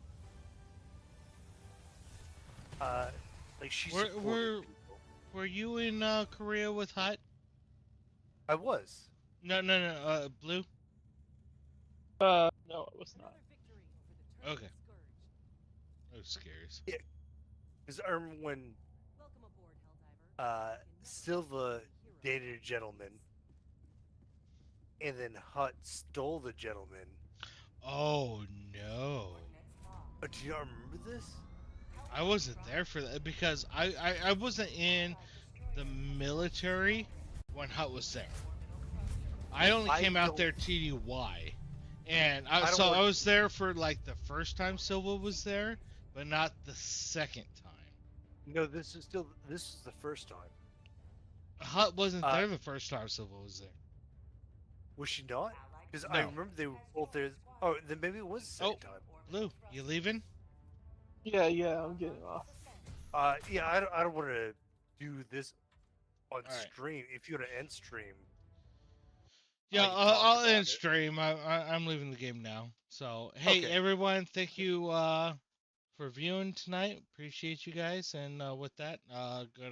she Were- supported were- people. Were you in Korea with Hut? I was. No, no, no. Blue. No, it was not. Okay. Oh, scares. Yeah, because I remember when Silva dated a gentleman, and then Hut stole the gentleman. Oh no. Do you not remember this? I wasn't there for that because I wasn't in the military when Hut was there. I only I came out don't- there TDY, and I don't so want- I was there for like the first time Silva was there, but not the second time. No, this is the first time. Hut wasn't Uh, there the first time Silva was there. Was she not? Because I No. remember they were both there. Oh, then maybe it was the second time. Blue, you leaving? Yeah, I'm getting off. Yeah, I don't want to do this on Alright. stream. If you want to end stream, Yeah, can talk I'll about end it. stream. I'm leaving the game now. So hey, Okay. everyone, thank you for viewing tonight. Appreciate you guys, and with that, gonna